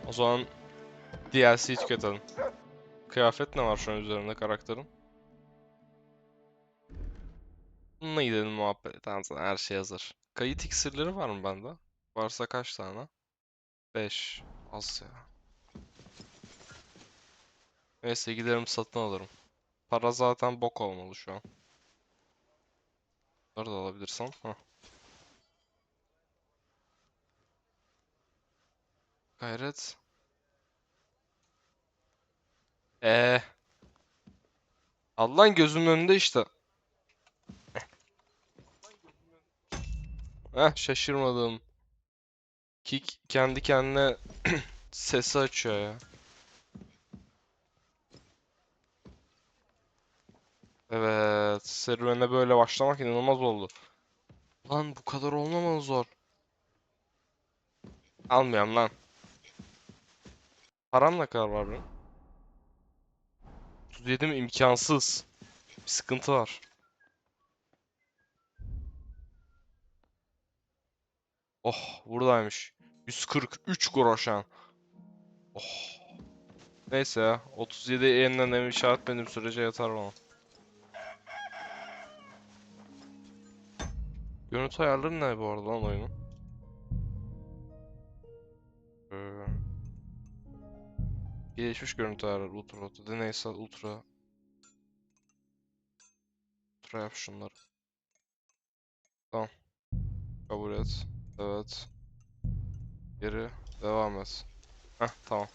O zaman DLC'yi tüketelim. Kıyafet ne var şu an üzerinde karakterin? Bununla gidelim muhabbet. Tamam zaten her şey hazır. Kayıt iksirleri var mı bende? Varsa kaç tane? 5. Az ya. Neyse giderim satın alırım. Para zaten bok olmalı şu an. Bunları da alabilirsem. Heh. Gayret. Eee. Allah'ın gözümün önünde işte. Şaşırmadım. Kick kendi kendine sesi açıyor ya. Evet. Serüvene böyle başlamak inanılmaz oldu. Lan bu kadar olmamalı zor. Almıyorum lan. Param ne kadar var benim? 37 mi? İmkansız. Bir sıkıntı var. Oh buradaymış. 143 groşan. Oh. Neyse ya. 37 yeniden ev işaret benim sürece yeter bana. Görüntü ayarları ne bu arada lan oyunun? Ee, Gelişmiş görüntü ayarları. Ultra. Deneysel ultra. Ultra yap şunları. Tamam. Kabul et. Evet. Geri. Devam et. Heh tamam.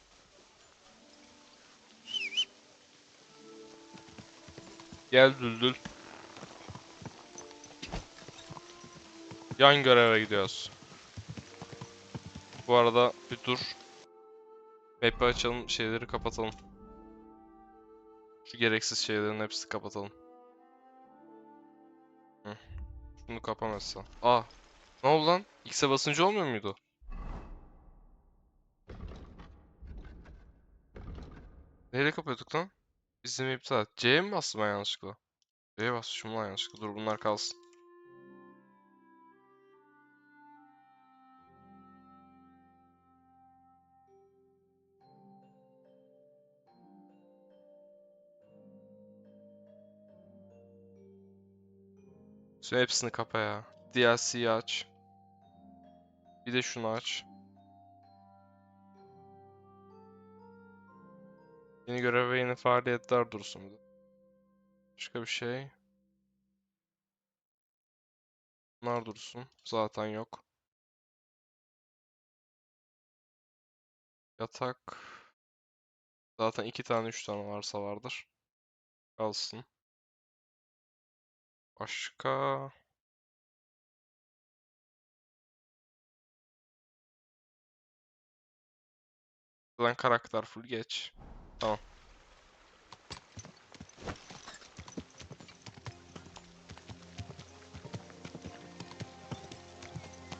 Gel Düldül. Yan göreve gidiyoruz. Bu arada bir dur. Map'i açalım. Şeyleri kapatalım. Şu gereksiz şeylerin hepsini kapatalım. Hı. Şunu kapamazsan. Aa. Ne oldu lan? X'e basınca olmuyor muydu? Neyle kapıyorduk lan? İzleme iptal. C'ye mi bastım ben yanlışlıkla? C'ye basmışım lan yanlışlıkla. Dur bunlar kalsın. Şimdi hepsini kapa ya. DLC'yi aç. Bir de şunu aç. Yeni görev ve yeni faaliyetler dursun bir de. Başka bir şey. Bunlar dursun. Zaten yok. Yatak. Zaten 2 tane 3 tane varsa vardır. Kalsın. Başka. Zaten karakter full geç. Tamam.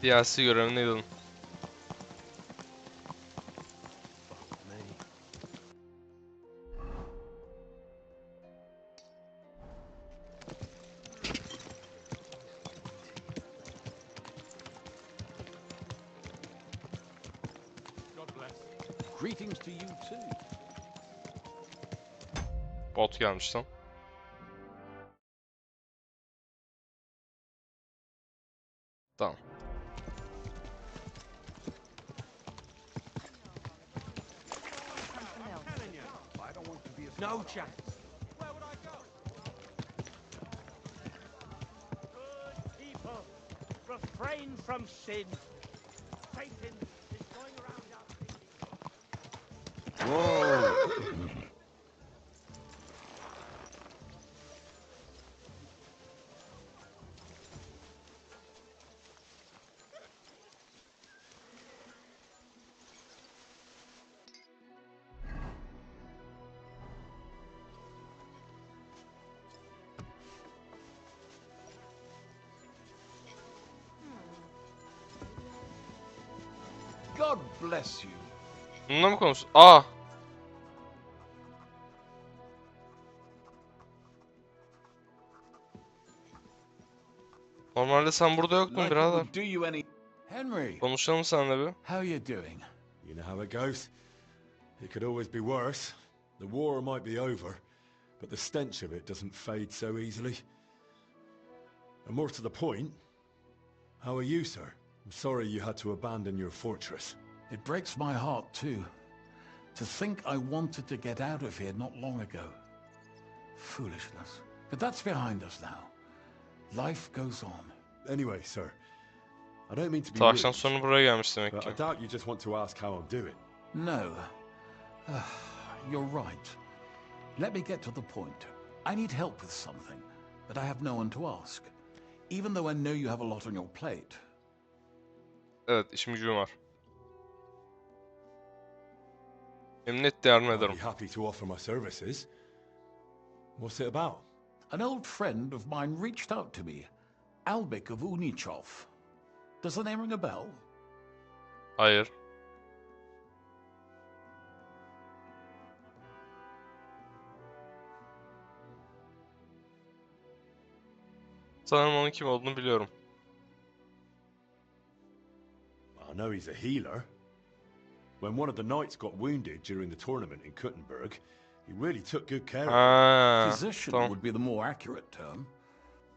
DLC görevine gidelim. Greetings to you too. Bot gelmiş lan. Tamam. No chance. People, refrain from sin. Satan is going around our city. Whoa. God bless you. Bununla mı konuş? Aa! Normalde sen burada yoktun Like it birader. would do you any. Henry, Konuşalım seninle bir. how you doing? You know how it goes. It could always be worse. The war might be over, but the stench of it doesn't fade so easily. And more to the point, how are you, sir? I'm sorry you had to abandon your fortress. It breaks my heart, too. To think I wanted to get out of here not long ago. Foolishness. But that's behind us now. Life goes on. Anyway, sir, I don't mean to be Savaştan rude, sonra buraya gelmiş demek but ki. I doubt you just want to ask how I'm doing. No. You're right. Let me get to the point. I need help with something, but I have no one to ask. Even though I know you have a lot on your plate. Evet, işim gücüm var. Emniyet yardım I'd ederim. be happy to offer my services. What's it about? An old friend of mine reached out to me, Albik of Unichov. Does the name ring a bell? Hayır. Sanırım onun kim olduğunu biliyorum. I know he's a healer. When one of the knights got wounded during the tournament in Kuttenberg, he really took good care of him. Ha, Physician tamam. would be the more accurate term.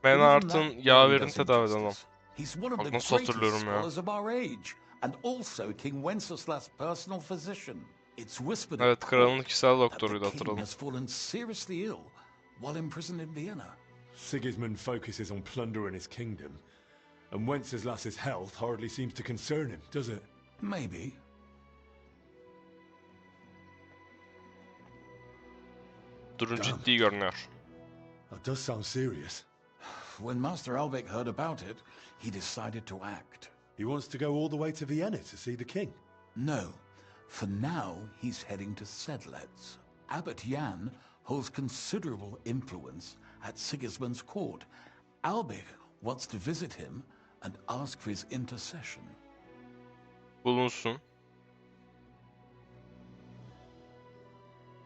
Ben But even Art'ın that yaverini does tedavi eden adam. injustice. He's one of Bak the nasıl greatest hatırlıyorum ya. scholars of our age, and also King Wenceslas' personal physician. It's whispered at Evet, kralın court kişisel that the doktoruydu, king hatırladım. has fallen seriously ill while imprisoned in Vienna. Sigismund focuses on plundering his kingdom, and Wenceslas's health hardly seems to concern him, does it? Maybe. Durum Damn. ciddi görünüyor. That does sound serious. When Master Albik heard about it, he decided to act. He wants to go all the way to Vienna to see the king. No, for now he's heading to Sedlec. Abbot Jan holds considerable influence at Sigismund's court. Albik wants to visit him and ask for his intercession. Bulunsun.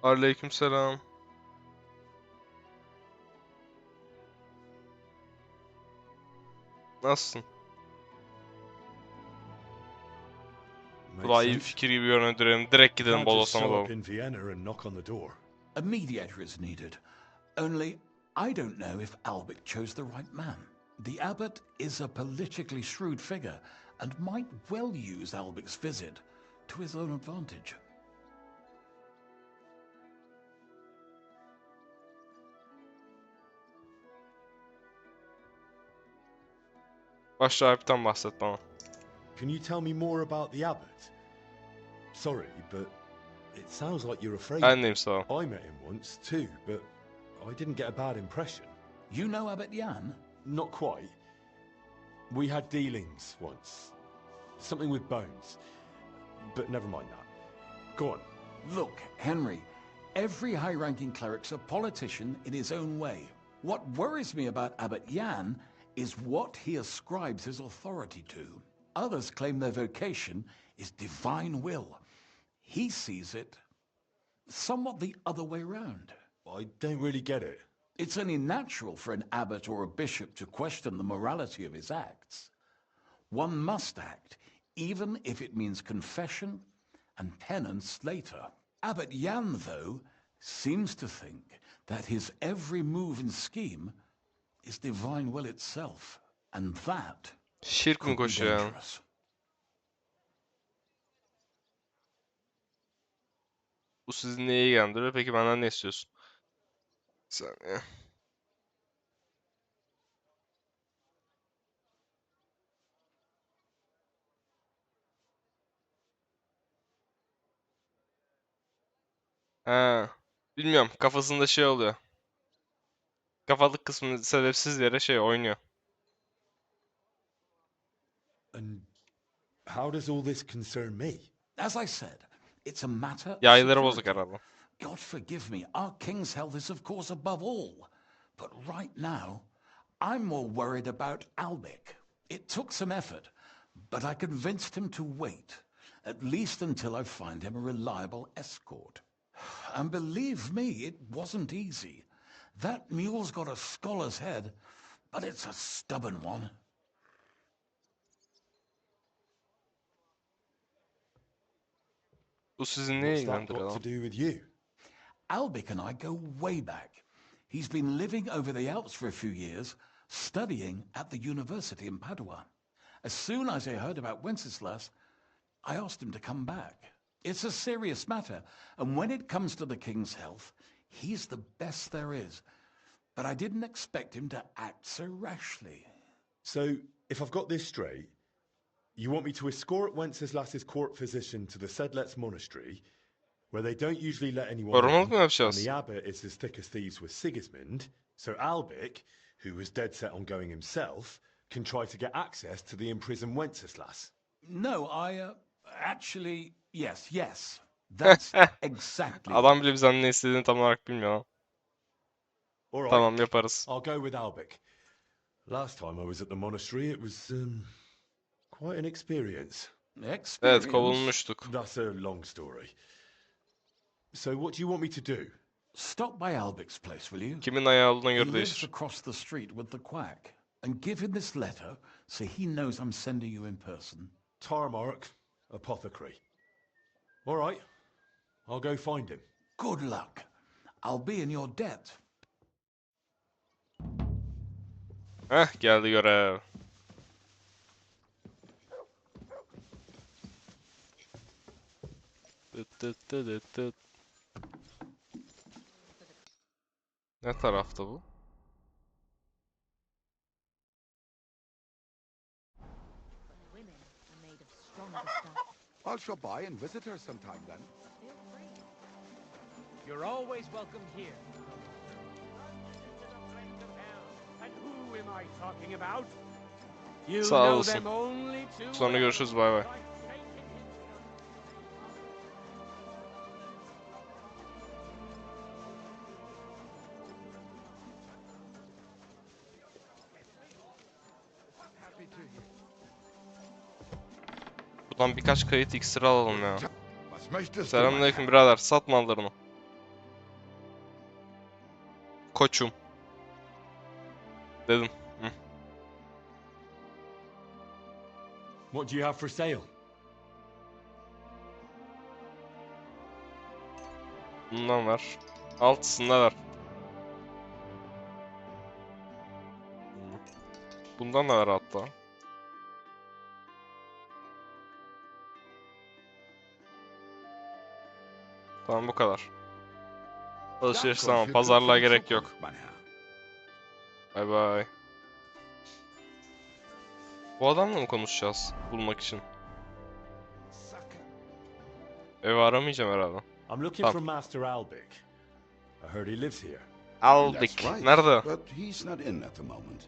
Aleykümselam. Nasılsın? Bu da iyi bir fikir gibi görünüyor. Direkt gidelim Can't just Bolos'a show up alalım. in Vienna and knock on the door. A mediator is needed. Only, I don't know if Albik chose the right man. The abbot is a politically shrewd figure and might well use Albik's visit to his own advantage. Baş rahipten bahset bana. Can you tell me more about the abbot? Sorry, but it sounds like you're afraid. Ben deyim sağ ol. I met him once too, but I didn't get a bad impression. You know Abbot Jan? Not quite. We had dealings once. Something with bones. But never mind that. Go on. Look, Henry, every high-ranking cleric's a politician in his own way. What worries me about Abbot Jan is what he ascribes his authority to. Others claim their vocation is divine will. He sees it somewhat the other way round. I don't really get it. It's only natural for an abbot or a bishop to question the morality of his acts. One must act, even if it means confession and penance later. Abbot Jan, though, seems to think that his every move and scheme is divine will itself, and that Şirk mi could be koşuyor yani? dangerous. Bu sizi neye ilgilendiriyor? Peki benden ne istiyorsun? Bir saniye. Ha, bilmiyorum. Kafasında şey oluyor. Kafalık kısmını sebepsiz yere şey oynuyor. And how does all this concern me? As I said, it's a matter of Yayları bozuk security. herhalde. God forgive me, our king's health is of course above all. But right now, I'm more worried about Albik. It took some effort, but I convinced him to wait, at least until I find him a reliable escort. And believe me, it wasn't easy. That mule's got a scholar's head, but it's a stubborn one. Bu sizi neye What's that ilgilendiriyor got lan? to do with you? Albic and I go way back. He's been living over the Alps for a few years, studying at the university in Padua. As soon as I heard about Wenceslas, I asked him to come back. It's a serious matter, and when it comes to the king's health, he's the best there is. But I didn't expect him to act so rashly. So, if I've got this straight, you want me to escort Wenceslas's court physician to the Sedlets monastery, where they don't usually let anyone Korumalık in, mı and yapacağız? the abbot is as thick as thieves with Sigismund, so Albic, who was dead set on going himself, can try to get access to the imprisoned Wenceslas. No, actually, yes. That's exactly. Adam bile bizden ne istediğini tam olarak bilmiyor lan. All right, Tamam yaparız. I'll go with Albic. Last time I was at the monastery, it was quite an experience. Evet Experience. kovulmuştuk. That's a long story. So, what do you want me to do? Stop by Albic's place, will you? Kimin ayağı olduğuna He göre lives değişir. across the street with the quack. And give him this letter so he knows I'm sending you in person. Tarmark, apothecary. All right, I'll go find him. Good luck. I'll be in your debt. Heh geldi görev. Tıt tıt tıt tıt tıt. Ne tarafta bu? Women are made of stronger stuff. I'll stop by and visit her sometime then. Feel free. You're always welcome here. And who am I talking about? You Sağ know olasın. them only too Sonra well. görüşürüz, bay bay. Like Satan himself. Happy to hear. Buradan birkaç kayıt iksiri alalım ya. Was möchtest du, mein Selamünaleyküm Herr? birader. Sat mallarını. Koçum. Dedim. Hı. What do you have for sale? Bundan ver. Altısında ver. Bundan da ver hatta. Tamam bu kadar. Alışveriş Danke tamam. für Pazarlığa künftige gerek yok. Zukunft, mein Herr. Bay bay. Bu adamla mı konuşacağız bulmak için? Evi aramayacağım herhalde. I'm looking Tamam. for Master Albic. I heard he lives here. Aldık. That's right, Nerede? But he's not in at the moment.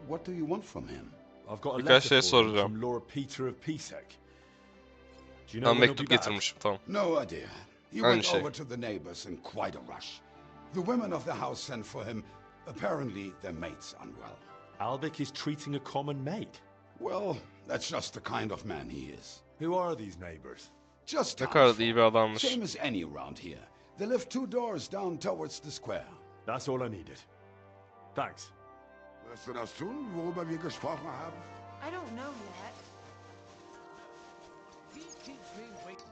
What do you want from him? I've got a Birkaç letter şey for him soracağım. from Lord Peter of Pisek. Do you know Ben when he'll mektup be back? getirmişim tamam. No idea. He Aynı went şey. over to the neighbors in quite a rush. The women of the house sent for him. Apparently, their mate's unwell. Albic is treating a common maid. Well, that's just the kind of man he is. Who are these neighbors? Just Ne kadar da iyi townsfolk. bir adammış. Same as any around here. They live 2 doors down towards the square. That's all I needed. Thanks. Weißt du das tun, worüber wir gesprochen haben? I don't know yet. He keeps me waiting.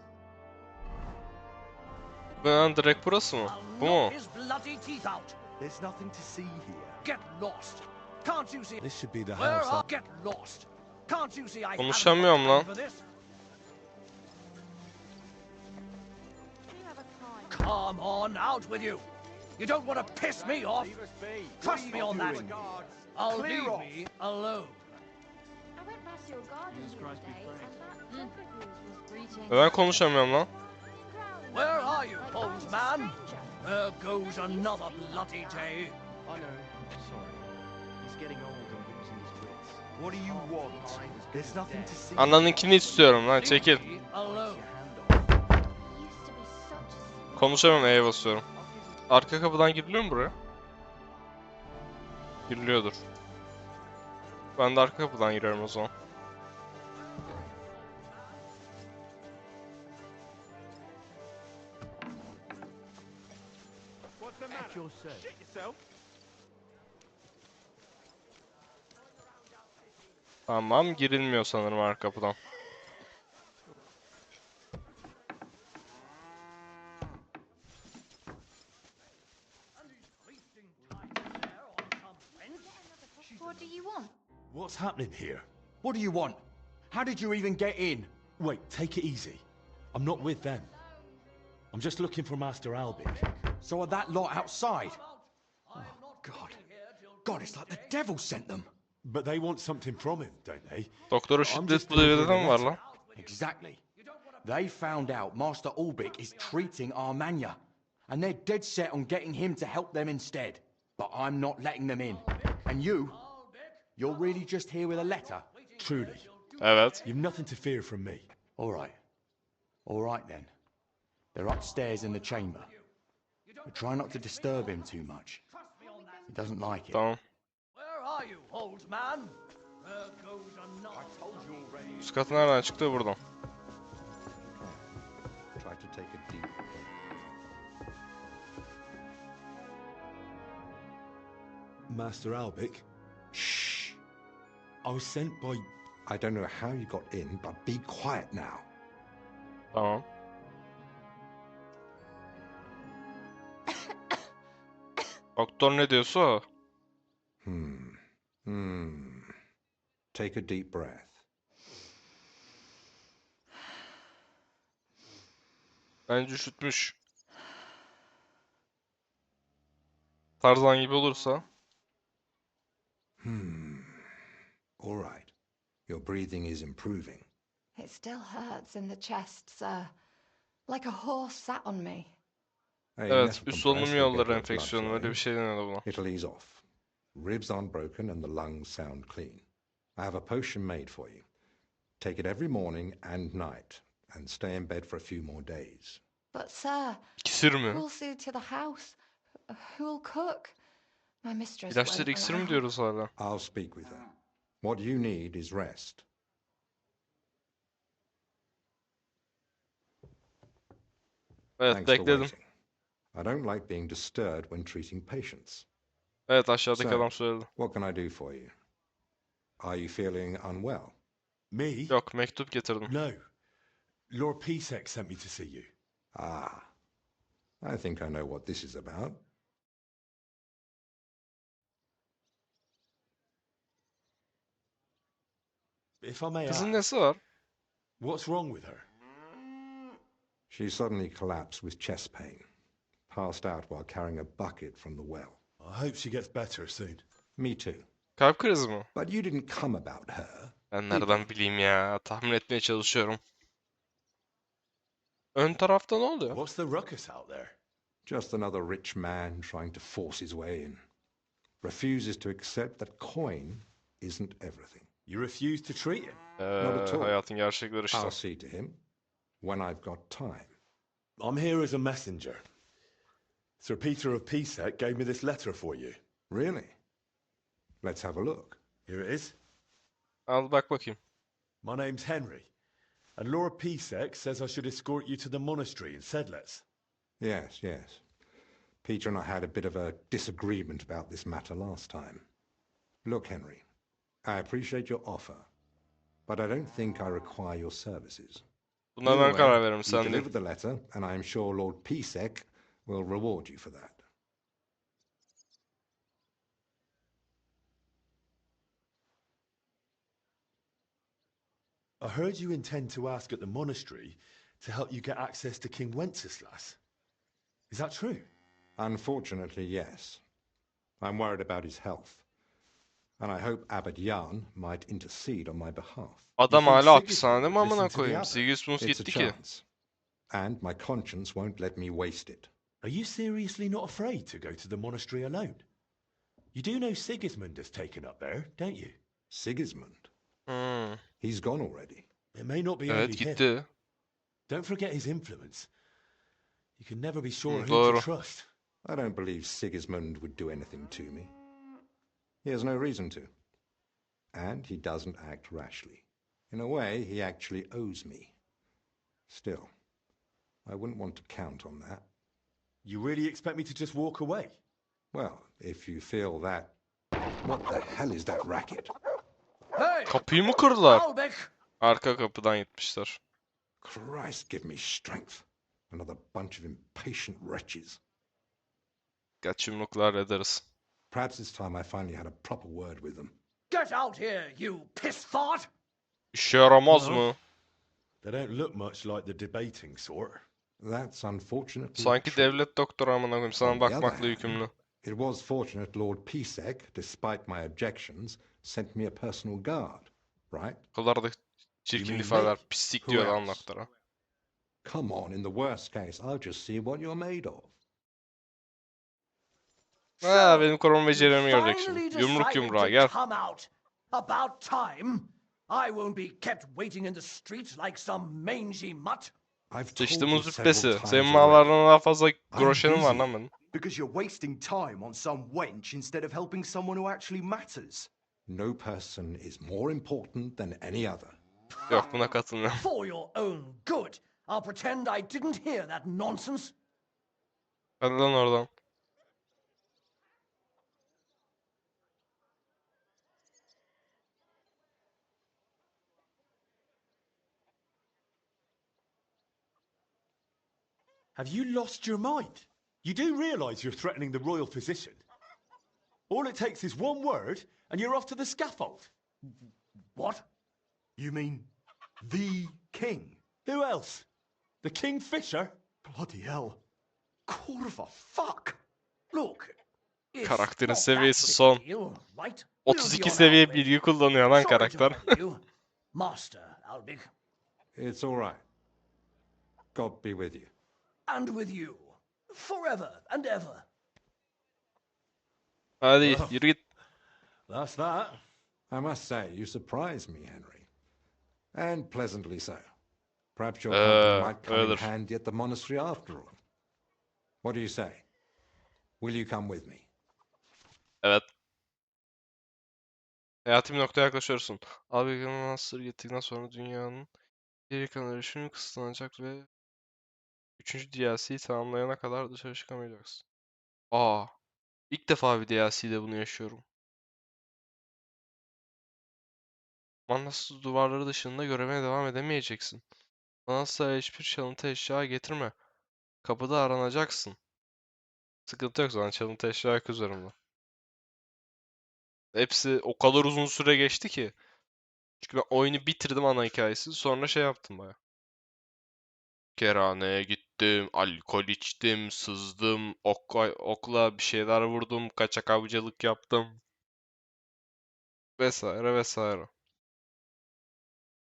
Ben direkt burası mı? I'll Bu mu? knock his bloody teeth out. There's nothing to see here. Get lost. Can't you see? This should be the Where house. are? Get lost. Can't you see I haven't got Konuşamıyorum time lan. for this? Do you have a kind? Come on, out with you. You don't want to piss me off. Trust me on that. I'll leave me alone. I went past your garden the other day, and that dog of yours was greeting. Neden konuşamıyorum lan? Where are you, old man? There goes another bloody day. I know. Sorry. He's getting old and losing his wits. What do you want? There's nothing to see. Ananınkini istiyorum lan çekil. Leave me alone. Konuşamıyorum E'ye basıyorum. Arka kapıdan giriliyor mu buraya? Giriliyordur. Ben de arka kapıdan giriyorum o zaman. What's the matter? yourself. Shit yourself. Tamam girilmiyor sanırım arka kapıdan. What do you want? What's happening here? What do you want? How did you even get in? Wait, take it easy. I'm not with them. I'm just looking for Master Albic. So are that lot outside? Oh, God. God, it's like the devil sent them. But they want something from him, don't they? Doktora I'm şiddet just bu devirde delivering mi a var letter. lan? Exactly. They found out Master Albic is treating Armania, and they're dead set on getting him to help them instead. But I'm not letting them in. And you're really just here with a letter? Truly. Evet. You've nothing to fear from me. All right. All right then. They're upstairs in the chamber. But try not to disturb him too much. He doesn't like it. Tamam. Where are you, old man? There goes another. Üst katı nereden çıktı? Buradan. Try to take a deep Master Albic? Shh. I was sent by... I don't know how you got in, but be quiet now. Tamam. Doktor ne diyorsa o. Take a deep breath. Bence üşütmüş. Tarzan gibi olursa. All right. Your breathing is improving. It still hurts in the chest, sir. Like a horse sat on me. Hey, Evet, nestle üst compress solunum will get yolları your blood enfeksiyonu öyle bir flowing. şey deniyordu buna. It'll ease off. Ribs aren't broken and the lungs sound clean. I have a potion made for you. Take it every morning and night, and stay in bed for a few more days. But, sir, İksir mi? who'll see to the house? Who'll cook? My mistress İlaçları won't iksir mi allow. diyoruz hala? I'll speak with her. What you need is rest. Evet, Thanks for bekledim. waiting. I don't like being disturbed when treating patients. Evet, aşağıdaki So, adam söyledi. what can I do for you? Are you feeling unwell? Me? Yok, mektup getirdim. No. Lord Pisek sent me to see you. Ah. I think I know what this is about. If I may Kızın ask, nesi var? what's wrong with her? She suddenly collapsed with chest pain. Passed out while carrying a bucket from the well. I hope she gets better soon. Me too. Kalp krizi mi? But you didn't come about her. Ben nereden bileyim ya? Tahmin etmeye çalışıyorum. Ön tarafta ne oluyor? What's the ruckus out there? Just another rich man trying to force his way in. Refuses to accept that coin isn't everything. You refuse to treat him? Not at all. Hayatın gerçekleri işte. I'll see to him when I've got time. I'm here as a messenger. Sir Peter of Pisek gave me this letter for you. Really? Let's have a look. Here it is. Al bak bakayım. My name's Henry, and Lord Pisek says I should escort you to the monastery in Sedlets. Yes, yes. Peter and I had a bit of a disagreement about this matter last time. Look, Henry, I appreciate your offer, but I don't think I require your services. Buna Either ben way, karar veririm, you sen değil. delivered the letter, and I am sure Lord Pisek will reward you for that. I heard you intend to ask at the monastery to help you get access to King Wenceslas. Is that true? Unfortunately, yes. I'm worried about his health, and I hope Abbot Jan might intercede on my behalf. Adam You think hala Sigismund hapishanede mi would amına listen to the koyayım? abbot? Sigismund It's a gitti ki. chance, and my conscience won't let me waste it. Are you seriously not afraid to go to the monastery alone? You do know Sigismund has taken up there, don't you? Sigismund? Hmm. He's gone already. It may not be Evet, only him. gitti. Don't forget his influence. You can never be sure who doğru. to trust. I don't believe Sigismund would do anything to me. He has no reason to. And he doesn't act rashly. In a way, he actually owes me. Still, I wouldn't want to count on that. You really expect me to just walk away? Well, if you feel that... What the hell is that racket? Hey! Kapıyı mı kırdılar? Albic! Arka kapıdan gitmişler. Christ, give me strength. Another bunch of impatient wretches. Kaç yumruklar ederiz. Perhaps it's time I finally had a proper word with them. Get out here, you piss fart! İşe yaramaz mı? They don't look much like the debating sort. That's unfortunately Sanki true. devlet doktoru amına koyayım. On Sana the other bakmakla hand, yükümlü. It was fortunate Lord Pisek, despite my objections, sent me a personal guard, right? O kadar da You çirkin mean ifadeler. me? Pislik Who diyor lan else? doktora. Come on, in the worst case, I'll just see what you're made of. Ha, benim koruma becerilerimi you görecek finally şimdi. Yumruk decided yumruğa to gel. come out. About time. I won't be kept waiting in the street like some mangy mutt. I've told Sıçtımın you several züppesi. times Senin already. mallardan daha fazla groşenim var busy. lan benim. Because you're wasting time on some wench instead of helping someone who actually matters. No person is more important than any other. Yok, buna katılmıyorum. For your own good, I'll pretend I didn't hear that nonsense. Hadi lan oradan. Have you lost your mind? You do realise you're threatening the royal physician? All it takes is one word, and you're off to the scaffold. What? You mean the king? Who else? The Kingfisher? Bloody hell. Corva, fuck! Look, it's Karakterin not seviyesi that big son. a deal, right? We'll be 32 on seviye our way. bilgi kullanıyor lan Sorry to karakter. bother you, Master Albic, It's all right. God be with you. and with you, forever and ever. Hadi yürü git. That's that. I must say, you surprise me, Henry. And pleasantly so. Perhaps your company might come in öyledir. handy at the monastery after all. What do you say? Will you come with me? Evet. Hayati bir noktaya yaklaşıyorsun. Abi Master gittikten sonra dünyanın geri kalan erişimi kısıtlanacak ve 3. DLC'yi tamamlayana kadar dışarı çıkamayacaksın. Aa, ilk defa bir DLC'de bunu yaşıyorum. Manasız duvarları dışında görevine devam edemeyeceksin. Manasız'a hiçbir çalıntı eşya getirme. Kapıda aranacaksın. Sıkıntı yok zaten, çalıntı eşya yok üzerimde. Hepsi o kadar uzun süre geçti ki. Çünkü ben oyunu bitirdim ana hikayesi. Sonra şey yaptım baya. Kerhaneye gittim, alkol içtim, sızdım, okla bir şeyler vurdum, kaçak avcılık yaptım. Vesaire vesaire.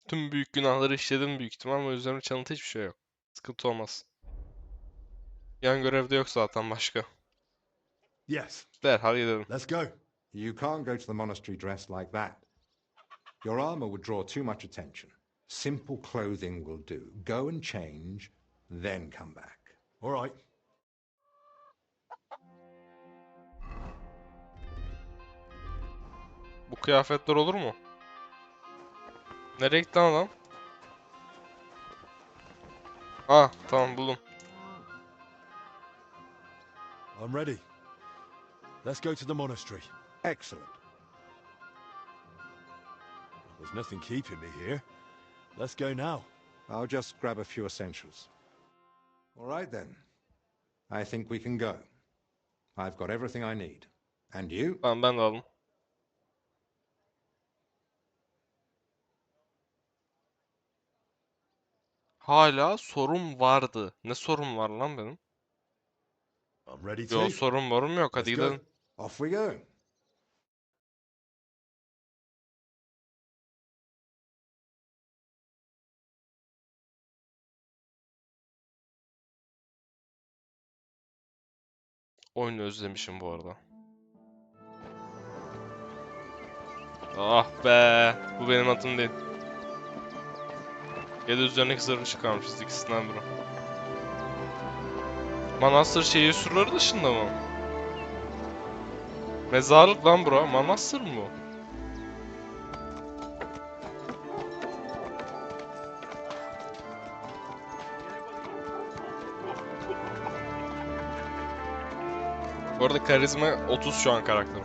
Tüm büyük günahları işledim büyük ihtimal ama üzerimde çalıntı hiçbir şey yok. Sıkıntı olmaz. Yan görevde yok zaten başka. Yes. Derhal gidelim. Let's go. You can't go to the monastery dressed like that. Your armor would draw too much attention. Simple clothing will do. Go and change, then come back. All right. Bu kıyafetler olur mu? Nereye gitti lan adam? Ah, tamam buldum. I'm ready. Let's go to the monastery. Excellent. There's nothing keeping me here. Let's go now. I'll just grab a few essentials. All right then. I think we can go. I've got everything I need. And you? Tamam, ben de aldım. Hala sorun vardı. Ne sorun var lan benim? I'm ready Yo, to. sorun varım yok. Hadi Let's go. gidelim. Off we go. Oyunu özlemişim bu arada. Ah be. Bu benim atım değil. Ya da üzerindeki zırhı çıkarmışız, ikisinden biri. Manastır şehir surları dışında mı? Mezarlık lan bura. Manastır mı bu? Bu arada karizma 30 şu an karakterim.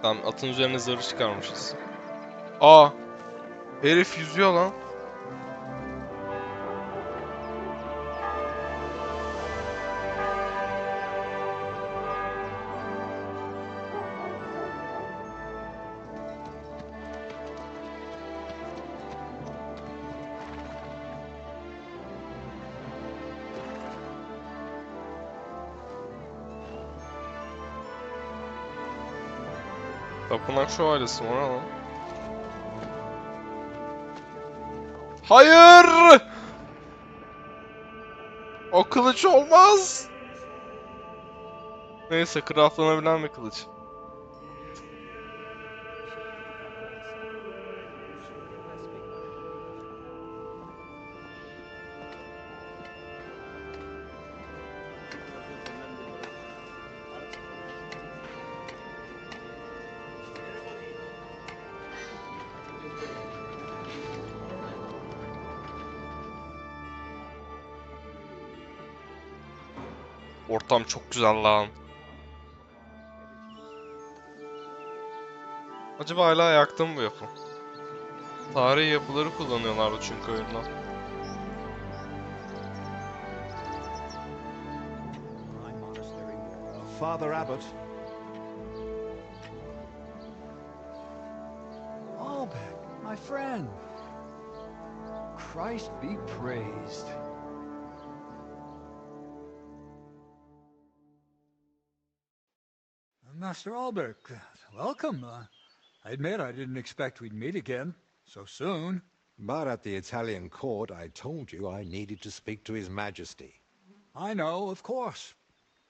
Tamam, atın üzerine zırhı çıkarmışız. Aa! Herif yüzüyor lan. Tapınak şövalyesi mi o ne lan? Hayır! O kılıç olmaz! Neyse, craftlanabilen bir kılıç. Ortam çok güzel lan. Acaba hala ayakta mı bu yapı? Tarihi yapıları kullanıyorlardı çünkü oyunda. Father Abbot. Albeck, my friend. Christ be praised. Master Albeck, welcome. I admit I didn't expect we'd meet again so soon. But at the Italian court, I told you I needed to speak to His Majesty. I know, of course.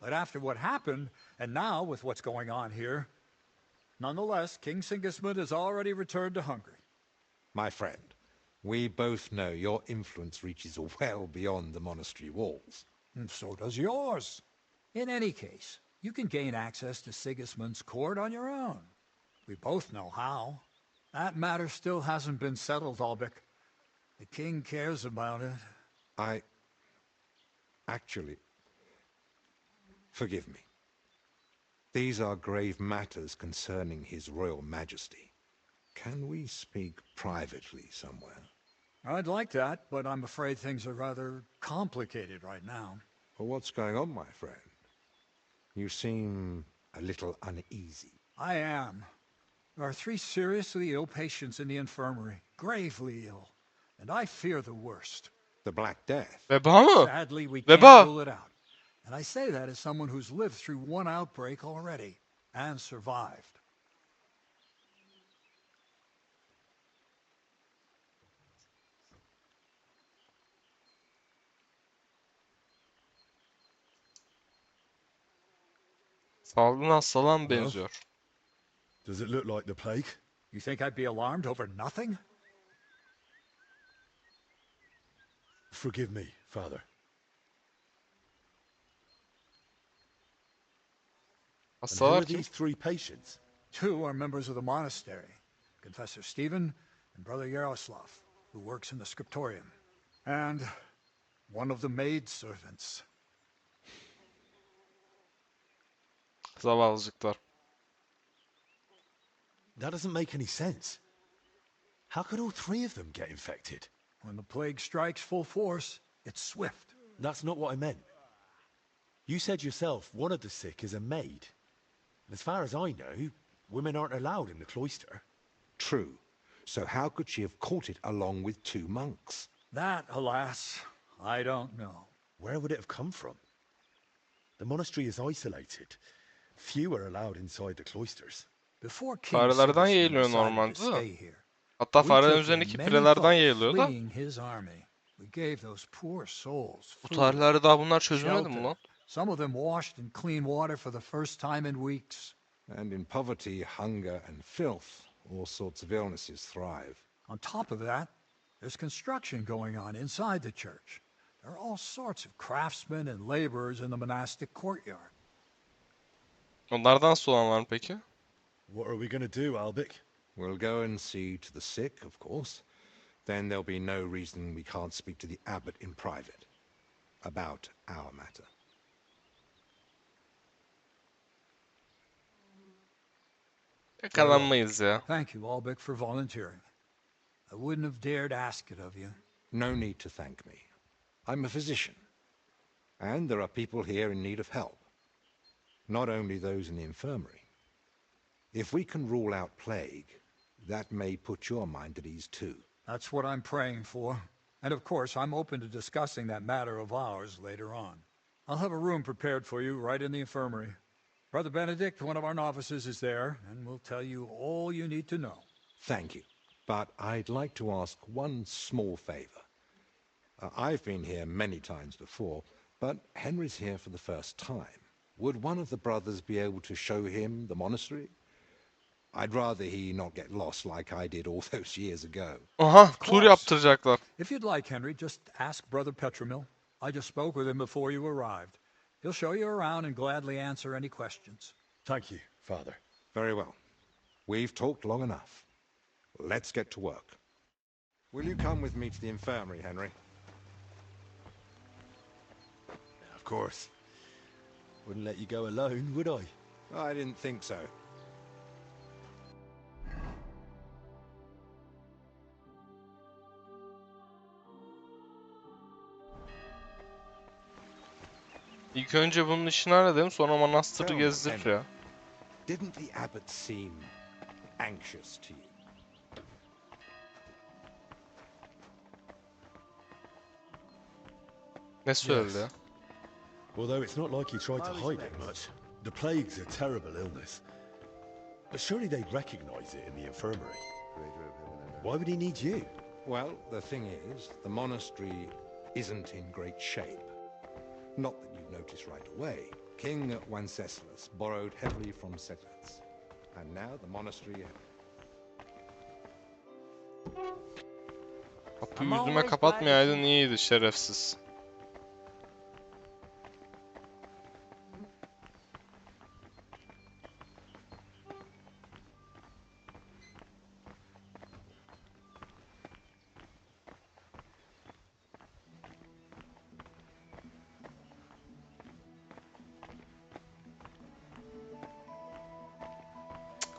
But after what happened, and now with what's going on here, nonetheless, King Sigismund has already returned to Hungary. My friend, we both know your influence reaches well beyond the monastery walls. And so does yours. In any case, you can gain access to Sigismund's court on your own. We both know how. That matter still hasn't been settled, Albeck. The king cares about it. Actually, forgive me. These are grave matters concerning His Royal Majesty. Can we speak privately somewhere? I'd like that, but I'm afraid things are rather complicated right now. Well, what's going on, my friend? You seem a little uneasy. I am. There are 3 seriously ill patients in the infirmary, gravely ill, and I fear the worst. The Black Death? Veba mı? Sadly, we Veba! can't rule it out. And I say that as someone who's lived through one outbreak already, and survived. Salgın hastalığa mı benziyor? Does it look like the plague? You think I'd be alarmed over nothing? Forgive me, Father. And who Hastalar are kim? these 3 patients? 2 are members of the monastery, Confessor Stephen and Brother Yaroslav, who works in the scriptorium, and one of the maidservants. Zavallıcıklar. That doesn't make any sense. How could all 3 of them get infected? When the plague strikes full force, it's swift. That's not what I meant. You said yourself one of the sick is a maid. And as far as I know, women aren't allowed in the cloister. True. So how could she have caught it along with 2 monks? That, alas, I don't know. Where would it have come from? The monastery is isolated. Few are allowed inside the cloisters. Before King Farelerden Sigismund yayılıyor decided to normalde stay de. here, Hatta we farelerin took in üzerindeki many pirelerden folk yayılıyor da. fleeing his army. We gave those poor souls Bu food, tarihlerde daha bunlar çözülmedi mi shelter. lan? Some of them washed in clean water for the first time in weeks. And in poverty, hunger, and filth, all sorts of illnesses thrive. On top of that, there's construction going on inside the church. There are all sorts of craftsmen and laborers in the monastic courtyard. Onlardan nasıl olan var mı peki? What are we going to do, Albic? We'll go and see to the sick, of course. Then there'll be no reason we can't speak to the abbot in private about our matter. Yakalanmayız ya. Thank you, Albeck, for volunteering. I wouldn't have dared ask it of you. No need to thank me. I'm a physician. And there are people here in need of help. Not only those in the infirmary. If we can rule out plague, that may put your mind at ease too. That's what I'm praying for. And of course, I'm open to discussing that matter of ours later on. I'll have a room prepared for you right in the infirmary. Brother Benedict, one of our novices, is there, and will tell you all you need to know. Thank you. But I'd like to ask one small favor. I've been here many times before, but Henry's here for the first time. Would one of the brothers be able to show him the monastery? I'd rather he not get lost like I did all those years ago. Aha, tur course. yaptıracaklar. If you'd like, Henry, just ask Brother Petramil. I just spoke with him before you arrived. He'll show you around and gladly answer any questions. Thank you, Father. Very well. We've talked long enough. Let's get to work. Will you come with me to the infirmary, Henry? Of course. Wouldn't let you go alone, would I? I didn't think so. İlk önce bunun işini halledelim, sonra manastırı Tell me, gezdir Henry, ya. Didn't the abbot seem anxious to you? Ne söyledi ya? Although it's not like he tried to hide it much. The plague's a terrible illness. But surely they'd recognize it in the infirmary. Why would he need you? Well, the thing is, the monastery isn't in great shape. Not that you notice right away. King Wenceslas borrowed heavily from settlers. And now the monastery... Kapıyı yüzüme kapatmayaydın iyiydi şerefsiz.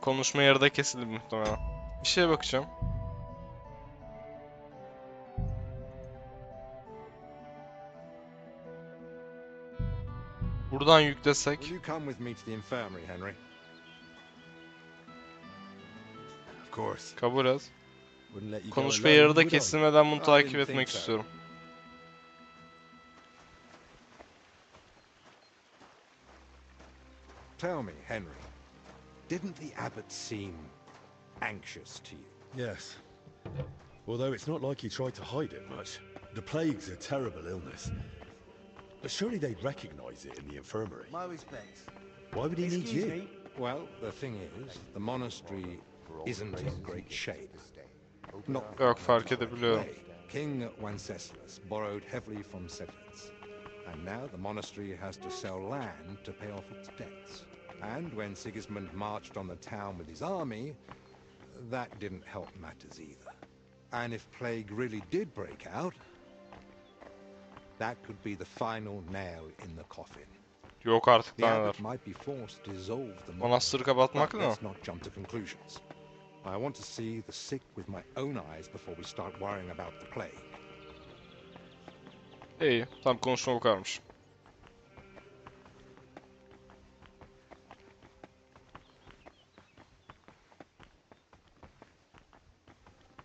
Konuşma yarıda kesildi muhtemelen. Bir şeye bakacağım. Buradan Will yüklesek. you come with me to the infirmary, Henry? Of course. Kabul et. Wouldn't let you go Konuşma alone, yarıda would I? kesilmeden bunu I takip didn't etmek think so. istiyorum. Tell me, Henry, didn't the abbot seem anxious to you? Yes. Although it's not like he tried to hide it much. The plague's a terrible illness. But surely they'd recognize it in the infirmary. My respects. Why would he need you? Well, the thing is, the monastery isn't in great shape. Not Yok, fark edebiliyorum. King Wenceslas borrowed heavily from settlers. And now the monastery has to sell land to pay off its debts. And when Sigismund marched on the town with his army, that didn't help matters either. And if plague really did break out, that could be the final nail in the coffin. Yok artık The daha abbot neler. might be forced to dissolve the Manastırı monastery, kapatmak but ne? let's not jump to conclusions. I want to see the sick with my own eyes before we start worrying about the plague. İyi, tam konuşma bu kadarmış.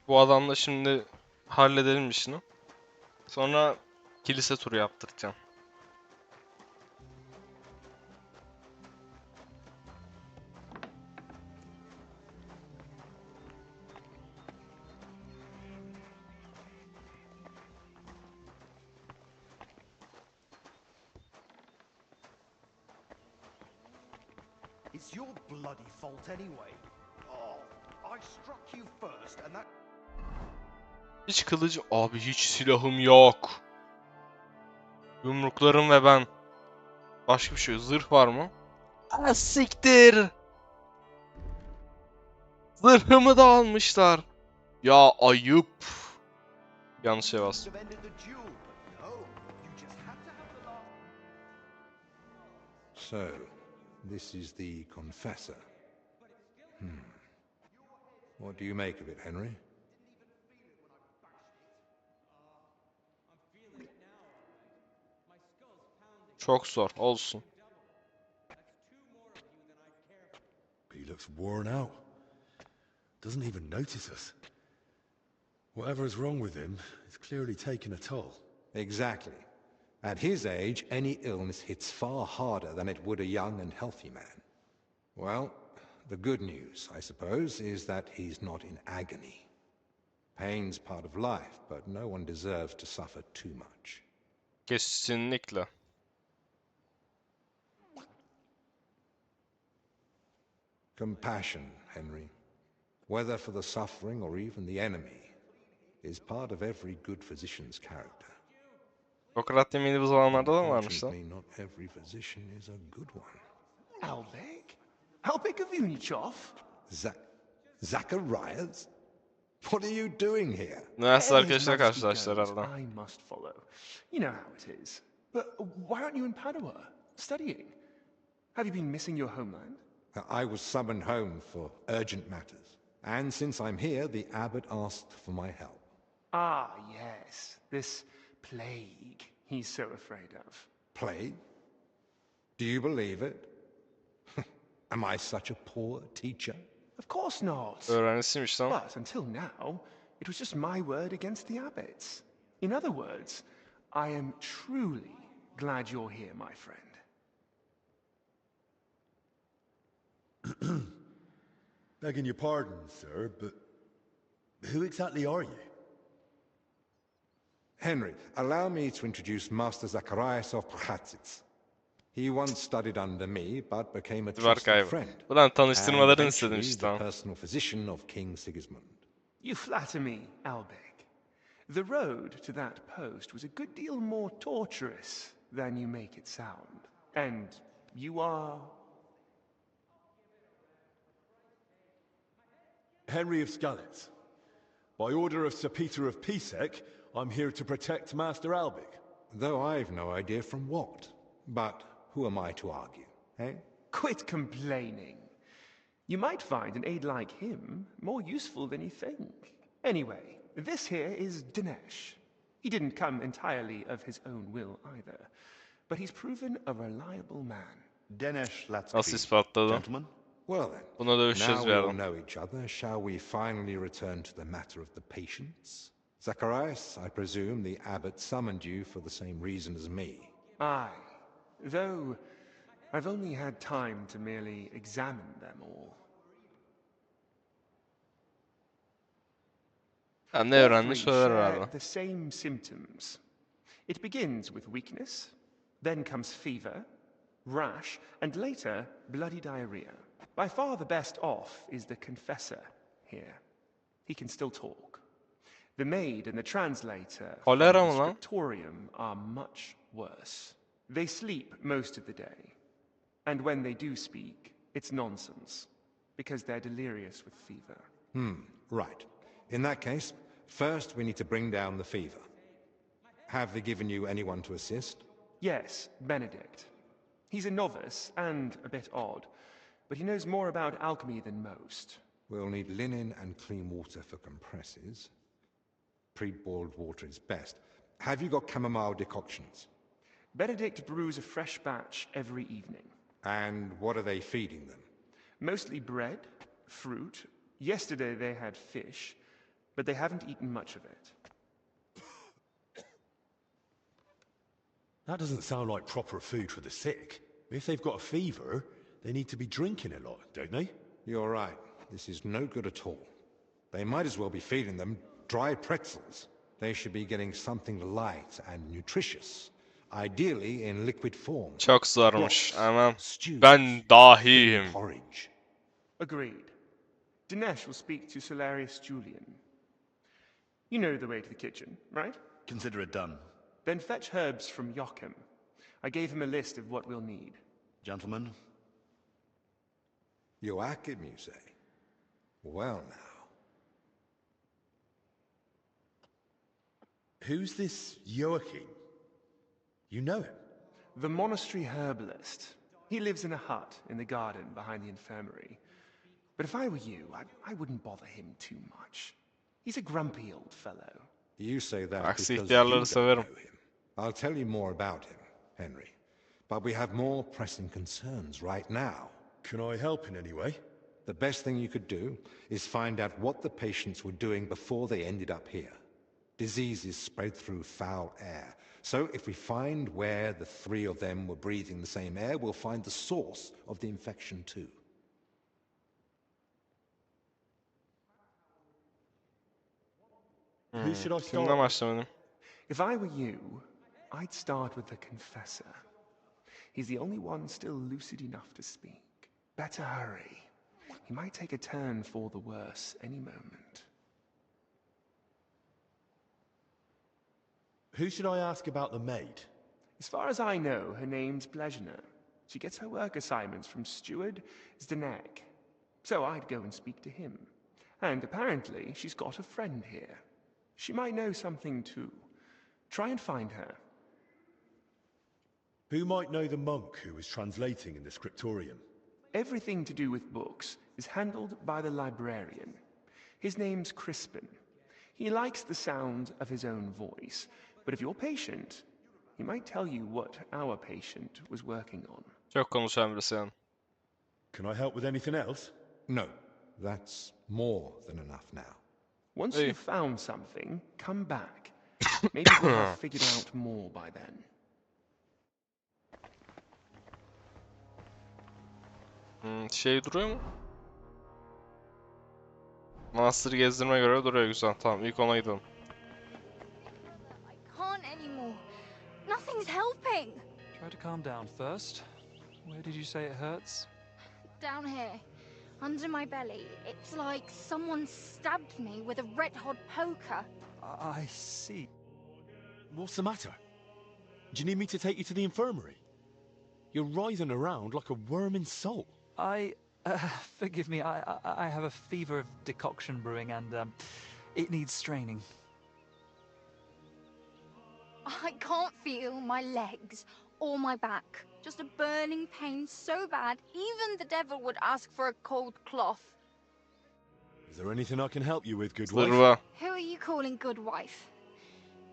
Bu adamla şimdi halledelim işini. Sonra kilise turu yaptıracağım. It's your bloody fault anyway. Oh, I struck you first and that... Hiç kılıcı... Abi hiç silahım yok. Yumruklarım ve ben. Başka bir şey yok. Zırh var mı? Ah siktir. Zırhımı da almışlar. Ya ayıp. Yanlış şey bastım. Have ended the duel, but no, you just had to have the last... So, this is the confessor. What do you make of it, Henry? Çok zor. Olsun. He looks worn out. Doesn't even notice us. Whatever's wrong with him, it's clearly taken a toll. Exactly. At his age, any illness hits far harder than it would a young and healthy man. Well, the good news, I suppose, is that he's not in agony. Pain's part of life, but no one deserves to suffer too much. Kesinlikle. Compassion, Henry, whether for the suffering or even the enemy, is part of every good physician's character. Sokrat yemeği bu zamanlarda da varmış lan. Unfortunately, not every physician is a good one. Albik? Albik of Unichov? Zacharias? What are you doing here? Üniversite His arkadaşlar majesty karşılaştılar goes, herhalde. I must follow. You know how it is. But why aren't you in Padua, studying? Have you been missing your homeland? I was summoned home for urgent matters, and since I'm here, the abbot asked for my help. Ah, yes, this plague he's so afraid of. Plague? Do you believe it? Am I such a poor teacher? Of course not. Öğrencisiymiş lan. But until now, it was just my word against the abbot's. In other words, I am truly glad you're here, my friend. Begging your pardon, sir, but who exactly are you? Henry, allow me to introduce Master Zacharias of Prchatsits. He once studied under me, but became a Var trusted kaybı. friend. Ulan And tanıştırmalarını istedim eventually işte the tamam. personal physician of King Sigismund. You flatter me, Albek. The road to that post was a good deal more torturous than you make it sound. And you are... Henry of Skalitz. By order of Sir Peter of Pisek, I'm here to protect Master Albik. Though I've no idea from what. But who am I to argue, eh? Quit complaining. You might find an aide like him more useful than you think. Anyway, this here is Dinesh. He didn't come entirely of his own will either, but he's proven a reliable man. Dinesh Nasıl Latsky, ispatladı? gentlemen. Well then, Buna dövüşeceğiz now bir we all adam. know each other, shall we finally return to the matter of the patients? Zacharias, I presume the abbot summoned you for the same reason as me. Aye, though I've only had time to merely examine them all. Ha, ne All öğrendi three söyler share herhalde. the same symptoms. It begins with weakness, then comes fever, rash, and later bloody diarrhea. By far the best off is the confessor here. He can still talk. The maid and the translator from Kolera the mı lan? scriptorium are much worse. They sleep most of the day. And when they do speak, it's nonsense, because they're delirious with fever. Right. In that case, first we need to bring down the fever. Have they given you anyone to assist? Yes, Benedict. He's a novice and a bit odd, but he knows more about alchemy than most. We'll need linen and clean water for compresses. Pre-boiled water is best. Have you got chamomile decoctions? Benedict brews a fresh batch every evening. And what are they feeding them? Mostly bread, fruit. Yesterday they had fish, but they haven't eaten much of it. That doesn't sound like proper food for the sick. If they've got a fever, they need to be drinking a lot, don't they? You're right. This is no good at all. They might as well be feeding them dry pretzels. They should be getting something light and nutritious, ideally in liquid form. Çok zormuş. Aman. Stews, Ben dahiyim. porridge. Agreed. Dinesh will speak to Solarius Julian. You know the way to the kitchen, right? Consider it done. Then fetch herbs from Joachim. I gave him a list of what we'll need. Gentlemen, Joachim, you say? Well now. Who's this Joachim? You know him? The monastery herbalist. He lives in a hut in the garden behind the infirmary. But if I were you, I wouldn't bother him too much. He's a grumpy old fellow. You say that Aksi because ihtiyarları you don't severim. know him. I'll tell you more about him, Henry. But we have more pressing concerns right now. Can I help in any way? The best thing you could do is find out what the patients were doing before they ended up here. Diseases spread through foul air. So if we find where the three of them were breathing the same air, we'll find the source of the infection too. Who should I start Kimden with? başlamalıyım? If I were you, I'd start with the confessor. He's the only one still lucid enough to speak. Better hurry. He might take a turn for the worse any moment. Who should I ask about the maid? As far as I know, her name's Blezhna. She gets her work assignments from Steward Zdenek. So I'd go and speak to him. And apparently, she's got a friend here. She might know something too. Try and find her. Who might know the monk who was translating in the scriptorium? Everything to do with books is handled by the librarian. His name's Crispin. He likes the sound of his own voice, but if you're patient, he might tell you what our patient was working on. Çok konuşan birisi yani. Can I help with anything else? No, that's more than enough now. Once Hey. you've found something, come back. Maybe we'll have figured out more by then. Şey duruyor mu? Master gezdirme göre duruyor, güzel. Tamam, ilk ona gidelim. I can't anymore. Nothing's helping. Try to calm down first. Where did you say it hurts? Down here, under my belly, it's like someone stabbed me with a red-hot poker. I see. What's the matter? Do you need me to take you to the infirmary? You're writhing around like a worm in salt. Forgive me, I have a fever of decoction brewing and, it needs straining. I can't feel my legs or my back. Just a burning pain so bad, even the devil would ask for a cold cloth. Is there anything I can help you with, good wife? Zırva. Who are you calling good wife?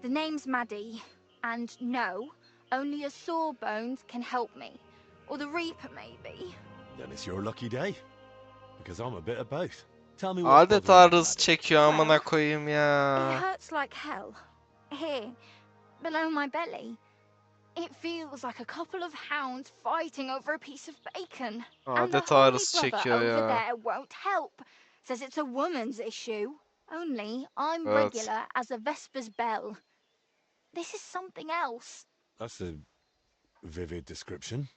The name's Maddie, and no, only a Sawbones can help me. Or the Reaper, maybe. Then it's your lucky day. Because I'm a bit of both. Tell me what's Adeta bothering you, hız Maddie. çekiyor, amına koyayım It ya. hurts like hell. Here, below my belly. It feels like a couple of hounds fighting over a piece of bacon. And the Adeta holy ağrısı brother çekiyor over ya. there won't help. Says it's a woman's issue. Only I'm Evet. regular as a Vesper's bell. This is something else. That's a vivid description.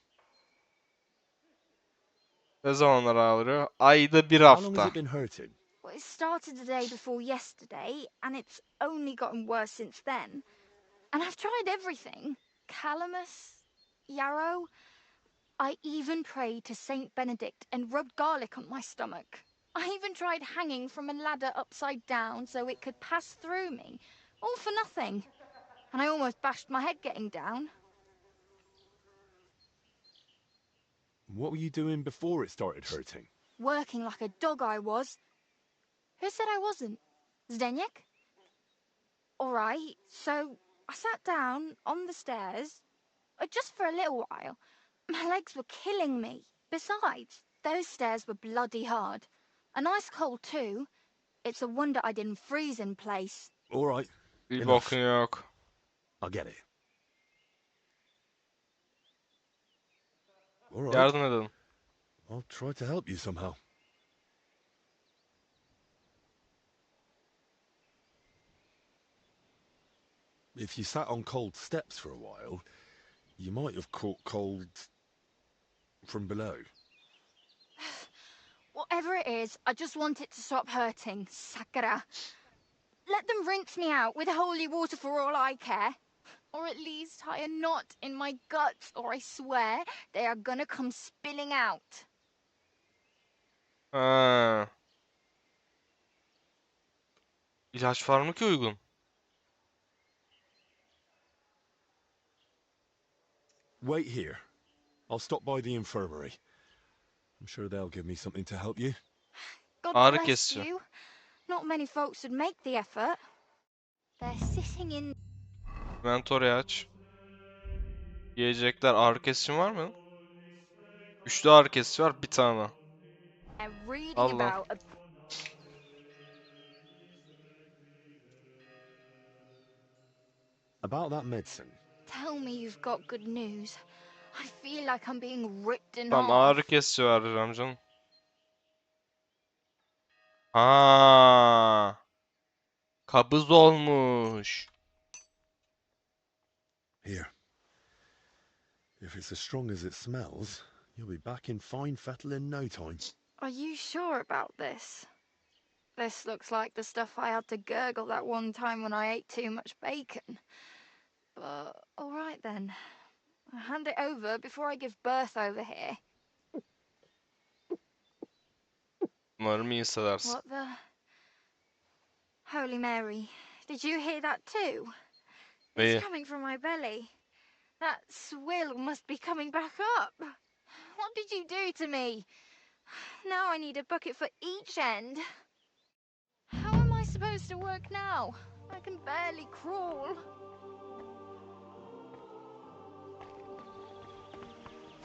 Ne zamanlar ağrıyor? Ayda bir How long has hafta. it been hurting? Well, it started the day before yesterday, and it's only gotten worse since then. And I've tried everything. Calamus, yarrow. I even prayed to Saint Benedict and rubbed garlic on my stomach. I even tried hanging from a ladder upside down so it could pass through me. All for nothing. And I almost bashed my head getting down. What were you doing before it started hurting? Working like a dog I was. Who said I wasn't? Zdenek? All right, so I sat down on the stairs, just for a little while. My legs were killing me. Besides, those stairs were bloody hard. And ice cold too. It's a wonder I didn't freeze in place. All right. Bir Enough. bokun yok. I get it. All right. Yardım edelim. I'll try to help you somehow. If you sat on cold steps for a while, you might have caught cold from below. Whatever it is, I just want it to stop hurting. Sakura. Let them rinse me out with holy water for all I care. Or at least tie a knot in my guts, or I swear they are gonna come spilling out. Ha. İlaç var mı ki uygun? Wait here. I'll stop by the infirmary. I'm sure they'll give me something to help you. God Ağrı bless kesici. you. Not many folks would make the effort. They're sitting in Inventory aç. Yiyecekler, ağrı kesici var mı? Üçlü ağrı kesici var, bir tane. there reading Allah. about a About that medicine. Tell me you've got good news. I feel like I'm being ripped in Tamam, half. ağrı kesici vereceğim canım. Ha. Kabız olmuş. Here. If it's as strong as it smells, you'll be back in fine fettle in no time. Are you sure about this? This looks like the stuff I had to gurgle that one time when I ate too much bacon. But all right then. I'll hand it over before I give birth over here. Umarım iyi hissedersin. What the? Holy Mary, did you hear that too? İyi. It's coming from my belly. That swill must be coming back up. What did you do to me? Now I need a bucket for each end. How am I supposed to work now? I can barely crawl.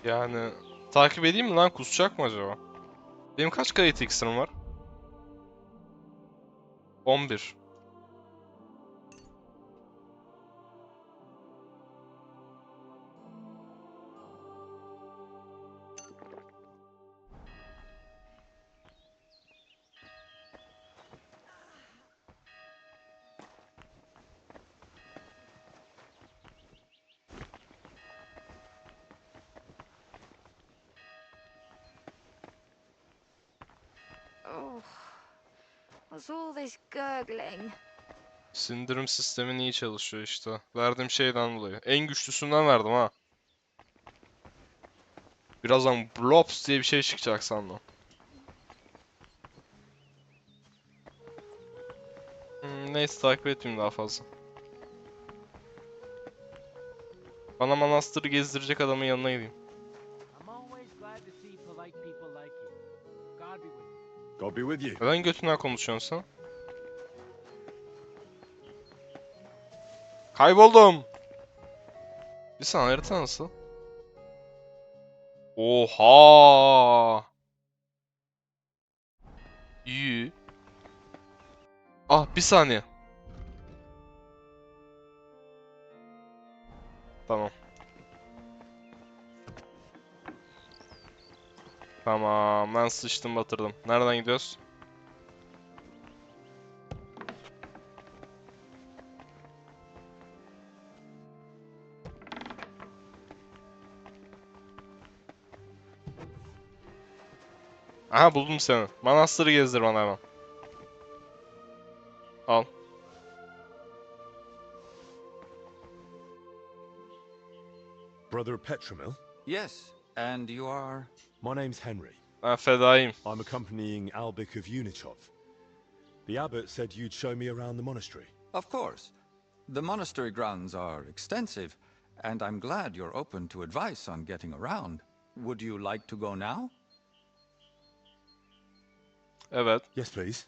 Yani takip edeyim mi lan? Kusacak mı acaba? Benim kaç kayıt iksirim var? 11. Oh, what's all this gurgling? Sindirim sistemin iyi çalışıyor işte. Verdiğim şeyden dolayı. En güçlüsünden verdim ha. Birazdan blops diye bir şey çıkacak sandım. Neyse takip etmeyeyim daha fazla. Bana manastırı gezdirecek adamın yanına gideyim. God be with you. Neden götünden konuşuyorsun sen? Kayboldum. Bir saniye, harita nasıl? Oha! İyi. Ah, bir saniye. Tamam. Tamam, ben sıçtım batırdım. Nereden gidiyoruz? Aha, buldum seni. Manastırı gezdir bana hemen. Al. Brother Petramil? Yes, and you are? My name's Henry. Ben fedaiyim. I'm accompanying Albic of Unichov. The abbot said you'd show me around the monastery. Of course. The monastery grounds are extensive, and I'm glad you're open to advice on getting around. Would you like to go now? Evet. Yes, please.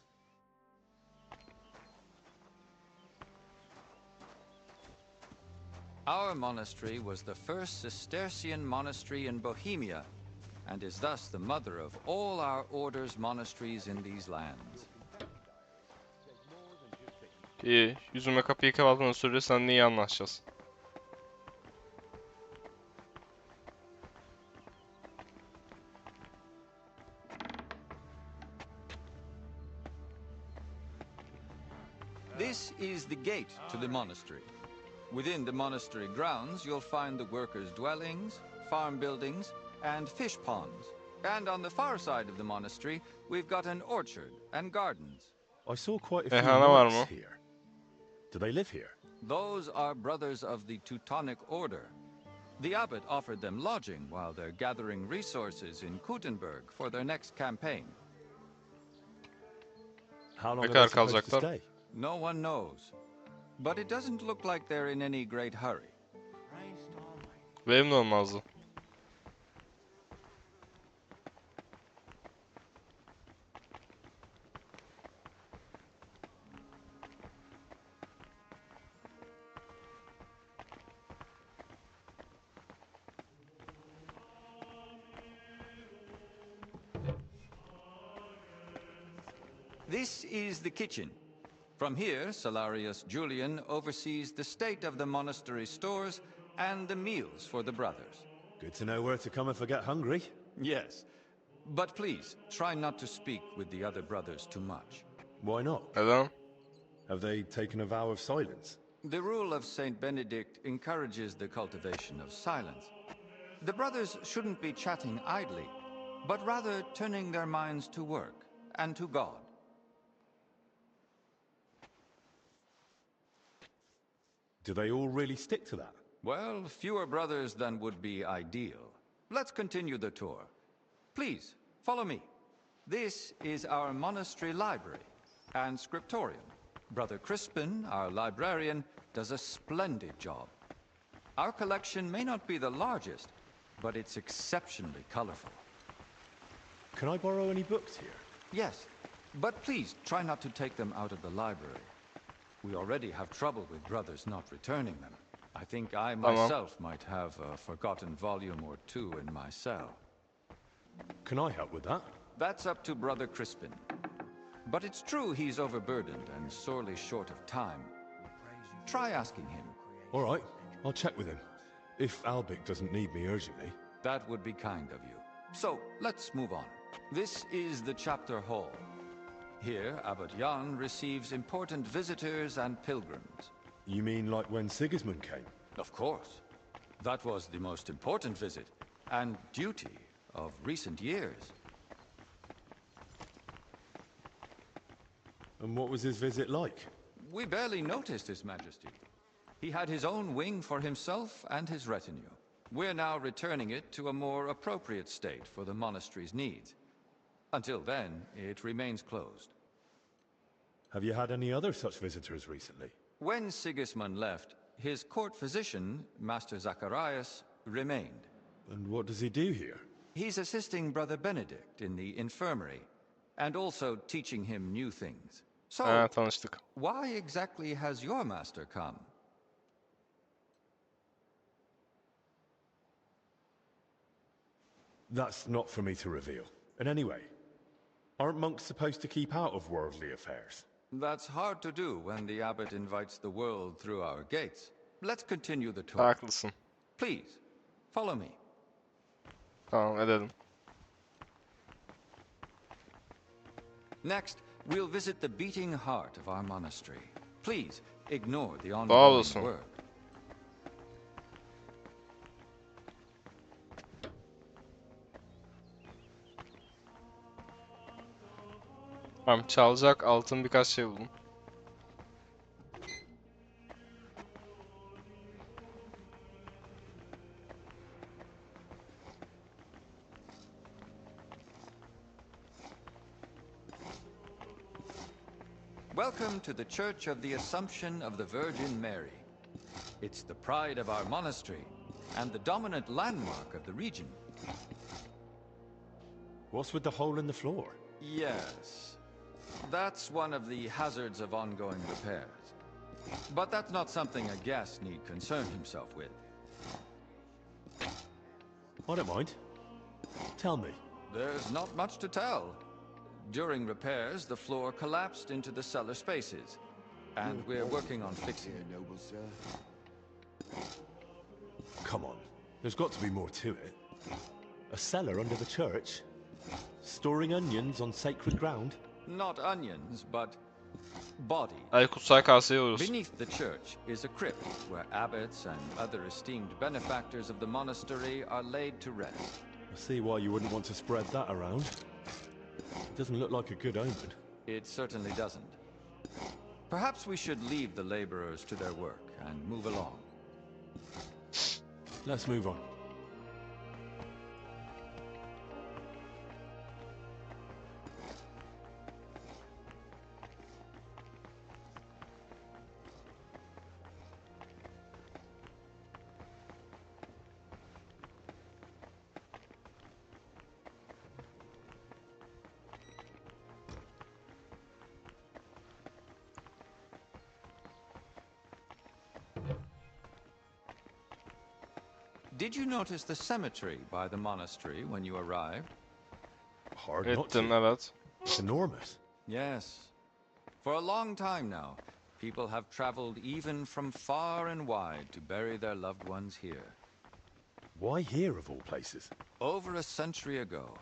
Our monastery was the first Cistercian monastery in Bohemia, and is thus the mother of all our order's monasteries in these lands. İyi. Yüzüme kapıyı kapattığın sürece seninle iyi anlaşacağız. This is the gate to the monastery. Within the monastery grounds, you'll find the workers' dwellings, farm buildings, and fish ponds. And on the far side of the monastery, we've got an orchard and gardens. I saw quite a few Meyhane var mı? monks here. Do they live here? Those are brothers of the Teutonic Order. The abbot offered them lodging while they're gathering resources in Kuttenberg for their next campaign. How long Ne are kadar they supposed to kalacaklar? stay? No one knows. But it doesn't look like they're in any great hurry. Benim de olmazdı. This is the kitchen. From here, Salarius Julian oversees the state of the monastery stores and the meals for the brothers. Good to know where to come if I get hungry. Yes. But please, try not to speak with the other brothers too much. Why not? Neden? Have they taken a vow of silence? The rule of Saint Benedict encourages the cultivation of silence. The brothers shouldn't be chatting idly, but rather turning their minds to work and to God. Do they all really stick to that? Well, fewer brothers than would be ideal. Let's continue the tour. Please, follow me. This is our monastery library and scriptorium. Brother Crispin, our librarian, does a splendid job. Our collection may not be the largest, but it's exceptionally colorful. Can I borrow any books here? Yes, but please try not to take them out of the library. We already have trouble with brothers not returning them. I think I myself might have a forgotten volume or two in my cell. Can I help with that? That's up to Brother Crispin. But it's true he's overburdened and sorely short of time. Try asking him. All right, I'll check with him. If Albic doesn't need me urgently. That would be kind of you. So, let's move on. This is the chapter hall. Here, Abbot Jan receives important visitors and pilgrims. You mean like when Sigismund came? Of course. That was the most important visit, and duty of recent years. And what was his visit like? We barely noticed His Majesty. He had his own wing for himself and his retinue. We're now returning it to a more appropriate state for the monastery's needs. Until then, it remains closed. Have you had any other such visitors recently? When Sigismund left, his court physician, Master Zacharias, remained. And what does he do here? He's assisting Brother Benedict in the infirmary, and also teaching him new things. So, tanıştık. why exactly has your master come? That's not for me to reveal. And anyway, aren't monks supposed to keep out of worldly affairs? That's hard to do when the abbot invites the world through our gates. Let's continue the tour. Haklısın. Please, follow me. Tamam, edelim. Next, we'll visit the beating heart of our monastery. Please, ignore the ongoing olsun. work. Tamam, çalacak altın birkaç şey buldum. Welcome to the Church of the Assumption of the Virgin Mary. It's the pride of our monastery and the dominant landmark of the region. What's with the hole in the floor? Yes, that's one of the hazards of ongoing repairs. But that's not something a guest need concern himself with. I don't mind. Tell me. There's not much to tell. During repairs, the floor collapsed into the cellar spaces, and we're working on fixing it. Noble sir. Come on. There's got to be more to it. A cellar under the church? Storing onions on sacred ground? Not onions, but bodies. Ay kutsal kaseye uğruyoruz. Beneath the church is a crypt where abbots and other esteemed benefactors of the monastery are laid to rest. I see why you wouldn't want to spread that around. It doesn't look like a good omen. It certainly doesn't. Perhaps we should leave the laborers to their work and move along. Let's move on. Did you notice the cemetery by the monastery when you arrived? Hard not to. Ettim, evet. It's enormous. Yes. For a long time now, people have traveled even from far and wide to bury their loved ones here. Why here of all places? Over a century ago,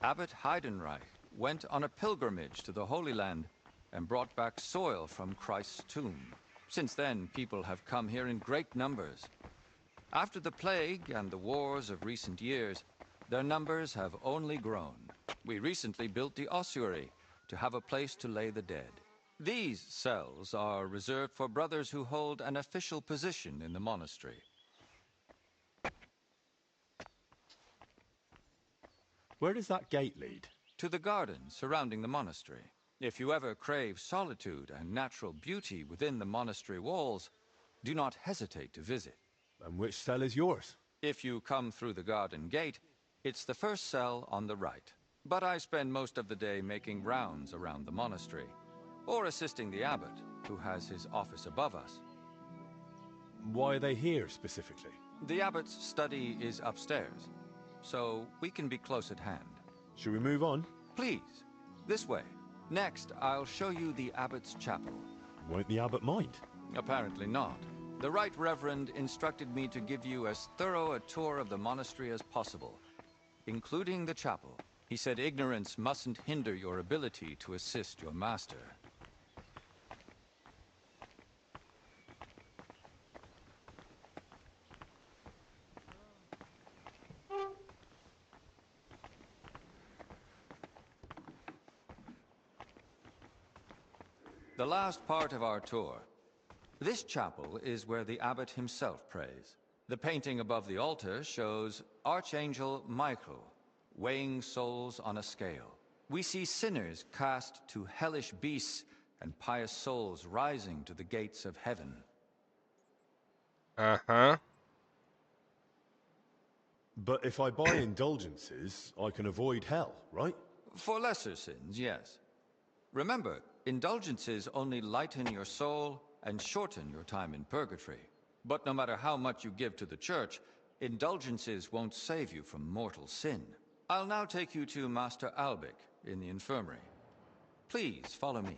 Abbot Heidenreich went on a pilgrimage to the Holy Land and brought back soil from Christ's tomb. Since then, people have come here in great numbers. After the plague and the wars of recent years, their numbers have only grown. We recently built the ossuary to have a place to lay the dead. These cells are reserved for brothers who hold an official position in the monastery. Where does that gate lead? To the garden surrounding the monastery. If you ever crave solitude and natural beauty within the monastery walls, do not hesitate to visit. And which cell is yours? If you come through the garden gate, it's the first cell on the right. But I spend most of the day making rounds around the monastery, or assisting the abbot, who has his office above us. Why are they here specifically? The abbot's study is upstairs, so we can be close at hand. Should we move on? Please, this way. Next, I'll show you the abbot's chapel. Won't the abbot mind? Apparently not. The Right Reverend instructed me to give you as thorough a tour of the monastery as possible, including the chapel. He said ignorance mustn't hinder your ability to assist your master. The last part of our tour. This chapel is where the abbot himself prays. The painting above the altar shows Archangel Michael weighing souls on a scale. We see sinners cast to hellish beasts and pious souls rising to the gates of heaven. Uh-huh. But if I buy indulgences, I can avoid hell, right? For lesser sins, yes. Remember, indulgences only lighten your soul and shorten your time in purgatory. But no matter how much you give to the church, indulgences won't save you from mortal sin. I'll now take you to Master Albic in the infirmary. Please follow me.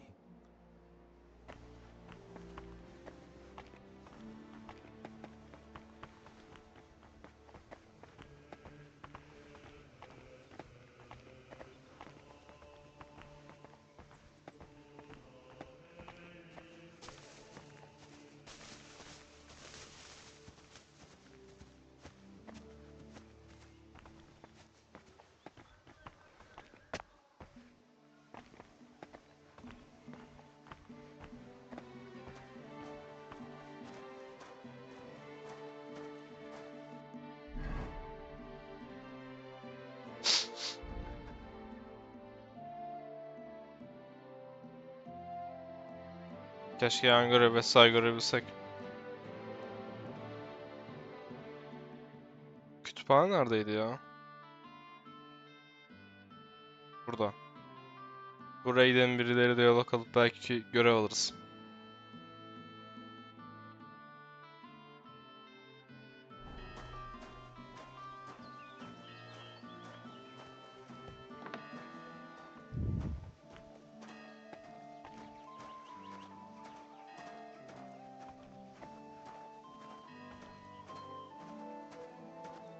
Keşke yan görev vesaire görebilsek. Kütüphane neredeydi ya? Burada. Buraya giden birileri de yola kalıp belki görev alırız.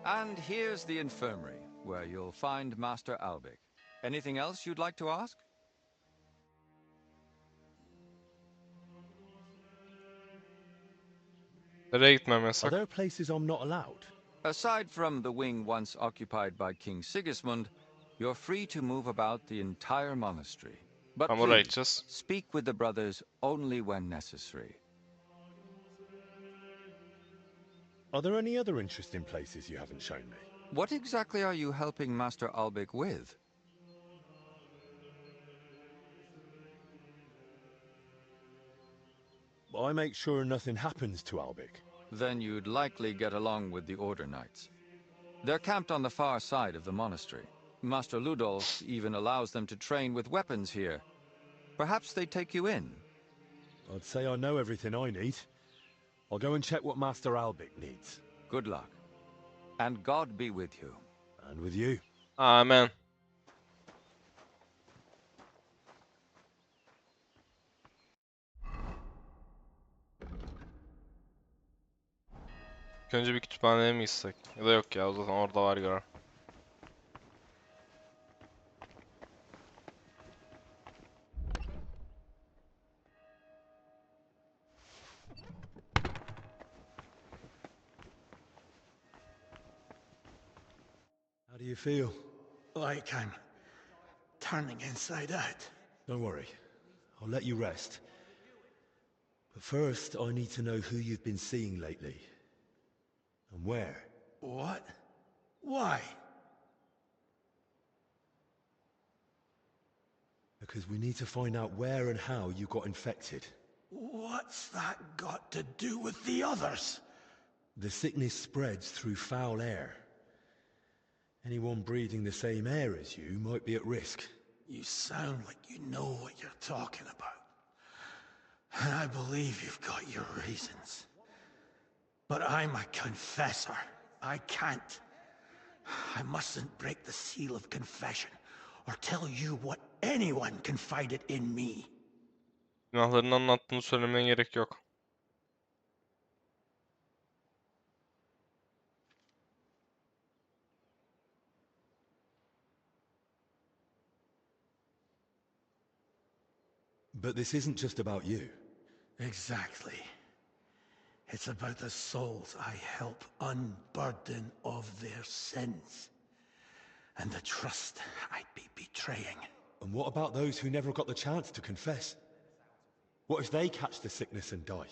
And here's the infirmary, where you'll find Master Albic. Anything else you'd like to ask? Nereye gitmem Are yasak? there places I'm not allowed? Aside from the wing once occupied by King Sigismund, you're free to move about the entire monastery. But Ama oraya please, gideceğiz. speak with the brothers only when necessary. Are there any other interesting places you haven't shown me? What exactly are you helping Master Albic with? I make sure nothing happens to Albic. Then you'd likely get along with the Order Knights. They're camped on the far side of the monastery. Master Ludolf even allows them to train with weapons here. Perhaps they take you in. I'd say I know everything I need. I'll go and check what Master Albic needs. Good luck. And God be with you. And with you. Amen. İlk önce bir kütüphaneye mi gitsek? Ya da yok ya, o zaten orada var göre. do you feel? Like I'm turning inside out. Don't worry. I'll let you rest. But first, I need to know who you've been seeing lately. And where. What? Why? Because we need to find out where and how you got infected. What's that got to do with the others? The sickness spreads through foul air. Anyone breathing the same air as you might be at risk. You sound like you know what you're talking about. And I believe you've got your reasons. But I'm a confessor. I can't. I mustn't break the seal of confession or tell you what anyone confided in me. Günahlarını anlattığını söylemene gerek yok. But this isn't just about you. Exactly. It's about the souls I help unburden of their sins. And the trust I'd be betraying. And what about those who never got the chance to confess? What if they catch the sickness and die?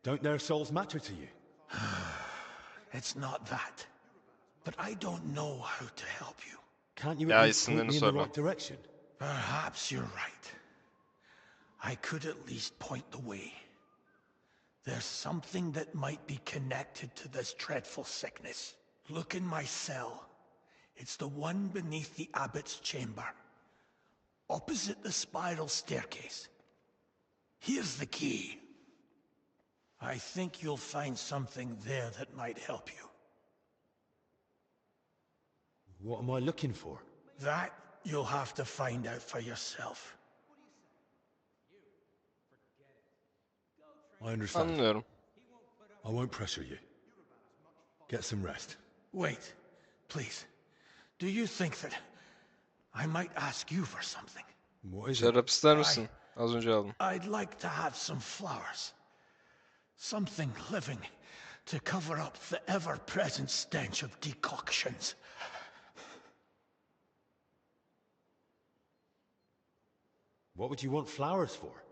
Don't their souls matter to you? It's not that. But I don't know how to help you. Can't you Ya at least point isimlerini me in the söyle. right direction? Perhaps you're right. I could at least point the way. There's something that might be connected to this dreadful sickness. Look in my cell. It's the one beneath the abbot's chamber, opposite the spiral staircase. Here's the key. I think you'll find something there that might help you. What am I looking for? That you'll have to find out for yourself. I understand. Anlıyorum. I won't pressure you. Get some rest. Wait, please. Do you think that I might ask you for something? What is it? Şarap ister misin? Az önce aldım. I'd like to have some flowers. Something living to cover up the ever-present stench of decoctions. What would you want flowers for?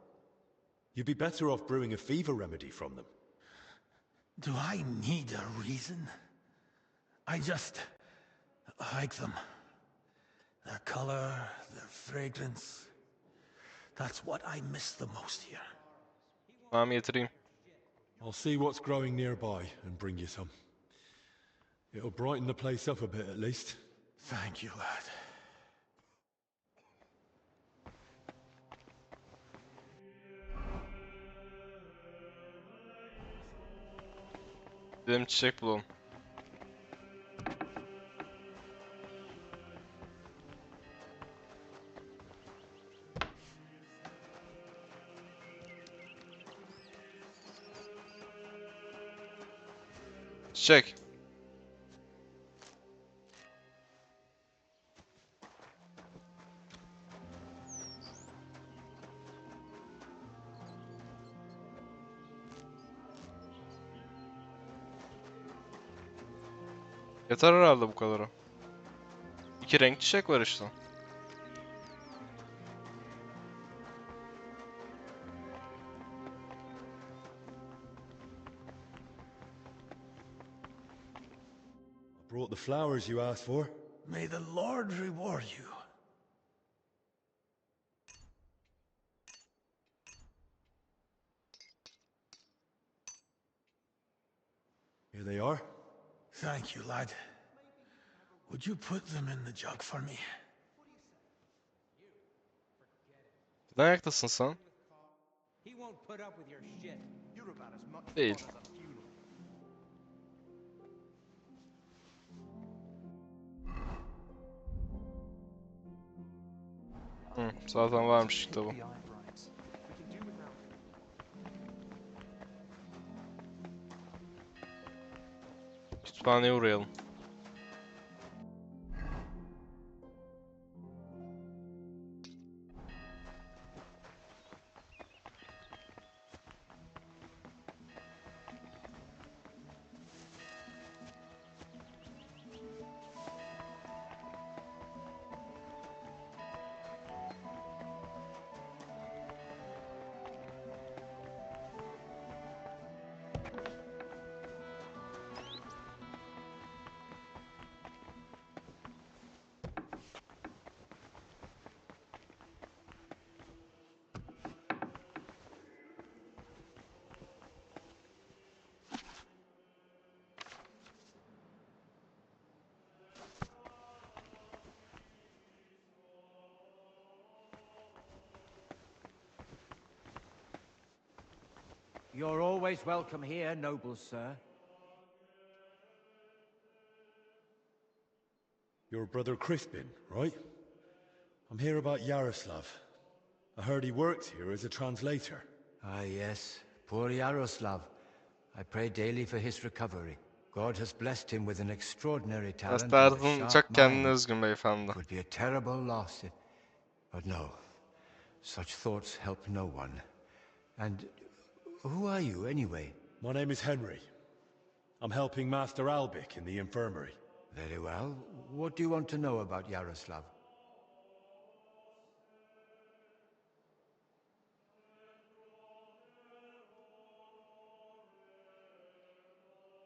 You'd be better off brewing a fever remedy from them. Do I need a reason? I just like them. Their color, their fragrance. That's what I miss the most here. Tamam getireyim. I'll see what's growing nearby and bring you some. It'll brighten the place up a bit at least. Thank you, lad. Gidelim çiçek bulalım. Çiçek. Yeter herhalde bu kadarı. İki renk çiçek var işte. I brought the flowers you asked for. May the Lord reward you. Here they are. Thank you, lad. Would you put them in the jug for me? Neden ayaktasın sen? Değil. Zaten varmış kitabı. Kütüphaneye uğrayalım. You're always welcome here, noble sir. Your brother Crispin, right? I'm here about Yaroslav. I heard he worked here as a translator. Ah, yes. Poor Yaroslav. I pray daily for his recovery. God has blessed him with an extraordinary talent and a Tarzın sharp çok kendine mind. özgün beyefendi. It would be a terrible loss if... But no. Such thoughts help no one. And who are you, anyway? My name is Henry. I'm helping Master Albic in the infirmary. Very well. What do you want to know about Yaroslav?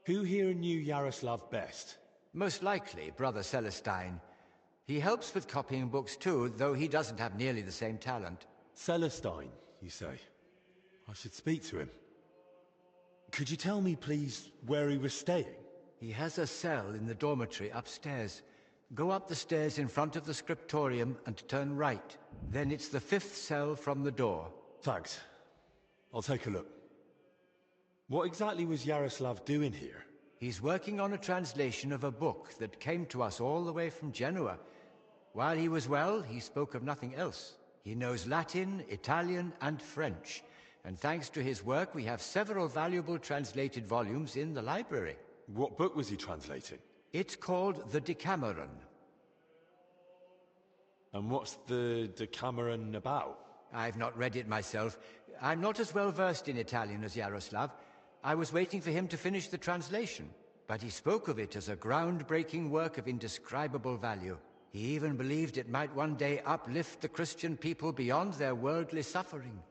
Who here knew Yaroslav best? Most likely, Brother Celestine. He helps with copying books too, though he doesn't have nearly the same talent. Celestine, you say? I should speak to him. Could you tell me, please, where he was staying? He has a cell in the dormitory upstairs. Go up the stairs in front of the scriptorium and turn right. Then it's the 5th cell from the door. Thanks. I'll take a look. What exactly was Yaroslav doing here? He's working on a translation of a book that came to us all the way from Genoa. While he was well, he spoke of nothing else. He knows Latin, Italian, and French. And thanks to his work, we have several valuable translated volumes in the library. What book was he translating? It's called the Decameron. And what's the Decameron about? I've not read it myself. I'm not as well versed in Italian as Yaroslav. I was waiting for him to finish the translation, but he spoke of it as a groundbreaking work of indescribable value. He even believed it might one day uplift the Christian people beyond their worldly suffering.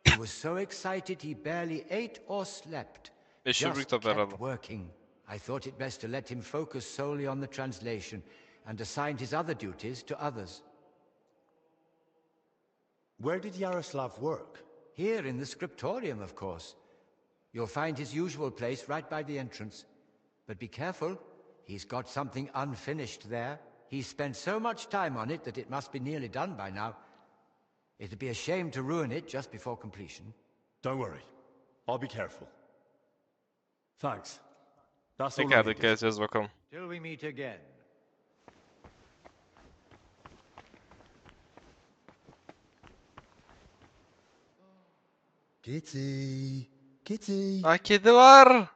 He was so excited he barely ate or slept. Just kept working. I thought it best to let him focus solely on the translation and assigned his other duties to others. Where did Yaroslav work? Here in the scriptorium, of course. You'll find his usual place right by the entrance. But be careful, he's got something unfinished there. He's spent so much time on it that it must be nearly done by now. It'd be a shame to ruin it just before completion. Don't worry. I'll be careful. Thanks. That's all Pekala, I needed. dikkat edeceğiz bakalım. Till we meet again. Kitty. Kitty. Aa, kedi var.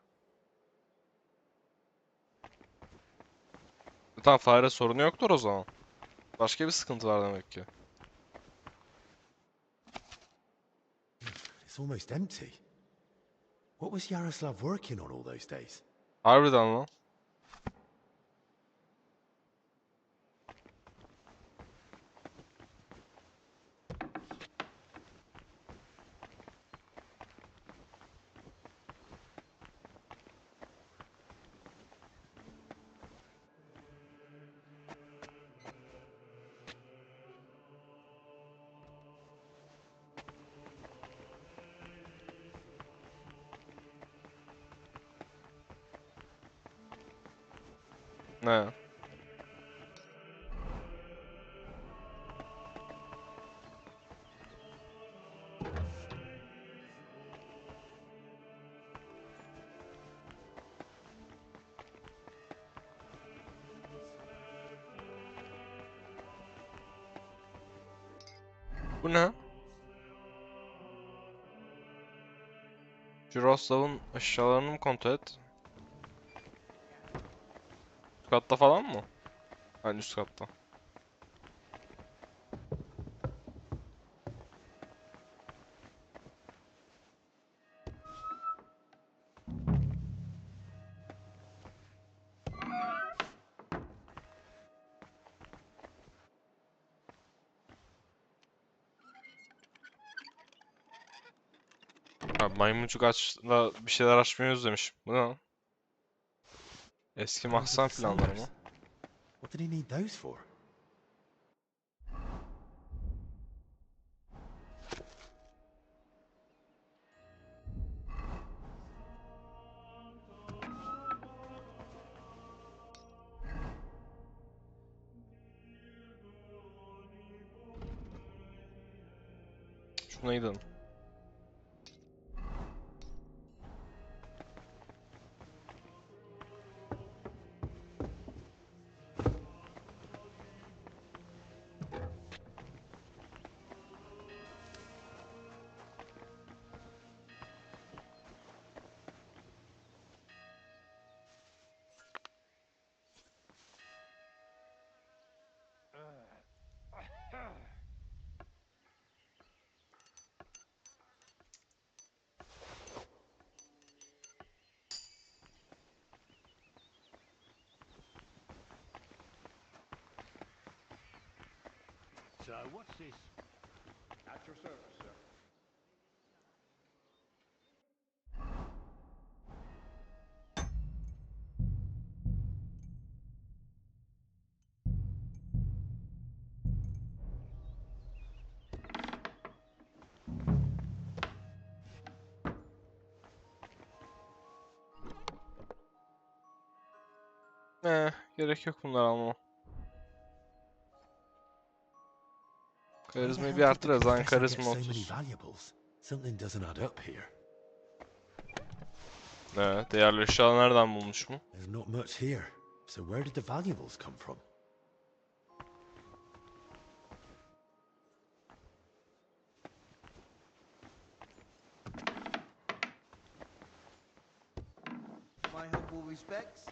Tamam, fare sorunu yoktur o zaman. Başka bir sıkıntı var demek ki. It's almost empty. What was Yaroslav working on all those days? Harbiden lan. Ne? Bu ne? Jiroslav'ın eşyalarını mı kontrol et? Üst katta falan mı? Hani üst katta. Abi maymuncuk açla bir şeyler açmayı özlemiş. Bu ne lan? Eski mahzen planları mı? What did he need those for? Şuna gidelim. So, what's this? At your service, sir. Gerek yok bunları almama. Where the Karizmayı hell bir did the arttır, zaten confessor get karizma so many 30. valuables? Something doesn't add up here. Değerli eşya nereden bulmuş mu? There's not much here. So where did the valuables come from? My humble respects.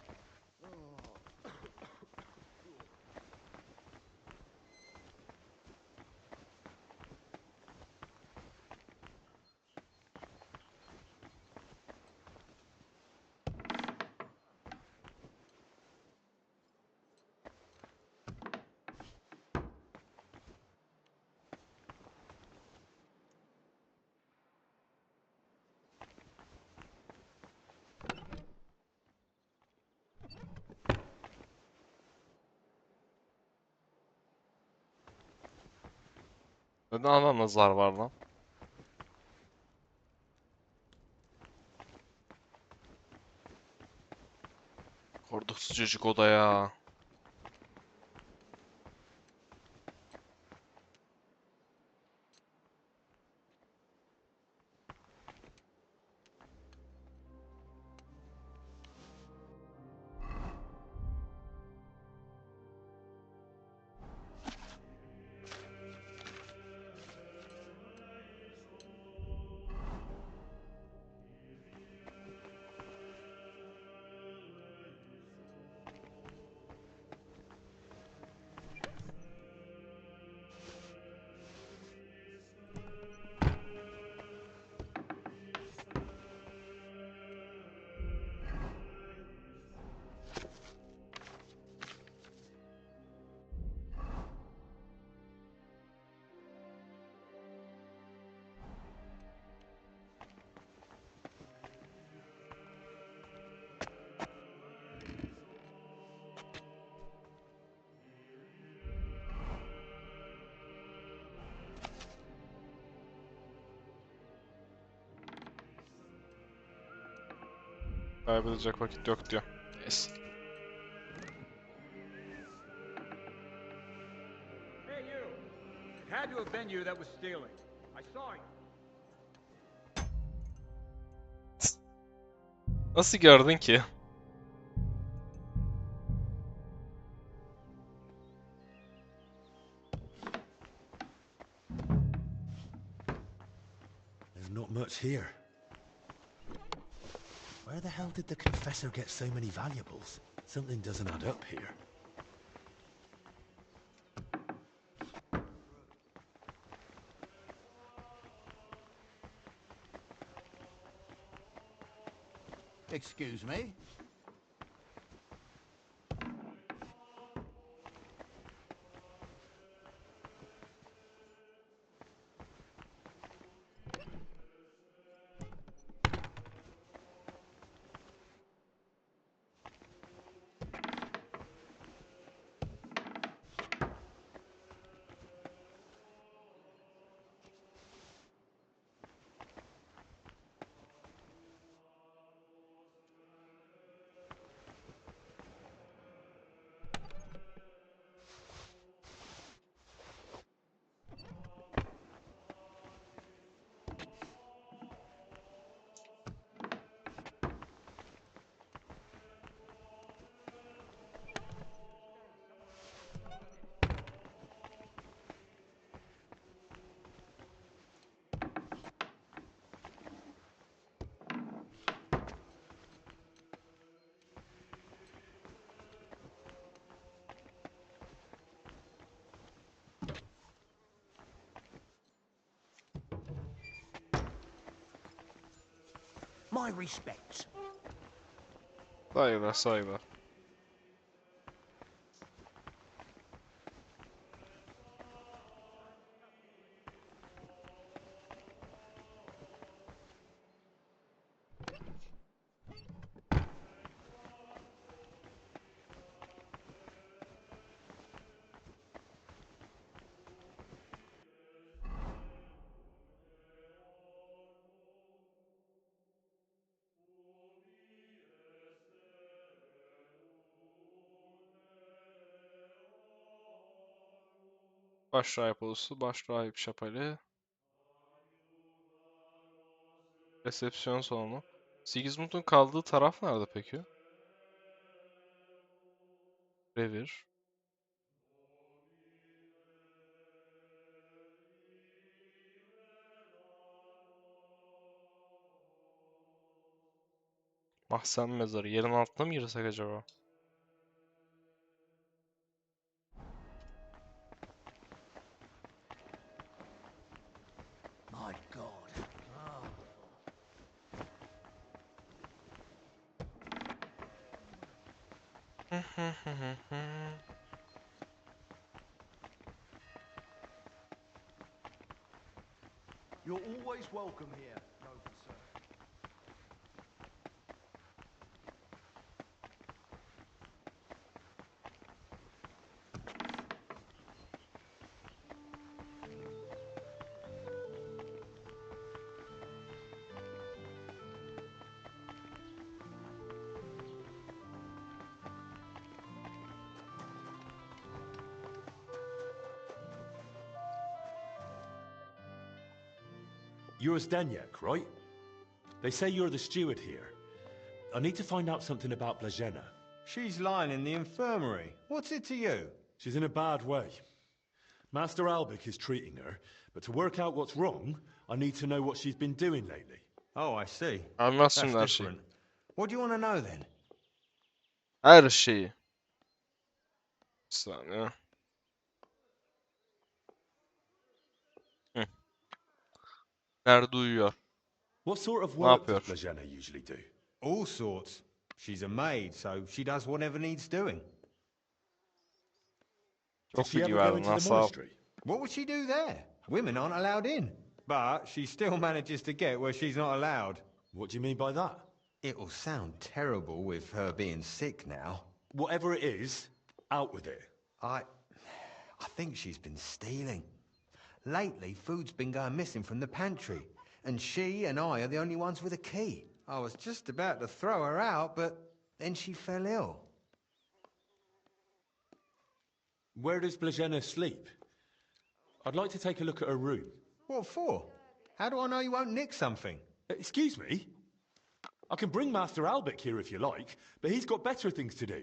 Neden adamda zar var lan? Korkutucu çocuk o da ya. Kaybedecek vakit yok diyor. Yes. Hey, you! It had to have been you that was stealing. I saw you. Nasıl gördün ki? There's not much here. Where the hell did the confessor get so many valuables? Something doesn't add up here. Excuse me? My respects. Saygılar, saygılar. Başrahip ulusu, başrahip şapeli. Resepsiyon salonu. Sigismund'un kaldığı taraf nerede peki? Revir. Mahzen mezarı. Yerin altına mı girsek acaba? My God. Oh. You're always welcome here, noble sir. You're Zdeněk, right? They say you're the steward here. I need to find out something about Blazena. She's lying in the infirmary. What's it to you? She's in a bad way. Master Albik is treating her, but to work out what's wrong, I need to know what she's been doing lately. Oh, I see. Anlatsın That's her şeyi. different. What do you want to know then? Her şeyi. Bir saniye. Hı. Nerede uyuyor? What sort of Ne work does yapıyor? Blazena usually do? All sorts. She's a maid, so she does whatever needs doing. Did Çok she ever bilgi go verdin into lan, the sağ ol. monastery? What would she do there? Women aren't allowed in. But she still manages to get where she's not allowed. What do you mean by that? It will sound terrible with her being sick now. Whatever it is, out with it. I think she's been stealing. Lately, food's been going missing from the pantry, and she and I are the only ones with a key. I was just about to throw her out, but then she fell ill. Where does Blazena sleep? I'd like to take a look at her room. What for? How do I know you won't nick something? Excuse me? I can bring Master Albik here if you like, but he's got better things to do.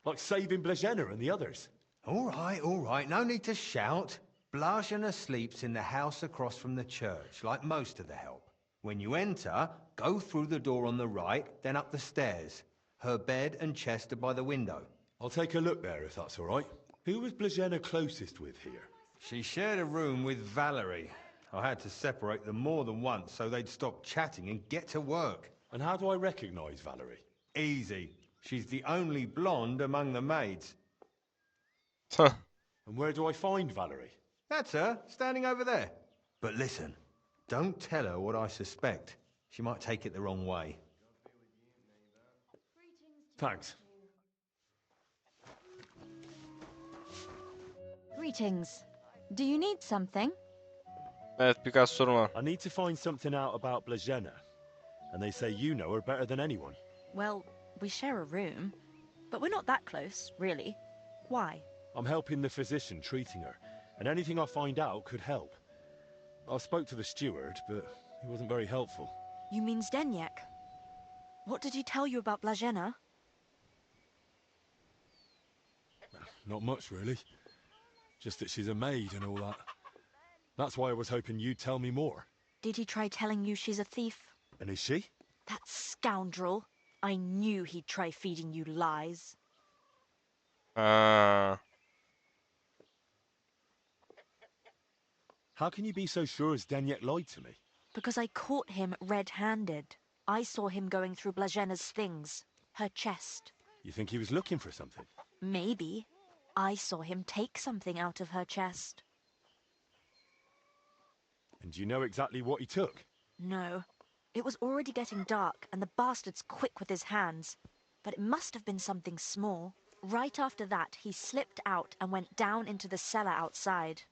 Like saving Blazena and the others. All right, no need to shout. Blazena sleeps in the house across from the church, like most of the help. When you enter, go through the door on the right, then up the stairs. Her bed and chest are by the window. I'll take a look there if that's all right. Who was Blazena closest with here? She shared a room with Valerie. I had to separate them more than once so they'd stop chatting and get to work. And how do I recognise Valerie? Easy. She's the only blonde among the maids. Huh. And where do I find Valerie? That's her, standing over there. But listen, don't tell her what I suspect. She might take it the wrong way. Thanks. Greetings. Do you need something? Evet, birkaç sorum var. I need to find something out about Blazena. And they say you know her better than anyone. Well, we share a room, but we're not that close, really. Why? I'm helping the physician treating her, and anything I find out could help. I spoke to the steward, but he wasn't very helpful. You mean Zdeněk? What did he tell you about Blazena? Not much, really. Just that she's a maid and all that. That's why I was hoping you'd tell me more. Did he try telling you she's a thief? And is she? That scoundrel. I knew he'd try feeding you lies. Ha. How can you be so sure Zdeněk lied to me? Because I caught him red-handed. I saw him going through Blazena's things. Her chest. You think he was looking for something? Maybe. I saw him take something out of her chest. And do you know exactly what he took? No. It was already getting dark, and the bastard's quick with his hands. But it must have been something small. Right after that, he slipped out and went down into the cellar outside.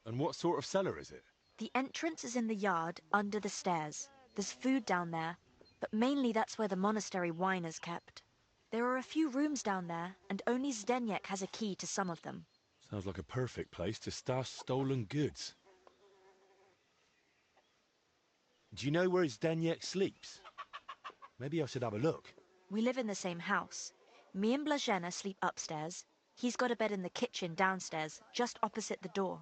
And what sort of cellar is it? The entrance is in the yard, under the stairs. There's food down there, but mainly that's where the monastery wine is kept. There are a few rooms down there, and only Zdeněk has a key to some of them. Sounds like a perfect place to stash stolen goods. Do you know where Zdeněk sleeps? Maybe I should have a look. We live in the same house. Me and Blažena sleep upstairs. He's got a bed in the kitchen downstairs, just opposite the door.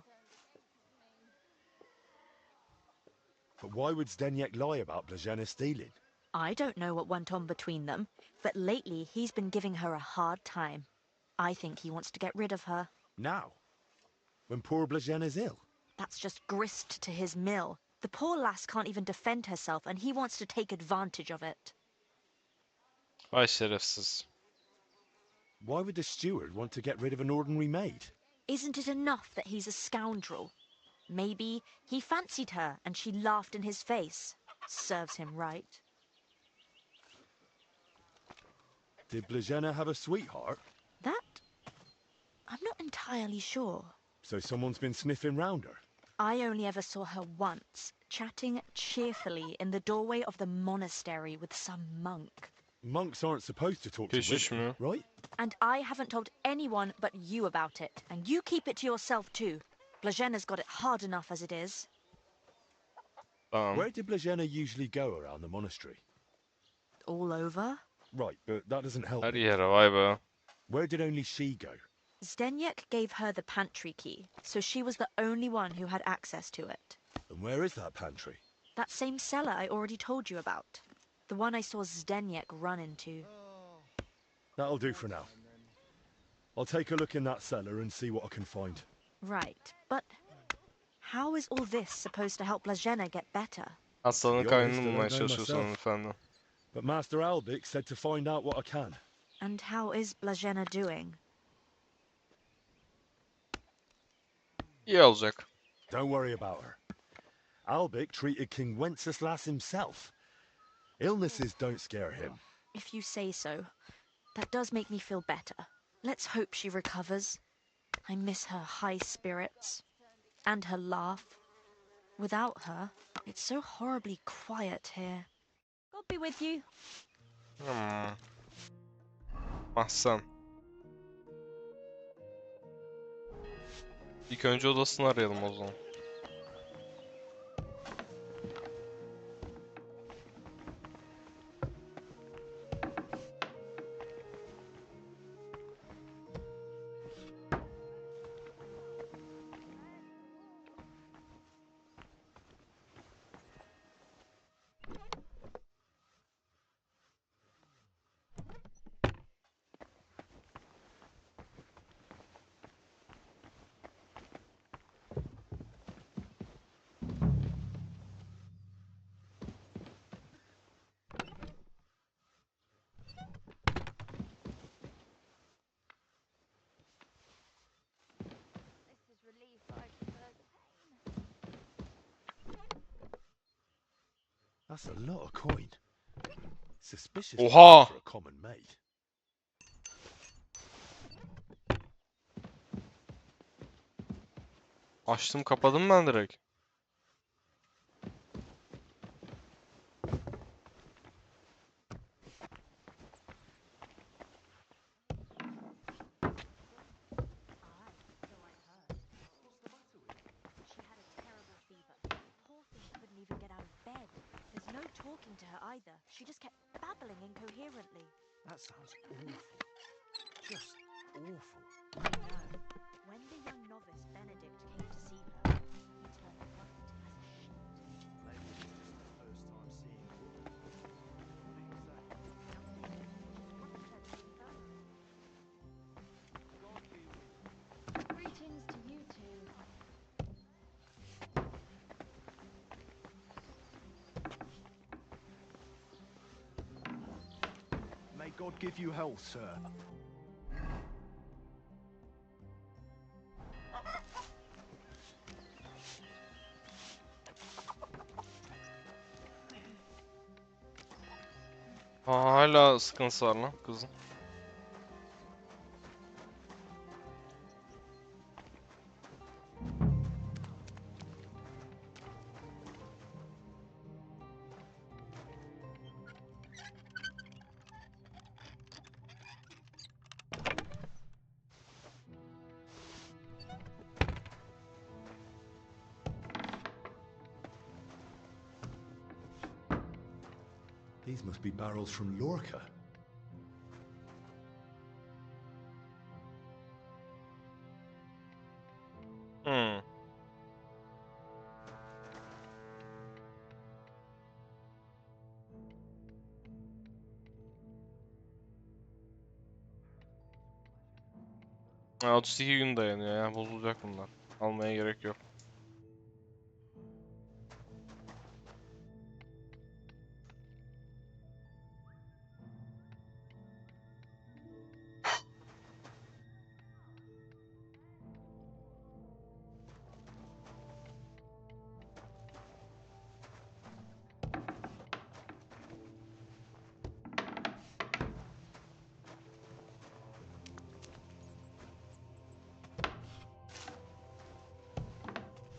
But why would Zdeněk lie about Blažena stealing? I don't know what went on between them, but lately he's been giving her a hard time. I think he wants to get rid of her. Now? When poor Blažena's ill? That's just grist to his mill. The poor lass can't even defend herself, and he wants to take advantage of it. Vay şerefsiz. Why would the steward want to get rid of an ordinary maid? Isn't it enough that he's a scoundrel? Maybe he fancied her and she laughed in his face. Serves him right. Did Blažena have a sweetheart? That? I'm not entirely sure. So someone's been sniffing round her? I only ever saw her once, chatting cheerfully in the doorway of the monastery with some monk. Monks aren't supposed to talk to women, right? And I haven't told anyone but you about it. And you keep it to yourself too. Blažena's got it hard enough as it is. Where did Blažena usually go around the monastery? All over? Right, but that doesn't help. Her yere vay be. Where did only she go? Zdeněk gave her the pantry key, so she was the only one who had access to it. And where is that pantry? That same cellar I already told you about. The one I saw Zdeněk run into. That'll do for now. I'll take a look in that cellar and see what I can find. Right, but how is all this supposed to help Blažena get better? Hastalığın Be honest, kaynını I don't bulmaya know çalışıyorsun myself. hanımefendi. But Master Albik said to find out what I can. And how is Blažena doing? İyi olacak. Don't worry about her. Albik treated King Wenceslas himself. Illnesses don't scare him. If you say so. That does make me feel better. Let's hope she recovers. I miss her high spirits. And her laugh. Without her, it's so horribly quiet here. God be with you. Mahzen. İlk önce odasını arayalım o zaman. That's a lot of coin. Suspicious Oha! for a common maid. Açtım kapadım ben direkt. Talking to her either. She just kept babbling incoherently. That sounds awful. Just awful. I know. When the young novice Benedict came to see her, he turned white as a sheet. Maybe it's just the first time seeing her. Greetings to you two. May God give you health, sir. Hala sıkıntısı var lan kızın. These must be barrels from Lorca. Hmm. Ha, 32 gün dayanıyor ya. Bozulacak bunlar. Almaya gerek yok.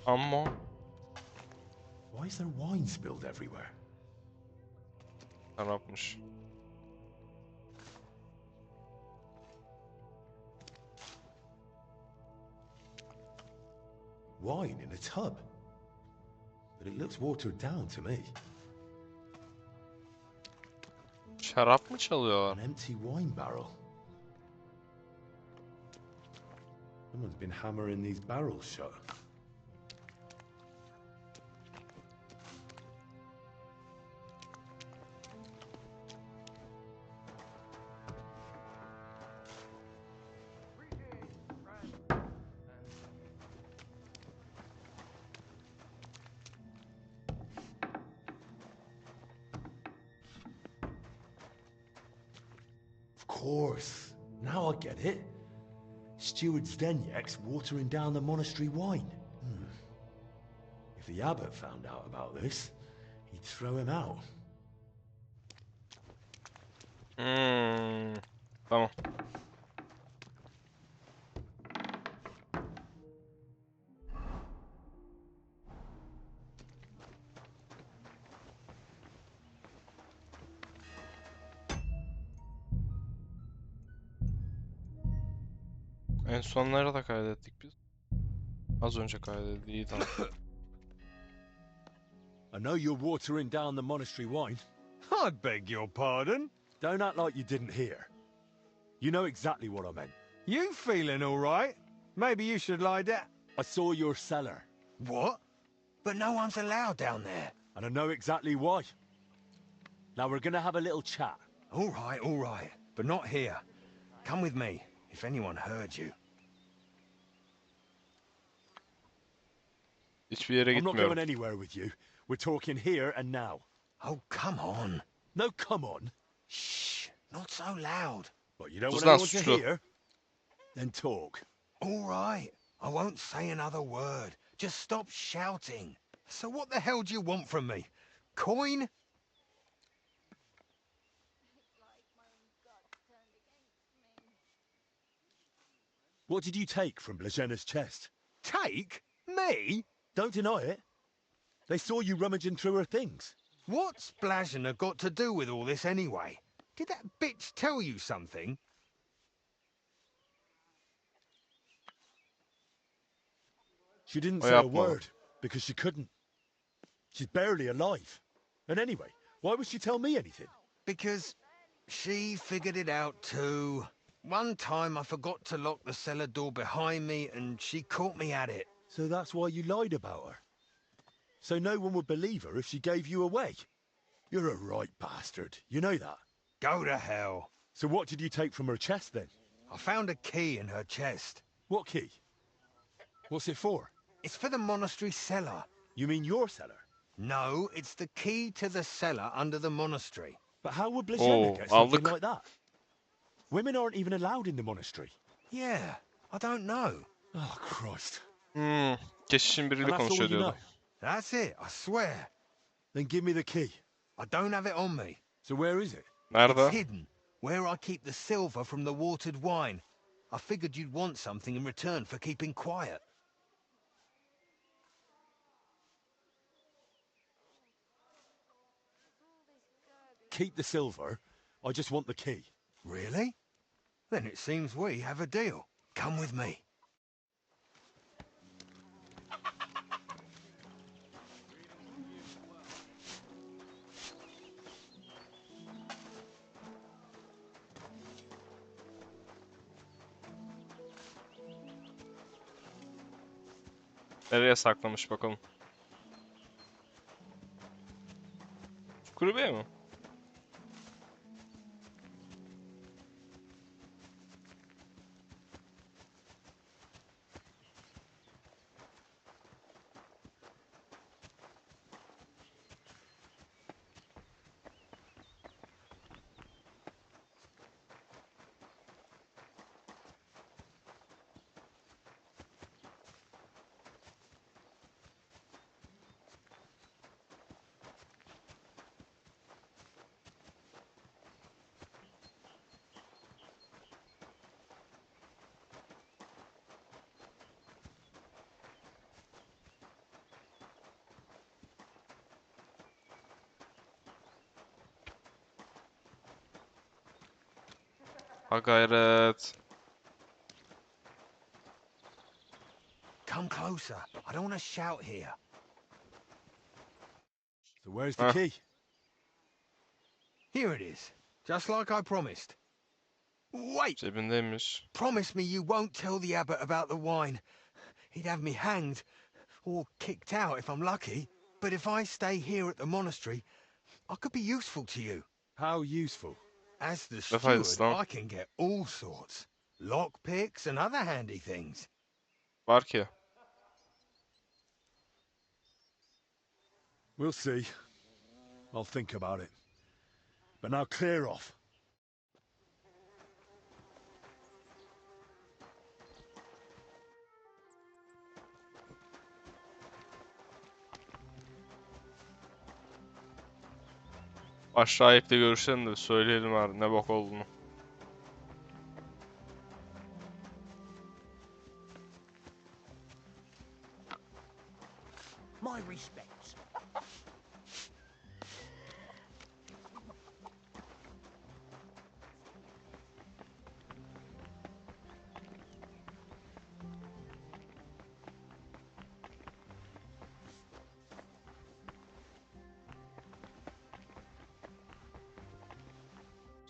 Ama Why is there wine spilled everywhere? Arapmış. Wine in a tub? But it looks watered down to me. Şarap mı çalıyorlar? An empty wine barrel. Someone's been hammering these barrels shut. Of course. Now I get it. Steward Zdenyek's watering down the monastery wine. If the abbot found out about this, he'd throw him out. Tamam. En sonları da kaydettik biz. Az önce kaydedildi. İyi tamam. I know you're watering down the monastery wine. I beg your pardon? Don't act like you didn't hear. You know exactly what I meant. You feeling all right? Maybe you should lie down. I saw your cellar. What? But no one's allowed down there. And I know exactly why. Now we're gonna have a little chat. All right. But not here. Come with me, if anyone heard you. Hiçbir yere I'm not gitmiyorum. going anywhere with you. We're talking here and now. Oh, come on. No, come on. Shh, not so loud. But you don't Sus want lan, anyone to suçlu. hear? Then talk. All right. I won't say another word. Just stop shouting. So what the hell do you want from me? Coin? What did you take from Blažena's chest? Take? Me? Don't deny it. They saw you rummaging through her things. What's Blazhena got to do with all this anyway? Did that bitch tell you something? She didn't O say a yapmadı. word, because she couldn't. She's barely alive. And anyway, why would she tell me anything? Because she figured it out too. One time I forgot to lock the cellar door behind me and she caught me at it. So that's why you lied about her? So no one would believe her if she gave you away? You're a right bastard, you know that? Go to hell. So what did you take from her chest then? I found a key in her chest. What key? What's it for? It's for the monastery cellar. You mean your cellar? No, it's the key to the cellar under the monastery. But how would Blažena Oh, get something aldık. like that? Women aren't even allowed in the monastery. Yeah, I don't know. Oh, Christ. Keşişin biriyle And that's all konuşuyor you diyordu. know? That's it, I swear. Then give me the key. I don't have it on me. So where is it? Nerede? It's hidden, where I keep the silver from the watered wine. I figured you'd want something in return for keeping quiet. Keep the silver. I just want the key. Really? Then it seems we have a deal. Come with me. Nereye saklamış bakalım. Kulübeye mi? Ha gayret. Come closer. I don't want to shout here. So where's the key? Here it is. Just like I promised. Wait! Cebindeymiş. Promise me you won't tell the abbot about the wine. He'd have me hanged or kicked out if I'm lucky. But if I stay here at the monastery, I could be useful to you. How useful? As the faydası steward, lan? I can get all sorts. Lockpicks and other handy things. Var ki. We'll see. I'll think about it. But now clear off. Aşağı ipte görüşelim de söyleyelim abi ne bok olduğunu. My respects.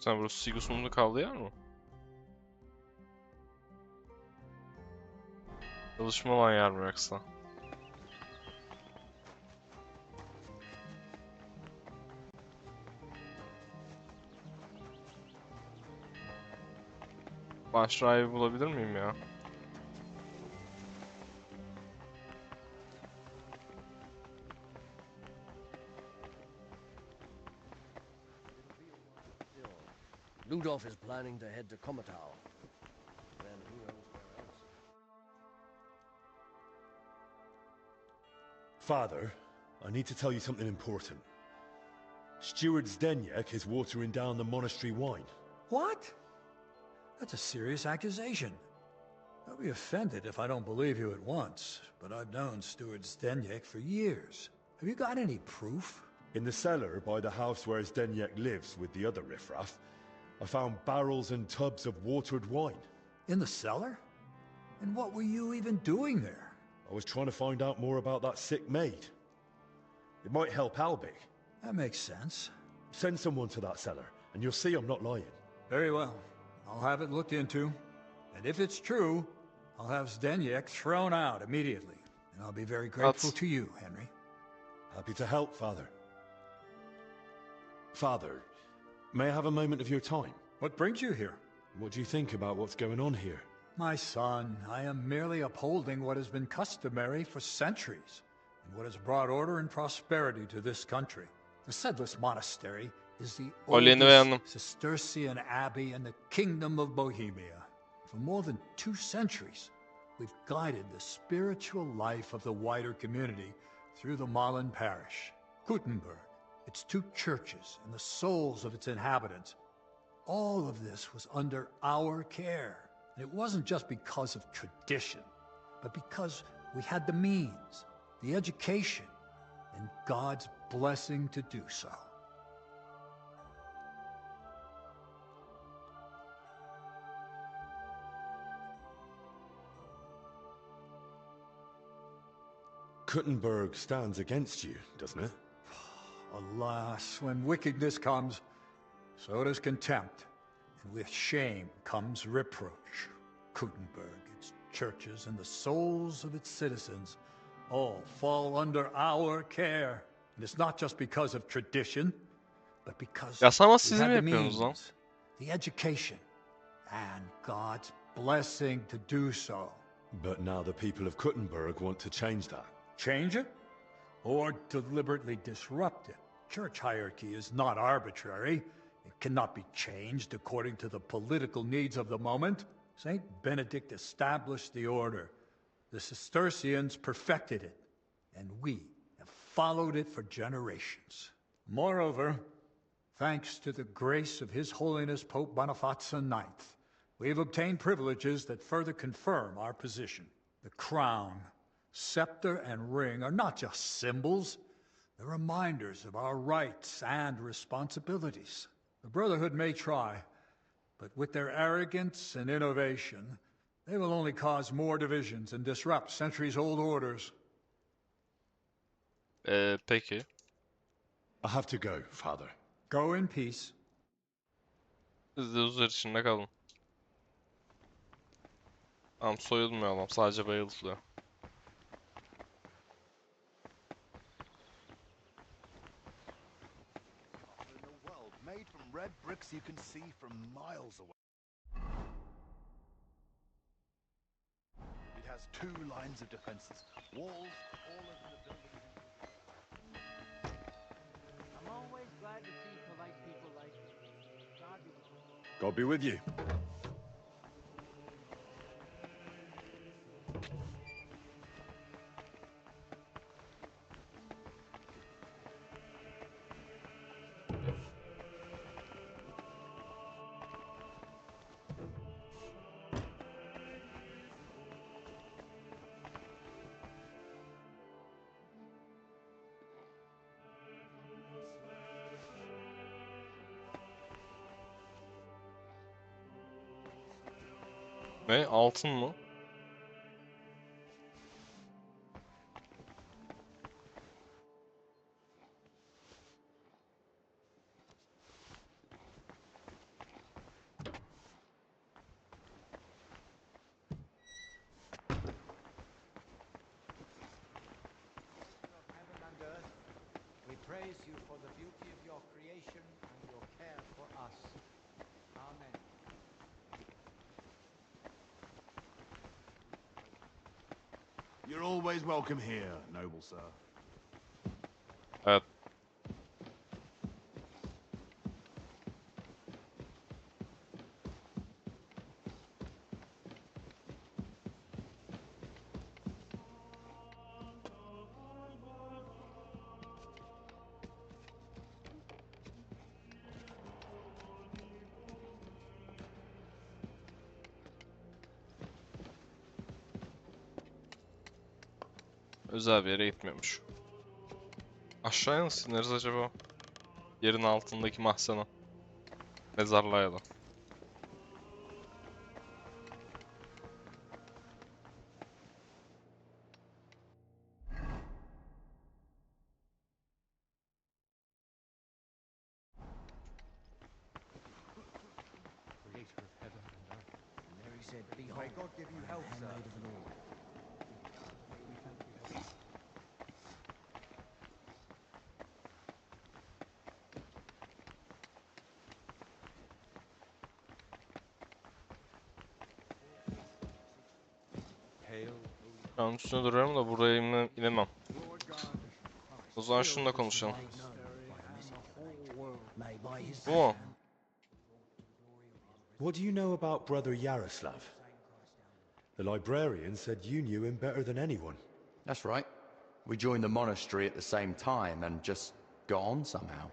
Sen burası Sigismund'un kaldığı yer mi? Çalışma olan yer mi yoksa? Başrahı bulabilir miyim ya? Ludolf is planning to head to Komatau. Then who knows where else? Father, I need to tell you something important. Steward Zdeněk is watering down the monastery wine. What? That's a serious accusation. I'll be offended if I don't believe you at once, but I've known Steward Zdeněk for years. Have you got any proof? In the cellar by the house where Zdeněk lives with the other riffraff, I found barrels and tubs of watered wine. In the cellar? And what were you even doing there? I was trying to find out more about that sick maid. It might help Albic. That makes sense. Send someone to that cellar, and you'll see I'm not lying. Very well. I'll have it looked into. And if it's true, I'll have Zdeněk thrown out immediately. And I'll be very grateful to you, Henry. Happy to help, Father. Father, may I have a moment of your time? What brings you here? What do you think about what's going on here? My son, I am merely upholding what has been customary for centuries, and what has brought order and prosperity to this country. The Sedless Monastery is the oldest Cistercian abbey in the Kingdom of Bohemia. For more than 2 centuries, we've guided the spiritual life of the wider community through the Malin parish. Gutenberg, its 2 churches, and the souls of its inhabitants. All of this was under our care. And it wasn't just because of tradition, but because we had the means, the education, and God's blessing to do so. Kuttenberg stands against you, doesn't it? Alas, when wickedness comes, so does contempt, and with shame comes reproach. Kuttenberg, its churches, and the souls of its citizens all fall under our care. And it's not just because of tradition, but because Yasama we siz mi had the yapıyorsunuz lan? means, the education, and God's blessing to do so. But now the people of Kuttenberg want to change that. Change it? Or deliberately disrupt it? Church hierarchy is not arbitrary. It cannot be changed according to the political needs of the moment. Saint Benedict established the order. The Cistercians perfected it, and we have followed it for generations. Moreover, thanks to the grace of His Holiness Pope Boniface IX, we have obtained privileges that further confirm our position. The crown, scepter, and ring are not just symbols, they're reminders of our rights and responsibilities. The Brotherhood may try, but with their arrogance and innovation, they will only cause more divisions and disrupt centuries-old orders. Peki. I have to go, Father. Go in peace. Siz de huzur içinde kalın. Tamam, soyulmuyor adam, sadece bayıltılıyor. Made from red bricks you can see from miles away. It has 2 lines of defenses, walls all over the building. I'm always glad to see polite people like you. God be with you. Ne? Altın mı? We praise you for the beauty of your creation and your care for us. Amen. You're always welcome here, noble sir. Evet. Özel bir yere gitmiyormuş. Aşağıya nasıl ineriz acaba? Yerin altındaki mahzene. Mezarlığa ya da. Creator of heaven and earth. And there he said, "Behold, may God give you health, sir." Handmaid of the Lord. We thank you. Şu an üstüne duruyorum da buraya inemem. O zaman şununla konuşalım. Bu mu? What do you know about Brother Yaroslav? The librarian said you knew him better than anyone. That's right. We joined the monastery at the same time and just got on somehow.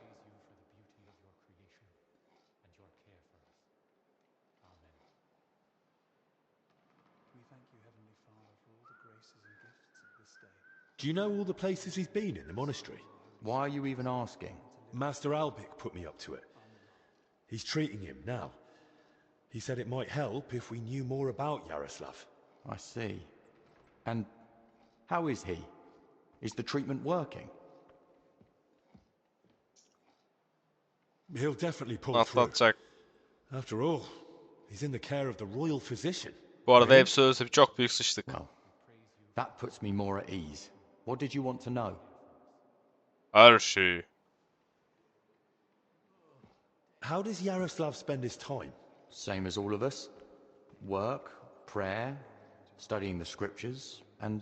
Do you know all the places he's been in the monastery? Why are you even asking? Master Albic put me up to it. He's treating him now. He said it might help if we knew more about Yaroslav. I see. And how is he? Is the treatment working? He'll definitely pull Atlatacak. through. After all, he's in the care of the royal physician. Bu arada hepsi özleip çok büyük sıçtık. Well, that puts me more at ease. What did you want to know? Her şeyi. How does Yaroslav spend his time? Same as all of us. Work, prayer, studying the scriptures, and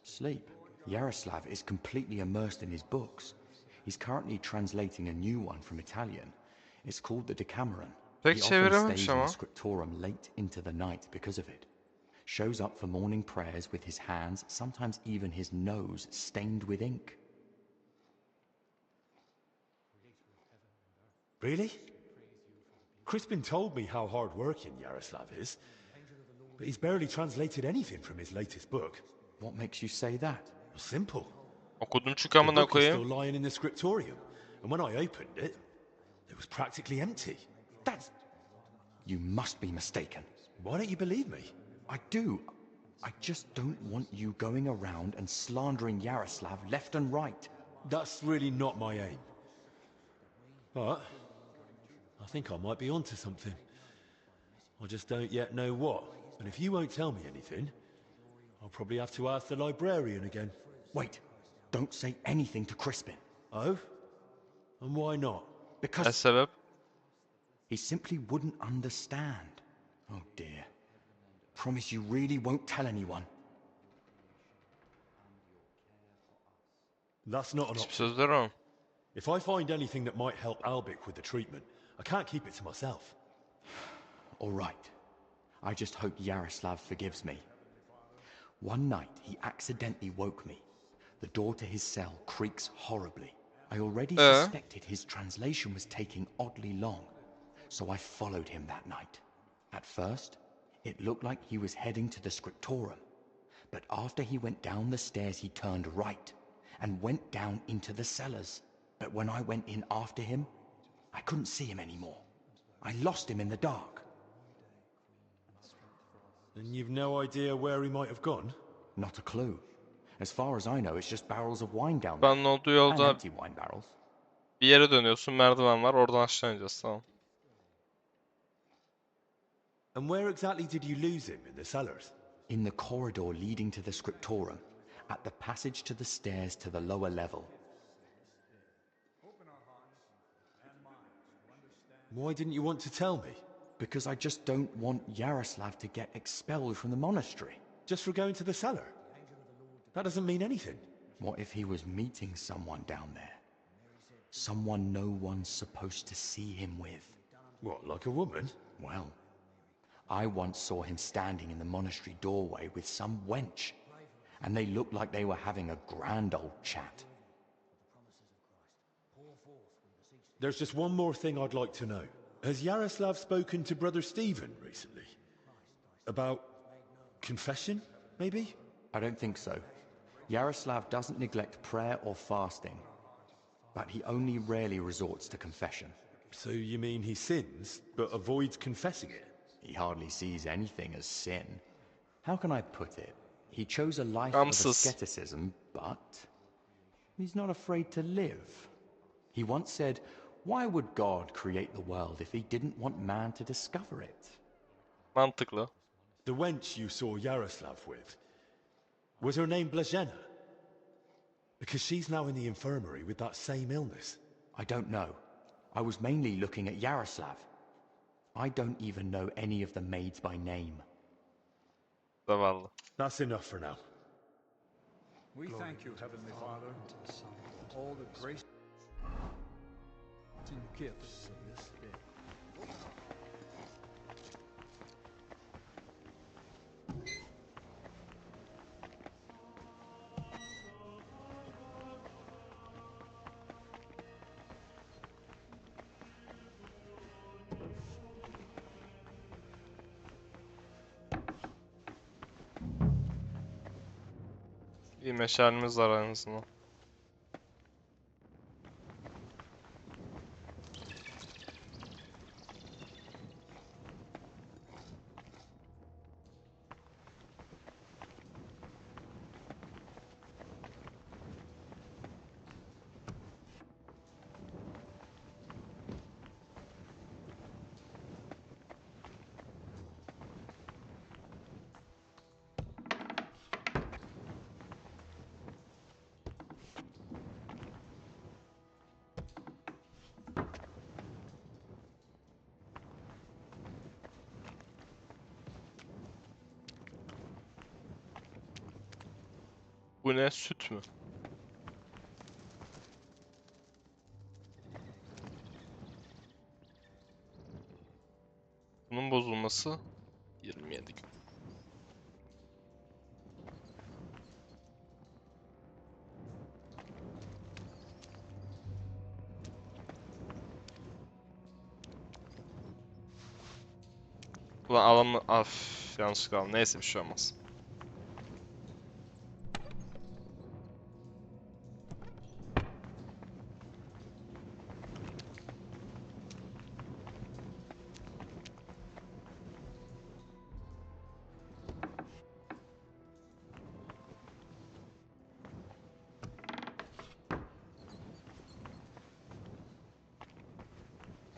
sleep. Yaroslav is completely immersed in his books. He's currently translating a new one from Italian. It's called the Decameron. Pek He often çevirememiş stays in the ama. scriptorum late into the night because of it. Shows up for morning prayers with his hands, sometimes even his nose, stained with ink. Really? Crispin told me how hard-working Yaroslav is, but he's barely translated anything from his latest book. What makes you say that? Simple. Okudum çünkü The amına book is still koyayım. lying in the scriptorium, and when I opened it, it was practically empty. You must be mistaken. Why don't you believe me? I do. I just don't want you going around and slandering Yaroslav left and right. That's really not my aim. But I think I might be onto something. I just don't yet know what. And if you won't tell me anything, I'll probably have to ask the librarian again. Wait, don't say anything to Crispin. Oh? And why not? Because sebep? He simply wouldn't understand. Oh dear. Promise you really won't tell anyone. That's not an Hiçbir option. söz veremem. If I find anything that might help Albic with the treatment, I can't keep it to myself. All right. I just hope Yaroslav forgives me. One night, he accidentally woke me. The door to his cell creaks horribly. I already suspected his translation was taking oddly long, so I followed him that night. At first, it looked like he was heading to the scriptorum, but after he went down the stairs, he turned right and went down into the cellars. But when I went in after him, I couldn't see him anymore. I lost him in the dark. And you've no idea where he might have gone? Not a clue. As far as I know, it's just barrels of wine down there. Ben olduğu And yolda empty wine barrels. bir yere dönüyorsun, merdiven var, oradan aşağı ineceğiz, tamam. And where exactly did you lose him in the cellars? In the corridor leading to the scriptorum, at the passage to the stairs to the lower level. Why didn't you want to tell me? Because I just don't want Yaroslav to get expelled from the monastery. Just for going to the cellar? That doesn't mean anything. What if he was meeting someone down there? Someone no one's supposed to see him with. What, like a woman? Well, I once saw him standing in the monastery doorway with some wench, and they looked like they were having a grand old chat. There's just one more thing I'd like to know. Has Yaroslav spoken to Brother Stephen recently? About confession, maybe? I don't think so. Yaroslav doesn't neglect prayer or fasting, but he only rarely resorts to confession. So you mean he sins, but avoids confessing it? He hardly sees anything as sin. How can I put it? He chose a life of asceticism, but he's not afraid to live. He once said, why would God create the world if he didn't want man to discover it? Mantıklı. The wench you saw Yaroslav with, was her name Blazhena? Because she's now in the infirmary with that same illness. I don't know. I was mainly looking at Yaroslav. I don't even know any of the maids by name. Zavallı. That's enough for now. We thank you, Heavenly Father, all the grace and gifts of this day. İyi meşalimiz var en azından. Bu ne? Süt mü? Bunun bozulması 27 gün. Ulan alanı... Af, yanlışlıkla aldım. Neyse bir şey olmaz.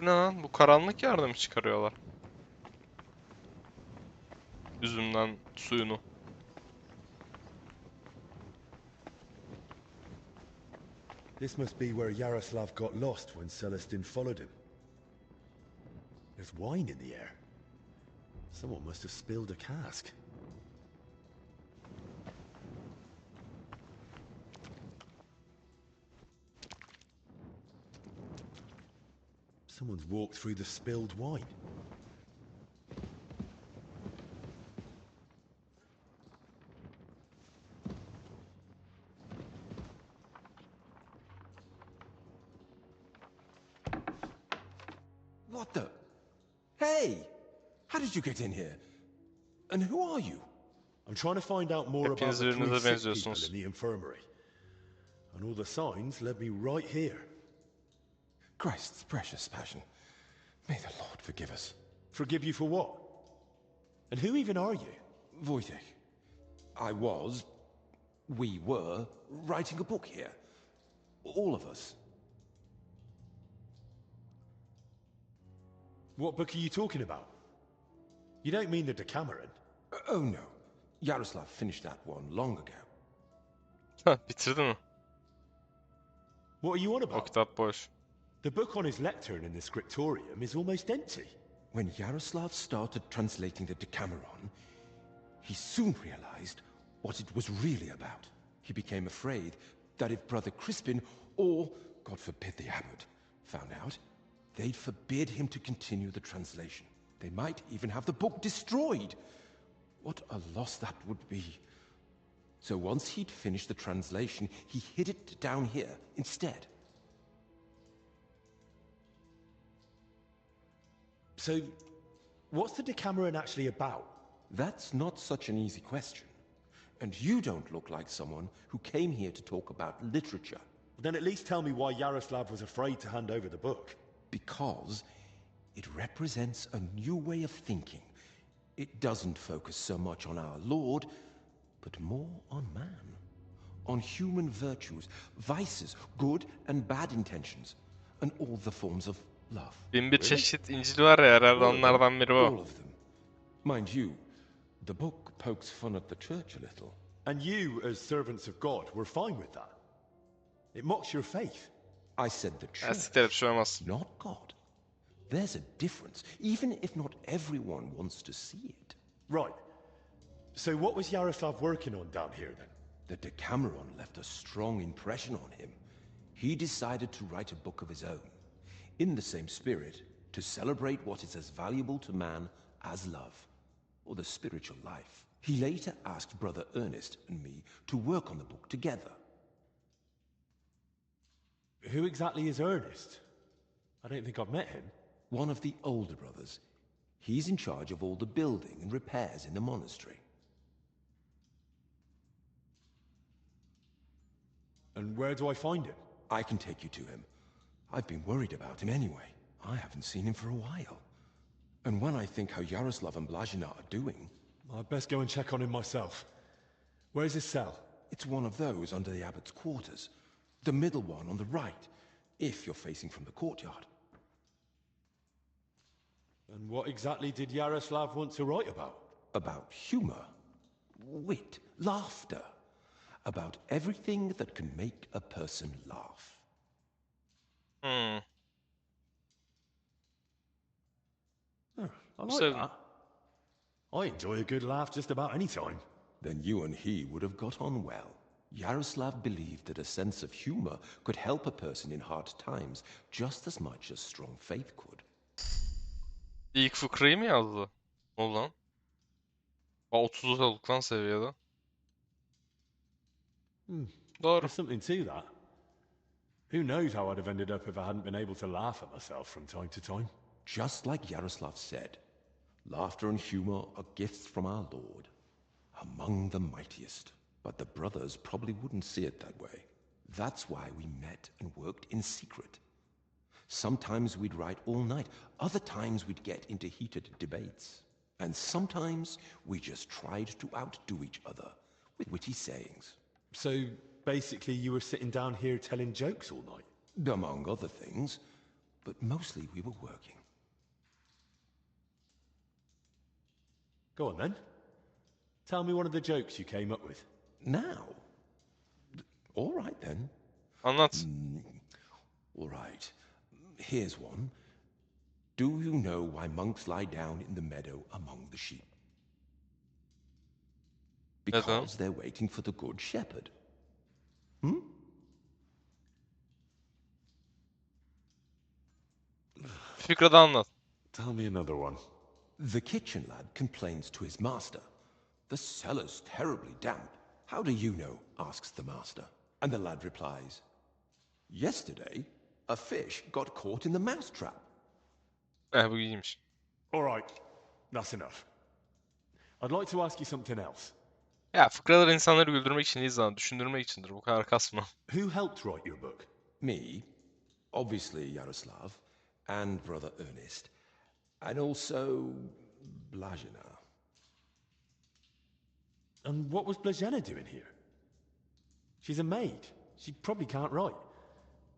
Bu ne lan? Bu karanlık yerde mi çıkarıyorlar? Üzümden suyunu. This must be where Yaroslav got lost when Celestin followed him. There's wine in the air. Someone must have spilled a cask. Someone's walked through the spilled wine. What the? Hey! How did you get in here? And who are you? I'm trying to find out more about Hepiniz the three birbirinize sick people benziyorsunuz. in the infirmary. And all the signs led me right here. Christ's precious passion. May the Lord forgive us. Forgive you for what? And who even are you? Wojtek. We were writing a book here. All of us. What book are you talking about? You don't mean the Decameron? Oh no. Yaroslav finished that one long ago. Bitirdi mi? What are you on about? O kitap boş. The book on his lectern in the scriptorium is almost empty. When Yaroslav started translating the Decameron, he soon realized what it was really about. He became afraid that if Brother Crispin, or, God forbid, the abbot, found out, they'd forbid him to continue the translation. They might even have the book destroyed. What a loss that would be. So once he'd finished the translation, he hid it down here instead. So, what's the Decameron actually about? That's not such an easy question. And you don't look like someone who came here to talk about literature. Then at least tell me why Yaroslav was afraid to hand over the book. Because it represents a new way of thinking. It doesn't focus so much on our Lord, but more on man. On human virtues, vices, good and bad intentions, and all the forms of love. Bin bir çeşit İncil var ya, herhalde onlardan biri All o. of them. Mind you, the book pokes fun at the church a little. And you, as servants of God, were fine with that. It mocks your faith. I said the Siktir et, bir şey olmaz. not God. There's a difference, even if not everyone wants to see it. Right. So what was Yaroslav working on down here then? The Decameron left a strong impression on him. He decided to write a book of his own, in the same spirit, to celebrate what is as valuable to man as love, or the spiritual life. He later asked Brother Ernest and me to work on the book together. Who exactly is Ernest? I don't think I've met him. One of the older brothers. He's in charge of all the building and repairs in the monastery. And where do I find him? I can take you to him. I've been worried about him anyway. I haven't seen him for a while. And when I think how Yaroslav and Blazina are doing... I'd best go and check on him myself. Where's his cell? It's one of those under the abbot's quarters. The middle one on the right, if you're facing from the courtyard. And what exactly did Yaroslav want to write about? About humor, wit, laughter. About everything that can make a person laugh. I like So- that. I enjoy a good laugh just about any time. Then you and he would have got on well. Yaroslav believed that a sense of humor could help a person in hard times just as much as strong faith could. İlk fıkrayı mı yazdı? Ne oldu lan? 30 olduk lan seviyede. Doğru. There's something to that. Who knows how I'd have ended up if I hadn't been able to laugh at myself from time to time. Just like Yaroslav said, laughter and humor are gifts from our Lord, among the mightiest. But the brothers probably wouldn't see it that way. That's why we met and worked in secret. Sometimes we'd write all night, other times we'd get into heated debates. And sometimes we just tried to outdo each other with witty sayings. So, basically you were sitting down here telling jokes all night? Among other things, but mostly we were working. Go on then. Tell me one of the jokes you came up with. Now? All right then. Anlat. All right. Here's one. Do you know why monks lie down in the meadow among the sheep? Because they're waiting for the good shepherd. Fikrada anlat. Tell me another one. The kitchen lad complains to his master. The cellar's terribly damp. How do you know? Asks the master. And the lad replies, yesterday, a fish got caught in the mousetrap. Bu iyiymiş. All right, that's enough. I'd like to ask you something else. Ya fıkralar insanları güldürmek için değil zaten, düşündürmek içindir. Bu kadar kasma. Who helped write your book? Me, obviously Yaroslav, and brother Ernest, and also Blazina. And what was Blazina doing here? She's a maid. She probably can't write.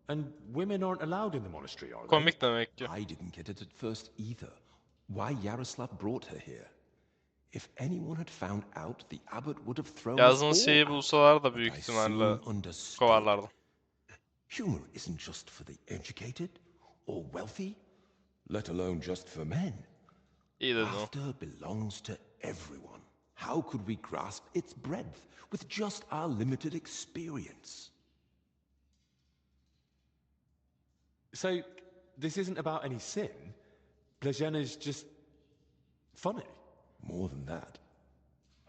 And women aren't allowed in the monastery, are they? Komik demek ki. I didn't get it at first either. Why Yaroslav brought her here. If anyone had found out, the abbot would have thrown us all Yazdığınız şeyi out. bulsalar da But büyük I ihtimalle soon understood. kovarlardı. Humor isn't just for the educated or wealthy, let alone just for men. İyi dedin o. Laughter belongs to everyone. How could we grasp its breadth with just our limited experience? So, this isn't about any sin? Blazina's just funny? More than that.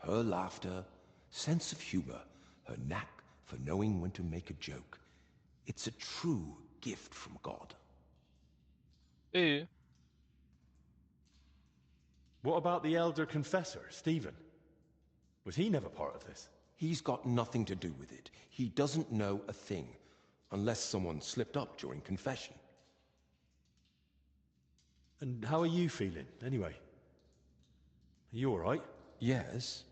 Her laughter, sense of humor, her knack for knowing when to make a joke. It's a true gift from God. İyi. What about the elder confessor, Stephen? Was he never part of this? He's got nothing to do with it. He doesn't know a thing, unless someone slipped up during confession. And how are you feeling, anyway? Are you all right? Yes,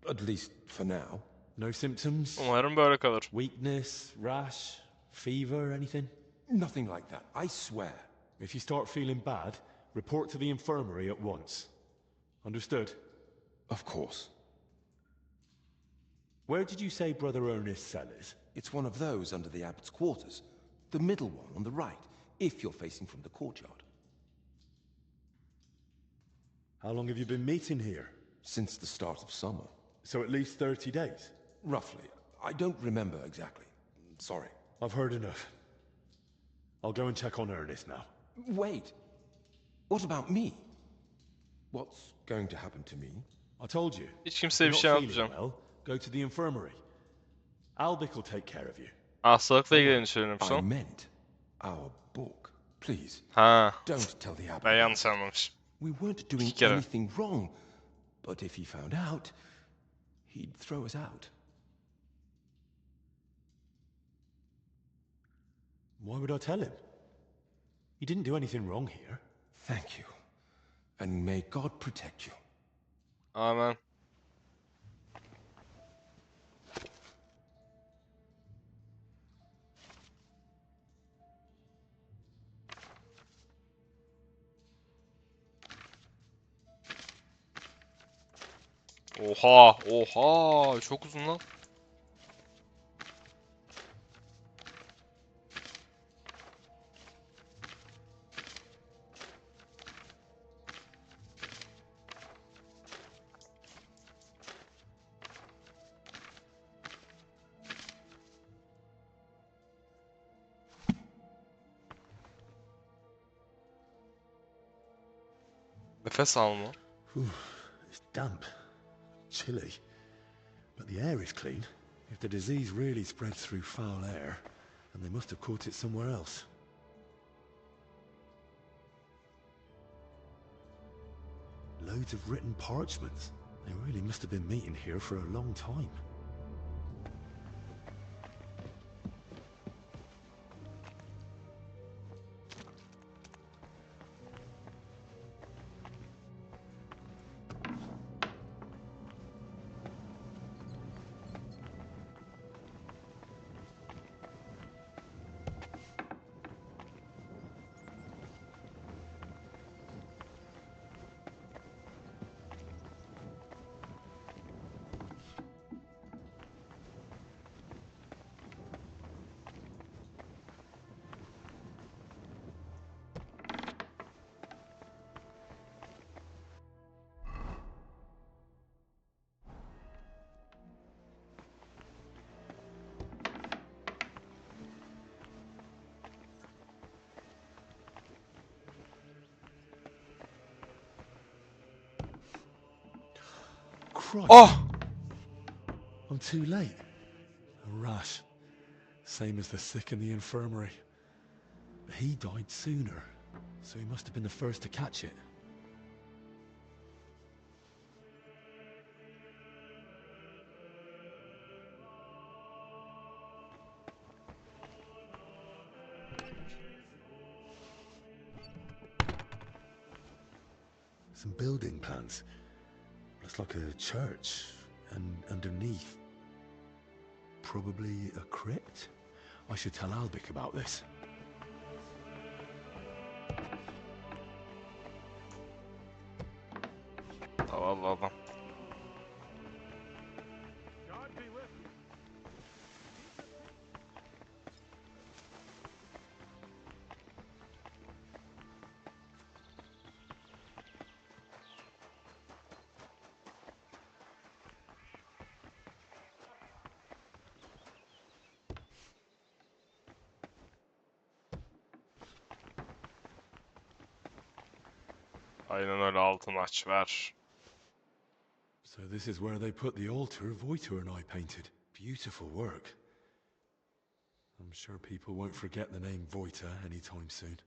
at least for now. No symptoms? Umarım böyle kalır. Weakness, rash, fever, anything? Nothing like that, I swear. If you start feeling bad, report to the infirmary at once. Understood? Of course. Where did you say Brother Ernest's cell is? It's one of those under the abbot's quarters. The middle one on the right, if you're facing from the courtyard. How long have you been meeting here? Since the start of summer. So at least 30 days? Roughly. I don't remember exactly. Sorry. I've heard enough. I'll go and check on Ernest now. Wait. What about me? What's going to happen to me? I told you. Hiç kimseye bir You're şey not feeling anlatmayacağım. well, go to the infirmary. Albic will take care of you. Hastalıkla ilgili söylemiş I o. meant our book. Please, Ha. don't tell the abbot. Ben yanlış anlamışım. We weren't doing İki kere. anything wrong. But if he found out, he'd throw us out. Why would I tell him? He didn't do anything wrong here. Thank you. And may God protect you. Amen. Oha, oha, çok uzun lan. Nefes alma. It's damp, chilly, but the air is clean. If the disease really spreads through foul air, then they must have caught it somewhere else. Loads of written parchments. They really must have been meeting here for a long time. Christ. Oh! I'm too late. A rash. Same as the sick in the infirmary. He died sooner, so he must have been the first to catch it. Some building plans. Looks like a church, and underneath, probably a crypt. I should tell Albic about this. Zavallı adam. Aynen öyle, altın aç ver. So this is where they put the altar Voitor and I painted. Beautiful work. I'm sure people won't forget the name Voitor anytime soon.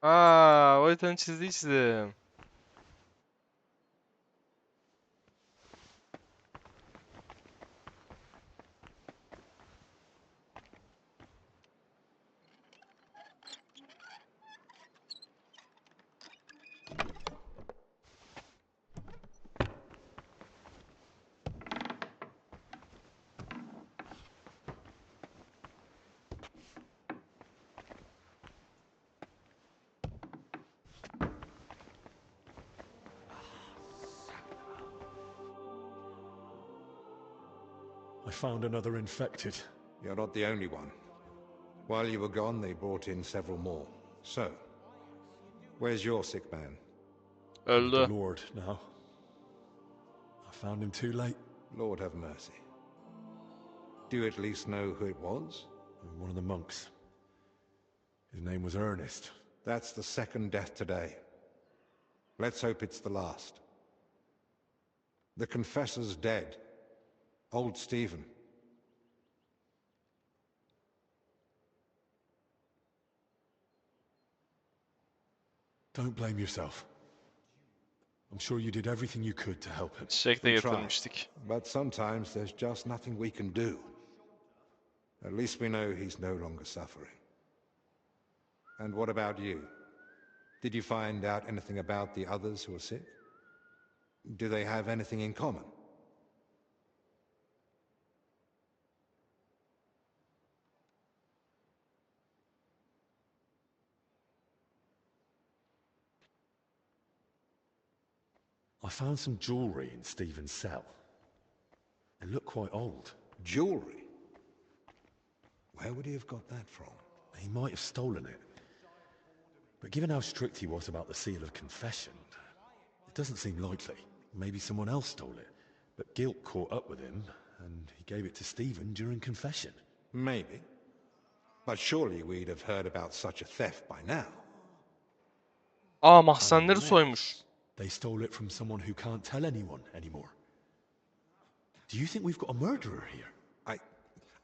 Aa, o yüzden çizdiği çizim. I found another infected. You're not the only one. While you were gone, they brought in several more. So, where's your sick man? With the Öldü. Lord now. I found him too late. Lord have mercy. Do you at least know who it was? One of the monks. His name was Ernest. That's the second death today. Let's hope it's the last. The confessor's dead. Old Stephen. Don't blame yourself. I'm sure you did everything you could to help him. Çiçek de We tried, getirmiştik. but sometimes there's just nothing we can do. At least we know he's no longer suffering. And what about you? Did you find out anything about the others who are sick? Do they have anything in common? I found some jewellery in Stephen's cell. It looked quite old. Jewellery? Where would he have got that from? He might have stolen it. But given how strict he was about the seal of confession, it doesn't seem likely. Maybe someone else stole it. But guilt caught up with him, and he gave it to Stephen during confession. Maybe. But surely we'd have heard about such a theft by now. Mahzenleri soymuş. They stole it from someone who can't tell anyone anymore. Do you think we've got a murderer here?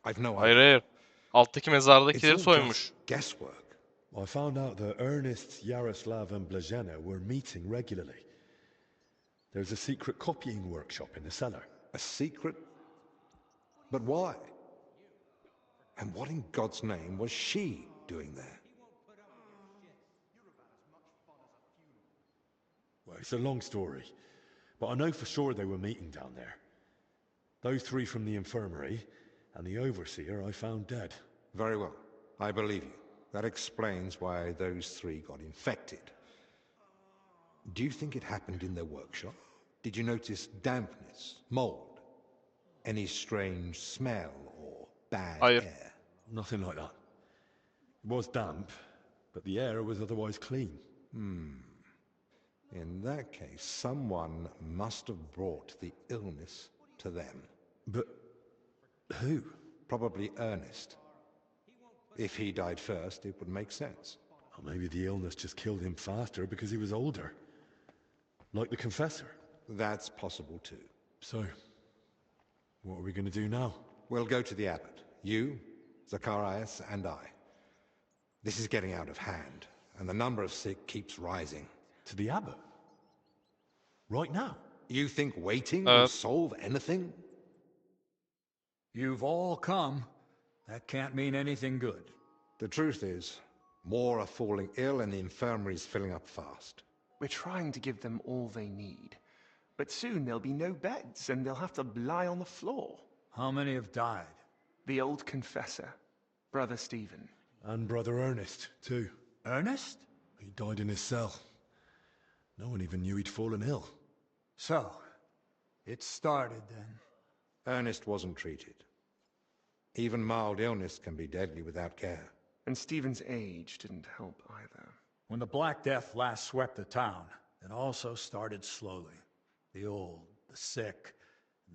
I've no idea. Hayır. Alttaki mezardakileri soymuş. Guesswork. I found out that Ernest, Yaroslav, and Blazena were meeting regularly. There's a secret copying workshop in the cellar. A secret? But why? And what in God's name was she doing there? Well, it's a long story, but I know for sure they were meeting down there. Those three from the infirmary, and the overseer I found dead. Very well. I believe you. That explains why those three got infected. Do you think it happened in their workshop? Did you notice dampness, mold, any strange smell or bad air? Nothing like that. It was damp, but the air was otherwise clean. In that case, someone must have brought the illness to them. But who? Probably Ernest. If he died first, it would make sense. Or maybe the illness just killed him faster because he was older. Like the confessor. That's possible too. So, what are we going to do now? We'll go to the abbot. You, Zacharias, and I. This is getting out of hand, and the number of sick keeps rising. To the abbot? Right now? You think waiting will solve anything? You've all come. That can't mean anything good. The truth is, more are falling ill and the infirmary's filling up fast. We're trying to give them all they need. But soon there'll be no beds and they'll have to lie on the floor. How many have died? The old confessor, Brother Stephen. And Brother Ernest, too. Ernest? He died in his cell. No one even knew he'd fallen ill. So, it started then. Ernest wasn't treated. Even mild illness can be deadly without care. And Stephen's age didn't help either. When the Black Death last swept the town, it also started slowly. The old, the sick,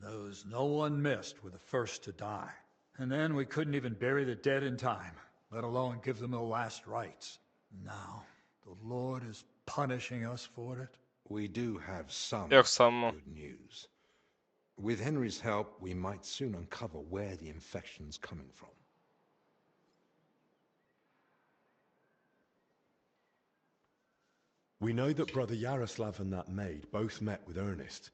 those no one missed were the first to die. And then we couldn't even bury the dead in time, let alone give them the last rites. Now, the Lord is punishing us for it. We do have some sanmam. good news. With Henry's help, we might soon uncover where the infection's coming from. We know that Brother Yaroslav and that maid both met with Ernest,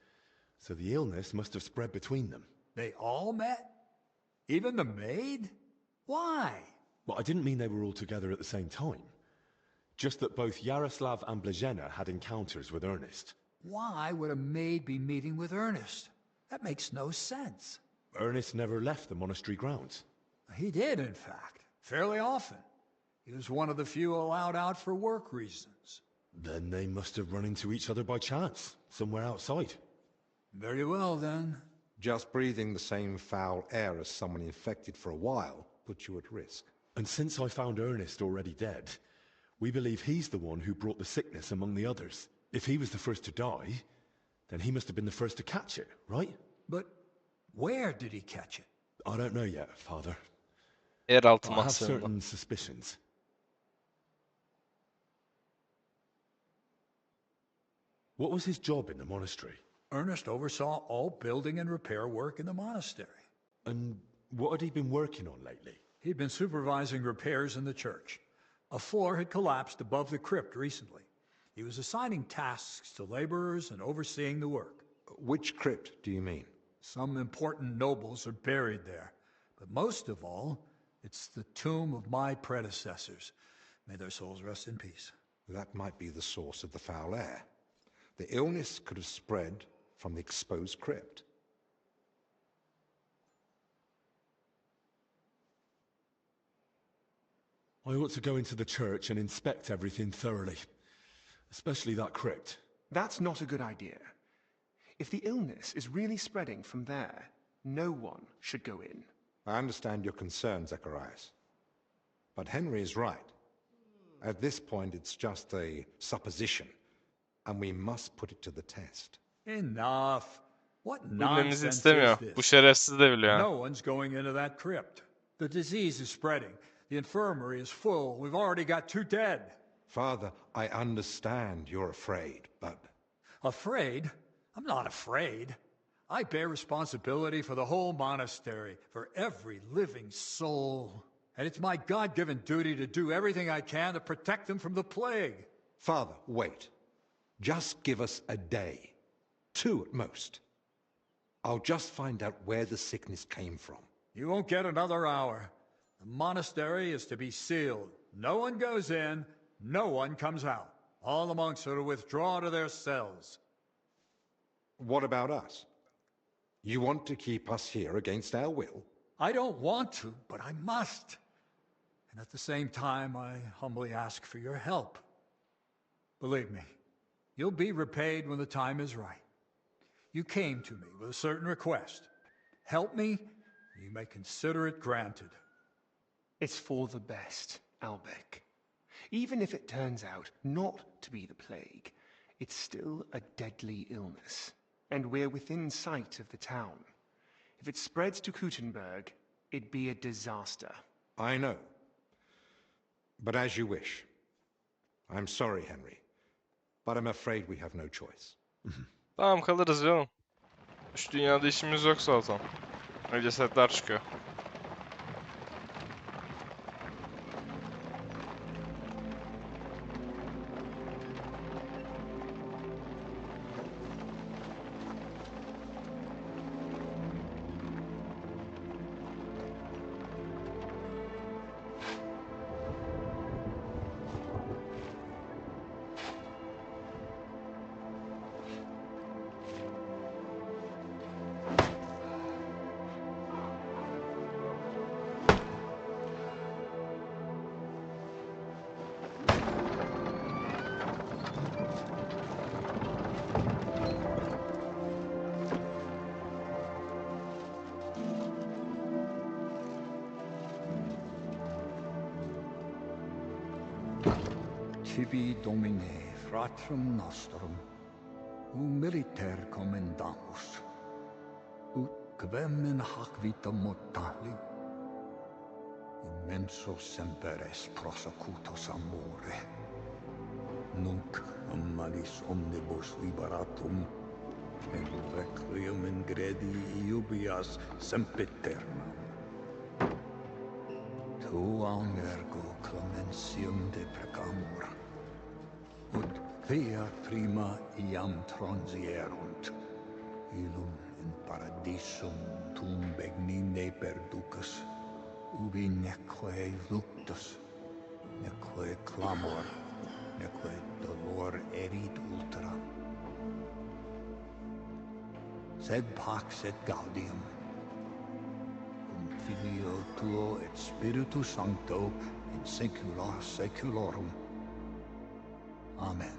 so the illness must have spread between them. They all met? Even the maid? Why? Well, I didn't mean they were all together at the same time. Just that both Yaroslav and Blazena had encounters with Ernest. Why would a maid be meeting with Ernest? That makes no sense. Ernest never left the monastery grounds. He did, in fact, fairly often. He was one of the few allowed out for work reasons. Then they must have run into each other by chance, somewhere outside. Very well, then. Just breathing the same foul air as someone infected for a while puts you at risk. And since I found Ernest already dead, we believe he's the one who brought the sickness among the others. If he was the first to die, then he must have been the first to catch it, right? But where did he catch it? I don't know yet, Father. Yeraltı I have mahzeninde. certain suspicions. What was his job in the monastery? Ernest oversaw all building and repair work in the monastery. And what had he been working on lately? He'd been supervising repairs in the church. A floor had collapsed above the crypt recently. He was assigning tasks to laborers and overseeing the work. Which crypt do you mean? Some important nobles are buried there. But most of all, it's the tomb of my predecessors. May their souls rest in peace. That might be the source of the foul air. The illness could have spread from the exposed crypt. I ought to go into the church and inspect everything thoroughly. Especially that crypt. That's not a good idea. If the illness is really spreading from there, no one should go in. I understand your concern, Zacharias. But Henry is right. At this point, it's just a supposition, and we must put it to the test. Enough. What Bilmemizi nonsense istemiyor. is Bu this? şerefsiz de biliyor. No one's going into that crypt. The disease is spreading. The infirmary is full. We've already got 2 dead. Father, I understand you're afraid, but... Afraid? I'm not afraid. I bear responsibility for the whole monastery, for every living soul. And it's my God-given duty to do everything I can to protect them from the plague. Father, wait. Just give us a day. 2 at most. I'll just find out where the sickness came from. You won't get another hour. The monastery is to be sealed. No one goes in, no one comes out. All the monks are to withdraw to their cells. What about us? You want to keep us here against our will? I don't want to, but I must. And at the same time, I humbly ask for your help. Believe me, you'll be repaid when the time is right. You came to me with a certain request. Help me, you may consider it granted. It's for the best, Albec. Even if it turns out not to be the plague, it's still a deadly illness, and we're within sight of the town. If it spreads to Kuttenberg, it'd be a disaster. I know. But as you wish. I'm sorry, Henry. But I'm afraid we have no choice. Tamam, kalırız canım. Şu dünyada işimiz yok zaten. Öyle setler çıkıyor. Tibi Domine, fratrum nostrum, militer commendamus, ut quem in hac vita mortali, immenso semper es prosecutus amore, nunc malis omnibus liberatum, in requiem in gredi iubias sempiternam. Tuam ergo clementium deprecamur, ut quia prima iam transierunt, illum in paradisum tum begnine perducas, ubi neque luctus, neque clamor, neque dolor erit ultra. Sed pax et gaudium, Filio tuo et Spiritus Sancto in saecula saeculorum. Amen.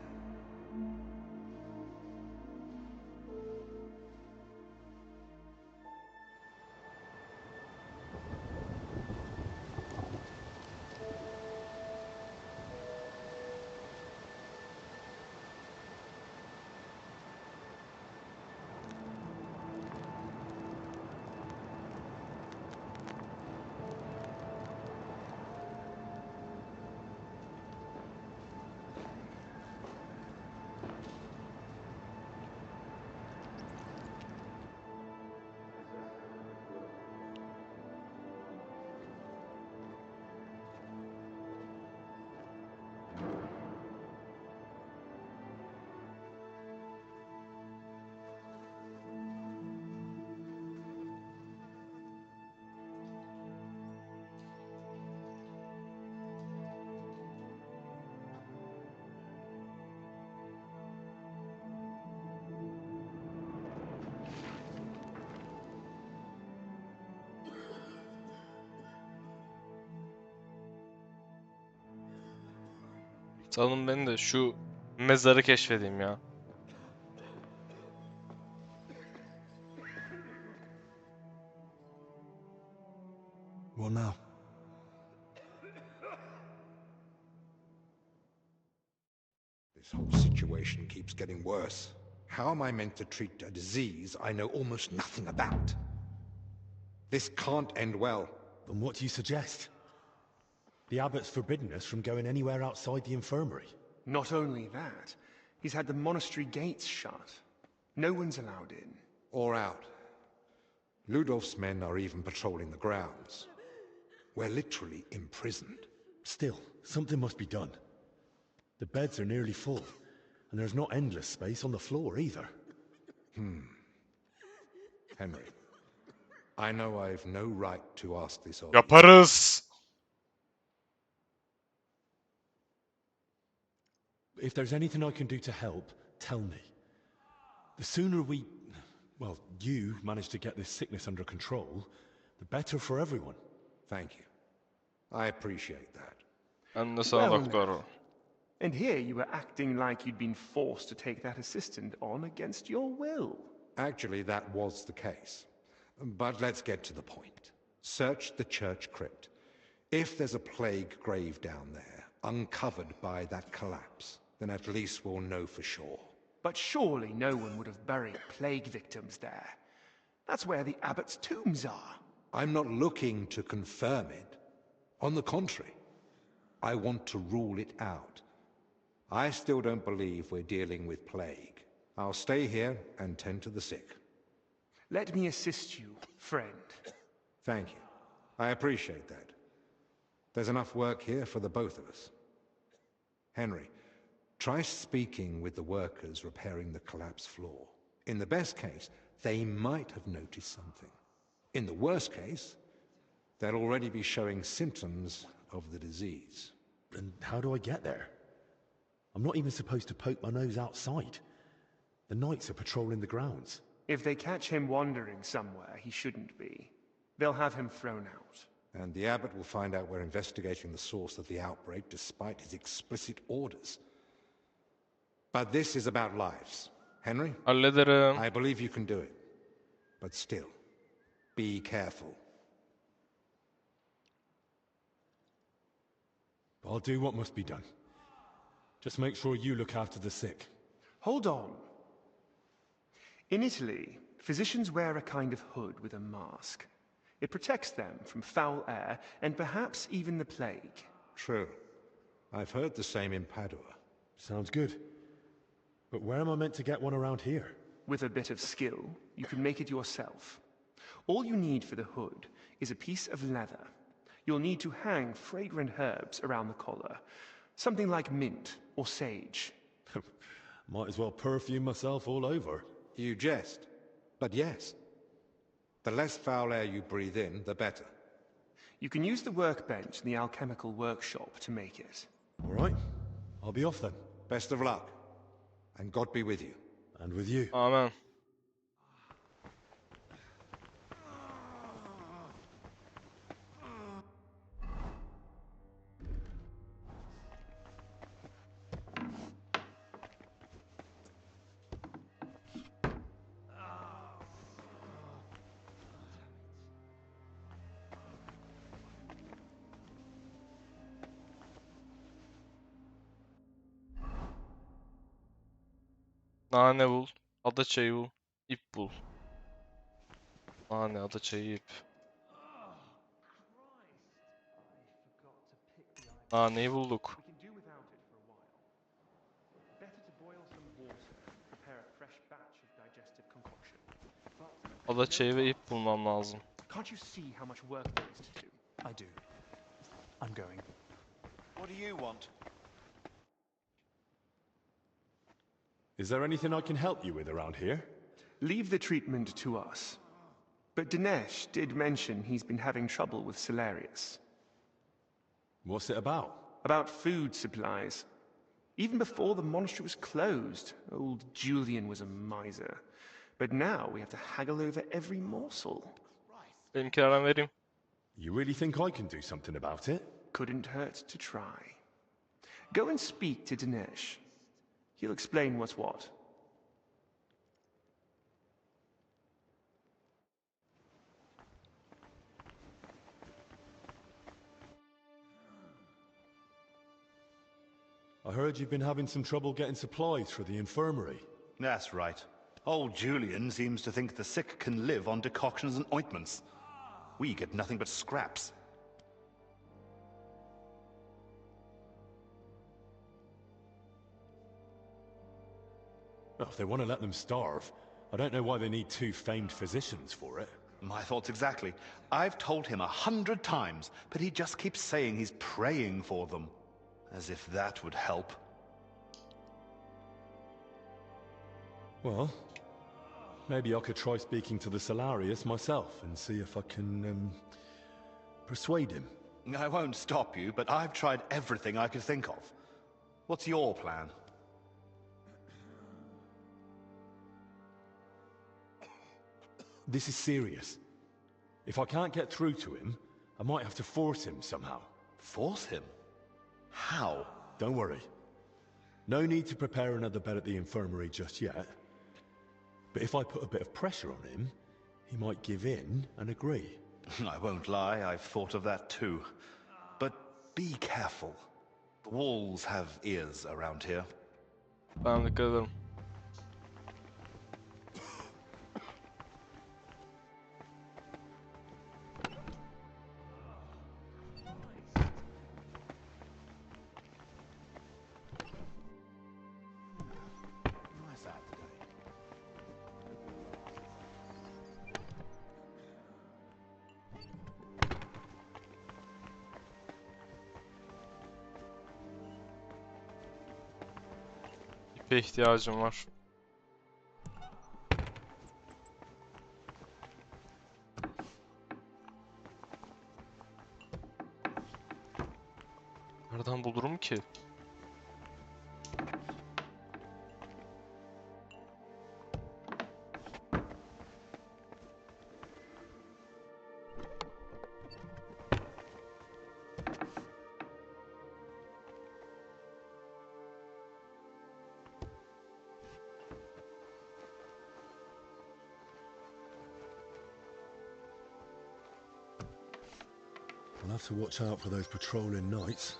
Salın beni de şu mezarı keşfedeyim ya. Well, now. This whole situation keeps getting worse. How am I meant to treat a disease I know almost nothing about? This can't end well. Then what do you suggest? The abbot's forbidden us from going anywhere outside the infirmary. Not only that, he's had the monastery gates shut. No one's allowed in. Or out. Ludolf's men are even patrolling the grounds. We're literally imprisoned. Still, something must be done. The beds are nearly full, and there's not endless space on the floor either. Henry, I know I've no right to ask this of you. Yaparız. If there's anything I can do to help, tell me. The sooner you manage to get this sickness under control, the better for everyone. Thank you. I appreciate that. Ben de sana Well, doktor. And here you were acting like you'd been forced to take that assistant on against your will. Actually, that was the case. But let's get to the point. Search the church crypt. If there's a plague grave down there, uncovered by that collapse, then at least we'll know for sure. But surely no one would have buried plague victims there. That's where the abbot's tombs are. I'm not looking to confirm it. On the contrary, I want to rule it out. I still don't believe we're dealing with plague. I'll stay here and tend to the sick. Let me assist you, friend. Thank you. I appreciate that. There's enough work here for the both of us. Henry, try speaking with the workers repairing the collapsed floor. In the best case, they might have noticed something. In the worst case, they'll already be showing symptoms of the disease. And how do I get there? I'm not even supposed to poke my nose outside. The knights are patrolling the grounds. If they catch him wandering somewhere he shouldn't be, they'll have him thrown out. And the abbot will find out we're investigating the source of the outbreak despite his explicit orders. But this is about lives. Henry? Hallederim. I believe you can do it. But still, be careful. I'll do what must be done. Just make sure you look after the sick. Hold on. In Italy, physicians wear a kind of hood with a mask. It protects them from foul air and perhaps even the plague. True. I've heard the same in Padua. Sounds good. But where am I meant to get one around here? With a bit of skill, you can make it yourself. All you need for the hood is a piece of leather. You'll need to hang fragrant herbs around the collar. Something like mint or sage. Might as well perfume myself all over. You jest. But yes. The less foul air you breathe in, the better. You can use the workbench in the alchemical workshop to make it. All right. I'll be off then. Best of luck. And God be with you. And with you. Amen. Nane bul, adaçayı bul, ip bul. Nane, adaçayı, ip. Naneyi bulduk. Adaçayı ve ip bulmam lazım. Can't you see how much work there is to do? I do. I'm going. What do you want? Is there anything I can help you with around here? Leave the treatment to us. But Dinesh did mention he's been having trouble with Celerius. What's it about? About food supplies. Even before the monastery was closed, old Julian was a miser. But now we have to haggle over every morsel. Benimkilerden vereyim. You really think I can do something about it? Couldn't hurt to try. Go and speak to Dinesh. He'll explain what's what. I heard you've been having some trouble getting supplies for the infirmary. That's right. Old Julian seems to think the sick can live on decoctions and ointments. We get nothing but scraps. Well, if they want to let them starve, I don't know why they need 2 famed physicians for it. My thoughts exactly. I've told him 100 times, but he just keeps saying he's praying for them. As if that would help. Well, maybe I could try speaking to the Solarius myself and see if I can, persuade him. I won't stop you, but I've tried everything I could think of. What's your plan? This is serious. If I can't get through to him, I might have to force him somehow. Force him? How? Don't worry. No need to prepare another bed at the infirmary just yet. But if I put a bit of pressure on him, he might give in and agree. I won't lie, I've thought of that too. But be careful. The walls have ears around here. Ben dikkat ederim. Nice out today. İpe ihtiyacım var. Nereden bulurum ki? I'll have to watch out for those patrolling knights.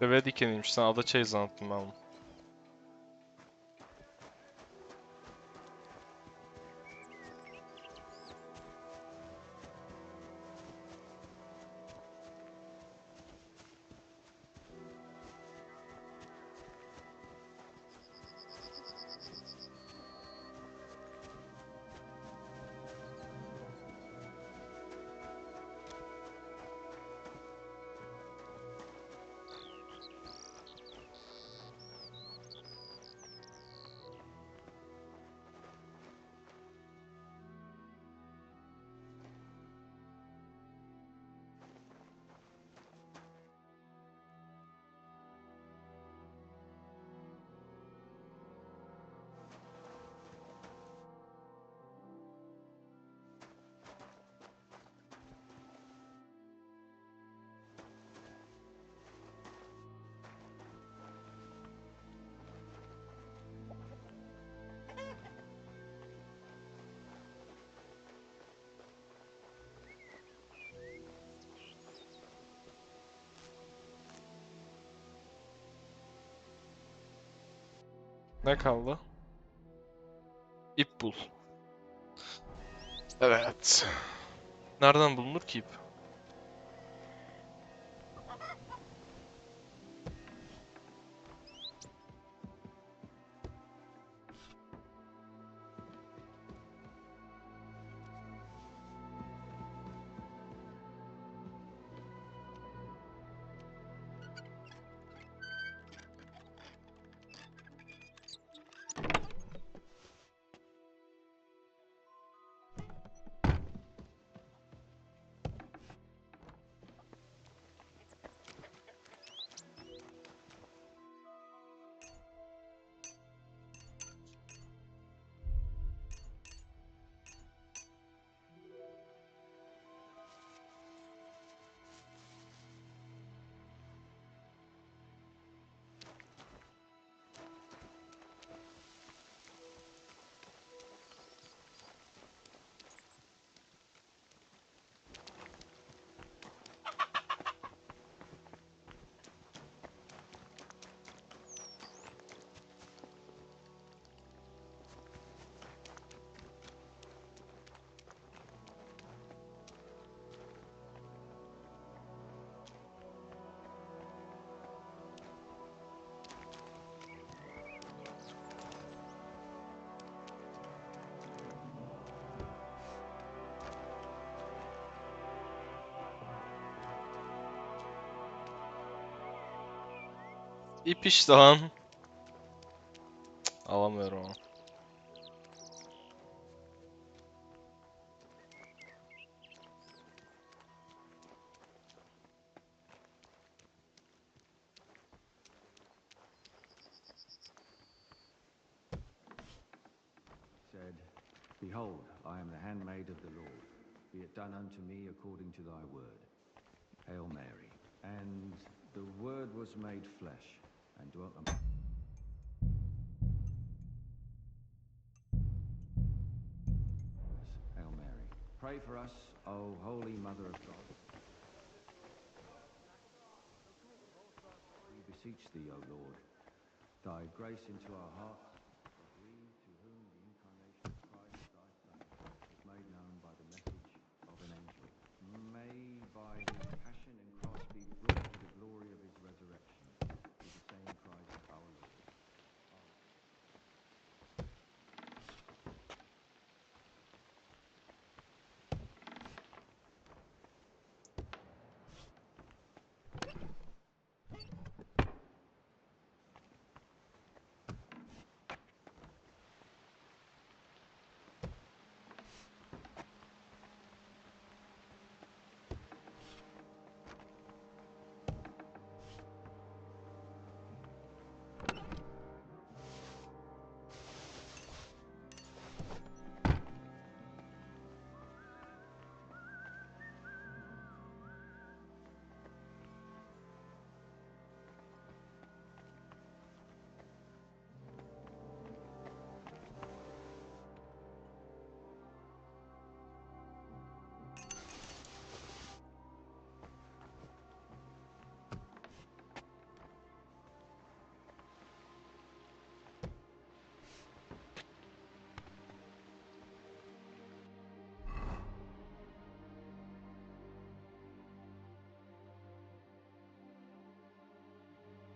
Deve dikeniymiş. Sen ada çayı zannettim ben bunu. Ne kaldı? İp bul. Evet. Nereden bulunur ki ip? İp işte lan. Alamıyorum ama. Said, Behold, I am the handmaid of the Lord. Be it done unto me according to thy word. Hail Mary. And the word was made flesh and dwelt among. Hail Mary. Pray for us, O Holy Mother of God. We beseech thee, O Lord, thy grace into our hearts, that we, to whom the incarnation of Christ, thy Son, was made known by the message of an angel, may by his passion and cross be brought to the glory of his resurrection, through the same Christ our Lord.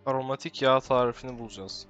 Aromatik yağ tarifini bulacağız.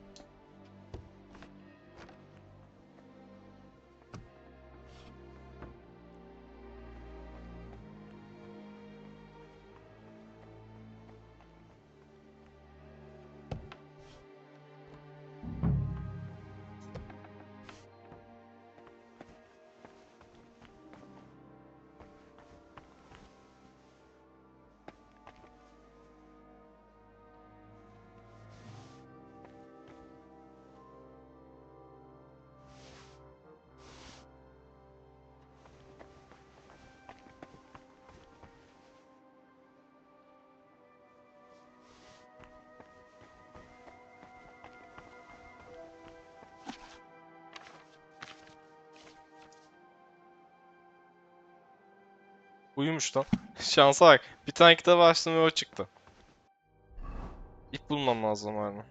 Uyumuş lan. Şansa bak. Bir tane kitap açtım ve o çıktı. İp bulmam lazım hala.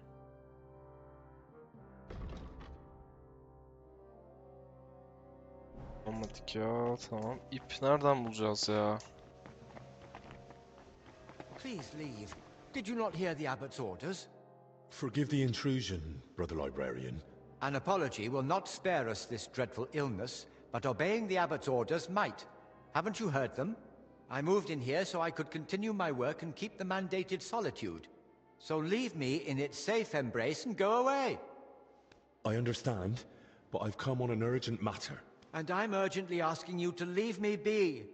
Aromatik ya tamam. İp nereden bulacağız ya? Please leave. Did you not hear the abbot's orders? Forgive the intrusion, Brother Librarian. An apology will not spare us this dreadful illness, but obeying the abbot's orders might. Haven't you heard them? I moved in here so I could continue my work and keep the mandated solitude. So leave me in its safe embrace and go away. I understand, but I've come on an urgent matter. And I'm urgently asking you to leave me be.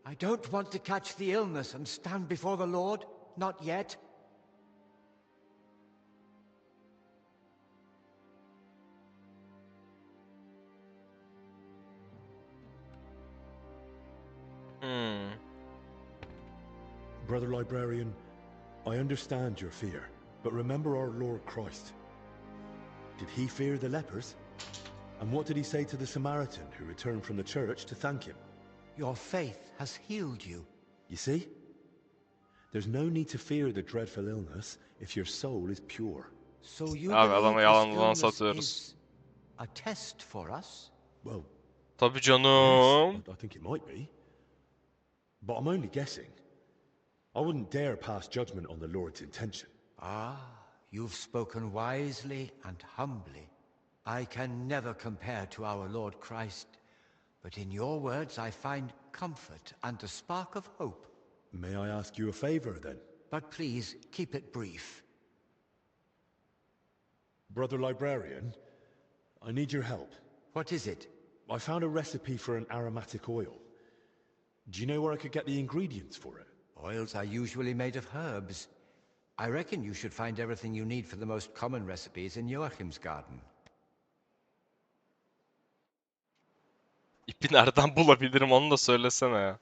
I don't want to catch the illness and stand before the Lord. Not yet. Brother Librarian, I understand your fear, but remember our Lord Christ. Did he fear the lepers? And what did he say to the Samaritan who returned from the church to thank him? Your faith has healed you. You see? There's no need to fear the dreadful illness if your soul is pure. So you Abi believe adama this yalandan illness satıyoruz. is a test for us? Well, tabii canım. yes, I think it might be. But I'm only guessing. I wouldn't dare pass judgment on the Lord's intention. Ah, you've spoken wisely and humbly. I can never compare to our Lord Christ, but in your words I find comfort and a spark of hope. May I ask you a favor then? But please, keep it brief. Brother Librarian, I need your help. What is it? I found a recipe for an aromatic oil. Do you know where I could get the ingredients for it? Oils are usually made of herbs. I reckon you should find everything you need for the most common recipes in Joachim's garden. İpi nereden bulabilirim onu da söylesene ya.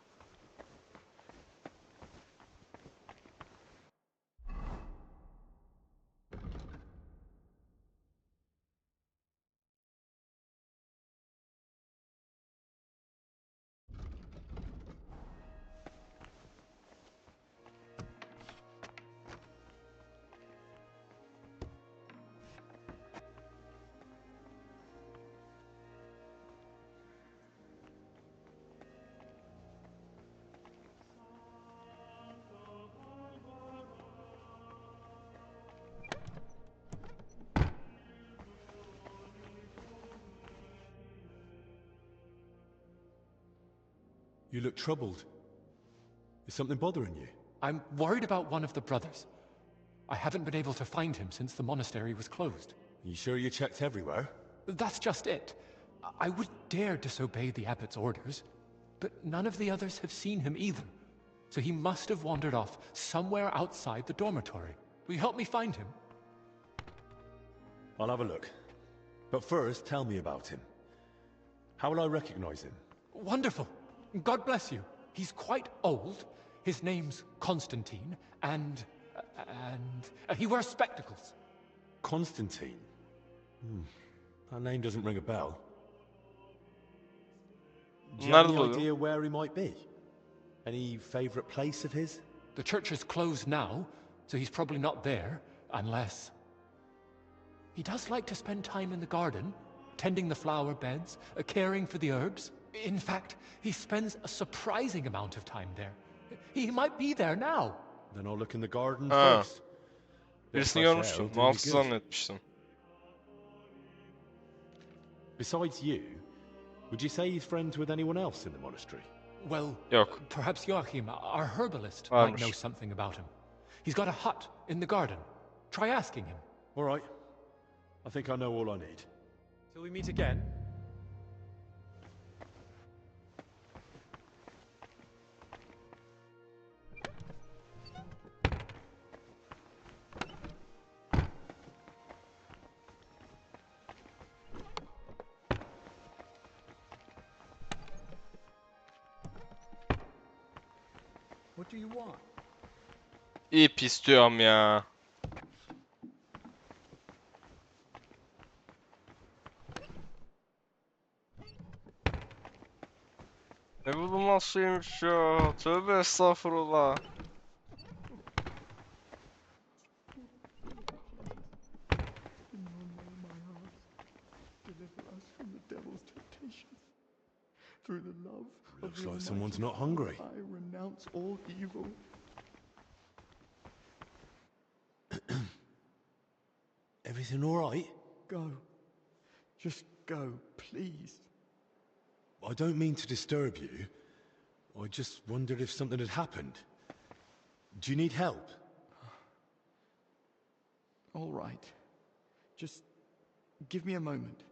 You look troubled. Is something bothering you? I'm worried about one of the brothers. I haven't been able to find him since the monastery was closed. You sure you checked everywhere? That's just it. I wouldn't dare disobey the abbot's orders, but none of the others have seen him either. So he must have wandered off somewhere outside the dormitory. Will you help me find him? I'll have a look. But first, tell me about him. How will I recognize him? Wonderful. God bless you. He's quite old. His name's Constantine, and he wears spectacles. Constantine? That name doesn't ring a bell. Do you have any idea where he might be? Any favorite place of his? The church is closed now, so he's probably not there, unless... He does like to spend time in the garden, tending the flower beds, caring for the herbs. In fact, he spends a surprising amount of time there. He might be there now. Then I'll look in the garden first. Birisini görmüştüm. Muhafız zannetmiştim. Besides you, would you say he's friends with anyone else in the monastery? Well, Yok. Perhaps Joachim, our herbalist, Varmış. might know something about him. He's got a hut in the garden. Try asking him. All right. I think I know all I need. Till we meet again. What do you want? İp istiyorum ya. Ne bulunmasıymış ya. Tövbe estağfurullah. Deliver us from the devil's temptations. Through the love Looks like someone's not hungry. I renounce all evil. Everything all right? Go. Just go, please. I don't mean to disturb you. I just wondered if something had happened. Do you need help? All right. Just give me a moment.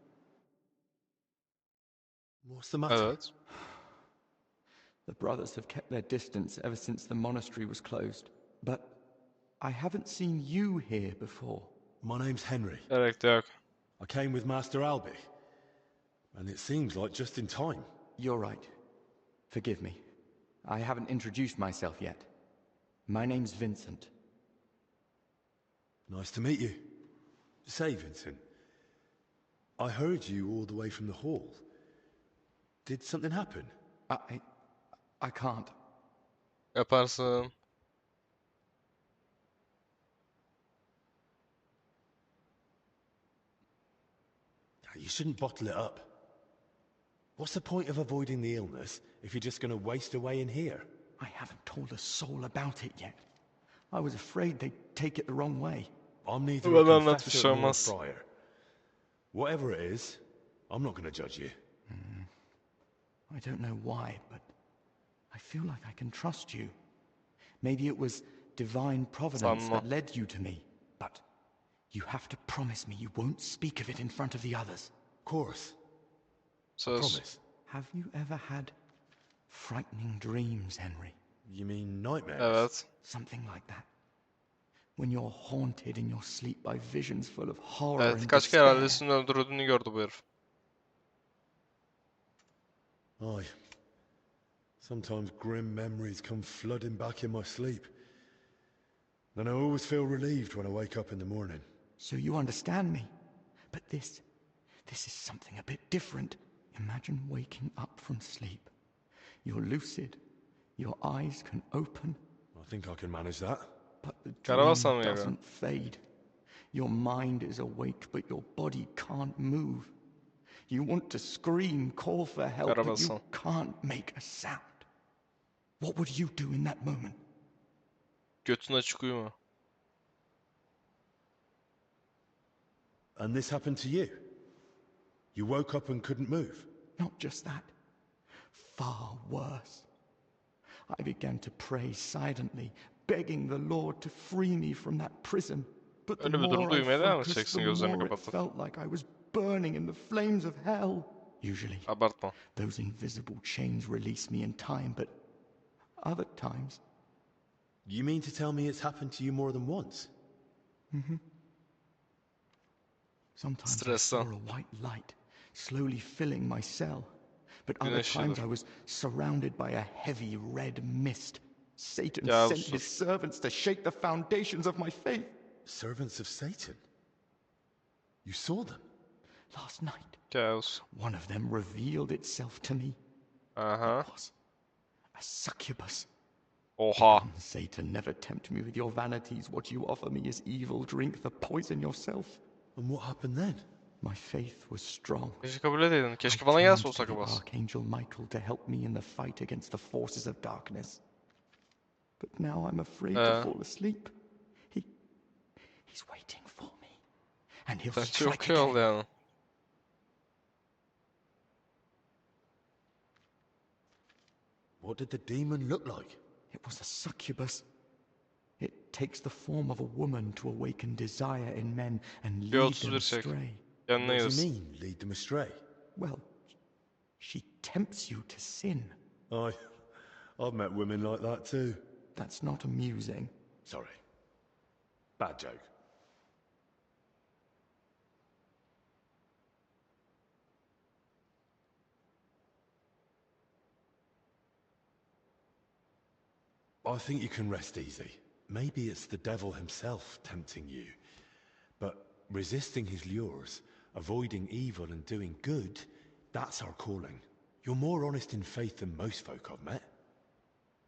What's the matter? Evet. The brothers have kept their distance ever since the monastery was closed. But I haven't seen you here before. My name's Henry. Correct, Dirk. I came with Master Albie. And it seems like just in time. You're right. Forgive me. I haven't introduced myself yet. My name's Vincent. Nice to meet you. Say, Vincent, I heard you all the way from the hall. Did something happen? I can't. Yaparsın. You shouldn't bottle it up. What's the point of avoiding the illness if you're just going to waste away in here? I haven't told a soul about it yet. I was afraid they'd take it the wrong way. I'm neither a confessor nor a friar. Whatever it is, I'm not going to judge you. I don't know why, but I feel like I can trust you. Maybe it was divine providence that led you to me, but You have to promise me you won't speak of it in front of the others. Of course. Söz. Promise. Have you ever had frightening dreams, Henry? You mean nightmares? Evet. Something like that. When you're haunted in your sleep by visions full of horror Evet, and kaç kere despair. ailesini öldürdüğünü gördü bu herif. Aye. Sometimes grim memories come flooding back in my sleep. Then I always feel relieved when I wake up in the morning. So you understand me. But this is something a bit different. Imagine waking up from sleep. You're lucid. Your eyes can open. I think I can manage that. But the Karabasan dream mı ya? doesn't fade. Your mind is awake, but your body can't move. You want to scream, call for help, but you Karabasan. can't make a sound. What would you do in that moment? Götün açık uyuma. And this happened to you? You woke up and couldn't move? Not just that. Far worse. I began to pray silently, begging the Lord to free me from that prison. But the Öyle bir durum more I duymaya devam focused, edeceksin the gözlerini more it kapatıp. felt like I was burning in the flames of hell. Usually, Abartma. those invisible chains release me in time, but other times... You mean to tell me it's happened to you more than once? Mm-hmm. Sometimes I saw Stresten. a white light slowly filling my cell, but other Güneş times yıldır. I was surrounded by a heavy red mist. Satan Ya sent sus. his servants to shake the foundations of my faith. Servants of Satan? You saw them? Last night, Kaos. one of them revealed itself to me. Aha. It was a succubus. Oha. Satan, never tempt me with your vanities. What you offer me is evil. Drink the poison yourself. And what happened then? My faith was strong. Keşke kabul edeydin. Keşke bana turned gelse to o the sakabas. Archangel Michael to help me in the fight against the forces of darkness. But now I'm afraid to fall asleep. He's waiting for me. And he'll Bence strike okey oldu again. yani. What did the demon look like? It was a succubus. It takes the form of a woman to awaken desire in men and Bir lead 31 them çek. astray. Yanına What do yaz. you mean, lead them astray? Well, she tempts you to sin. I've met women like that too. That's not amusing. Sorry. Bad joke. I think you can rest easy. Maybe it's the devil himself tempting you. But resisting his lures, avoiding evil and doing good, that's our calling. You're more honest in faith than most folk I've met,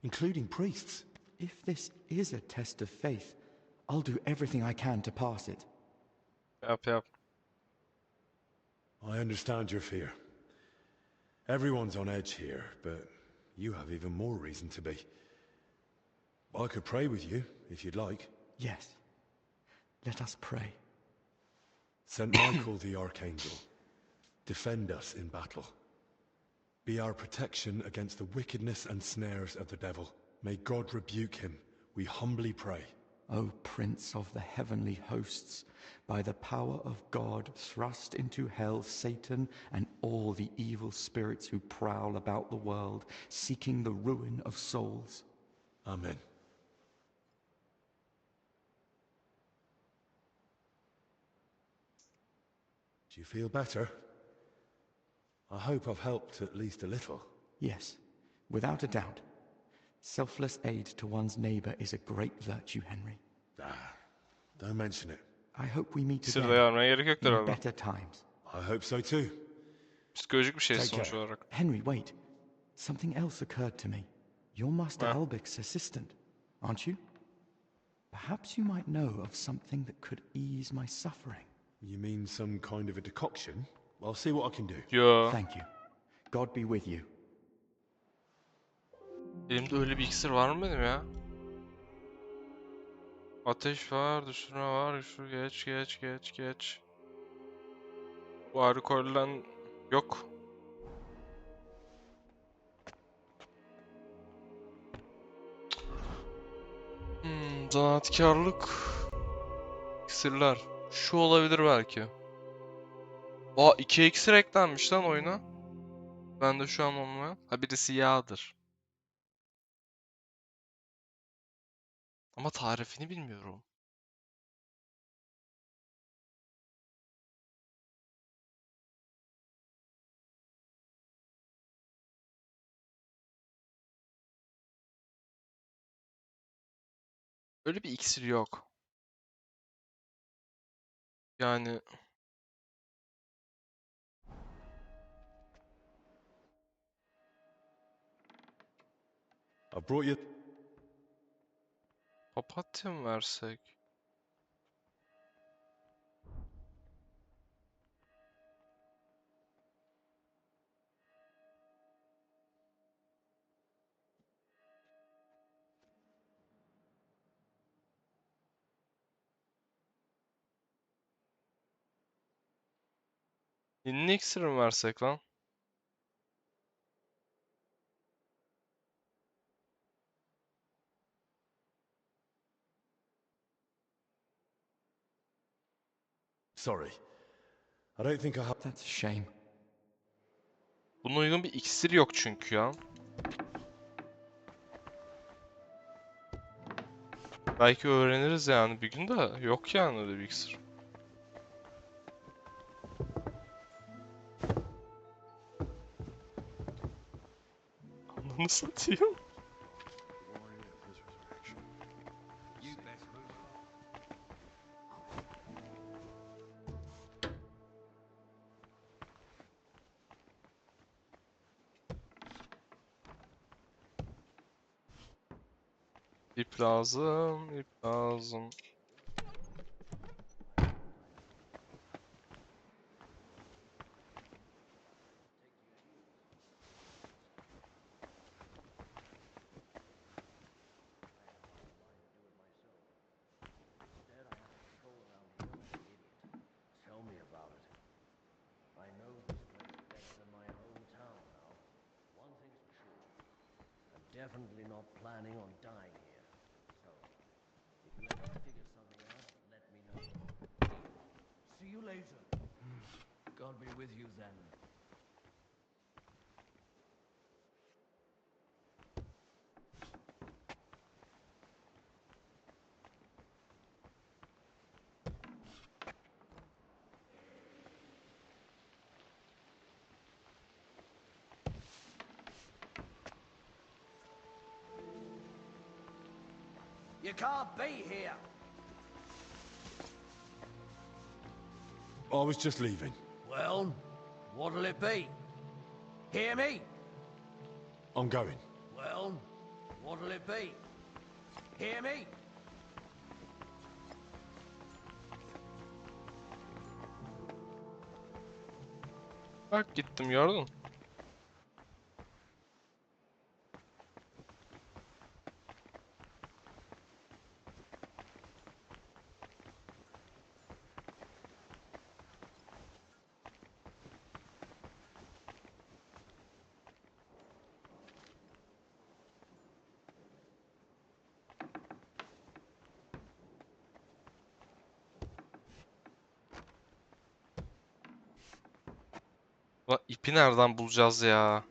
including priests. If this is a test of faith, I'll do everything I can to pass it. Yap. I understand your fear. Everyone's on edge here, but you have even more reason to be. I could pray with you, if you'd like. Yes. Let us pray. Saint Michael the Archangel, defend us in battle. Be our protection against the wickedness and snares of the devil. May God rebuke him, we humbly pray. O Prince of the heavenly hosts, by the power of God, thrust into hell Satan and all the evil spirits who prowl about the world, seeking the ruin of souls. Amen. Do you feel better? I hope I've helped at least a little. Yes, without a doubt. Selfless aid to one's neighbor is a great virtue, Henry. Don't mention it. I hope we meet Sırda again yarmaya gerek yoktur in herhalde. better times. I hope so too. Psikolojik bir şey Take sonuç care. olarak. Henry, wait. Something else occurred to me. You're Master Huh? Albic's assistant, aren't you? Perhaps you might know of something that could ease my suffering. You mean some kind of a decoction? I'll see what I can do. Yo. Thank you. God be with you. Elimde öyle bir iksir var mı benim ya? Ateş var, düşürme var, şu geç. Bu alkolden yok. Zanaatkarlık. İksirler. Şu olabilir belki. Aa 2 iksir eklenmiş lan oyuna. Ben de şu an olmayan. Ha birisi yağdır. Ama tarifini bilmiyorum. Öyle bir iksir yok. Yani I brought you... papatya mı versek? Yeni iksir mi versek lan? Sorry. I don't think I have... That's a shame. Buna uygun bir iksir yok çünkü ya. Belki öğreniriz yani bir gün de yok yani öyle bir iksir. Ananı satayım. İp lazım, ip lazım. Tell me about it. I know this place better than my hometown now. One thing's true. I'm definitely not planning on dying here. So, if you ever figure something out, let me know. See you later. God be with you then. You can't be here. I was just leaving. Well, what'll it be? Hear me? I'm going. Well, what'll it be? Hear me? Bak gittim gördün. Ulan ipi nereden bulacağız ya?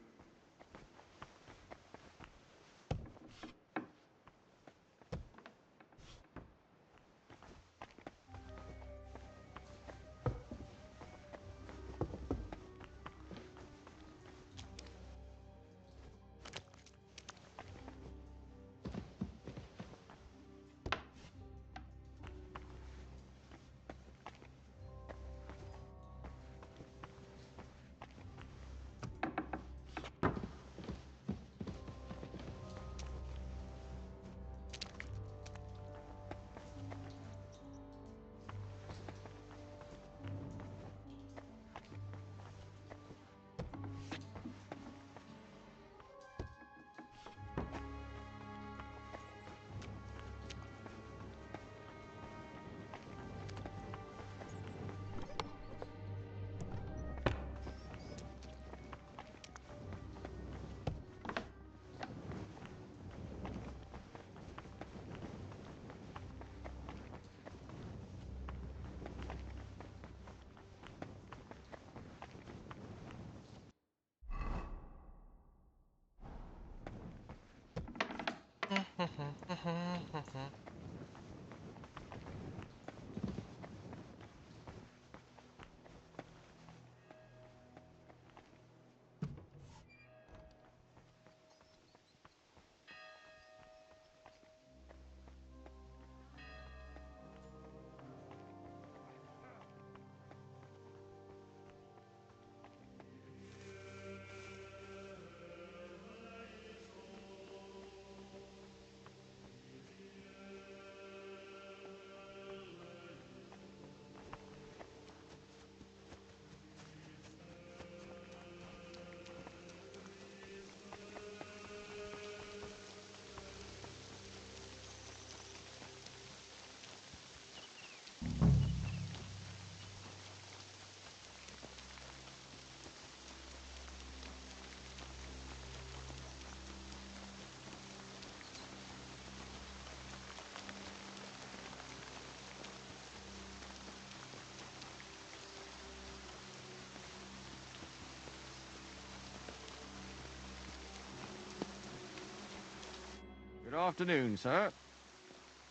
Good afternoon, sir.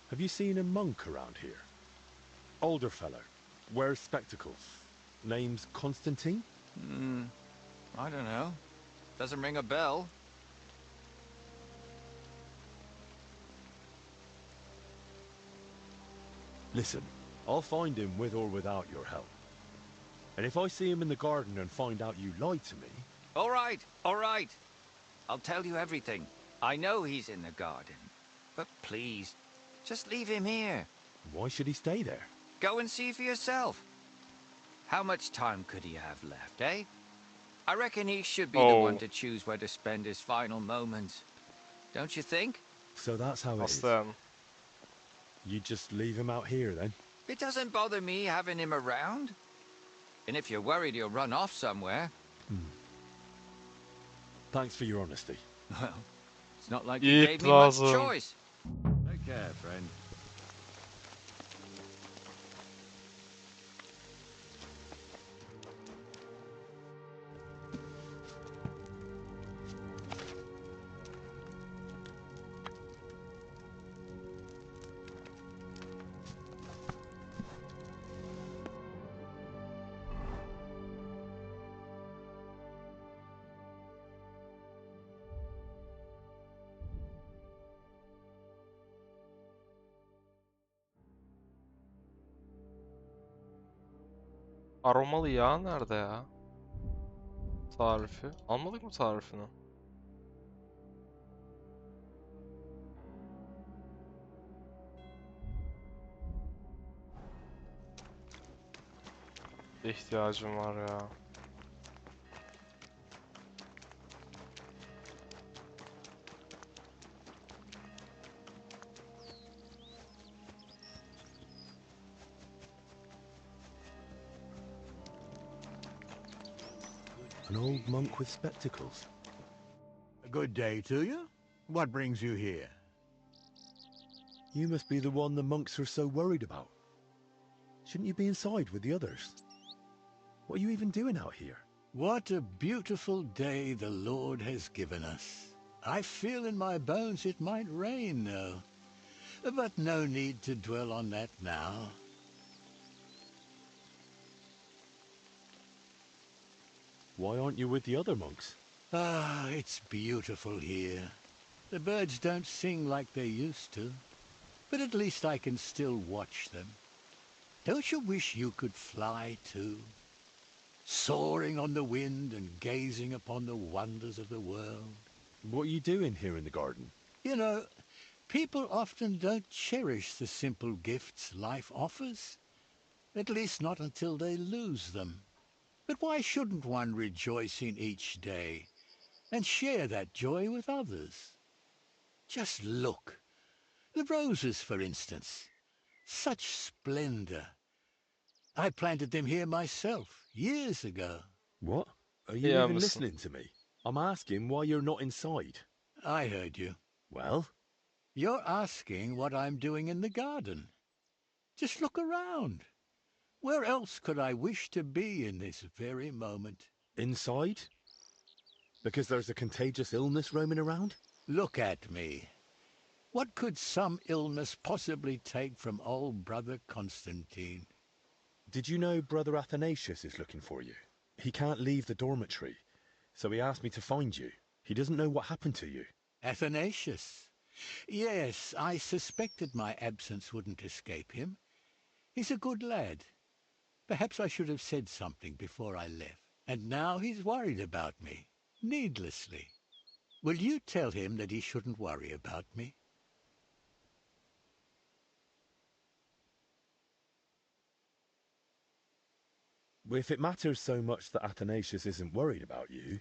Have you seen a monk around here? Older fellow, wears spectacles. Name's Constantine? I don't know. Doesn't ring a bell. Listen, I'll find him with or without your help. And if I see him in the garden and find out you lied to me... All right, all right. I'll tell you everything. I know he's in the garden. But please, just leave him here. Why should he stay there? Go and see for yourself. How much time could he have left, eh? I reckon he should be the one to choose where to spend his final moments. Don't you think? So that's how it is. You just leave him out here, then? It doesn't bother me having him around. And if you're worried he'll run off somewhere... Thanks for your honesty. Well, it's not like you gave me much choice. Take care, friend. Aromalı yağ nerede ya? Tarifi. Almadık mı tarifini? İhtiyacım var ya. An old monk with spectacles. A good day to you. What brings you here? You must be the one the monks are so worried about. Shouldn't you be inside with the others? What are you even doing out here? What a beautiful day the Lord has given us. I feel in my bones it might rain, though. But no need to dwell on that now. Why aren't you with the other monks? Ah, it's beautiful here. The birds don't sing like they used to, but at least I can still watch them. Don't you wish you could fly too? Soaring on the wind and gazing upon the wonders of the world. What are you doing here in the garden? You know, people often don't cherish the simple gifts life offers. At least not until they lose them. But why shouldn't one rejoice in each day and share that joy with others? Just look. The roses, for instance. Such splendor. I planted them here myself, years ago. What? Are you even listening to me? I'm asking why you're not inside. I heard you. Well? You're asking what I'm doing in the garden. Just look around. Where else could I wish to be in this very moment? Inside? Because there's a contagious illness roaming around? Look at me. What could some illness possibly take from old Brother Constantine? Did you know Brother Athanasius is looking for you? He can't leave the dormitory, so he asked me to find you. He doesn't know what happened to you. Athanasius? Yes, I suspected my absence wouldn't escape him. He's a good lad. Perhaps I should have said something before I left. And now he's worried about me, needlessly. Will you tell him that he shouldn't worry about me? If it matters so much that Athanasius isn't worried about you,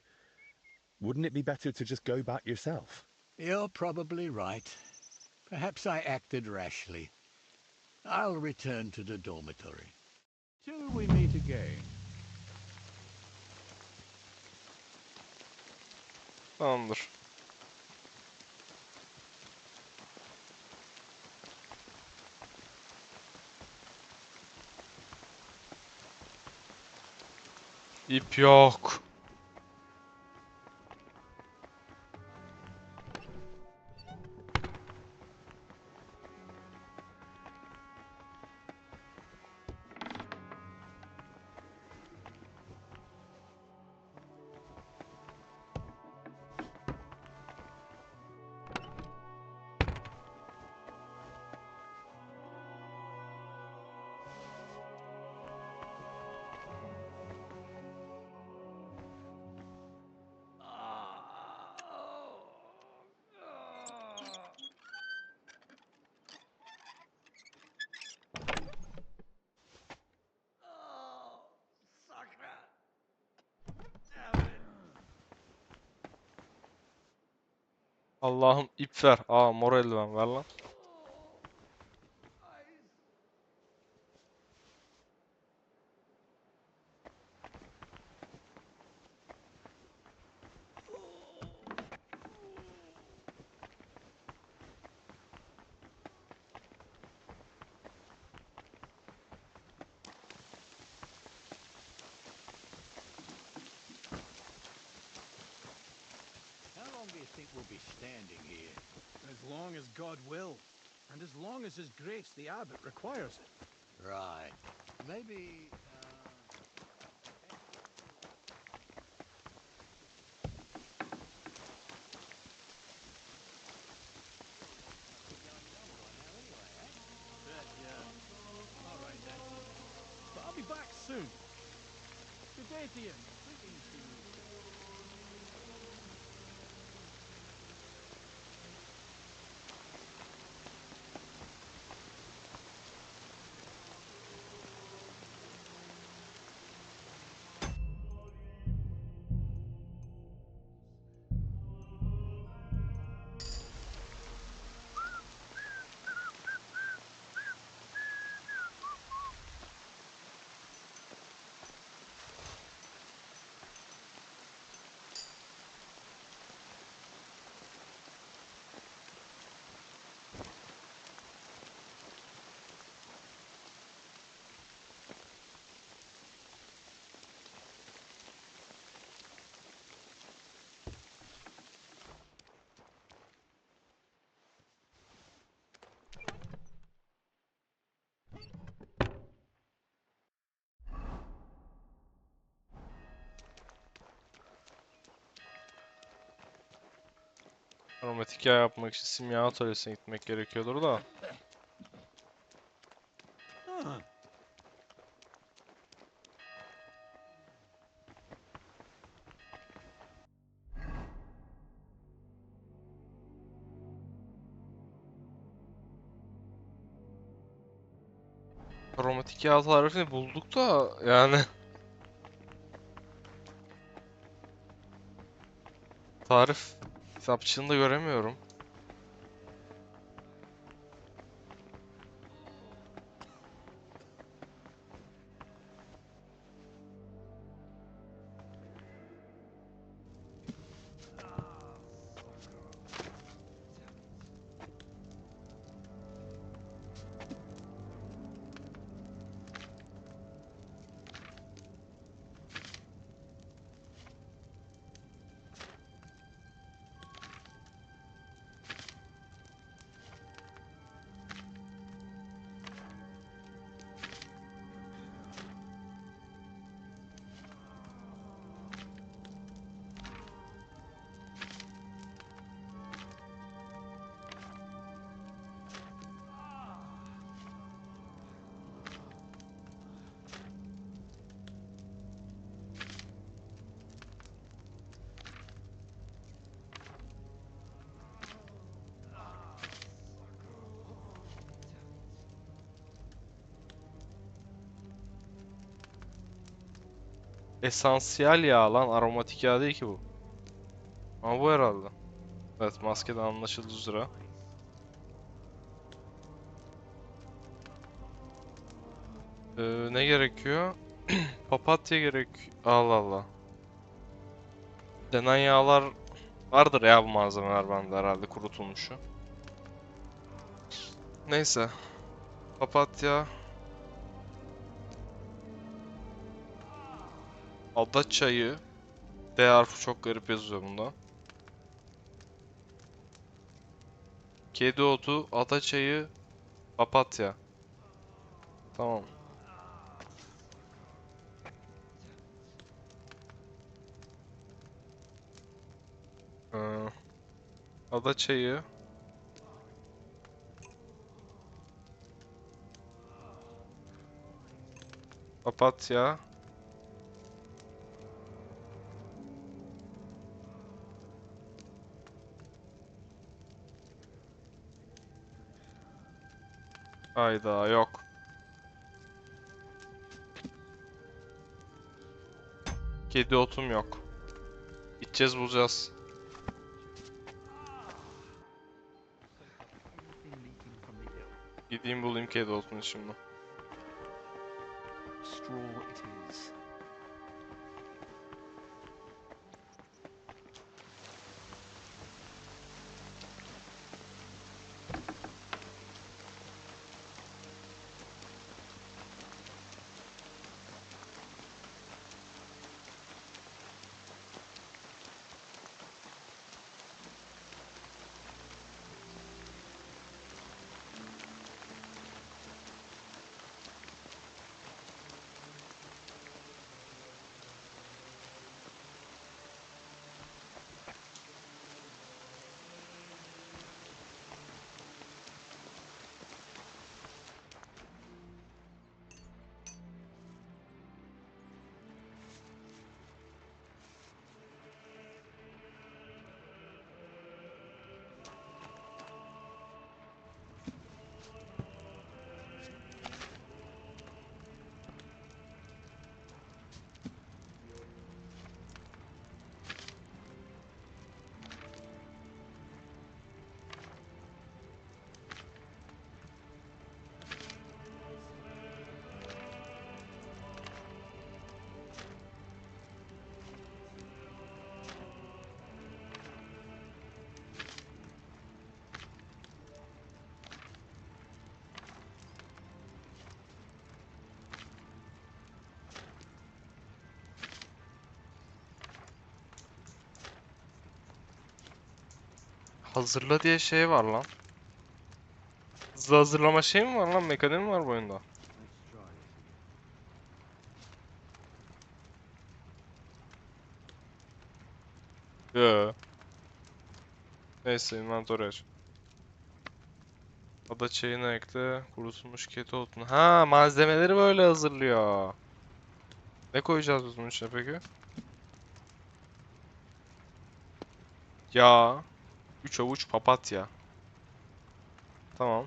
wouldn't it be better to just go back yourself? You're probably right. Perhaps I acted rashly. I'll return to the dormitory. Till we meet again. Tamamdır. İp yok. Allah'ım ip ver. Aa, mor eldiven ver lan. How long do you think we'll be standing here? As long as God will, and as long as His Grace the Abbot requires it. Right. Maybe, All right then. But I'll be back soon. Good day to you. Greetings to you. Aromatik yağ yapmak için simya atölyesine gitmek gerekiyordur da. Aromatik yağ tarifini bulduk da yani. Tarif kitapçığında göremiyorum. Esansiyel yağ lan, aromatik yağ değil ki bu. Ama bu herhalde. Evet, maskeden anlaşıldığı üzere. Ne gerekiyor? Papatya gerek. Allah Allah. Denen yağlar vardır ya, bu malzemeler bende herhalde, kurutulmuşu. Neyse. Papatya. Ada çayı. D harfi çok garip yazıyor bunda. Kedi otu, ada çayı, papatya. Tamam. Ee, ada çayı. Papatya. Hayda, yok. Kedi otum yok. Gideceğiz, bulacağız. Gideyim bulayım kedi otunu şimdi. Straw it is. Hazırla diye şey var lan. Hızlı hazırlama şey mi var lan? Mekaniği mi var bu oyunda? Yo. Neyse, inventory aç. Ada çayını ekle. Kurutulmuş kedi otunu. Ha, malzemeleri böyle hazırlıyor. Ne koyacağız biz bunun içine peki? Yağ. 3 avuç papatya. Tamam.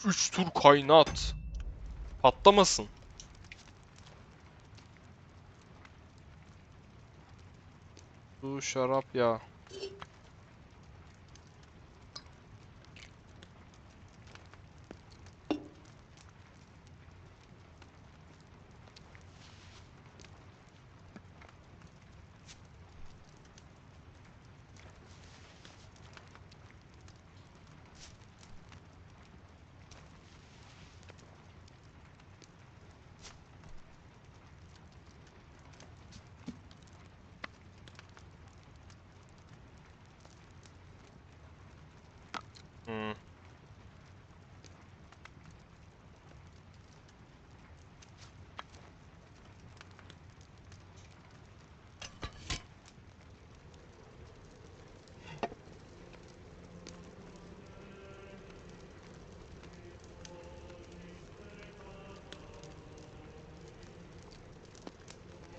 3 tur kaynat. Patlamasın. Su, şarap, yağ. Hmm.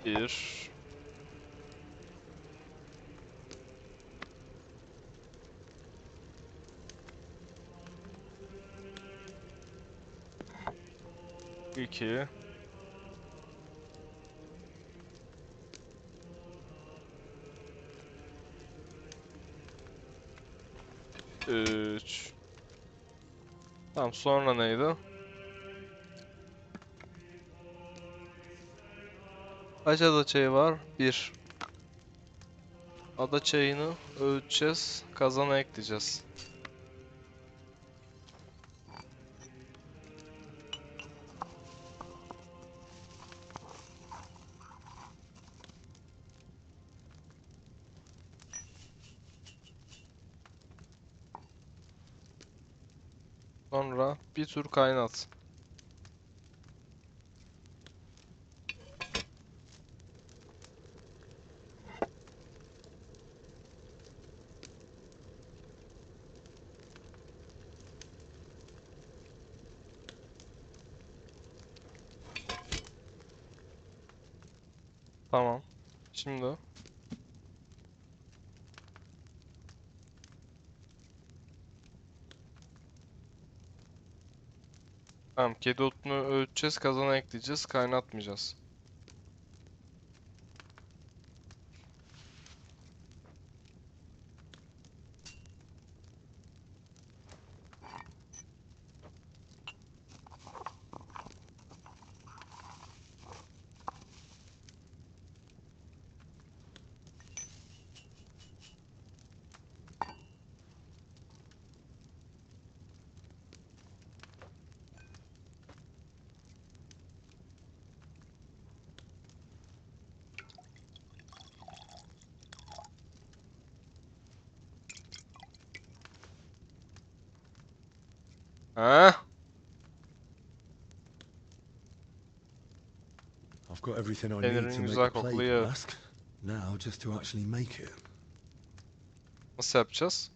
Bir. İki. 3. Tamam, sonra neydi? Kaç ada çayı var? 1. Ada çayını öğüteceğiz. Kazana ekleyeceğiz. Sonra bir tur kaynat. Tamam. Şimdi tamam, kedi otunu öğüteceğiz, kazana ekleyeceğiz, kaynatmayacağız. Ha? I've got everything I need Peynirin to make güzel a kokulu plague yağı. mask. Now just to actually make it. Nasıl yapacağız?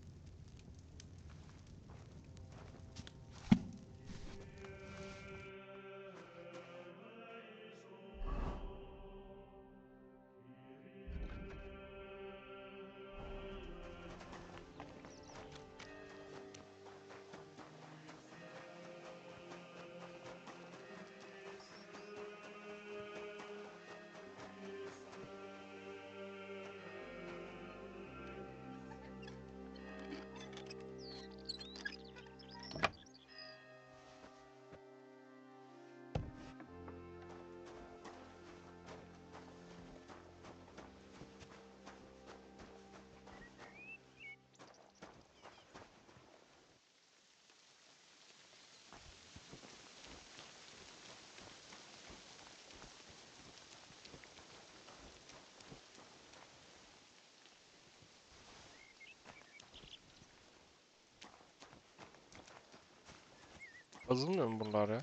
Yazılmıyor mu bunlar ya?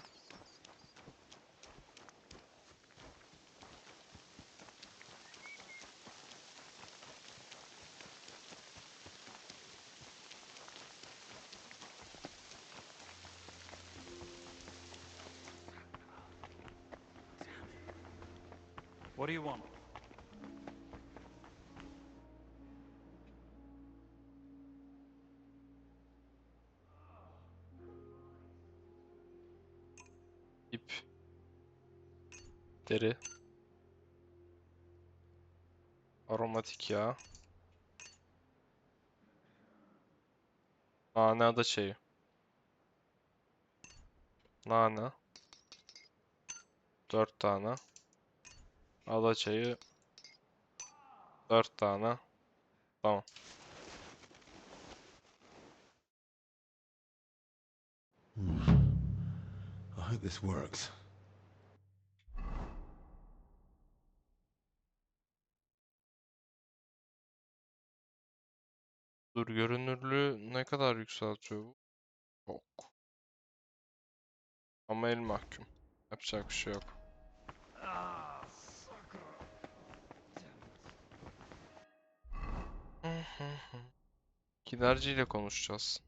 What do you want? İp. Deri. Aromatik yağ. Nane ada çayı. Nane. 4 tane. Ada çayı 4 tane. Tamam. I hope this works. Dur, görünürlüğü ne kadar yükseltiyor bu? Çok. Ama el mahkum. Yapacak bir şey yok. Giderciyle konuşacağız.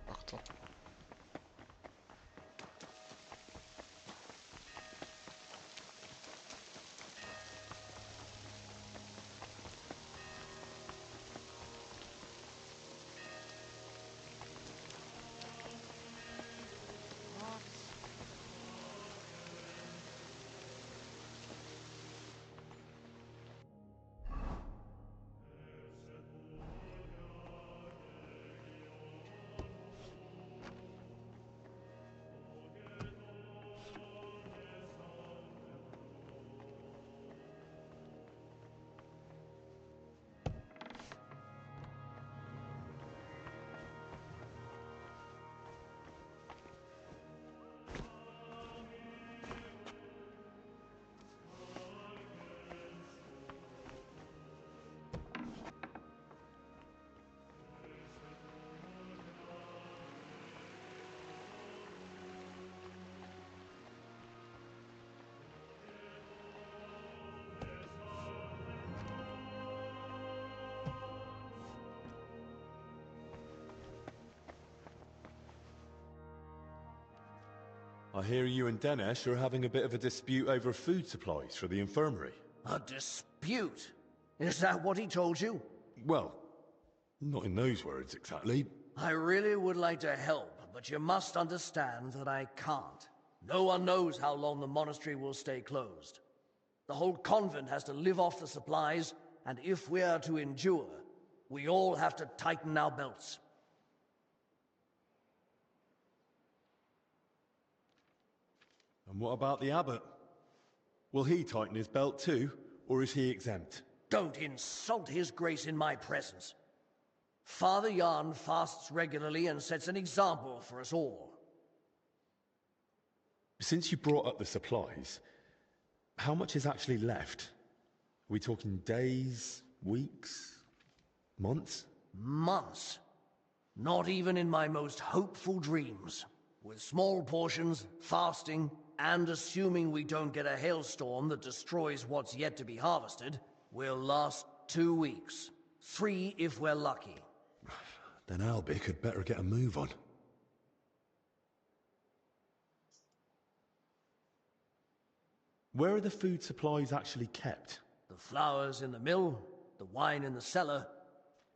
Baktım. I hear you and Denesh are having a bit of a dispute over food supplies for the infirmary. A dispute? Is that what he told you? Well, not in those words exactly. I really would like to help, but you must understand that I can't. No one knows how long the monastery will stay closed. The whole convent has to live off the supplies, and if we are to endure, we all have to tighten our belts. And what about the abbot? Will he tighten his belt too, or is he exempt? Don't insult his grace in my presence. Father Jan fasts regularly and sets an example for us all. Since you brought up the supplies, how much is actually left? Are we talking days, weeks, months? Months. Not even in my most hopeful dreams. With small portions, fasting, and assuming we don't get a hailstorm that destroys what's yet to be harvested, we'll last 2 weeks. 3 if we're lucky. Then Albic had better get a move on. Where are the food supplies actually kept? The flour's in the mill, the wine in the cellar,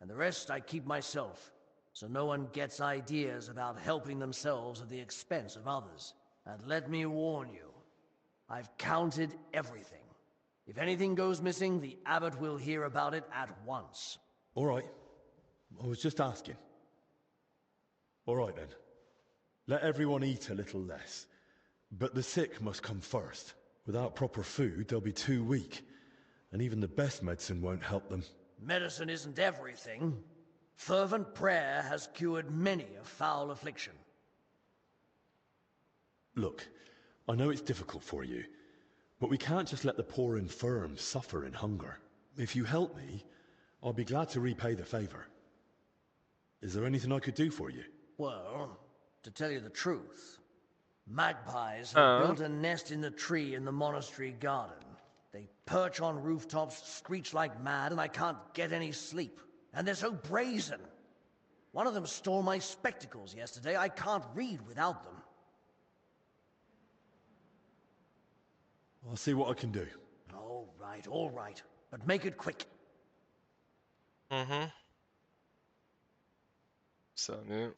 and the rest I keep myself, so no one gets ideas about helping themselves at the expense of others. And let me warn you, I've counted everything. If anything goes missing, the abbot will hear about it at once. All right. I was just asking. All right then. Let everyone eat a little less. But the sick must come first. Without proper food, they'll be too weak. And even the best medicine won't help them. Medicine isn't everything. Fervent prayer has cured many a foul affliction. Look, I know it's difficult for you, but we can't just let the poor infirm suffer in hunger. If you help me, I'll be glad to repay the favor. Is there anything I could do for you? Well, to tell you the truth, magpies have built a nest in the tree in the monastery garden. They perch on rooftops, screech like mad, and I can't get any sleep. And they're so brazen. One of them stole my spectacles yesterday. I can't read without them. I'll see what I can do. All right. But make it quick. Bir saniye.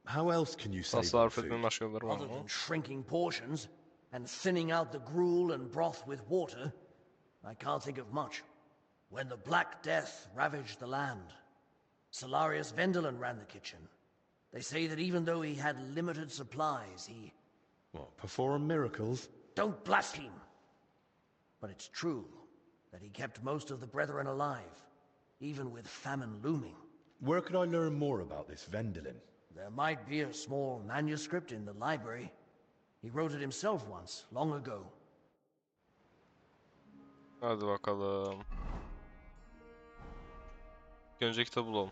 How else can you save Tasarruf food? etmenin başka yolları var Other mı? than shrinking portions and thinning out the gruel and broth with water, I can't think of much. When the Black Death ravaged the land, Solarius Vendelin ran the kitchen. They say that even though he had limited supplies, he... What, perform miracles? Don't blaspheme! But it's true that he kept most of the brethren alive, even with famine looming. Where could I learn more about this Vendelin? There might be a small manuscript in the library. He wrote it himself once, long ago. Hadi bakalım. İlk önce kitabı bulalım.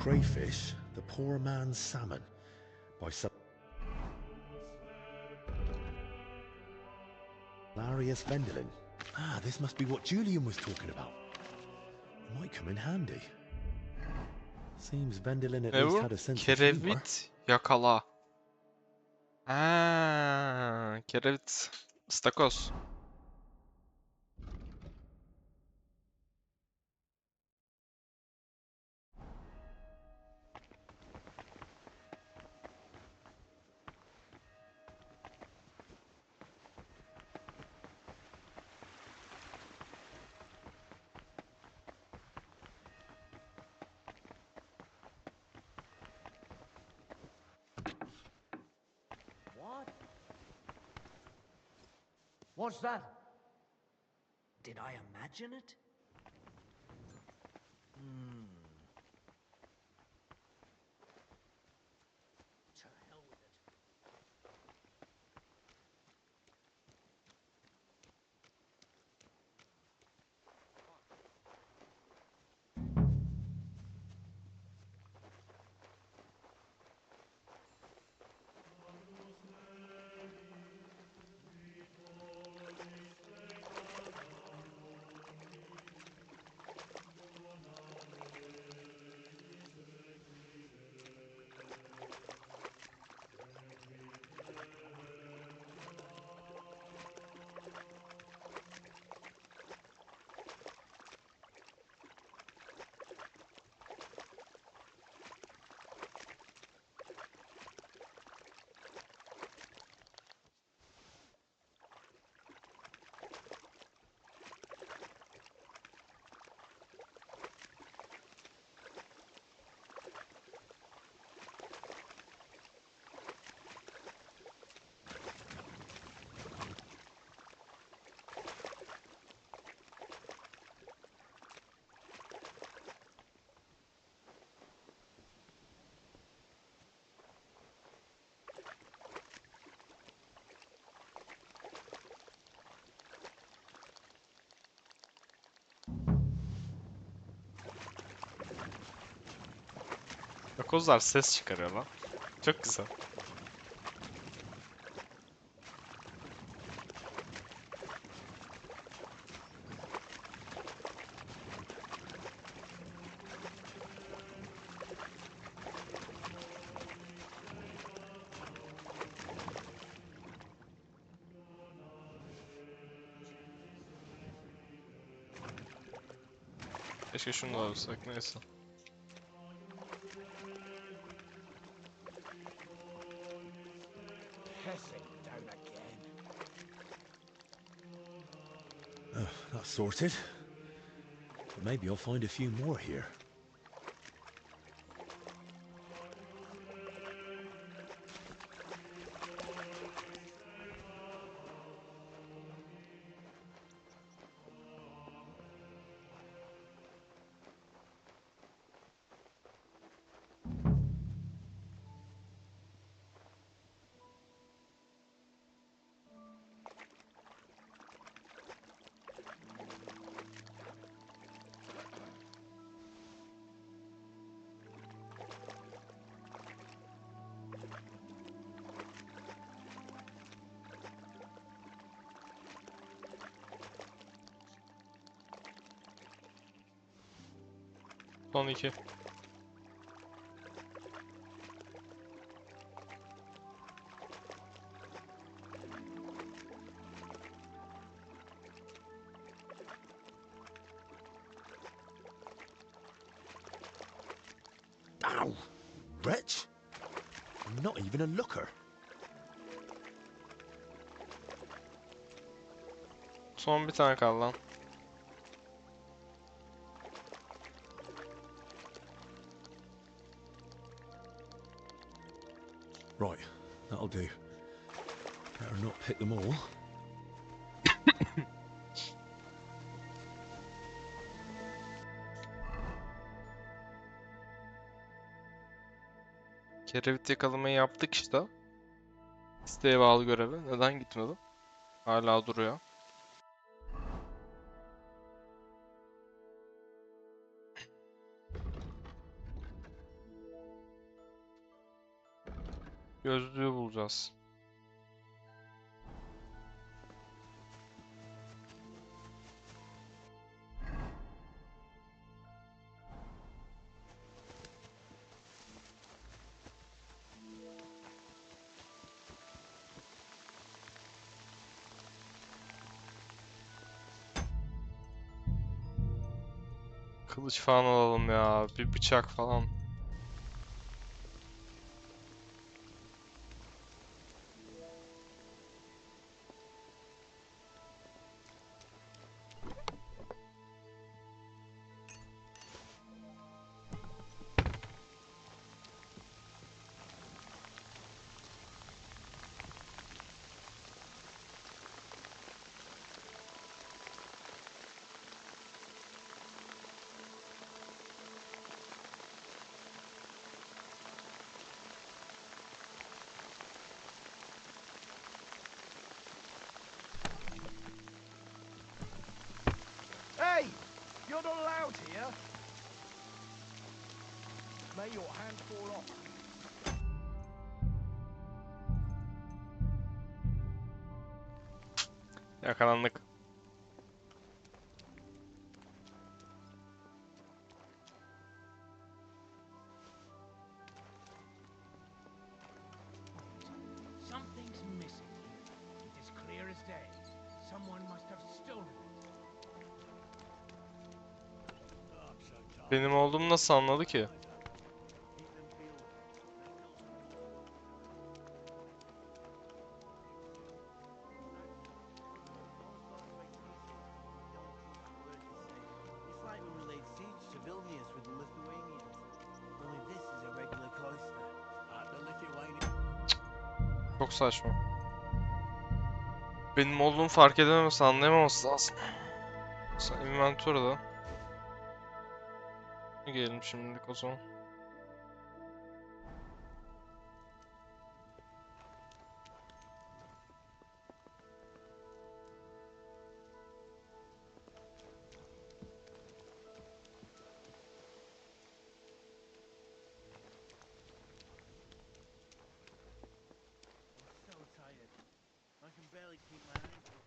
Crayfish, the poor man's salmon, by Hilarious Vendelin. Ah, this must be what Julian was talking about. It might come in handy. Seems Vendelin at Ne least bu? had a sense of humor. Kerevit yakala. Ha, kerevit. Istakoz. What? What's that? Did I imagine it? To hell with it. Yakozlar ses çıkarıyor lan. Çok güzel. Keşke şunu da alırsak, neyse. That's sorted. But maybe I'll find a few more here. Son iki. Ow! Wretch! I'm not even a looker. Son bir tane kaldı lan. Right, that'll do. Better not pick them all. Kerevit yakalamayı yaptık işte. İsteğe bağlı görevi. Neden gitmedi? Hala duruyor. Gözlüğü bulacağız. Kılıç falan alalım ya. Bir bıçak falan. Hey! You're not allowed here! May your hand fall off. Yakalandık. Something's missing here. It is clear as day. Someone must have stolen it. Benim olduğumu nasıl anladı ki? It's like when we laid siege to Vilnius with the Lithuanians. Only this is a regular cloister. The Lithuanian... Çok saçma. Benim olduğumu fark edememesi, anlayamaması lazım. Sen inventory'da. Gelelim şimdilik o zaman. So tired. I can barely keep my eyes open.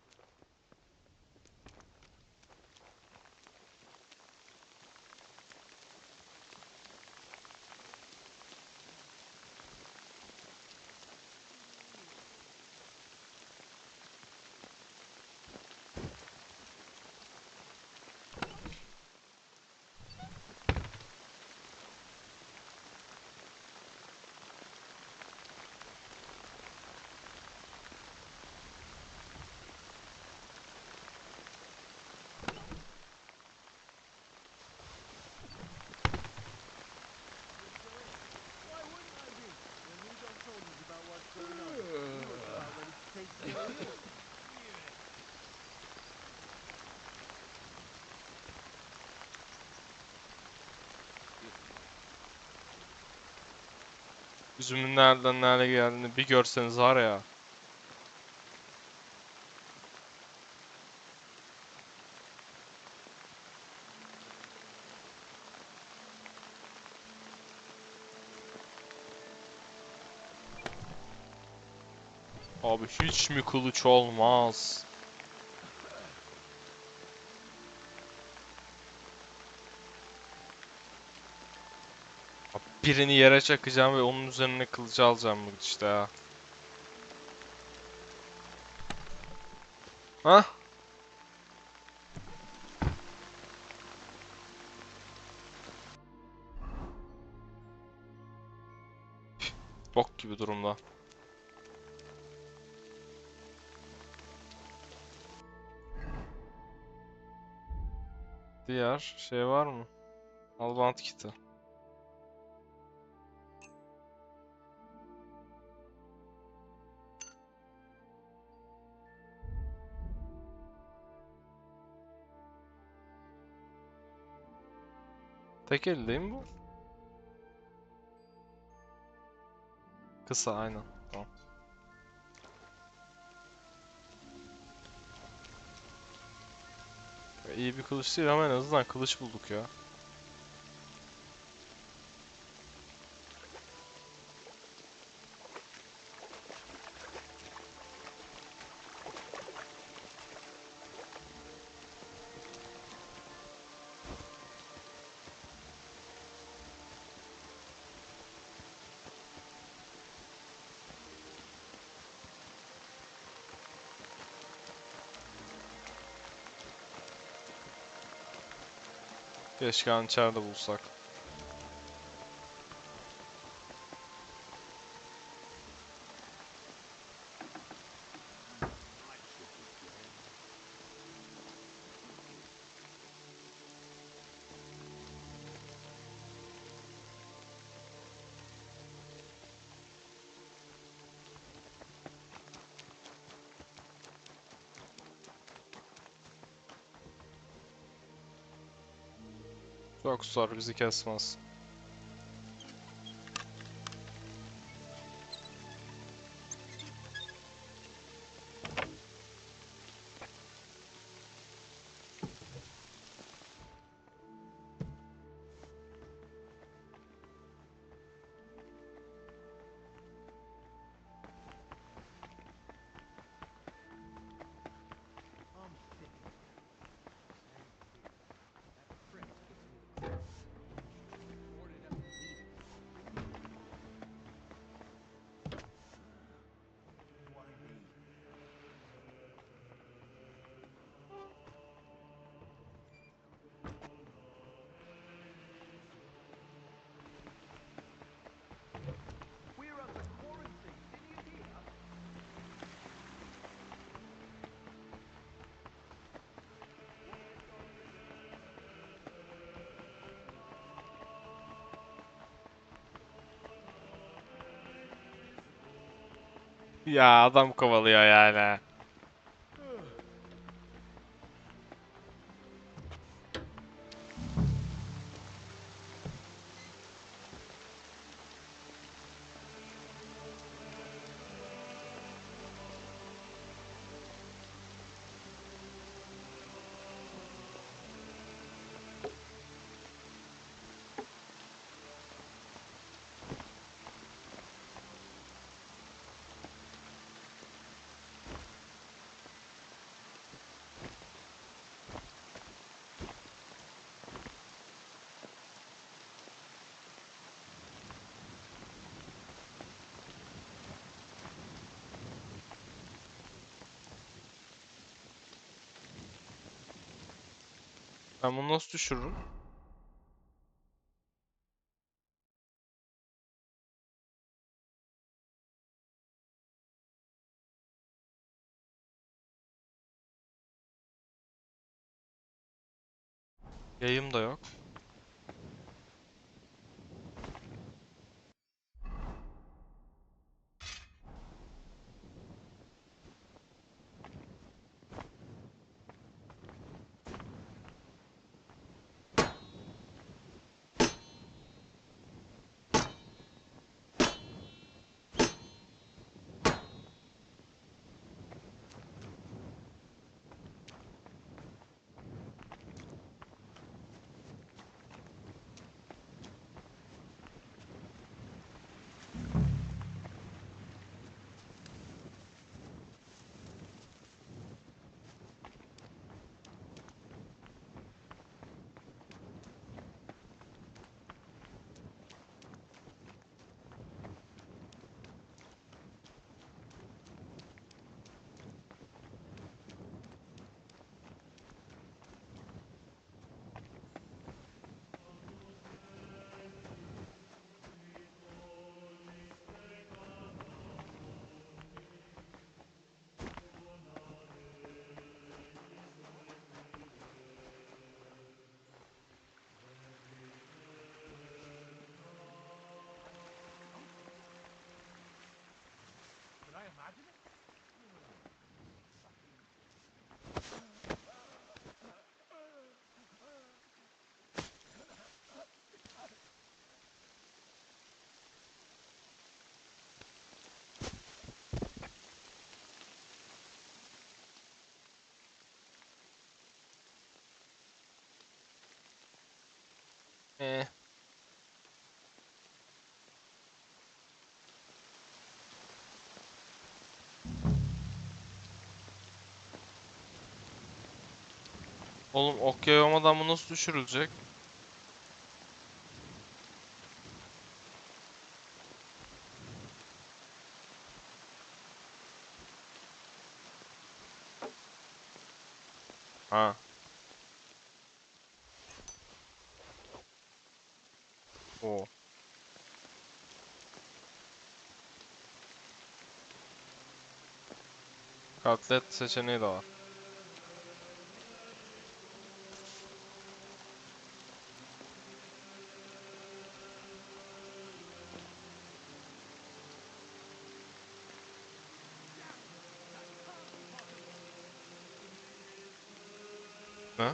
Why wouldn't I be? When we don't told us about what's going on, we were about ready to take care of you. Üzümün nereden nereye geldiğini bir görseniz var ya. Abi hiç mi kılıç olmaz? Birini yere çakacağım ve onun üzerine kılıcı alacağım bu işte ya. Hah? Bok gibi durumda. Diğer şey var mı? Albant kiti. Tek el değil mi bu? Kısa aynen. Tamam. İyi bir kılıç değil ama en azından kılıç bulduk ya. Keşke hançer de bulsak. Çok zor, bizi kesmez. Ya adam kovalıyor yani. Ben bunu nasıl düşürürüm? Yayım da yok. Did I imagine it? Oğlum ok yay olmadan bu nasıl düşürülecek? Ha. O. Katlet seçeneği de var. Ne?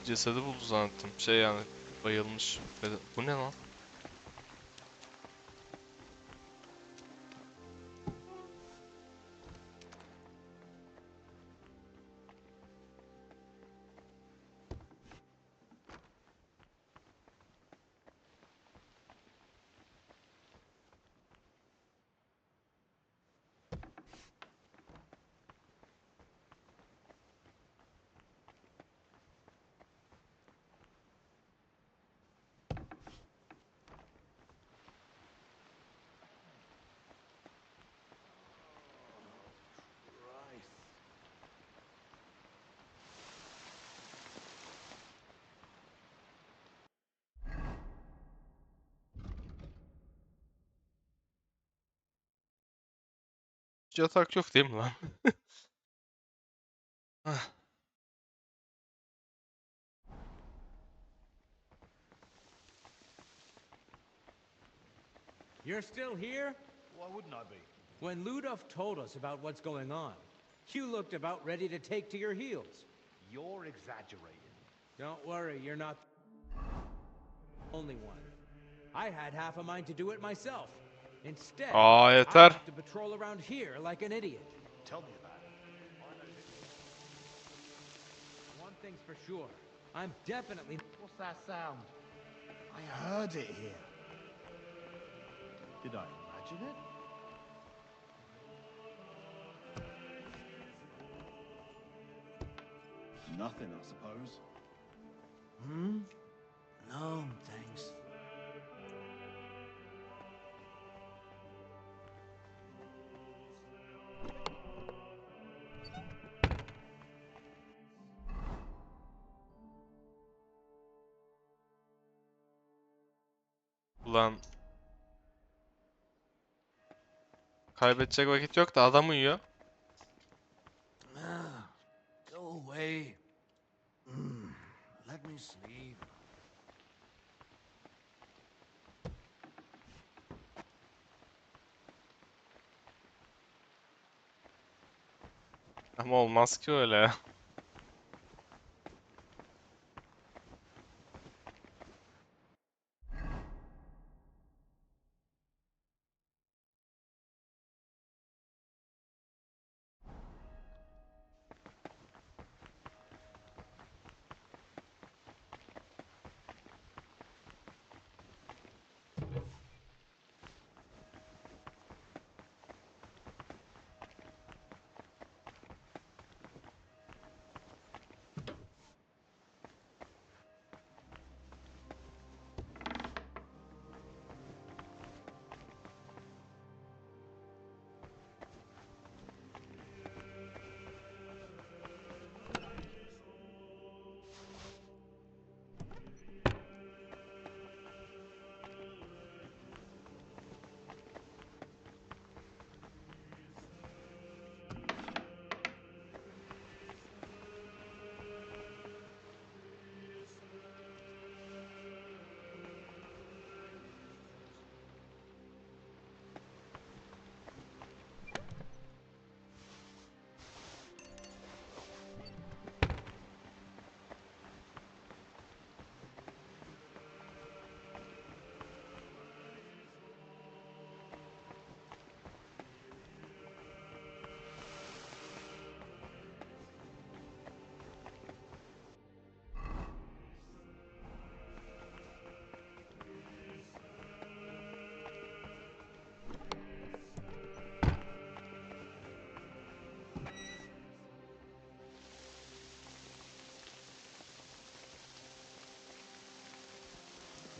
Cesedi buldu zannettim. Şey yani bayılmış. Bu ne lan? Hiç yatak yok değil mi lan? Hah. You're still here? Why wouldn't I be? When Ludov told us about what's going on, you looked about ready to take to your heels. You're exaggerating. Don't worry, you're not the only one. I had half a mind to do it myself. Instead, I yeter. have to patrol around here like an idiot. Tell me about it. One thing's for sure. I'm definitely... What's that sound? I heard it here. Did I imagine it? Nothing, I suppose. No, thanks. Ulan. Kaybedecek vakit yok da adam uyuyor. Go away. Let me sleep. Ama olmaz ki öyle.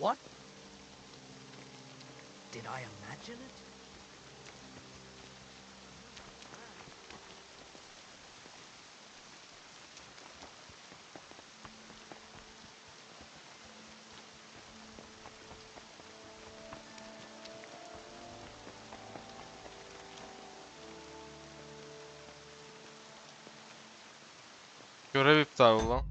What? Did I imagine it? Görev iptal ulan.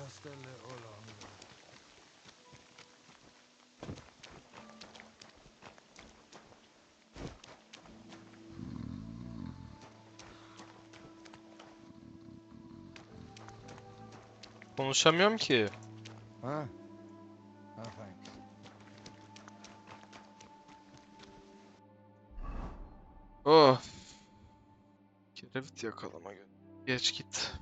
Just a little longer. Konuşamıyorum ki. Huh? No thanks. Oh. Kerevit yakalama gel. Geç git.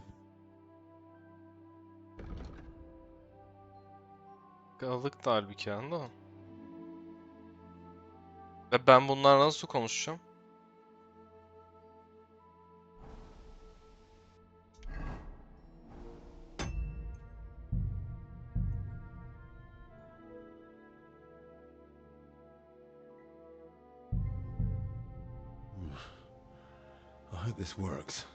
Kaldık da halbuki anda. Ve ben bunlarla nasıl konuşacağım? I hope this works.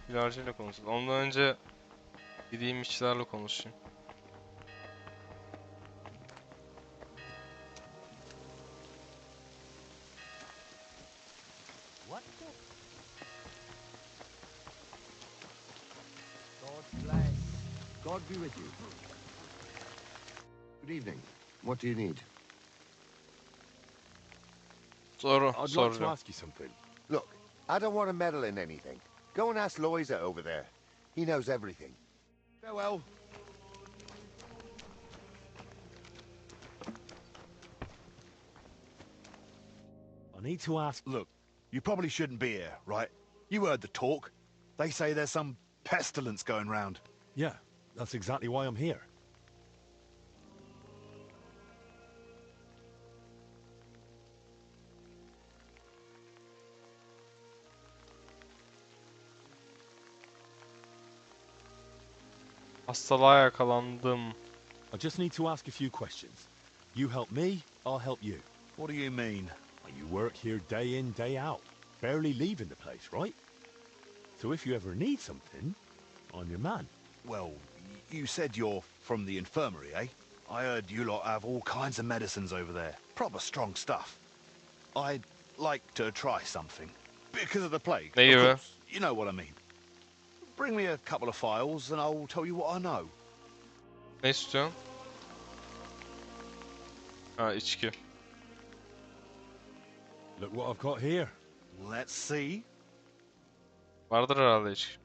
Bilarcıyla konuşacağız. Ondan önce gideyim işçilerle konuşayım. What the? God bless. God be with you. Good evening. What do you need? Soru, I'd like to soracağım. ask you something. Look, I don't want to meddle in anything. Go and ask Loiza over there. He knows everything. Farewell. I need to ask... Look, you probably shouldn't be here, right? You heard the talk. They say there's some pestilence going round. Yeah, that's exactly why I'm here. Hastalığa yakalandım. I just need to ask a few questions. You help me, I'll help you. What do you mean? You work here day in, day out, barely leaving the place, right? So if you ever need something, I'm your man. Well, you said you're from the infirmary, eh? I heard you lot have all kinds of medicines over there. Proper strong stuff. I'd like to try something. Because of the plague, Ne of gibi? course. You know what I mean. Bring me a couple of files and I'll tell you what I know. Ne istiyorsun? Ha, içki. Look what I've got here. Let's see. Vardır herhalde içki.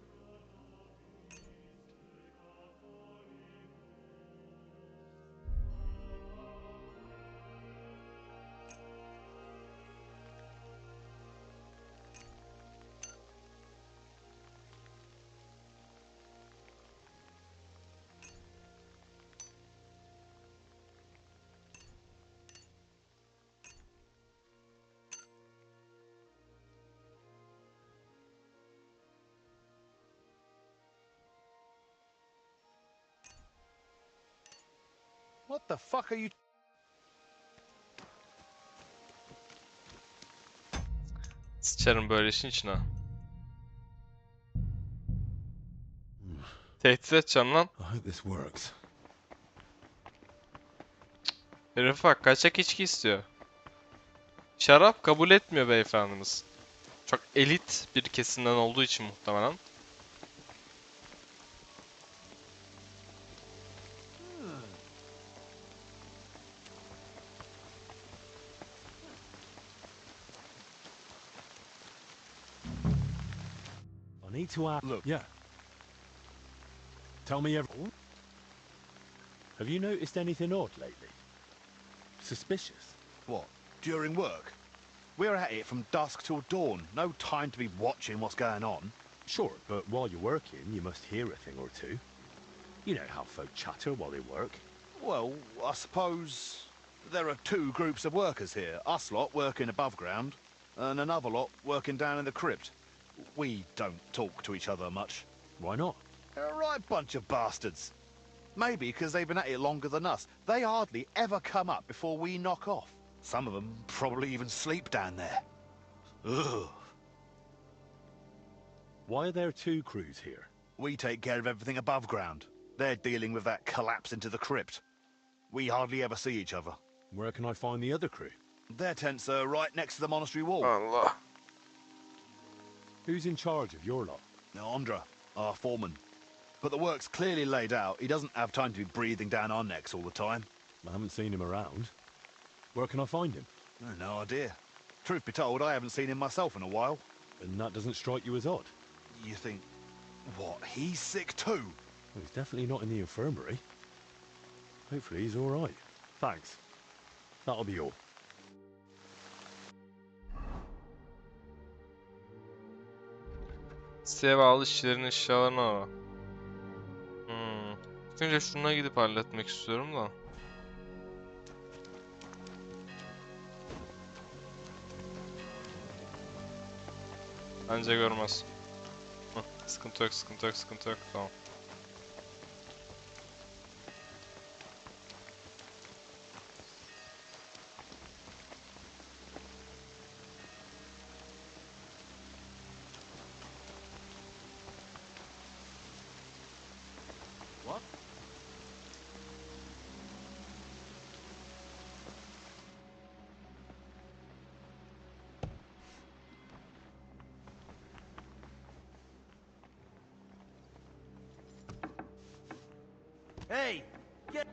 What the fuck are you... Sıçarım böyle işin içine. Tehdit edeceğim lan. I hope this works. Herif bak kaçak içki istiyor. Şarap kabul etmiyor beyefendimiz. Çok elit bir kesimden olduğu için muhtemelen. I need to ask... Look. Yeah. Tell me everything. Have you noticed anything odd lately? Suspicious? What? During work? We're at it from dusk till dawn. No time to be watching what's going on. Sure, but while you're working, you must hear a thing or two. You know how folk chatter while they work. Well, I suppose there are two groups of workers here. Us lot working above ground, and another lot working down in the crypt. We don't talk to each other much. Why not? They're a right bunch of bastards. Maybe because they've been at it longer than us. They hardly ever come up before we knock off. Some of them probably even sleep down there. Ugh. Why are there two crews here? We take care of everything above ground. They're dealing with that collapse into the crypt. We hardly ever see each other. Where can I find the other crew? Their tents are right next to the monastery wall. Allah. Who's in charge of your lot? Andra, our foreman. But the work's clearly laid out. He doesn't have time to be breathing down our necks all the time. I haven't seen him around. Where can I find him? No idea. Truth be told, I haven't seen him myself in a while. And that doesn't strike you as odd? You think, what, he's sick too? Well, he's definitely not in the infirmary. Hopefully he's all right. Thanks. That'll be all. İsteğe bağlı işçilerin eşyalarını ara. Önce şuna gidip halletmek istiyorum da. Bence görmez. Sıkıntı yok, sıkıntı yok, sıkıntı yok. Tamam. What? Hey, get...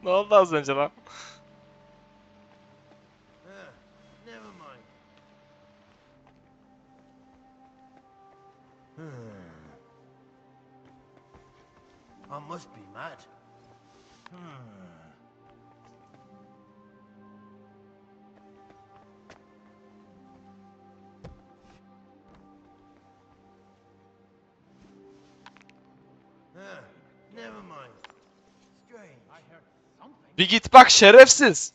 Ne oldu az önce lan? Never mind. I must be mad. Never mind. Strange. I heard something. Bir git bak şerefsiz.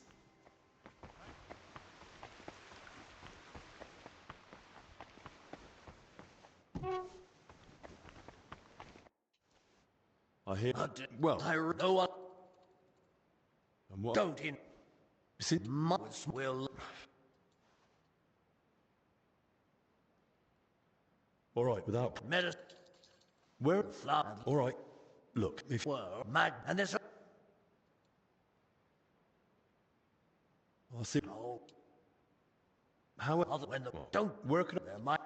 I hear... Well... I know what... And what... Don't in... Must will... All right, without... Medicine... Where... Flower... All right. Look, if... Were mad... And there's... I'll see... Oh. How... Other when the... Don't... Where can I... There might...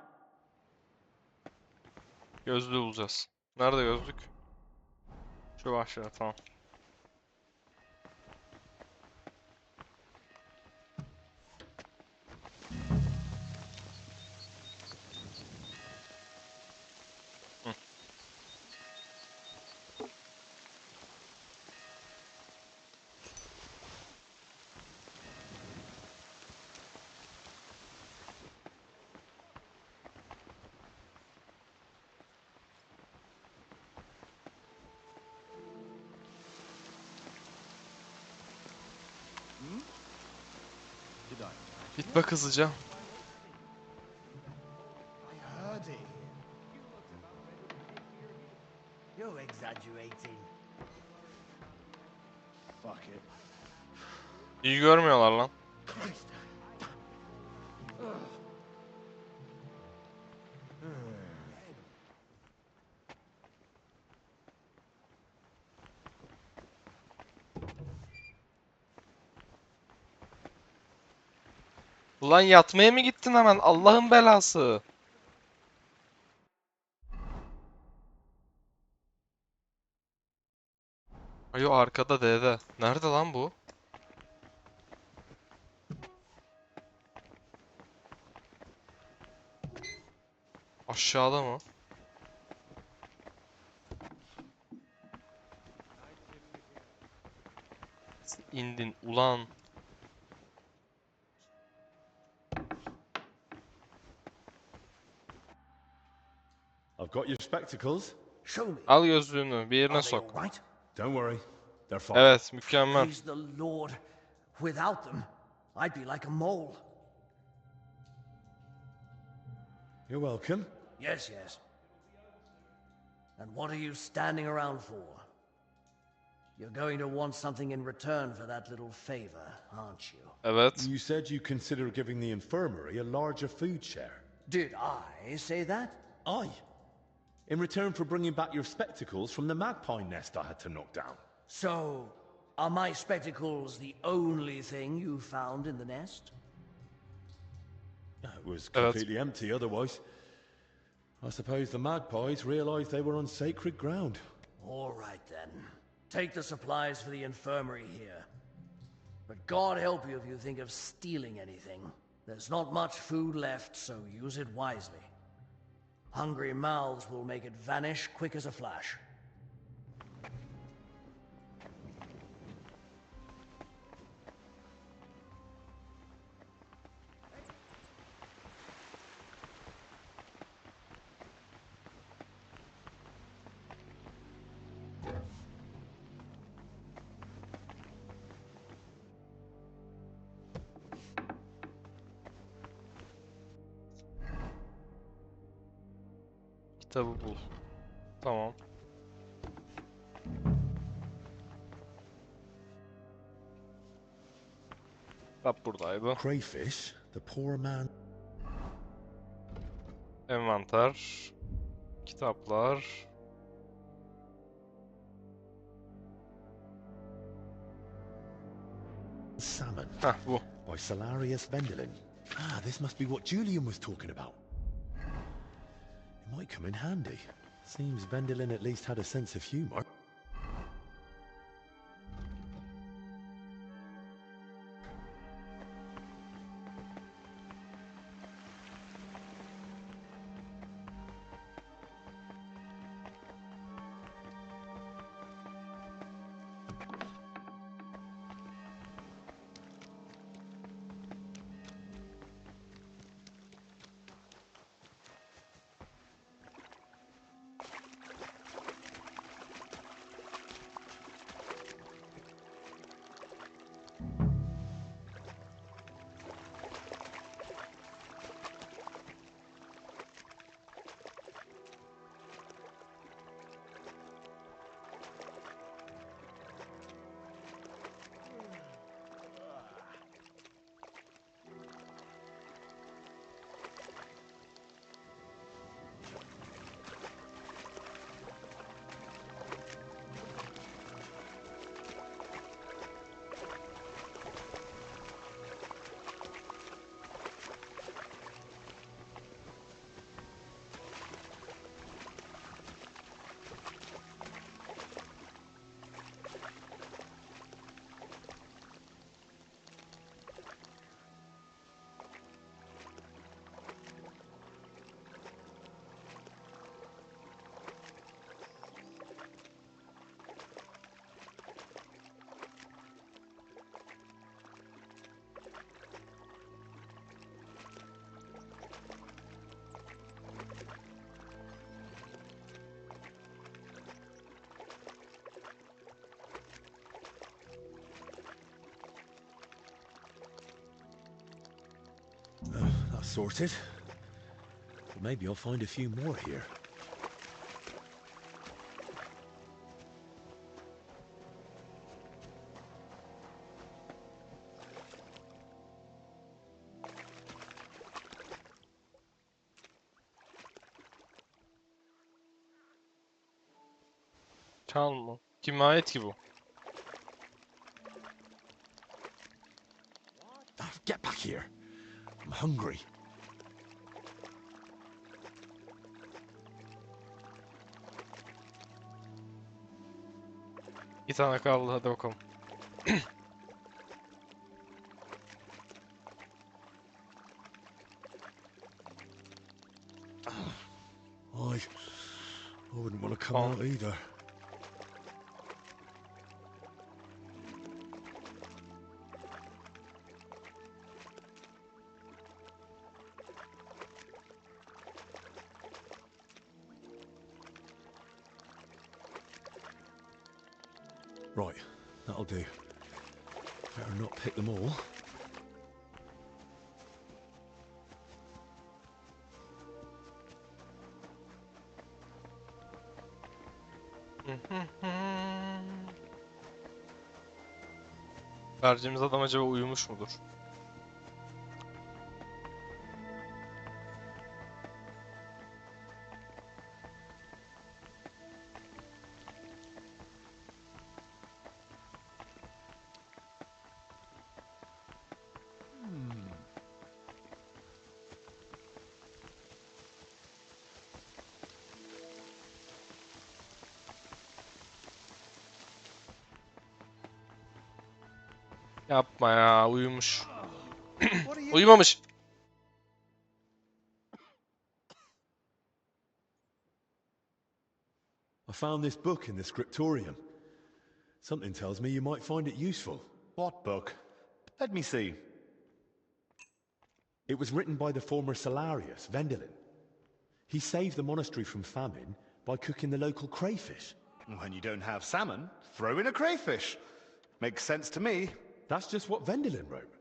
Gözlüğü bulacağız. Nerede gözlük? Şu aşağıda, tamam. Git bak hızlıca. I heard it. You're exaggerating. Fuck it. İyi görmüyorlar lan. Christ. Ulan yatmaya mı gittin hemen? Allah'ın belası. Ayo arkada D'de. Nerede lan bu? Aşağıda mı? indin ulan? I've got your spectacles. Show me. Al gözlüğünü bir yerine Are they sok. all right? Don't worry, they're fine. Evet, mükemmel. Praise the Lord. Without them, I'd be like a mole. You're welcome. Yes, yes. And what are you standing around for? You're going to want something in return for that little favor, aren't you? Evet. You said you consider giving the infirmary a larger food share. Did I say that? Aye. In return for bringing back your spectacles from the magpie nest I had to knock down. So, are my spectacles the only thing you found in the nest? It was completely empty otherwise. I suppose the magpies realized they were on sacred ground. All right then. Take the supplies for the infirmary here. But God help you if you think of stealing anything. There's not much food left, so use it wisely. Hungry mouths will make it vanish quick as a flash. Kitabı bul. Tamam. Kitap buradaydı. Crayfish, the poor man. Envanter. Kitaplar. Salmon. Heh, bu. By Salarius Vendelin. Ah, this must be what Julian was talking about. It might come in handy. Seems Vendelin at least had a sense of humor. That's sorted. But maybe I'll find a few more here. Çal mı? Kime ait ki bu? Get back here. I'm hungry. Bir tane kaldı, hadi bakalım. I wouldn't want to come out either. Right, that'll do. Better not pick them all. Verdiğimiz adam acaba uyumuş mudur? Yapma ya, uyumuş. Uyumamış. I found this book in the scriptorium. Something tells me you might find it useful. What book? Let me see. It was written by the former Salarius, Vendelin. He saved the monastery from famine by cooking the local crayfish. When you don't have salmon, throw in a crayfish. Makes sense to me. That's just what Vendelin wrote.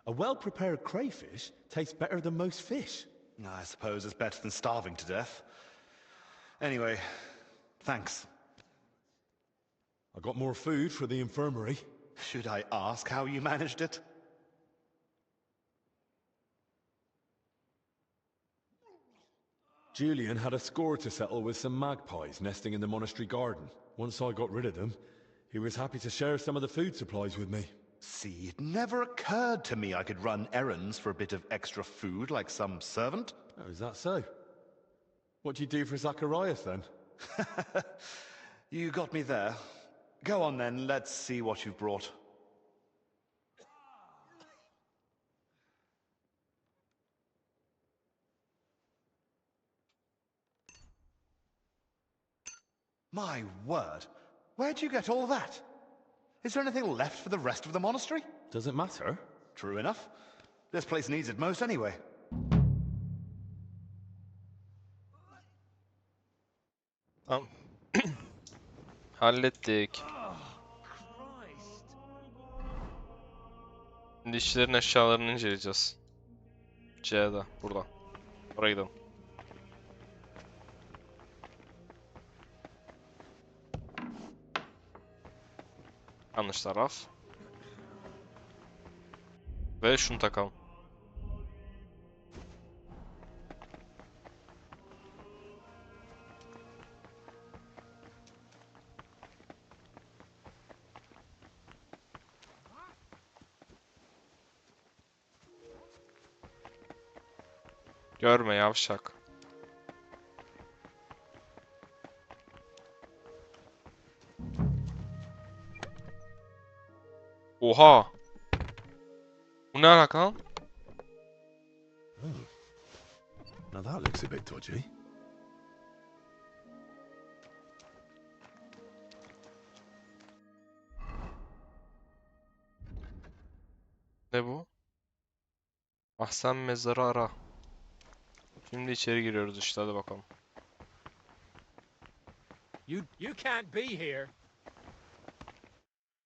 A well-prepared crayfish tastes better than most fish. I suppose it's better than starving to death. Anyway, thanks. I got more food for the infirmary. Should I ask how you managed it? Julian had a score to settle with some magpies nesting in the monastery garden. Once I got rid of them, he was happy to share some of the food supplies with me. See, it never occurred to me I could run errands for a bit of extra food like some servant. Oh, is that so? What do you do for Zacharias then? You got me there. Go on then, let's see what you've brought. My word, where'd you get all that? Is there anything left for the rest of the monastery? Doesn't matter. True enough. This place needs it most anyway. Tamam. Hallettik. Şimdi işçilerin eşyalarını inceleyeceğiz. C'de, burada. Oraya gidelim. Yanlış taraf. Ve şunu takalım. Görme yavşak. Oha! Bu ne alaka lan? Now that looks a bit dodgy. Ne bu? Ahsen mezarı ara. Şimdi içeri giriyoruz işte, hadi bakalım. You can't be here.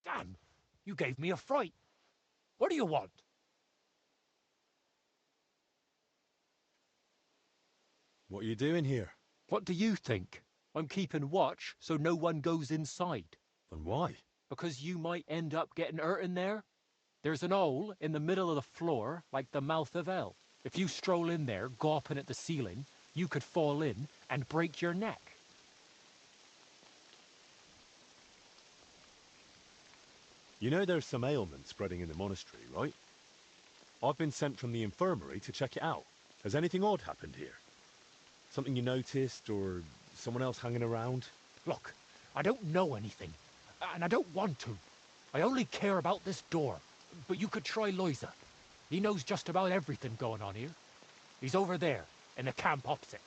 Damn, you gave me a fright. What do you want? What are you doing here? What do you think? I'm keeping watch so no one goes inside. And why? Because you might end up getting hurt in there. There's an hole in the middle of the floor, like the mouth of hell. If you stroll in there, gawping at the ceiling, you could fall in and break your neck. You know there's some ailment spreading in the monastery, right? I've been sent from the infirmary to check it out. Has anything odd happened here? Something you noticed, or someone else hanging around? Look, I don't know anything, and I don't want to. I only care about this door. But you could try Loiza. He knows just about everything going on here. He's over there, in the camp opposite.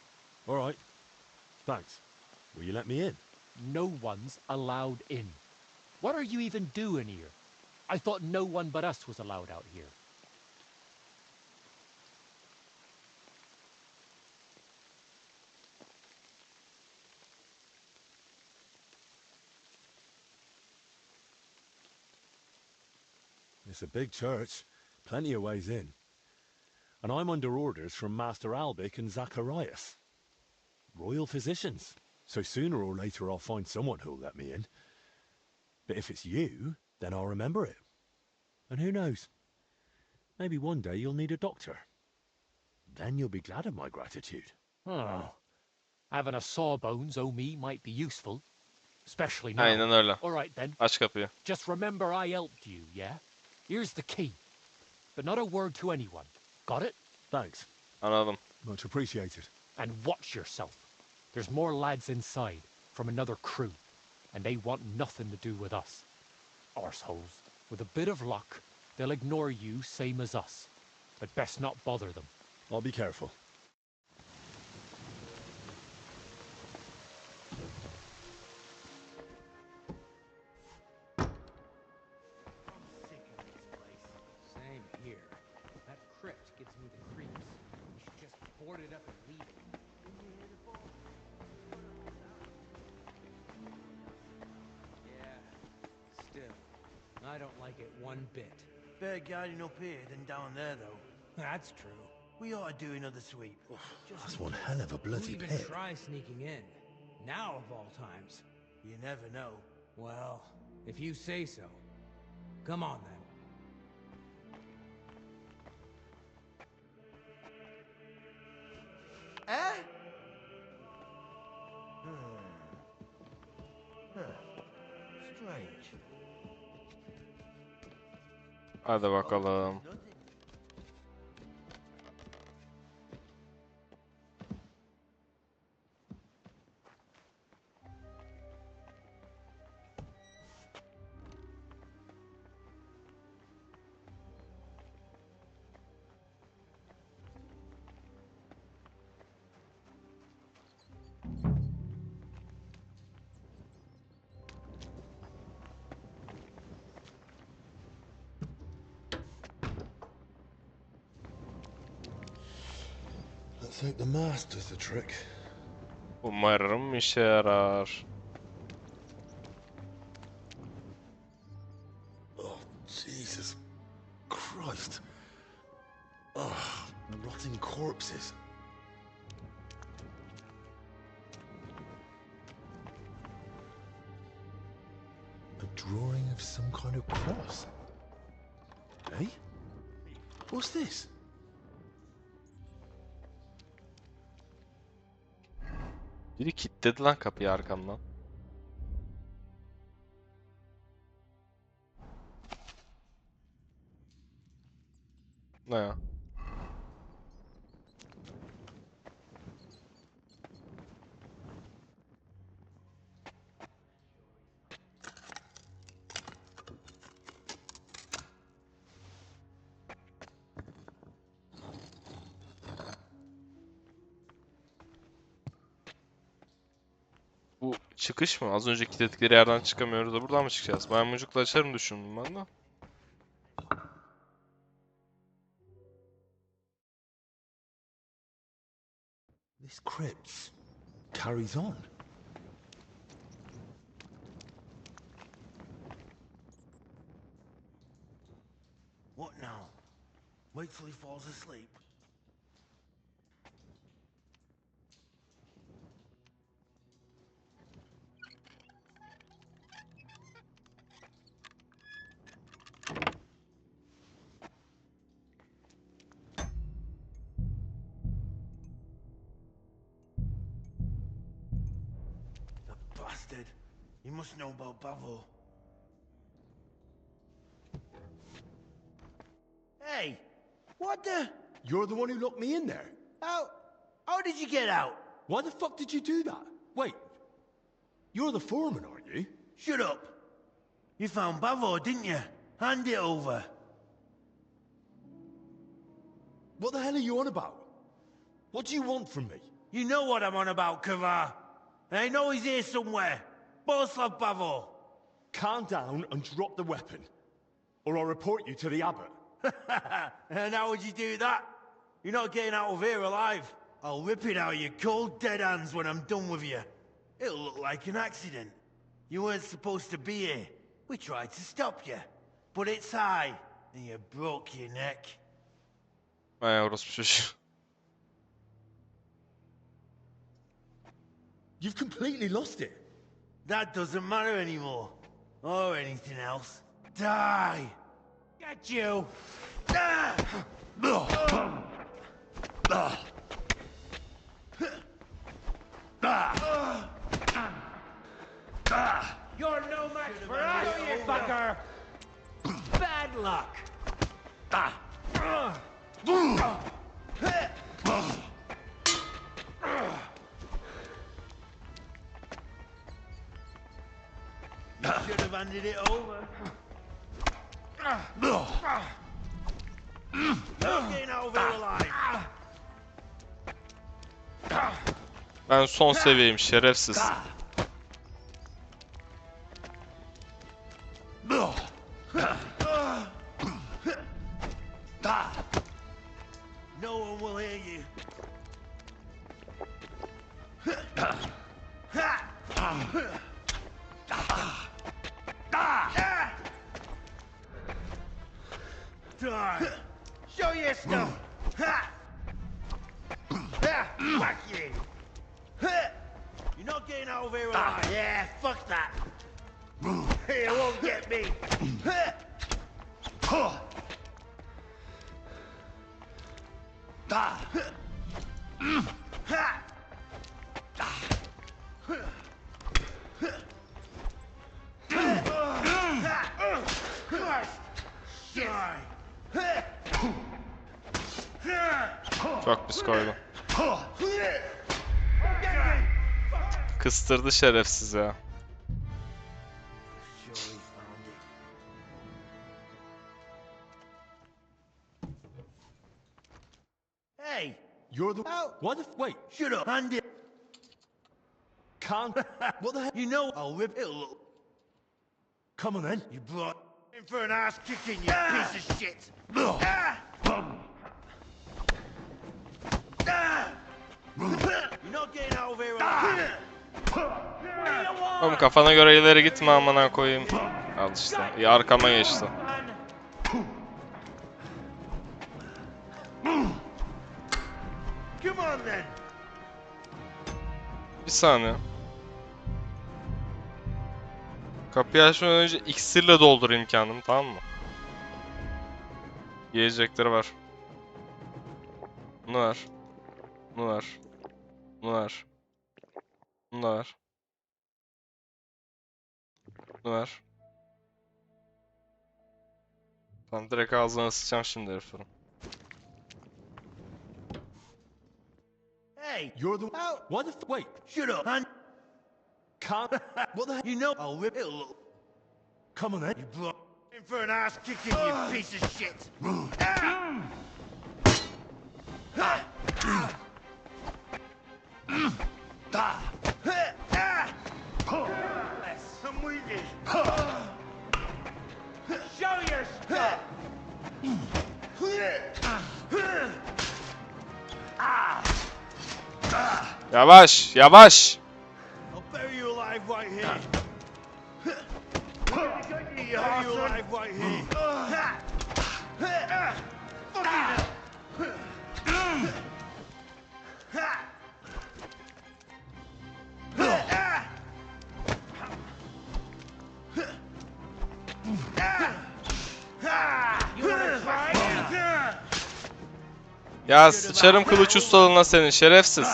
All right. Thanks. Will you let me in? No one's allowed in. What are you even doing here? I thought no one but us was allowed out here. It's a big church, plenty of ways in. And I'm under orders from Master Albic and Zacharias. Royal physicians. So sooner or later I'll find someone who'll let me in. But if it's you, then I'll remember it. And who knows? Maybe one day you'll need a doctor. Then you'll be glad of my gratitude. Oh. Having a sawbones o' me might be useful. Especially now. Aynen öyle. All right then. Aç kapıyı. Just remember I helped you, yeah? Here's the key. But not a word to anyone. Got it? Thanks. Anladım. Much appreciated. And watch yourself. There's more lads inside, from another crew. And they want nothing to do with us. Arseholes. With a bit of luck, they'll ignore you same as us. But best not bother them. I'll be careful. Same here. That crypt gives me the creeps. We should just board it up and leave it. Yeah, still, I don't like it one bit. Better guarding up here than down there, though. That's true. We ought to do another sweep. That's one hell of a bloody Who even pit. try sneaking in? Now of all times. You never know. Well, if you say so. Come on then. Eh? Strange. Hadi bakalım. Let's hope the mask does the trick. Umarım işe yarar. Oh, Jesus Christ. Oh, rotting corpses. A drawing of some kind of cross. Hey? What's this? Biri kilitledi lan kapıyı arkamdan. Ne ya? Bu çıkış mı? Az önceki dedikleri yerden çıkamıyoruz da buradan mı çıkacağız? Maymuncukla açarım düşündüm ben de. This crypt carries on. What now? Wait till he falls asleep. The bastard. He must know about Bavo. Hey! What the? You're the one who locked me in there. How did you get out? Why the fuck did you do that? Wait, you're the foreman, aren't you? Shut up. You found Bavo, didn't you? Hand it over. What the hell are you on about? What do you want from me? You know what I'm on about, Kavar. And I know he's here somewhere. Boslav Bavo. Calm down and drop the weapon, or I'll report you to the abbot. And how would you do that? You're not getting out of here alive. I'll rip it out of your cold, dead hands when I'm done with you. It'll look like an accident. You weren't supposed to be here. We tried to stop you. But it's I. And you broke your neck. Ay orospu çocuğu. You've completely lost it. That doesn't matter anymore. Or anything else. Die! Get you! You're no match for us, you fucker! Bad luck! You should have handed it over. You're getting out of here alive. Ben son seviyeyim şerefsiz. No one will hear you. Die. Show your stuff. Whack you. You're not getting out of here alive. Yeah, fuck that. You won't get me. Çok pis koydu. Kıstırdı şerefsiz ya. Hey! You're the... What the... Wait. Shut up! Hand it! Can't... What the hell? You know I'll rip it. Come on then. You brought in for an ass kicking, you piece of shit! You're not getting out of here alive! Oğlum kafana göre ileri gitme amına koyayım. Al işte. İyi arkama geçti. Come on then! Bir saniye. Kapıyı açmadan önce iksirle doldurayım kendimi, tamam mı? Yiyecekleri var. Bunu ver. Bunu ver. Bunu ver. Bunu da ver. Bunu ver. Tamam, direkt ağzına sıçacağım şimdi heriflerin. Hey! You're the... What the... Wait. Shut up! Hand... Can't... What the hell? You know I'll rip it. Come on then. You brought in for an ass kicking, you piece of shit! I'm with you. Show your stuff! Yavaş, yavaş. I'll bury you alive right here. I'll bury you alive right here. Ya sıçarım kılıç ustalığına senin şerefsiz.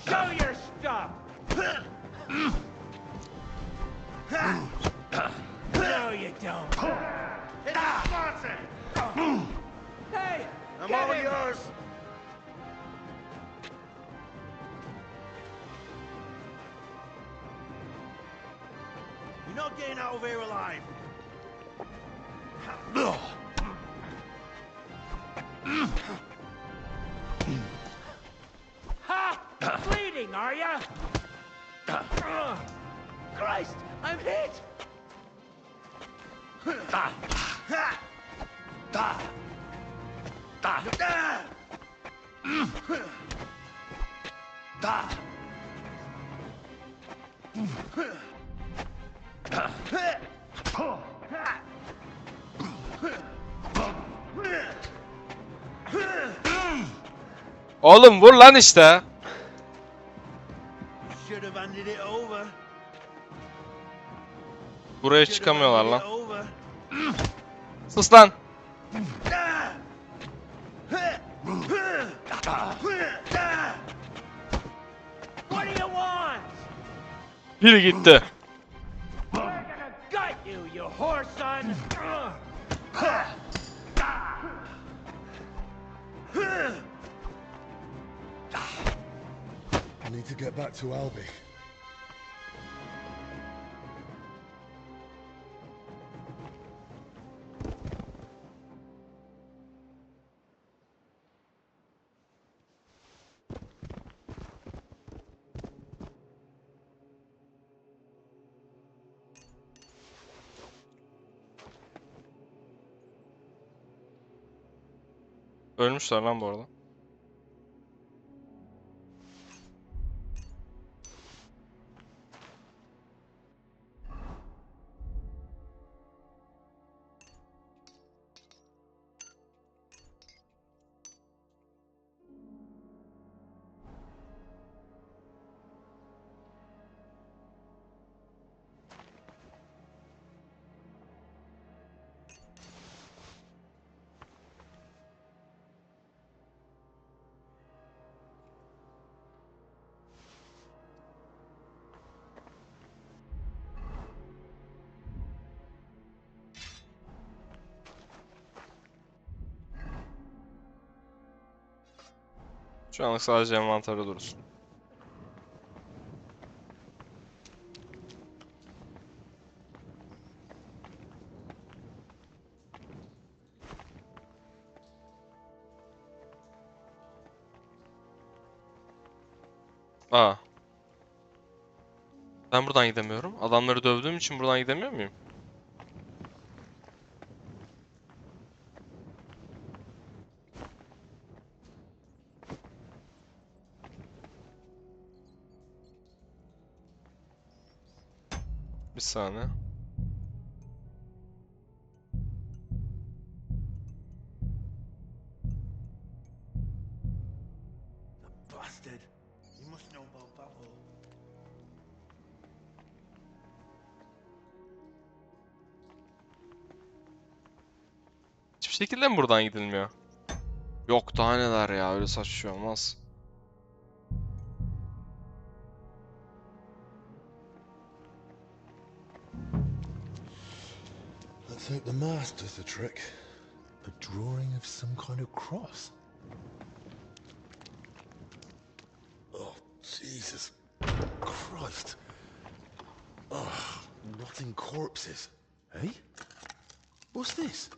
Show your stuff! No, you don't. It's a sponsor! Hey! I'm all yours! You're not getting out of here alive! Ha! Bleeding, are ya? Christ, I'm hit! Oğlum vur lan işte. Should have handed it over. Buraya çıkamıyorlar lan. Sus lan. What do you want? Biri gitti. We're gonna gut you, you whore son! I need to get back to Albi. Ölmüşler lan bu arada. Şu anlık sadece envanterde durursun. Aa. Ben buradan gidemiyorum. Adamları dövdüğüm için buradan gidemiyor muyum? Bir saniye. Bastard. You must know about Babel. Hiçbir şekilde mi buradan gidilmiyor? Yok daha neler ya, öyle saçma şey olmaz. Let's hope the mask does the trick. A drawing of some kind of cross. Oh, Jesus Christ. Oh, rotting corpses. Hey? What's this?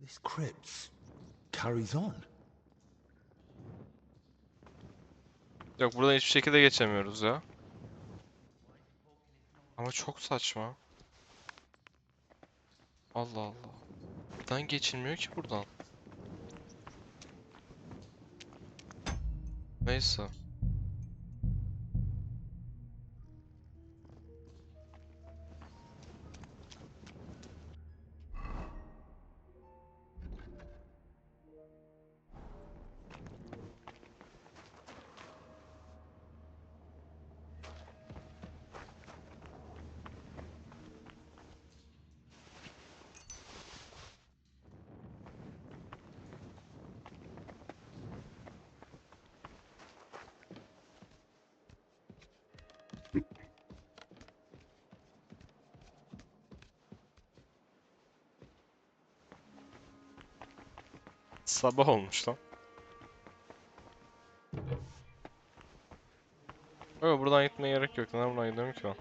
This crypt carries on. Yok, buradan hiçbir şekilde geçemiyoruz ya. Ama çok saçma. Allah Allah. Buradan geçilmiyor ki buradan. Neyse. Sabah olmuş lan. Yok, buradan gitmeye gerek yok. Neden buradan gidiyorum ki ben?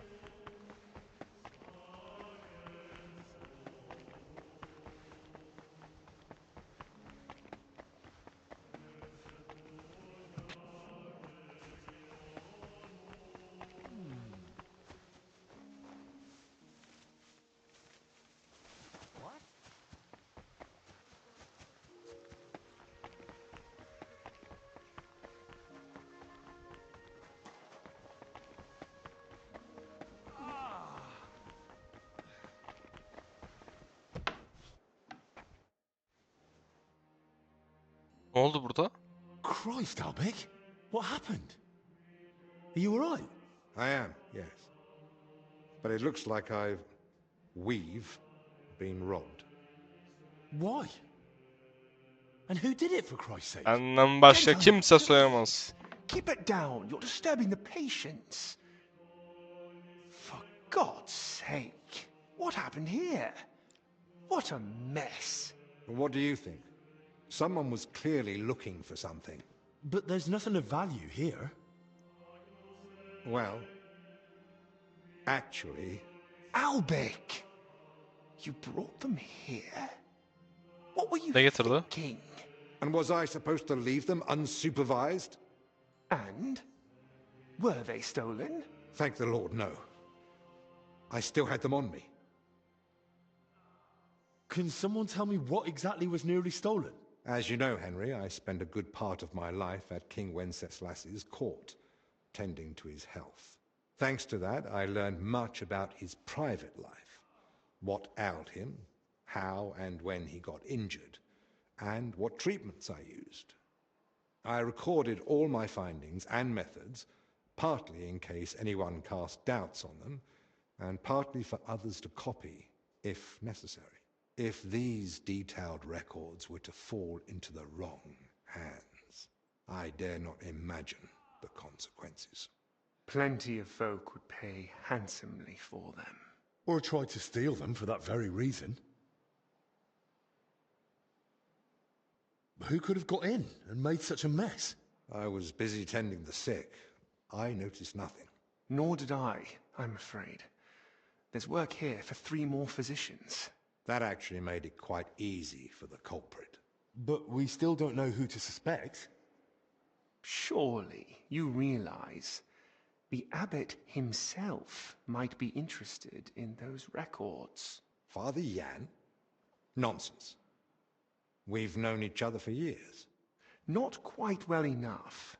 Ne oldu burada? Christ, Albic! What happened? Are you alright? I am, yes. But it looks like we've been robbed. Why? And who did it, for Christ's sake? Benden başka kimse soyamaz. Keep it down. You're disturbing the patients. For God's sake. What happened here? What a mess. What do you think? Someone was clearly looking for something. But there's nothing of value here. Well, actually... Albic! You brought them here? What were you Ne getirdi? thinking? And was I supposed to leave them unsupervised? And? Were they stolen? Thank the Lord, no. I still had them on me. Can someone tell me what exactly was nearly stolen? As you know, Henry, I spent a good part of my life at King Wenceslas's court, tending to his health. Thanks to that, I learned much about his private life, what ailed him, how and when he got injured, and what treatments I used. I recorded all my findings and methods, partly in case anyone cast doubts on them, and partly for others to copy, if necessary. If these detailed records were to fall into the wrong hands, I dare not imagine the consequences. Plenty of folk would pay handsomely for them. Or tried to steal them for that very reason. Who could have got in and made such a mess? I was busy tending the sick. I noticed nothing. Nor did I, I'm afraid. There's work here for 3 more physicians. That actually made it quite easy for the culprit. But we still don't know who to suspect. Surely you realize the abbot himself might be interested in those records. Father Jan? Nonsense. We've known each other for years. Not quite well enough.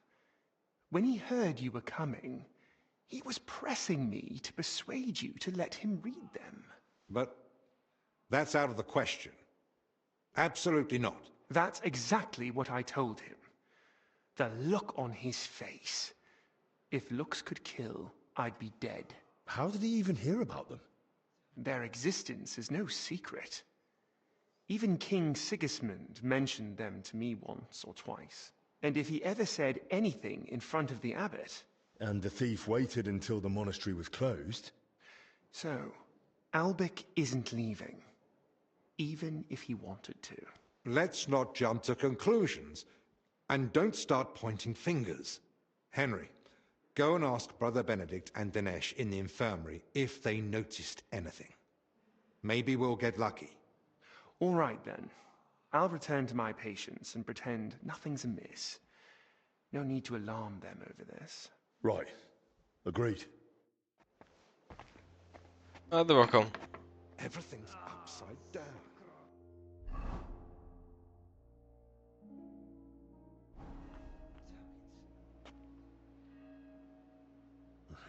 When he heard you were coming, he was pressing me to persuade you to let him read them. But that's out of the question. Absolutely not. That's exactly what I told him. The look on his face. If looks could kill, I'd be dead. How did he even hear about them? Their existence is no secret. Even King Sigismund mentioned them to me once or twice. And if he ever said anything in front of the abbot... And the thief waited until the monastery was closed? So, Albic isn't leaving. Even if he wanted to. Let's not jump to conclusions. And don't start pointing fingers. Henry, go and ask Brother Benedict and Dinesh in the infirmary if they noticed anything. Maybe we'll get lucky. All right, then. I'll return to my patients and pretend nothing's amiss. No need to alarm them over this. Right. Agreed. Hadi bakalım. Everything's upside down.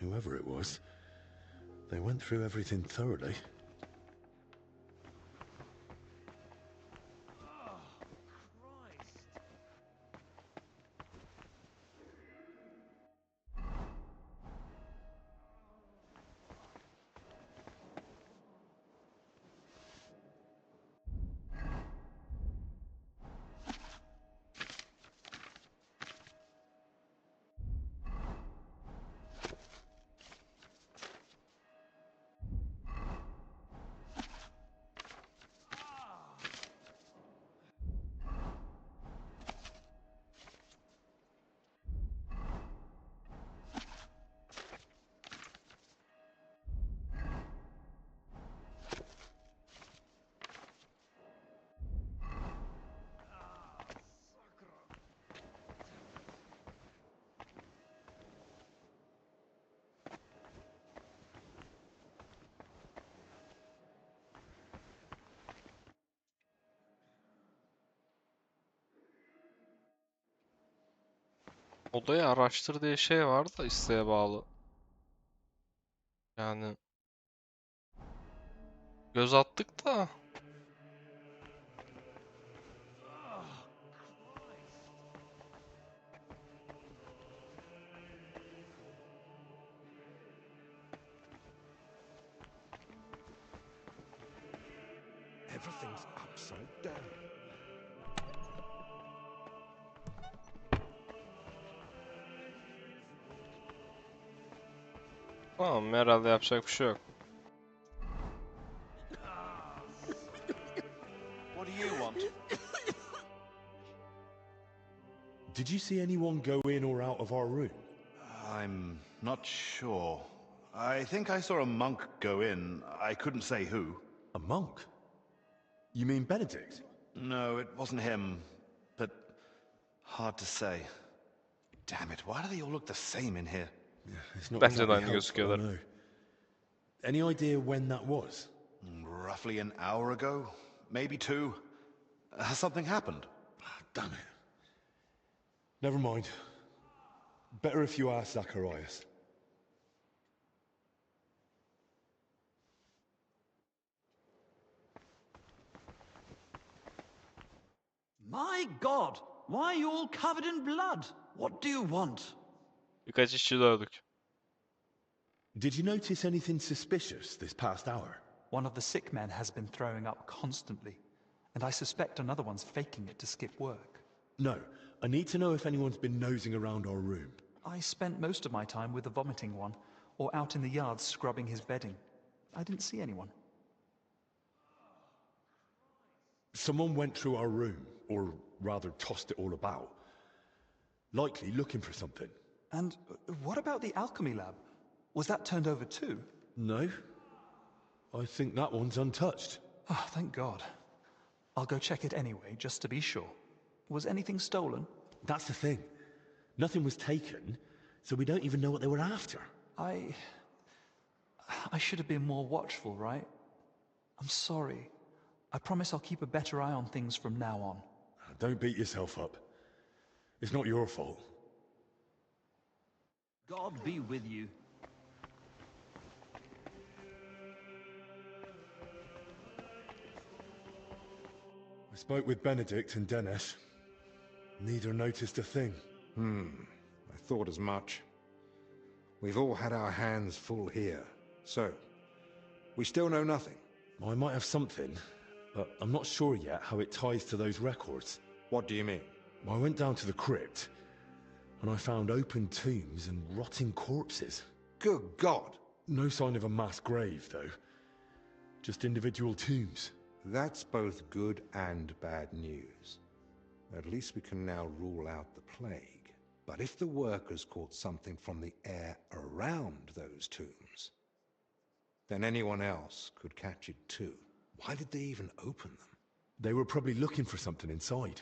Whoever it was, they went through everything thoroughly. Odayı araştır diye şey var da isteğe bağlı. Yani göz attık da Everything's upside down. tamam herhalde yapacak bir şey yok. What do you want? Did you see anyone go in or out of our room? I'm not sure. I think I saw a monk go in. I couldn't say who. A monk? You mean Benedict? No, it wasn't him. But hard to say. Damn it, why do they all look the same in here? It's not Bence de exactly aynı helpful, I gözüküyorlar. know. Any idea when that was? Roughly an hour ago, maybe 2. Has something happened? Damn it. Never mind. Better if you ask Zacharias. My God! Why are you all covered in blood? What do you want? Birkaç işçi dövdük. Did you notice anything suspicious this past hour? One of the sick men has been throwing up constantly, and I suspect another one's faking it to skip work. No. I need to know if anyone's been nosing around our room. I spent most of my time with the vomiting one, or out in the yard scrubbing his bedding. I didn't see anyone. Someone went through our room, or rather tossed it all about. Likely looking for something. And what about the alchemy lab? Was that turned over too? No. I think that one's untouched. Oh, thank God. I'll go check it anyway, just to be sure. Was anything stolen? That's the thing. Nothing was taken, so we don't even know what they were after. I should have been more watchful, right? I'm sorry. I promise I'll keep a better eye on things from now on. Don't beat yourself up. It's not your fault. God be with you. I spoke with Benedict and Dennis. Neither noticed a thing. I thought as much. We've all had our hands full here. So, we still know nothing. I might have something, but I'm not sure yet how it ties to those records. What do you mean? I went down to the crypt, and I found open tombs and rotting corpses. Good God! No sign of a mass grave, though. Just individual tombs. That's both good and bad news. At least we can now rule out the plague. But if the workers caught something from the air around those tombs, then anyone else could catch it too. Why did they even open them? They were probably looking for something inside.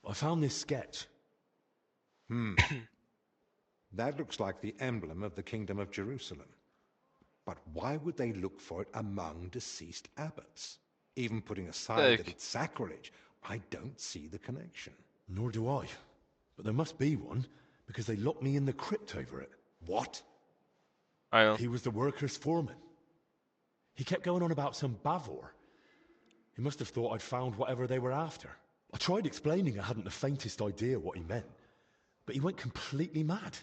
I found this sketch. That looks like the emblem of the Kingdom of Jerusalem. But why would they look for it among deceased abbots? Even putting aside that it's sacrilege, I don't see the connection. Nor do I. But there must be one, because they locked me in the crypt over it. What? I know. He was the workers' foreman. He kept going on about some Bavor. He must have thought I'd found whatever they were after. I tried explaining I hadn't the faintest idea what he meant, but he went completely mad.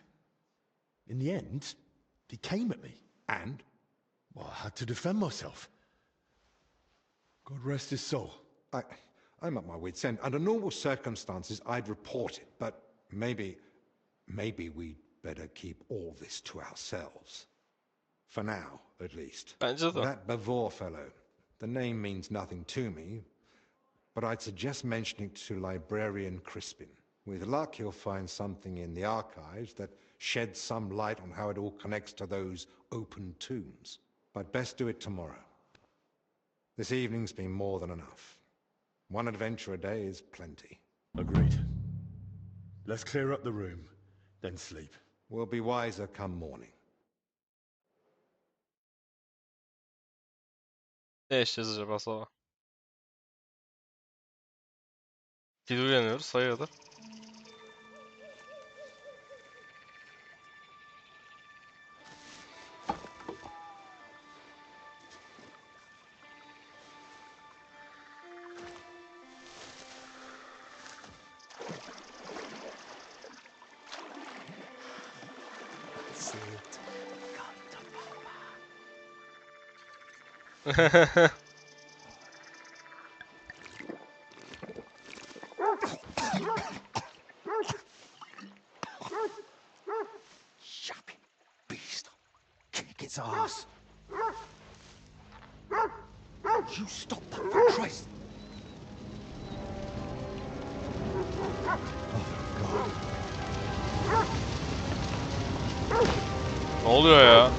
In the end, he came at me. And? Well, I had to defend myself. God rest his soul. I'm at my wit's end. Under normal circumstances, I'd report it, but maybe we'd better keep all this to ourselves. For now, at least. Bence de. That Bavor fellow, the name means nothing to me, but I'd suggest mentioning it to Librarian Crispin. With luck, he'll find something in the archives that sheds some light on how it all connects to those open tombs. But best do it tomorrow. This evening's been more than enough. One adventure a day is plenty. Agreed. Let's clear up the room, then sleep. We'll be wiser come morning. Ne işeceğiz acaba sabah? Kili uyanıyoruz. Hayırdır? Shopping beast. Kick its ass. You stop that for Christ. Ne oluyor ya?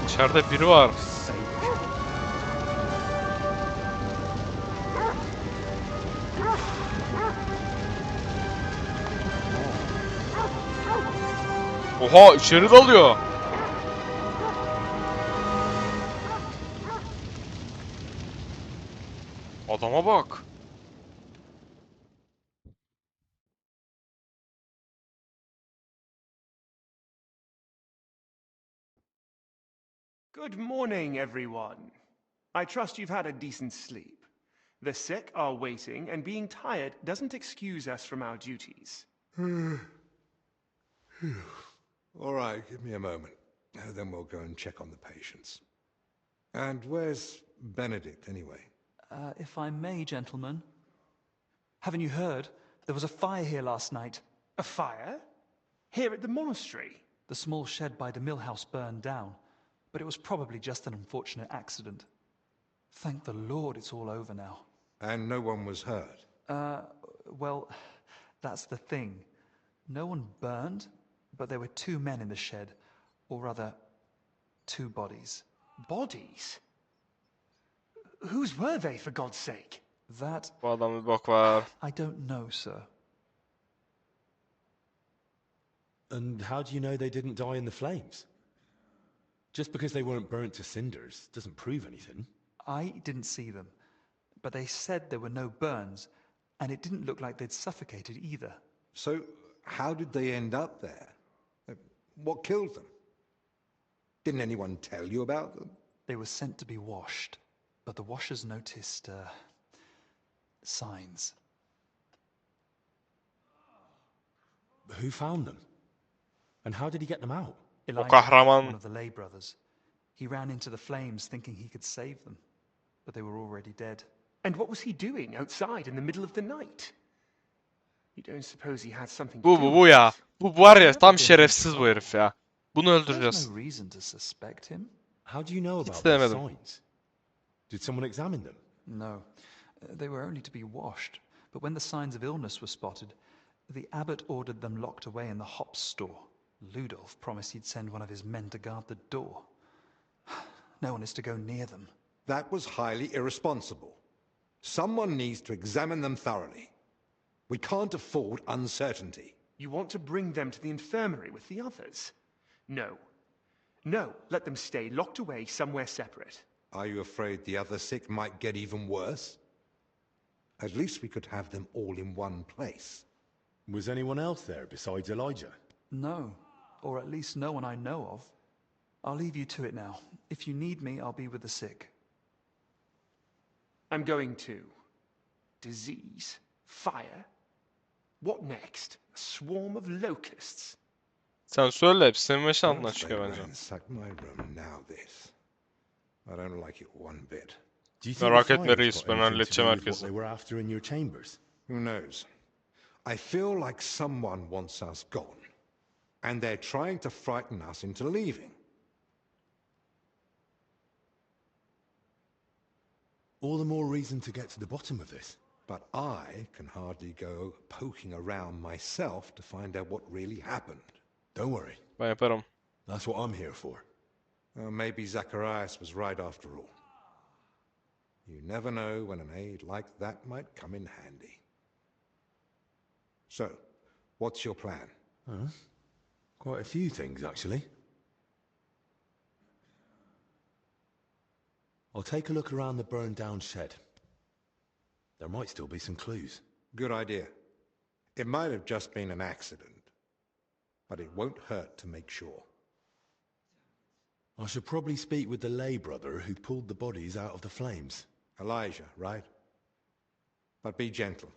İçeride biri var. Oha, içeri dalıyor. Adama bak. Good morning, everyone. I trust you've had a decent sleep. The sick are waiting, and being tired doesn't excuse us from our duties. All right, give me a moment. Then we'll go and check on the patients. And where's Benedict, anyway? If I may, gentlemen. Haven't you heard? There was a fire here last night. A fire? Here at the monastery? The small shed by the mill house burned down, but it was probably just an unfortunate accident. Thank the Lord it's all over now. And no one was hurt? Well, that's the thing. No one burned, but there were 2 men in the shed. Or rather, 2 bodies. Bodies? Whose were they, for God's sake? That... Bu adam bir bok var. I don't know, sir. And how do you know they didn't die in the flames? Just because they weren't burnt to cinders doesn't prove anything. I didn't see them, but they said there were no burns, and it didn't look like they'd suffocated either. So, how did they end up there? What killed them? Didn't anyone tell you about them? They were sent to be washed, but the washers noticed, signs. Who found them? And how did he get them out? Elijah, one of the lay brothers. He ran into the flames thinking he could save them, but they were already dead. And what was he doing outside in the middle of the night? You don't suppose he had something to Bu do bu ya. Bu var ya, tam şerefsiz bu herif ya. Bunu There's öldüreceğiz. no reason to suspect him. How do you know Hiç about these sevmedim. signs? Did someone examine them? No, they were only to be washed, but when the signs of illness were spotted, the abbot ordered them locked away in the hops store. Ludolf promised he'd send one of his men to guard the door. No one is to go near them. That was highly irresponsible. Someone needs to examine them thoroughly. We can't afford uncertainty. You want to bring them to the infirmary with the others? No. No, let them stay locked away somewhere separate. Are you afraid the other sick might get even worse? At least we could have them all in one place. Was anyone else there besides Elijah? No, or at least no one I know of. I'll leave you to it now. If you need me, I'll be with the sick. I'm going to. Disease? Fire? What next? A swarm of locusts? Sen söyle, hepsinin Once altından they çıkıyor bence. ransack my room, now this. I don't like it one bit. Do you think Merak the etme fire's reis, got ben anything to halledeceğim do with what herkesi. they were after in your chambers? Who knows? I feel like someone wants us gone. And they're trying to frighten us into leaving. All the more reason to get to the bottom of this. But I can hardly go poking around myself to find out what really happened. Don't worry. Ben yaparım. That's what I'm here for. Maybe Zacharias was right after all. You never know when an aid like that might come in handy. So, what's your plan? Quite a few things, actually. I'll take a look around the burned down shed. There might still be some clues. Good idea. It might have just been an accident, but it won't hurt to make sure. I should probably speak with the lay brother who pulled the bodies out of the flames. Elijah, right? But be gentle.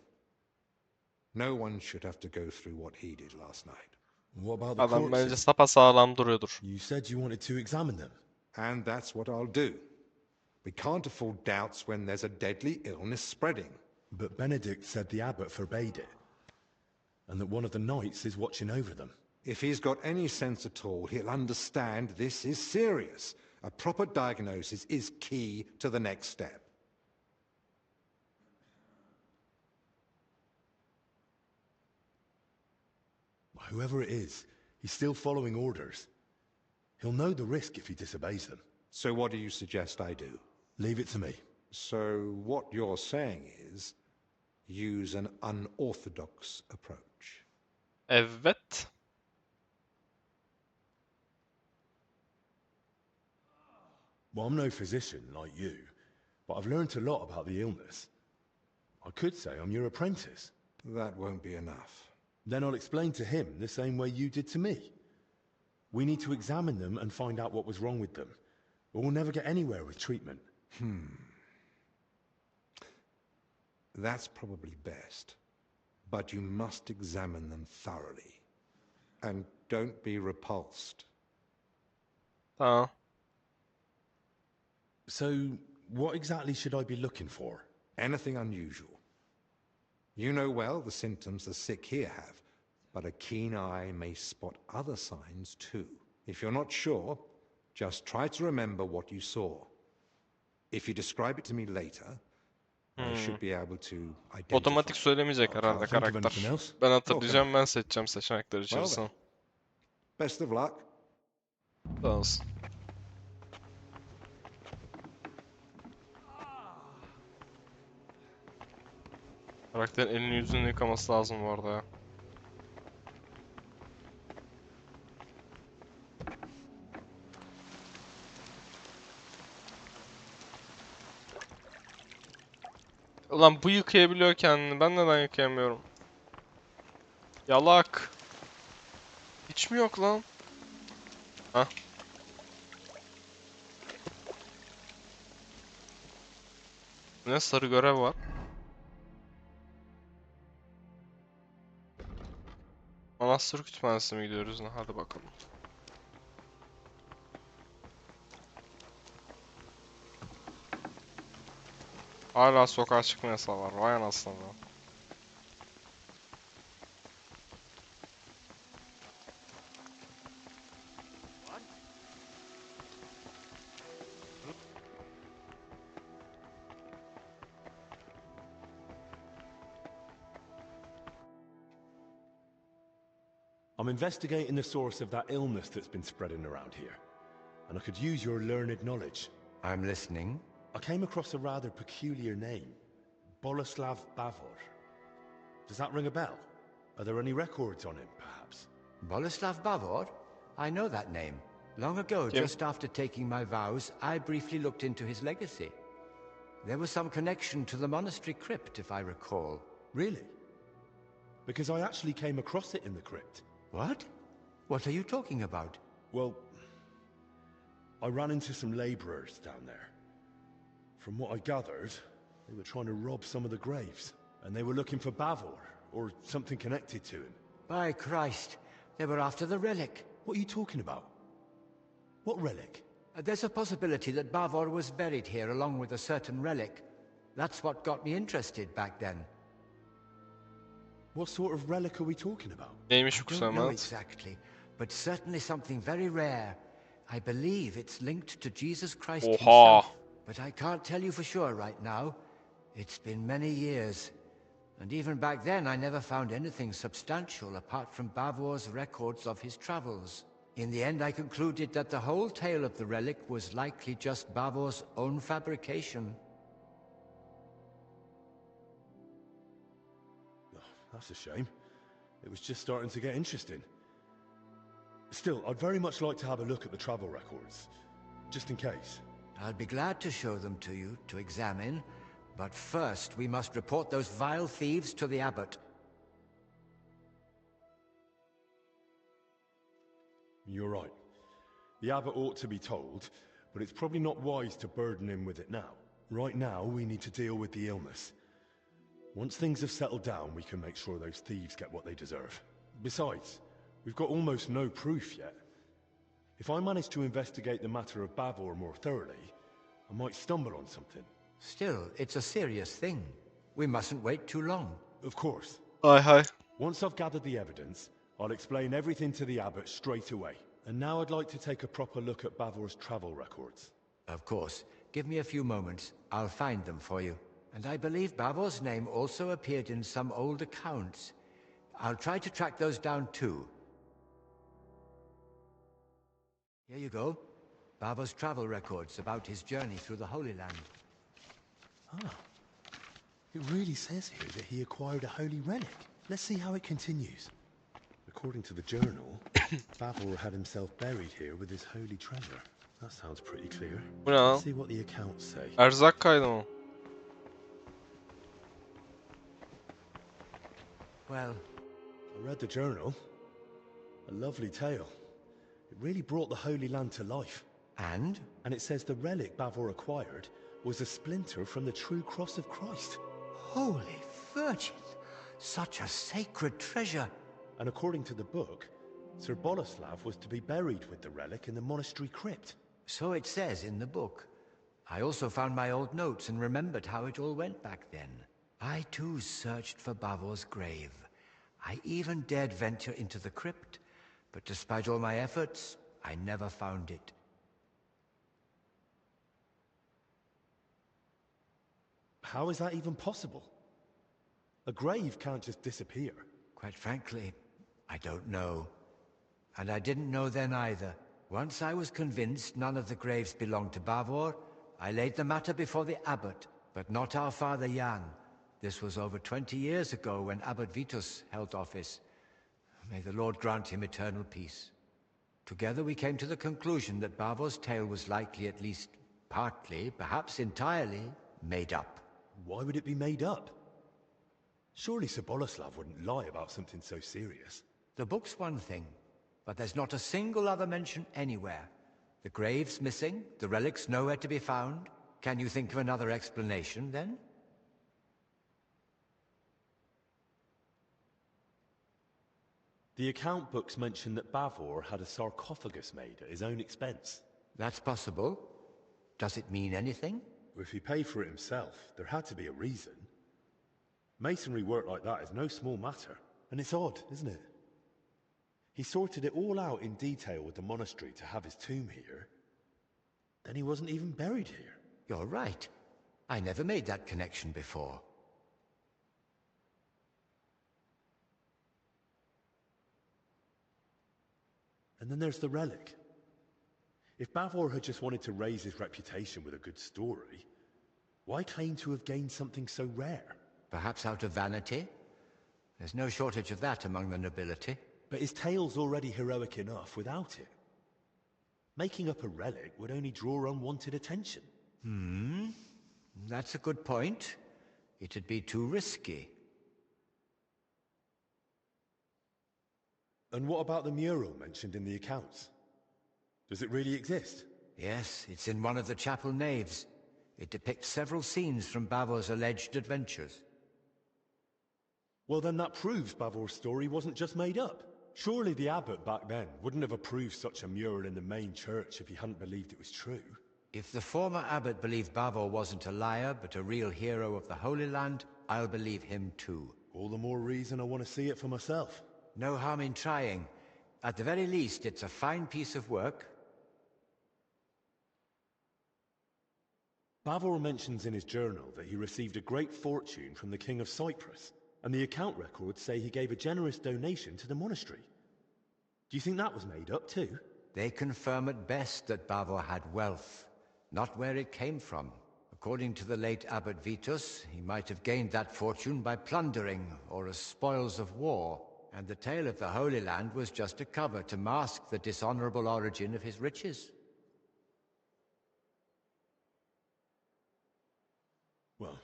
No one should have to go through what he did last night. What about the Adam bence corpses? sapasağlam duruyordur. You said you wanted to examine them. And that's what I'll do. We can't afford doubts when there's a deadly illness spreading. But Benedict said the abbot forbade it, and that one of the knights is watching over them. If he's got any sense at all, he'll understand this is serious. A proper diagnosis is key to the next step. Whoever it is, he's still following orders. He'll know the risk if he disobeys them. So what do you suggest I do? Leave it to me. So what you're saying is, use an unorthodox approach. Evet. Well, I'm no physician like you, but I've learnt a lot about the illness. I could say I'm your apprentice. That won't be enough. Then I'll explain to him the same way you did to me. We need to examine them and find out what was wrong with them, or we'll never get anywhere with treatment. That's probably best. But you must examine them thoroughly. And don't be repulsed. Tamam. So, what exactly should I be looking for? Anything unusual. You know well the symptoms the sick here have, but a keen eye may spot other signs too. If you're not sure, just try to remember what you saw. If you describe it to me later, I should be able to identify. Otomatik söylemeyecek herhalde karakter. Ben hatırlayacağım, ben seçeceğim seçenekler içerisinde. Best of luck. Sağ olsun. Karakterin elini yüzünü yıkaması lazım bu arada ya. Ulan bu yıkayabiliyor kendini. Ben neden yıkayamıyorum? Yalak. Hiç mi yok lan? Hah. Ne sarı görev var? Manastır kütüphanesine mi gidiyoruz? Hadi bakalım. Hala sokağa çıkma yasağı var. Vay anasını. I'm investigating the source of that illness that's been spreading around here, and I could use your learned knowledge. I'm listening. I came across a rather peculiar name, Boleslav Bavor. Does that ring a bell? Are there any records on him, perhaps? Boleslav Bavor? I know that name. Long ago, just after taking my vows, I briefly looked into his legacy. There was some connection to the monastery crypt, if I recall. Really? Because I actually came across it in the crypt. What? What are you talking about? Well, I ran into some labourers down there. From what I gathered, they were trying to rob some of the graves, and they were looking for Bavor, or something connected to him. By Christ, they were after the relic. What are you talking about? What relic? There's a possibility that Bavor was buried here along with a certain relic. That's what got me interested back then. What sort of relic are we talking about? Neymiş bu I don't know kısamat? exactly, but certainly something very rare. I believe it's linked to Jesus Christ Oha! himself, but I can't tell you for sure right now. It's been many years, and even back then I never found anything substantial apart from Bavor's records of his travels. In the end, I concluded that the whole tale of the relic was likely just Bavor's own fabrication. That's a shame. It was just starting to get interesting. Still, I'd very much like to have a look at the travel records, just in case. I'll be glad to show them to you, to examine, but first we must report those vile thieves to the abbot. You're right. The abbot ought to be told, but it's probably not wise to burden him with it now. Right now, we need to deal with the illness. Once things have settled down, we can make sure those thieves get what they deserve. Besides, we've got almost no proof yet. If I manage to investigate the matter of Bavor more thoroughly, I might stumble on something. Still, it's a serious thing. We mustn't wait too long. Of course. Hi. Once I've gathered the evidence, I'll explain everything to the abbot straight away. And now I'd like to take a proper look at Bavor's travel records. Of course. Give me a few moments. I'll find them for you. And I believe Bavor's name also appeared in some old accounts. I'll try to track those down too. Here you go. Bavor's travel records about his journey through the Holy Land. Ah. It really says here that he acquired a holy relic. Let's see how it continues. According to the journal, Bavor had himself buried here with his holy treasure. That sounds pretty clear. Well, Let's see what the accounts say. Erzak kaydı mı? Well, I read the journal. A lovely tale. It really brought the Holy Land to life. And? And it says the relic Bavor acquired was a splinter from the true cross of Christ. Holy Virgin! Such a sacred treasure! And according to the book, Sir Boleslav was to be buried with the relic in the monastery crypt. So it says in the book. I also found my old notes and remembered how it all went back then. I too searched for Bavor's grave. I even dared venture into the crypt, but despite all my efforts, I never found it. How is that even possible? A grave can't just disappear. Quite frankly, I don't know. And I didn't know then either. Once I was convinced none of the graves belonged to Bavor, I laid the matter before the abbot, but not our father Jan. This was over 20 years ago when Abbot Vitus held office. May the Lord grant him eternal peace. Together we came to the conclusion that Bavor's tale was likely at least partly, perhaps entirely, made up. Why would it be made up? Surely Sir Boleslav wouldn't lie about something so serious. The book's one thing, but there's not a single other mention anywhere. The grave's missing, the relic's nowhere to be found. Can you think of another explanation, then? The account books mention that Bavor had a sarcophagus made at his own expense. That's possible. Does it mean anything? If he paid for it himself, there had to be a reason. Masonry work like that is no small matter, and it's odd, isn't it? He sorted it all out in detail with the monastery to have his tomb here. Then he wasn't even buried here. You're right. I never made that connection before. And then there's the relic. If Bavor had just wanted to raise his reputation with a good story, why claim to have gained something so rare? Perhaps out of vanity? There's no shortage of that among the nobility. But his tale's already heroic enough without it. Making up a relic would only draw unwanted attention. That's a good point. It'd be too risky. And what about the mural mentioned in the accounts? Does it really exist? Yes, it's in one of the chapel naves. It depicts several scenes from Bavor's alleged adventures. Well, then that proves Bavor's story wasn't just made up. Surely the abbot back then wouldn't have approved such a mural in the main church if he hadn't believed it was true. If the former abbot believed Bavor wasn't a liar, but a real hero of the Holy Land, I'll believe him too. All the more reason I want to see it for myself. No harm in trying. At the very least, it's a fine piece of work. Bavor mentions in his journal that he received a great fortune from the King of Cyprus, and the account records say he gave a generous donation to the monastery. Do you think that was made up too? They confirm at best that Bavor had wealth, not where it came from. According to the late Abbot Vitus, he might have gained that fortune by plundering or as spoils of war, and the tale of the Holy Land was just a cover to mask the dishonorable origin of his riches. Well,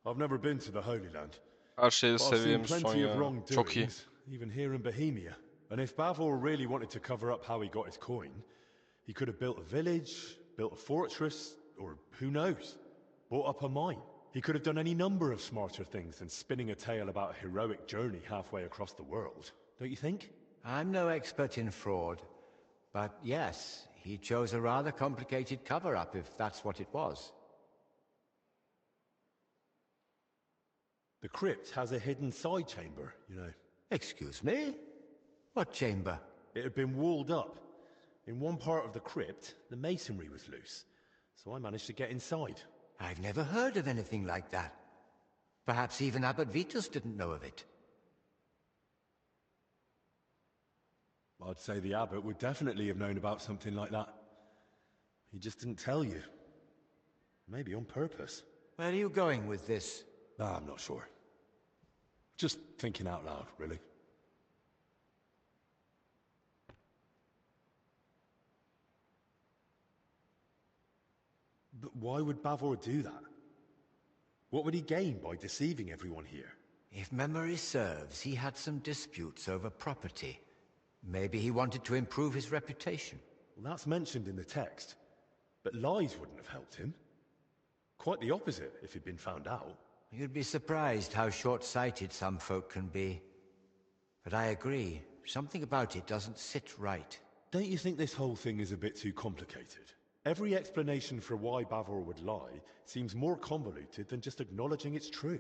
I've never been to the Holy Land. Her şeyi But I've seen sevdiğim son plenty of ya. Çok iyi. wrongdoings, even here in Bohemia. And if Bavor really wanted to cover up how he got his coin, he could have built a village, built a fortress, or who knows, bought up a mine. He could have done any number of smarter things than spinning a tale about a heroic journey halfway across the world, don't you think? I'm no expert in fraud, but yes, he chose a rather complicated cover-up, if that's what it was. The crypt has a hidden side chamber, you know. Excuse me? What chamber? It had been walled up. In one part of the crypt, the masonry was loose, so I managed to get inside. I've never heard of anything like that. Perhaps even Abbot Vitus didn't know of it. I'd say the abbot would definitely have known about something like that. He just didn't tell you. Maybe on purpose. Where are you going with this? I'm not sure. Just thinking out loud, really. But why would Bavor do that? What would he gain by deceiving everyone here? If memory serves, he had some disputes over property. Maybe he wanted to improve his reputation. Well, that's mentioned in the text. But lies wouldn't have helped him. Quite the opposite, if he'd been found out. You'd be surprised how short-sighted some folk can be. But I agree, something about it doesn't sit right. Don't you think this whole thing is a bit too complicated? Every explanation for why Bavor would lie seems more convoluted than just acknowledging it's true.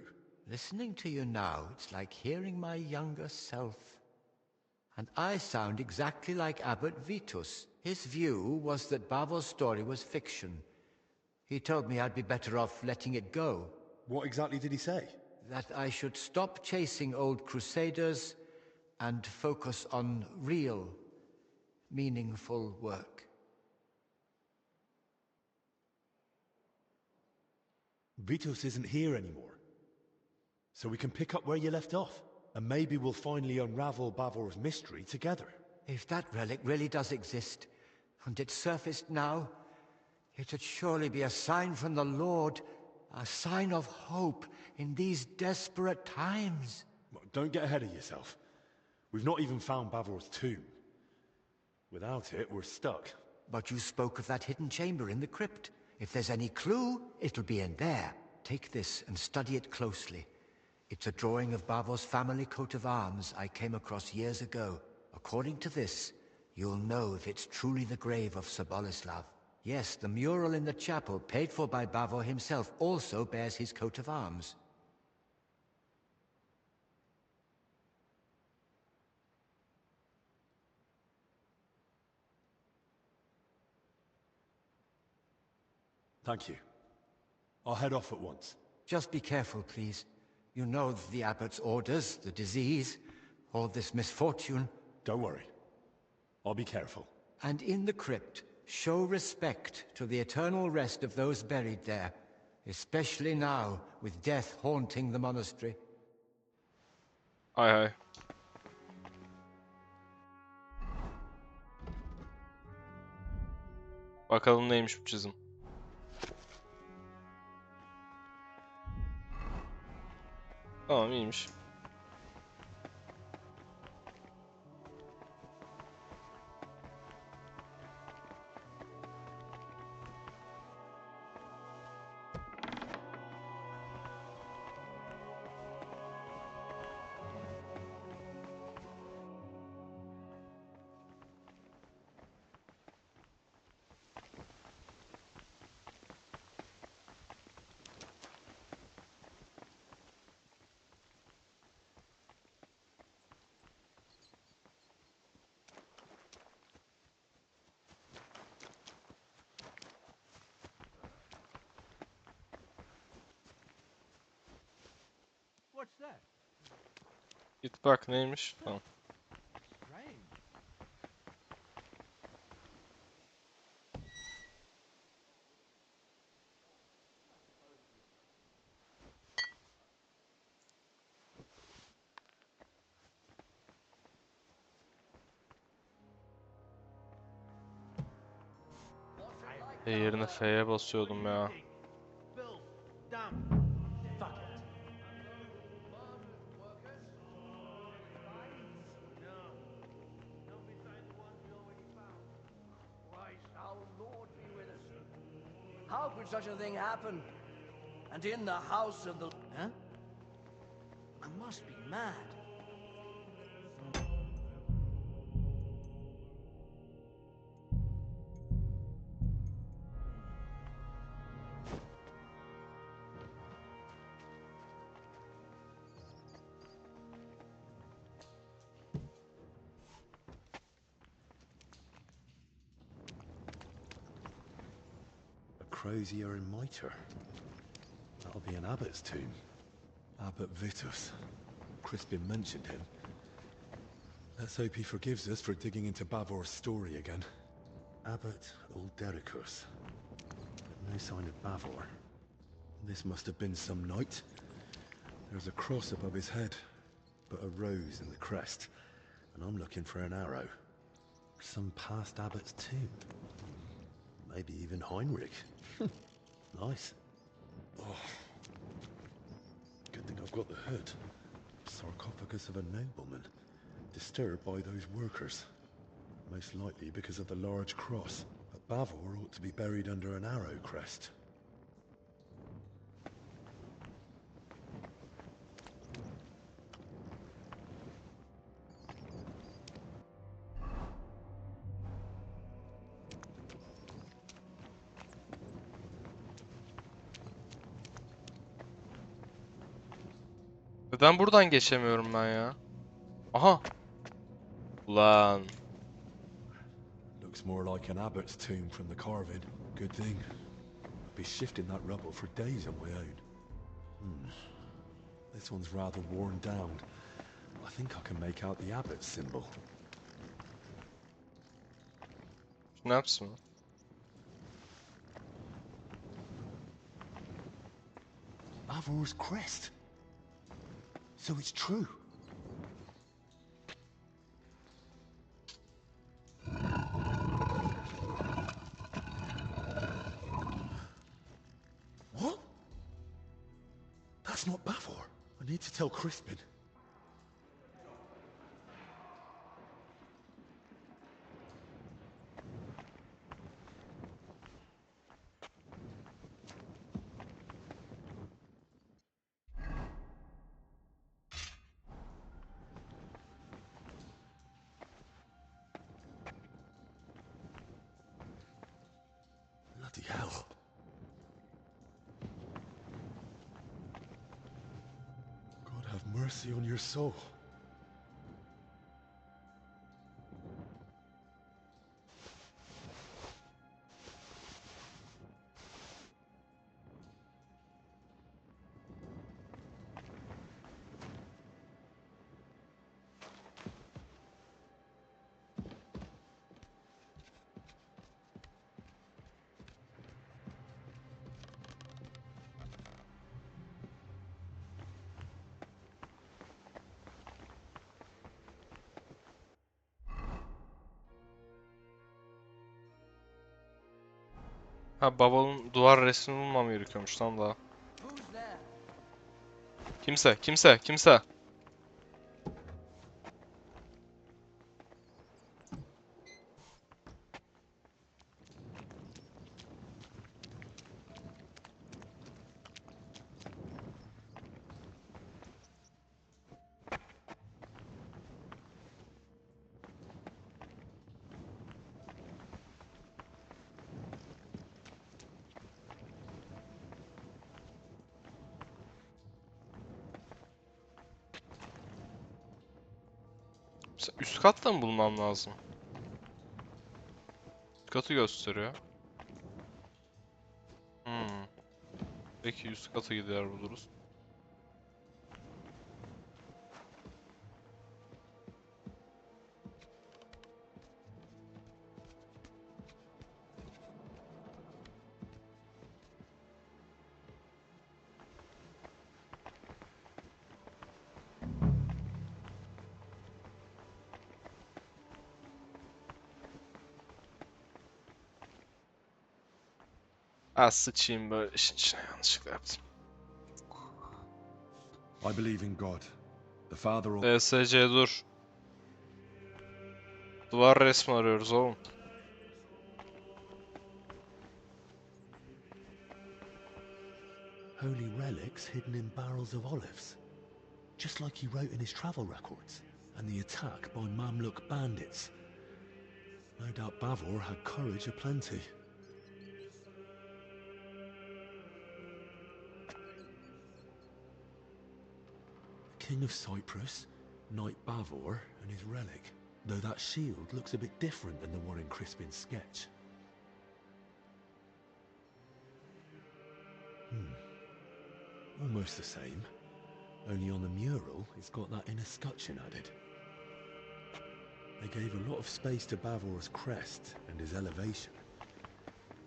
Listening to you now, it's like hearing my younger self. And I sound exactly like Abbot Vitus. His view was that Bavor's story was fiction. He told me I'd be better off letting it go. What exactly did he say? That I should stop chasing old crusaders and focus on real, meaningful work. Vitus isn't here anymore. So we can pick up where you left off. And maybe we'll finally unravel Bavor's mystery together. If that relic really does exist, and it surfaced now, it'd surely be a sign from the Lord, a sign of hope in these desperate times. Don't get ahead of yourself. We've not even found Bavor's tomb. Without it, we're stuck. But you spoke of that hidden chamber in the crypt. If there's any clue, it'll be in there. Take this and study it closely. It's a drawing of Bavor's family coat of arms I came across years ago. According to this, you'll know if it's truly the grave of Sir Boleslav. Yes, the mural in the chapel, paid for by Bavor himself, also bears his coat of arms. Thank you. I'll head off at once. Just be careful, please. You know the abbot's orders, the disease, all this misfortune. Don't worry. I'll be careful. And in the crypt, show respect to the eternal rest of those buried there, especially now, with death haunting the monastery. Hay hay. Bakalım neymiş bu çizim. Tamam, iyiymiş. What's that? Git bak neymiş. Tamam. Strange. Yerine F'ye basıyordum ya. Bill, damn. Fuck it. No. Not beside the ones we already found. Christ, our Lord be with us. How could such a thing happen? and in the house of the... Huh? I must be mad. Crozier and Mitre. That'll be an abbot's tomb. Abbot Vitus. Crispin mentioned him. Let's hope he forgives us for digging into Bavor's story again. Abbot Uldericus. No sign of Bavor. This must have been some night. There's a cross above his head, but a rose in the crest. And I'm looking for an arrow. Some past abbot's tomb. Maybe even Heinrich. Nice. Oh. Good thing I've got the hood. Sarcophagus of a nobleman. Disturbed by those workers. Most likely because of the large cross. But Bavor ought to be buried under an arrow crest. Neden buradan geçemiyorum ben ya? Aha. Ulan. Looks more like an abbot's tomb from the carving. Good thing. I'll be shifting that rubble for days on my own. This one's rather worn down. I think I can make out the abbot's symbol. Snaps mı? Bavor's crest. So it's true. What? That's not Bavor. I need to tell Crispin. Bloody hell. God have mercy on your soul. Ha, babamın duvar resmini bulmam gerekiyormuş tam daha. Kimse. Üst katta mı bulmam lazım? Üst katı gösteriyor. Peki üst kata gider buluruz. Sıçayım böyle işin içine, yanlışlıkla yaptım. I believe in God. The Father of... DSC dur. Duvar resmi arıyoruz oğlum. Holy relics hidden in barrels of olives. Just like he wrote in his travel records. And the attack by Mamluk bandits. No doubt Bavor had courage aplenty. The King of Cyprus, Knight Bavor, and his relic. Though that shield looks a bit different than the one in Crispin's sketch. Almost the same. Only on the mural, it's got that inner scutcheon added. They gave a lot of space to Bavor's crest and his elevation.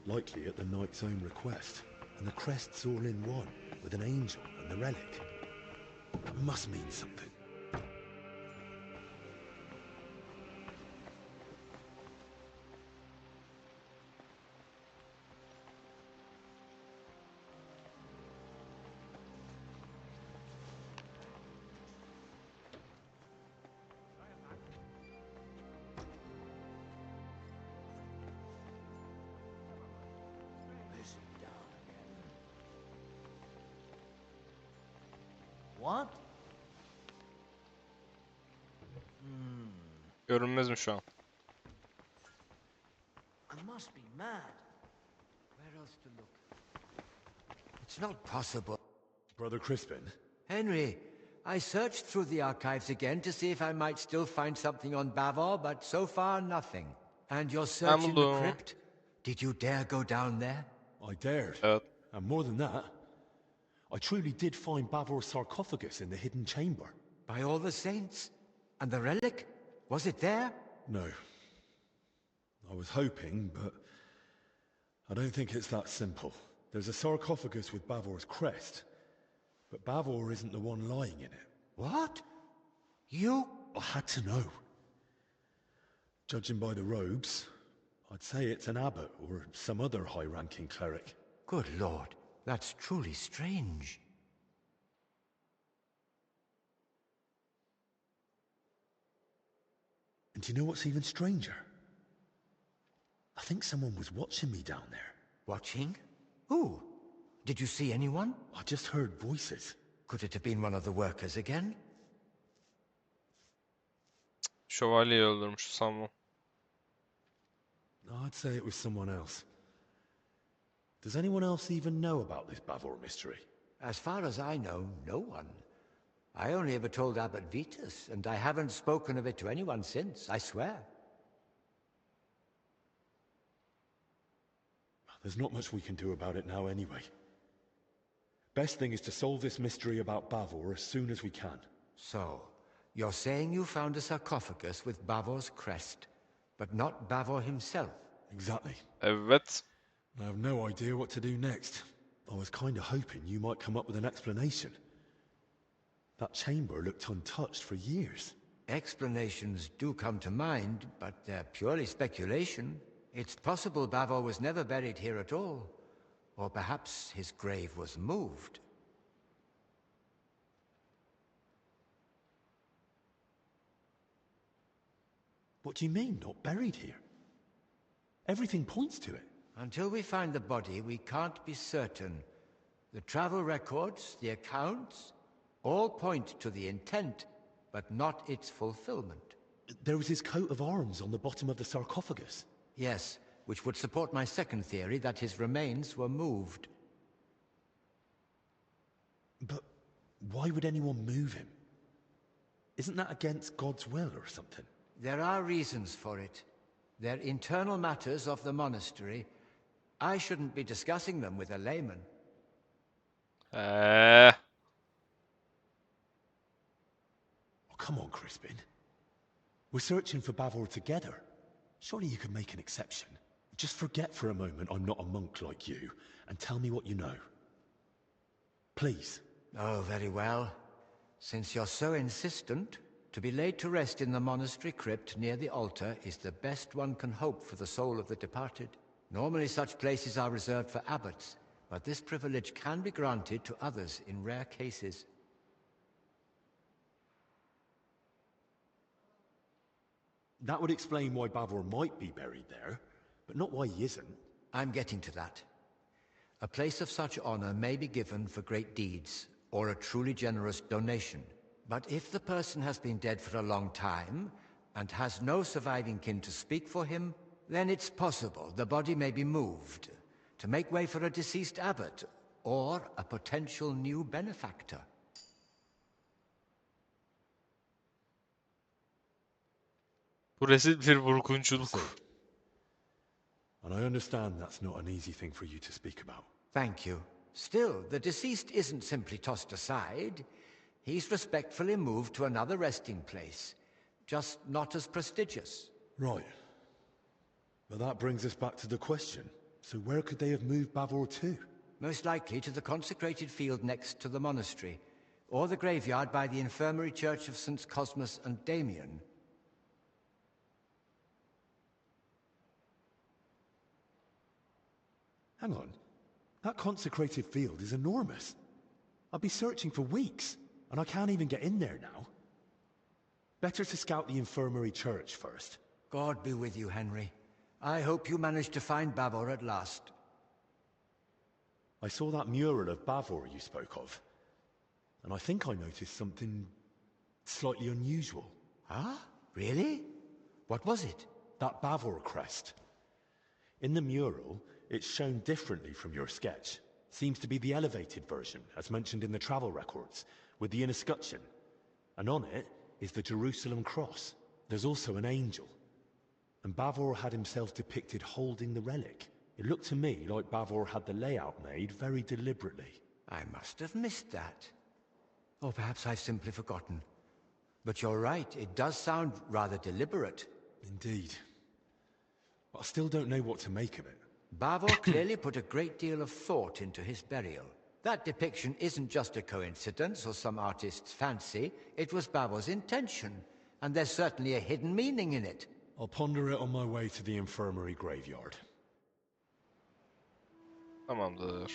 Likely at the knight's own request. And the crest's all in one, with an angel and the relic. It must mean something. What? Görünmez mi şu an? I must be mad. Where else to look? It's not possible. Brother Crispin? Henry, I searched through the archives again to see if I might still find something on Bavor, but so far nothing. And your search in the crypt? Did you dare go down there? I dared. And more than that, I truly did find Bavor's sarcophagus in the hidden chamber. By all the saints? And the relic? Was it there? No. I was hoping, but I don't think it's that simple. There's a sarcophagus with Bavor's crest, but Bavor isn't the one lying in it. What? You? I had to know. Judging by the robes, I'd say it's an abbot or some other high-ranking cleric. Good Lord, that's truly strange. And do you know what's even stranger? I think someone was watching me down there. Watching? Who? Did you see anyone? I just heard voices. Could it have been one of the workers again? Şövalyeyi öldürmüş sanmam. I'd say it was someone else. Does anyone else even know about this Bavor mystery? As far as I know, no one. I only ever told Abbot Vitus, and I haven't spoken of it to anyone since, I swear. There's not much we can do about it now anyway. Best thing is to solve this mystery about Bavor as soon as we can. So, you're saying you found a sarcophagus with Bavor's crest, but not Bavor himself? Exactly. Evet. I have no idea what to do next. I was kind of hoping you might come up with an explanation. That chamber looked untouched for years. Explanations do come to mind, but they're purely speculation. It's possible Bavor was never buried here at all. Or perhaps his grave was moved. What do you mean, not buried here? Everything points to it. Until we find the body, we can't be certain. The travel records, the accounts, all point to the intent, but not its fulfillment. There was his coat of arms on the bottom of the sarcophagus. Yes, which would support my second theory that his remains were moved. But why would anyone move him? Isn't that against God's will or something? There are reasons for it. They're internal matters of the monastery. I shouldn't be discussing them with a layman. Oh, come on, Crispin. We're searching for Bavor together. Surely you could make an exception. Just forget for a moment I'm not a monk like you, and tell me what you know. Please. Oh, very well. Since you're so insistent, to be laid to rest in the monastery crypt near the altar is the best one can hope for the soul of the departed. Normally such places are reserved for abbots, but this privilege can be granted to others in rare cases. That would explain why Bavor might be buried there, but not why he isn't. I'm getting to that. A place of such honor may be given for great deeds or a truly generous donation. But if the person has been dead for a long time and has no surviving kin to speak for him, then it's possible the body may be moved to make way for a deceased abbot or a potential new benefactor. Bu rezil bir vurgunculuk. And I understand that's not an easy thing for you to speak about. Thank you. Still, the deceased isn't simply tossed aside. He's respectfully moved to another resting place, just not as prestigious. Right. But that brings us back to the question. So where could they have moved Bavor to? Most likely to the consecrated field next to the monastery, or the graveyard by the infirmary church of St. Cosmas and Damian. Hang on. That consecrated field is enormous. I'll be searching for weeks, and I can't even get in there now. Better to scout the infirmary church first. God be with you, Henry. I hope you managed to find Bavor at last. I saw that mural of Bavor you spoke of, and I think I noticed something slightly unusual. Ah? Really? What was it? That Bavor crest. In the mural, it's shown differently from your sketch. Seems to be the elevated version, as mentioned in the travel records, with the escutcheon. And on it is the Jerusalem cross. There's also an angel. And Bavor had himself depicted holding the relic. It looked to me like Bavor had the layout made very deliberately. I must have missed that. Or perhaps I've simply forgotten. But you're right, it does sound rather deliberate. Indeed. But I still don't know what to make of it. Bavor clearly put a great deal of thought into his burial. That depiction isn't just a coincidence or some artist's fancy. It was Bavor's intention, and there's certainly a hidden meaning in it. I'll ponder it on my way to the infirmary graveyard. Tamamdır.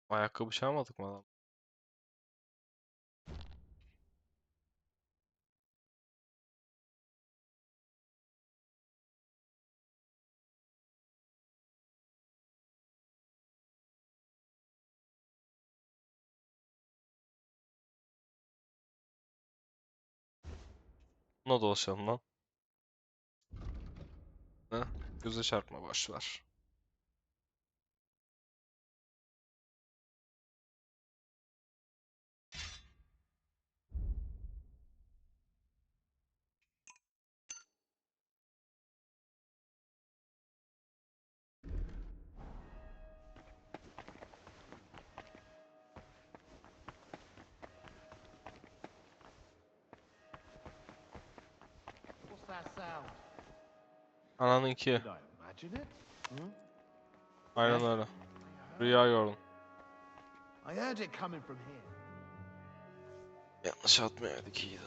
Ayakkabı çalmadık mı adam? Buna dolaşalım lan. Ne? Göze çarpma boşver. What's that sound? Ananınki. Did I imagine it? Aynen öyle. Rüya gördüm. I heard it coming from here. Yanlış atmayaydık iyiydi.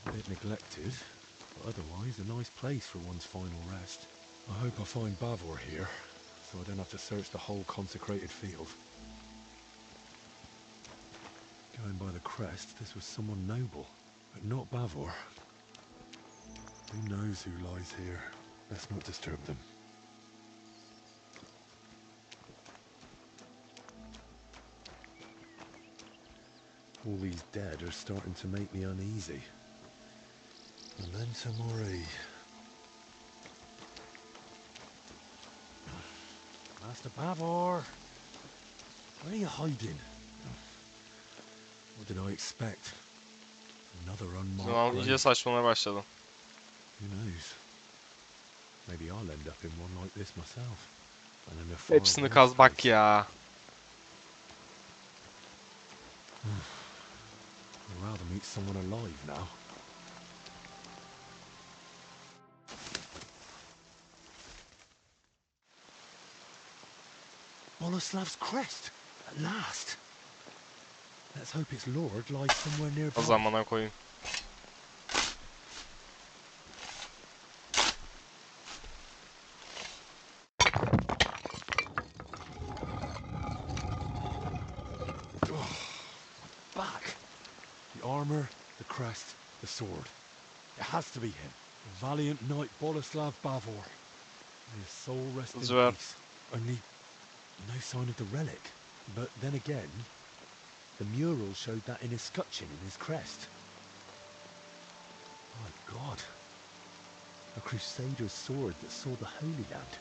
A bit neglected, but otherwise a nice place for one's final rest. I hope I find Bavor here, so I don't have to search the whole consecrated field. Going by the crest, this was someone noble, but not Bavor. Who knows who lies here? Let's not disturb them. All these dead are starting to make me uneasy. Memento mori. Master Bavor! Where are you hiding? What did I expect? Another unmarked Zaman iyice grave. saçmalamaya başladı. Who knows? Maybe I'll end up in one like this myself. And in a far Hepsini worse kaz bak place. ya. I'd rather meet someone alive now. Boleslav's crest, at last. Let's hope its lord lies somewhere nearby. O zamana koyayım. Back! The armor, the crest, the sword. It has to be him. The valiant knight Boleslav Bavor. May his soul rest in Güzel. peace. Only no sign of the relic. But then again, the mural showed that in his scutcheon in his crest. My God. A crusader's sword that saw the Holy Land.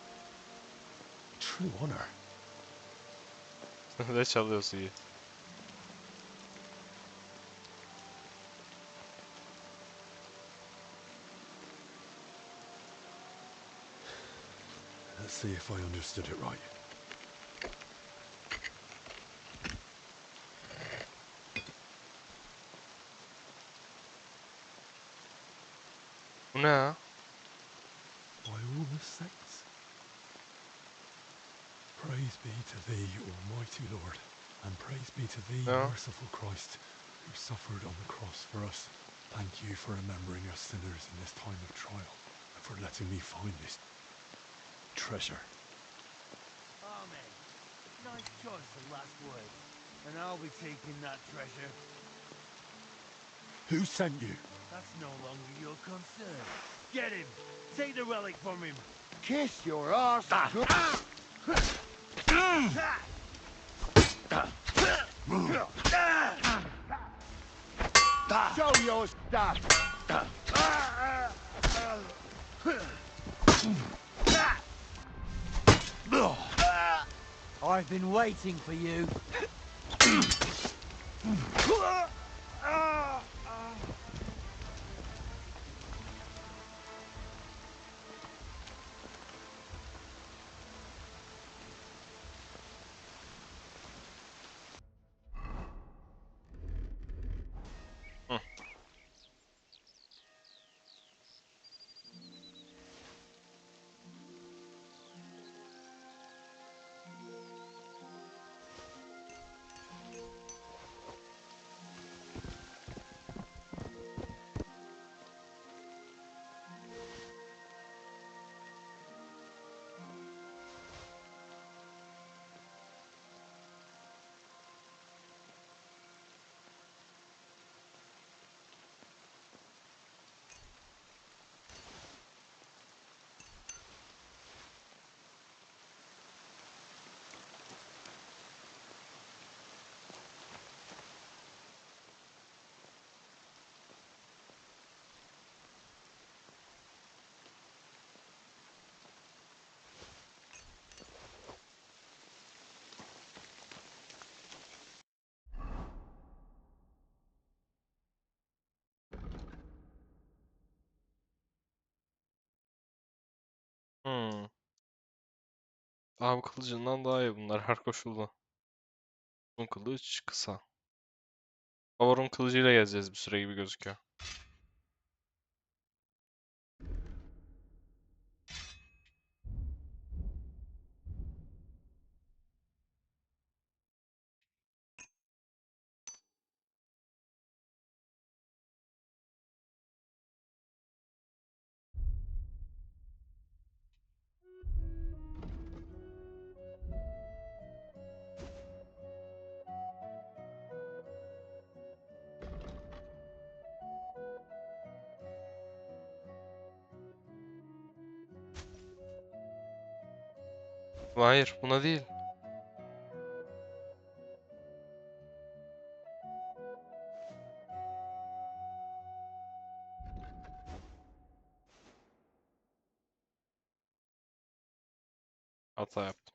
True honor. Ne çalıyorsun iyi. Let's see if I understood it right. Bu ne ya? By all the saints. Praise be to thee, Almighty Lord, and praise be to thee, Yeah. merciful Christ, who suffered on the cross for us. Thank you for remembering us sinners in this time of trial, and for letting me find this treasure. Amen. Nice choice of last words. And I'll be taking that treasure. Who sent you? That's no longer your concern. Get him! Take the relic from him! Kiss your arse! Show your stuff! I've been waiting for you. Abi kılıcından daha iyi bunlar her koşulda. Uzun kılıç kısa. Bavar'ın kılıcıyla gezeceğiz bir süre gibi gözüküyor. Hayır, buna değil. Hata yaptım.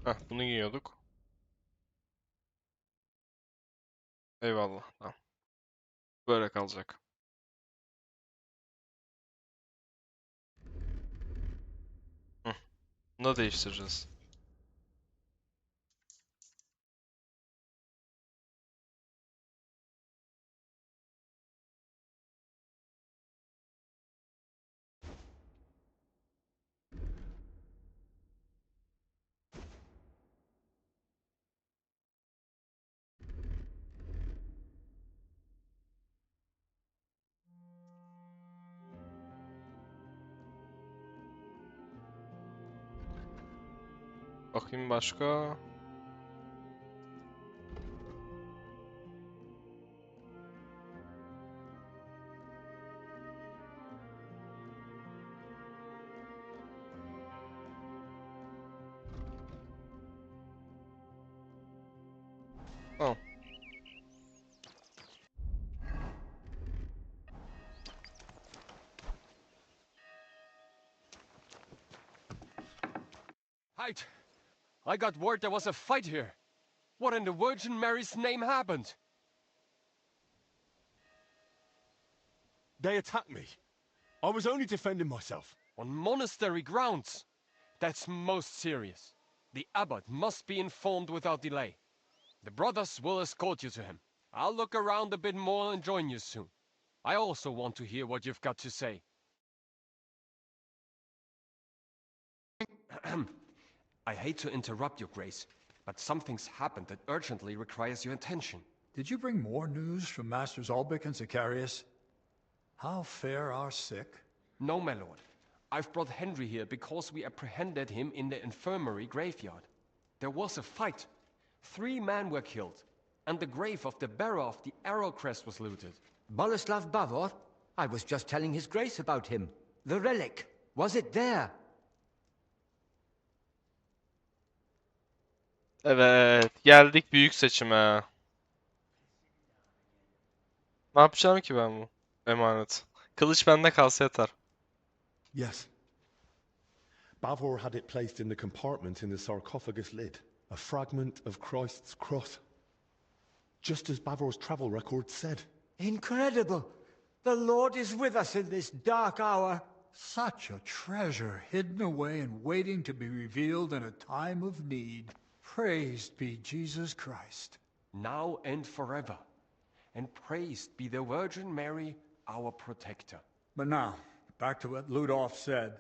Heh, bunu giyiyorduk. Eyvallah. Tamam. Böyle kalacak. Hı. Bunu da değiştireceğiz. Bakayım başka. Tamam. Halt! I got word there was a fight here. What in the Virgin Mary's name happened? They attacked me. I was only defending myself. On monastery grounds? That's most serious. The abbot must be informed without delay. The brothers will escort you to him. I'll look around a bit more and join you soon. I also want to hear what you've got to say. I hate to interrupt your grace, but something's happened that urgently requires your attention. Did you bring more news from Masters Ulbeck and Zacharias? How fare our sick? No, my lord. I've brought Henry here because we apprehended him in the infirmary graveyard. There was a fight. 3 men were killed, and the grave of the bearer of the arrow crest was looted. Boleslav Bavor? I was just telling his grace about him. The relic. Was it there? Evet, geldik büyük seçime. Ne yapacağım ki ben bu emanet? Kılıç bende kalsa yeter. Yes. Bavor had it placed in the compartment in the sarcophagus lid. A fragment of Christ's cross. Just as Bavor's travel records said. Incredible! The Lord is with us in this dark hour. Such a treasure hidden away and waiting to be revealed in a time of need. Praised be Jesus Christ. Now and forever. And praised be the Virgin Mary, our protector. But now, back to what Ludolf said.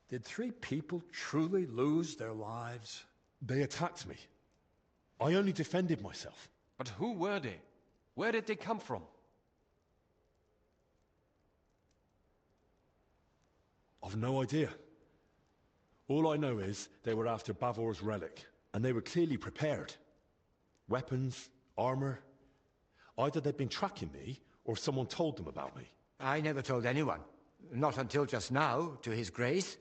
Did 3 people truly lose their lives? They attacked me. I only defended myself. But who were they? Where did they come from? I've no idea. All I know is they were after Bavor's relic, and they were clearly prepared. Weapons, armor. Either they'd been tracking me, or someone told them about me. I never told anyone. Not until just now, to his grace.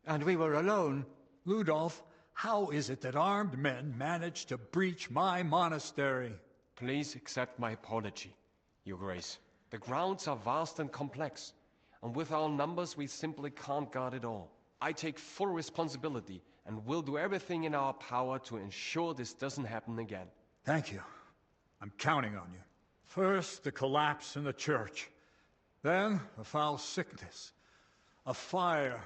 And we were alone. Ludolf, how is it that armed men managed to breach my monastery? Please accept my apology, Your Grace. The grounds are vast and complex, and with our numbers we simply can't guard it all. I take full responsibility and will do everything in our power to ensure this doesn't happen again. Thank you. I'm counting on you. First, the collapse in the church. Then, a foul sickness. A fire.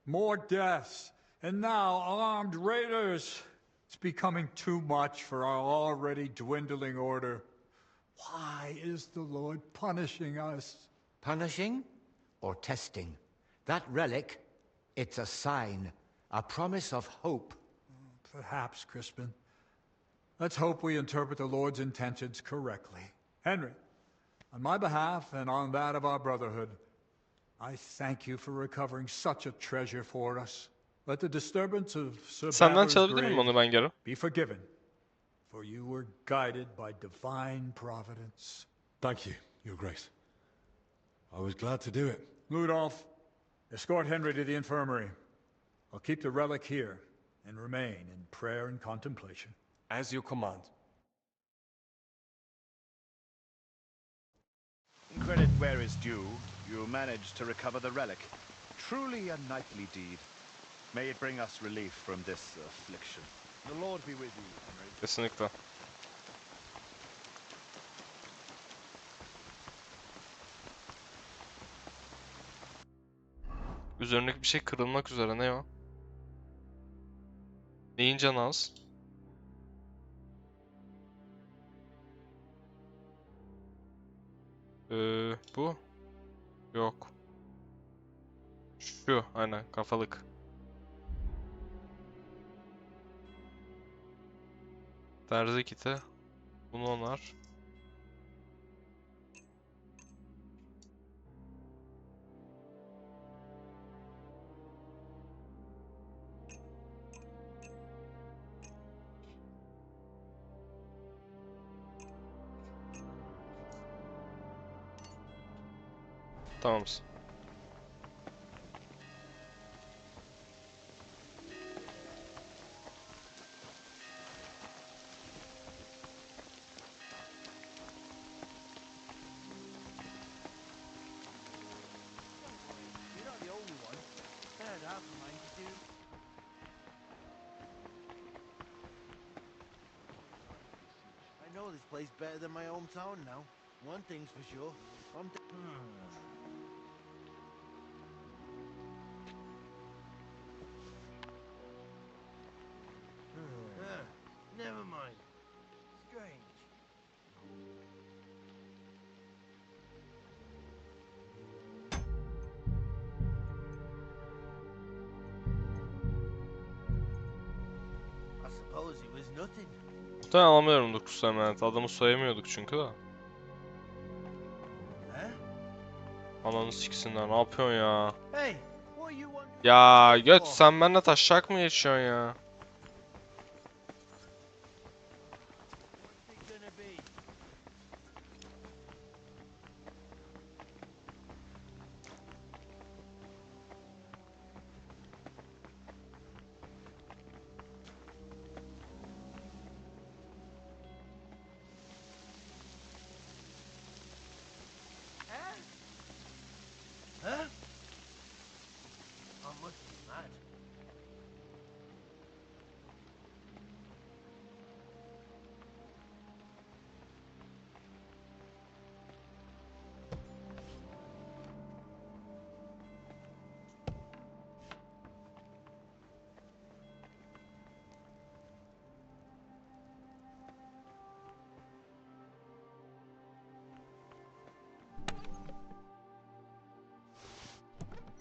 More deaths. And now, armed raiders. It's becoming too much for our already dwindling order. Why is the Lord punishing us? Punishing or testing? That relic, it's a sign. A promise of hope. Perhaps, Crispin. Let's hope we interpret the Lord's intentions correctly. Henry, On my behalf and on that of our brotherhood, I thank you for recovering such a treasure for us. Let the disturbance of Sir Senden Bavor's çalabilir miyim grave onu ben geri? be forgiven, for you were guided by divine providence. Thank you, Your Grace. I was glad to do it. Ludolf, escort Henry to the infirmary. I'll keep the relic here and remain in prayer and contemplation. As you command. Credit where is due, you managed to recover the relic. Truly a knightly deed. May it bring us relief from this affliction. The Lord be with you, Henry. Kesinlikle. Üzerindeki bir şey kırılmak üzere. Ne o? Neyin canı az? Bu? Yok. Şu, aynen kafalık. Terzi kiti. Bunu onar. Tamamız. You're not the only one. I had half a mind to do. I know this place better than my hometown now. One thing's for sure. I'm. Never mind. Strange. I suppose it was nothing. Muhtemelen alamıyorum kutsal emanet. Adamı soyamıyorduk çünkü de. Ananı siksinler. Ne yapıyorsun ya? Hey, what are you wondering? Ya göt sen benimle taşacak mı geçiyorsun ya? What's it gonna be? Huh? I must be mad.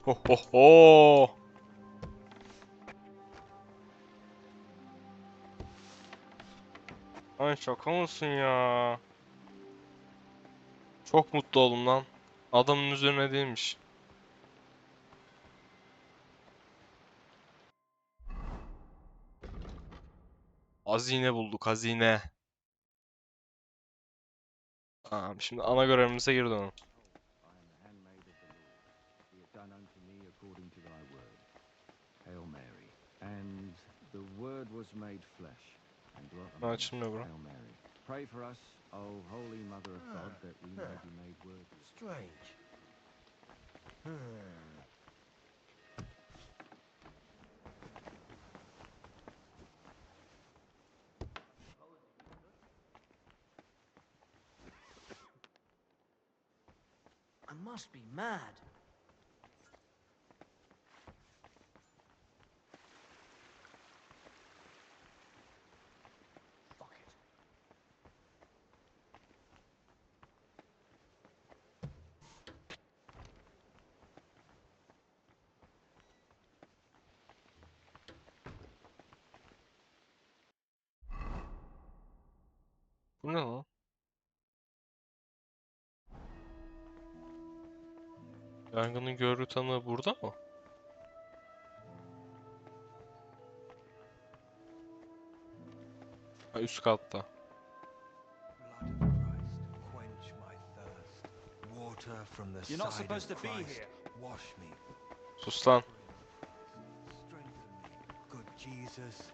Ho ho ho. Ay şaka mısın ya? Çok mutlu oldum lan. Adamın üzerine değilmiş. Hazine bulduk, hazine. Tamam, şimdi ana görevimize geri dönelim. Done unto me according to thy word. Hail Mary. And the word was made flesh and dwelt among us. Hail Mary. Pray for us, O Holy Mother of God, that we may be made worthy. Strange. I must be mad. Fuck it. Bu ne lan? Yangının görgü tanığı burada mı? Ha, üst katta. You're not supposed to be here. Sus lan.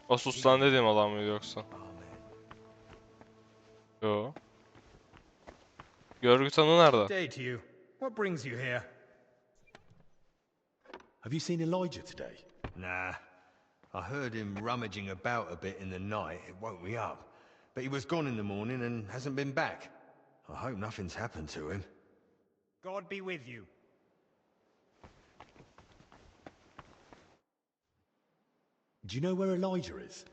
O sus lan dediğim adam mıydı yoksa? Yo. Görgü tanığı nerede? Day to you. What brings you here? Have you seen Elijah today? Nah. I heard him rummaging about a bit in the night. It woke me up. But he was gone in the morning and hasn't been back. I hope nothing's happened to him. God be with you. Do you know where Elijah is?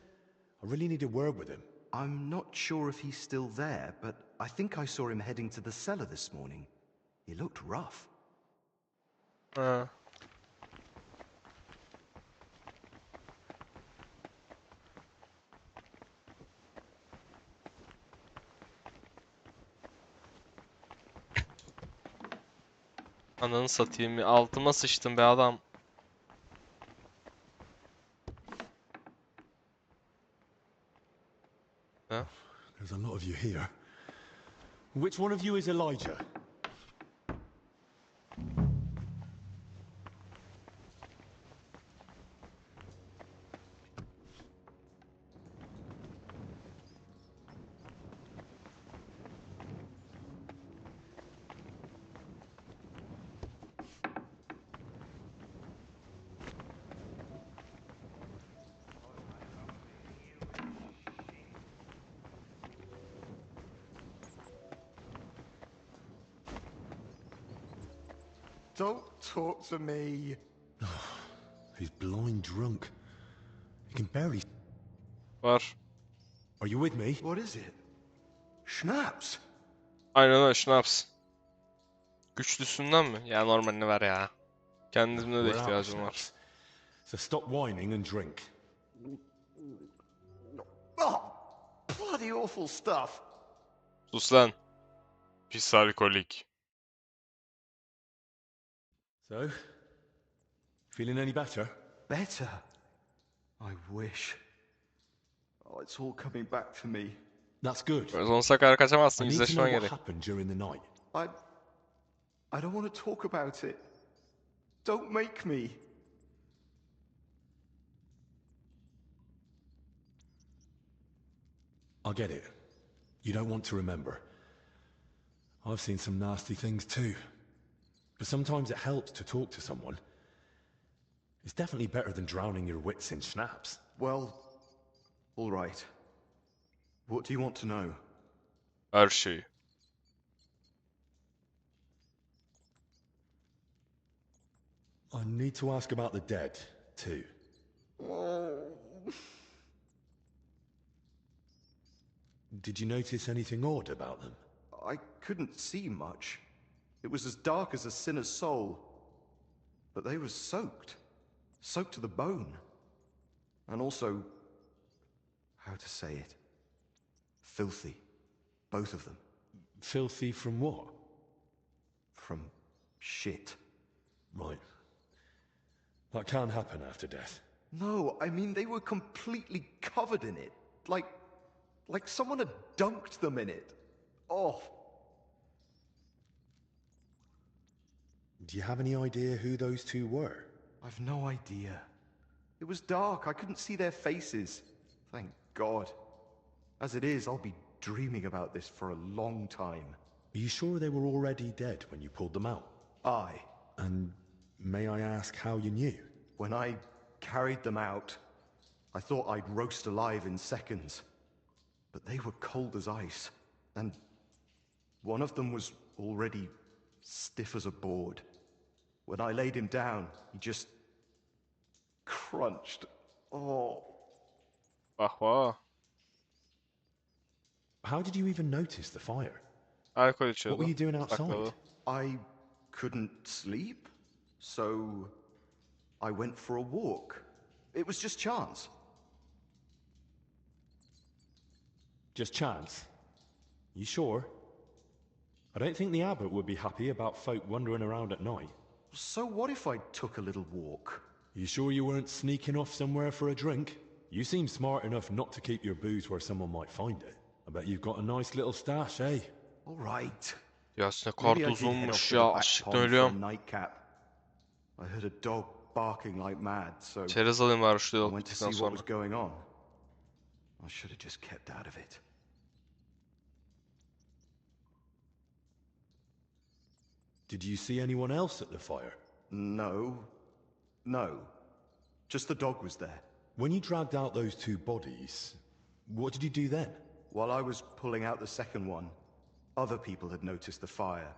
I really need a word with him. I'm not sure if he's still there, but I think I saw him heading to the cellar this morning. He looked rough. Ananı satayım. Altıma sıçtım be adam. Huh? There's a lot of you here. Which one of you is Elijah? Don't talk to me. He's blind drunk. He can barely... Var. Are you with me? What is it? Schnapps. Aynen öyle, şnaps. Güçlüsünden mi? Ya normalini ver ya. Kendimde de ihtiyacım var. So stop whining and drink. Oh, bloody awful stuff. Sus lan. Pis alkolik. So, feeling any better? Better? I wish. Oh, it's all coming back to me. That's good. Sonsuza kadar kaçamazsın, I need to know yüzleşmen what gerek. happened during the night. I don't want to talk about it. Don't make me. I get it. You don't want to remember. I've seen some nasty things too. But sometimes it helps to talk to someone. It's definitely better than drowning your wits in schnapps. Well, all right. What do you want to know? Her şeyi. I need to ask about the dead, too. Did you notice anything odd about them? I couldn't see much. It was as dark as a sinner's soul. But they were soaked. Soaked to the bone. And also... how to say it? Filthy. Both of them. Filthy from what? From shit. Right. That can happen after death. No, I mean they were completely covered in it. Like someone had dunked them in it. Oh. Do you have any idea who those two were? I've no idea. It was dark. I couldn't see their faces. Thank God. As it is, I'll be dreaming about this for a long time. Are you sure they were already dead when you pulled them out? Aye. And may I ask how you knew? When I carried them out, I thought I'd roast alive in seconds. But they were cold as ice. And one of them was already stiff as a board. When I laid him down, he just crunched. Oh. Vah. How did you even notice the fire? Alkol içiyordu. What were you doing outside? Sakladı. I couldn't sleep, so I went for a walk. It was just chance. Just chance? You sure? I don't think the abbot would be happy about folk wandering around at night. So what if I took a little walk? You sure you weren't sneaking off somewhere for a drink? You seem smart enough not to keep your booze where someone might find it. I bet you've got a nice little stash, eh? All right. Ya ne Maybe kadar I did head off uzunmuş to the ya. back Açlıktan pond for a ölüyorum. nightcap. I heard a dog barking like mad, so Çerez alayım bari şu I yol went to bittikten see what sonra. was going on. I should have just kept out of it. Did you see anyone else at the fire? No. Just the dog was there. When you dragged out those 2 bodies, what did you do then? While I was pulling out the second one, other people had noticed the fire.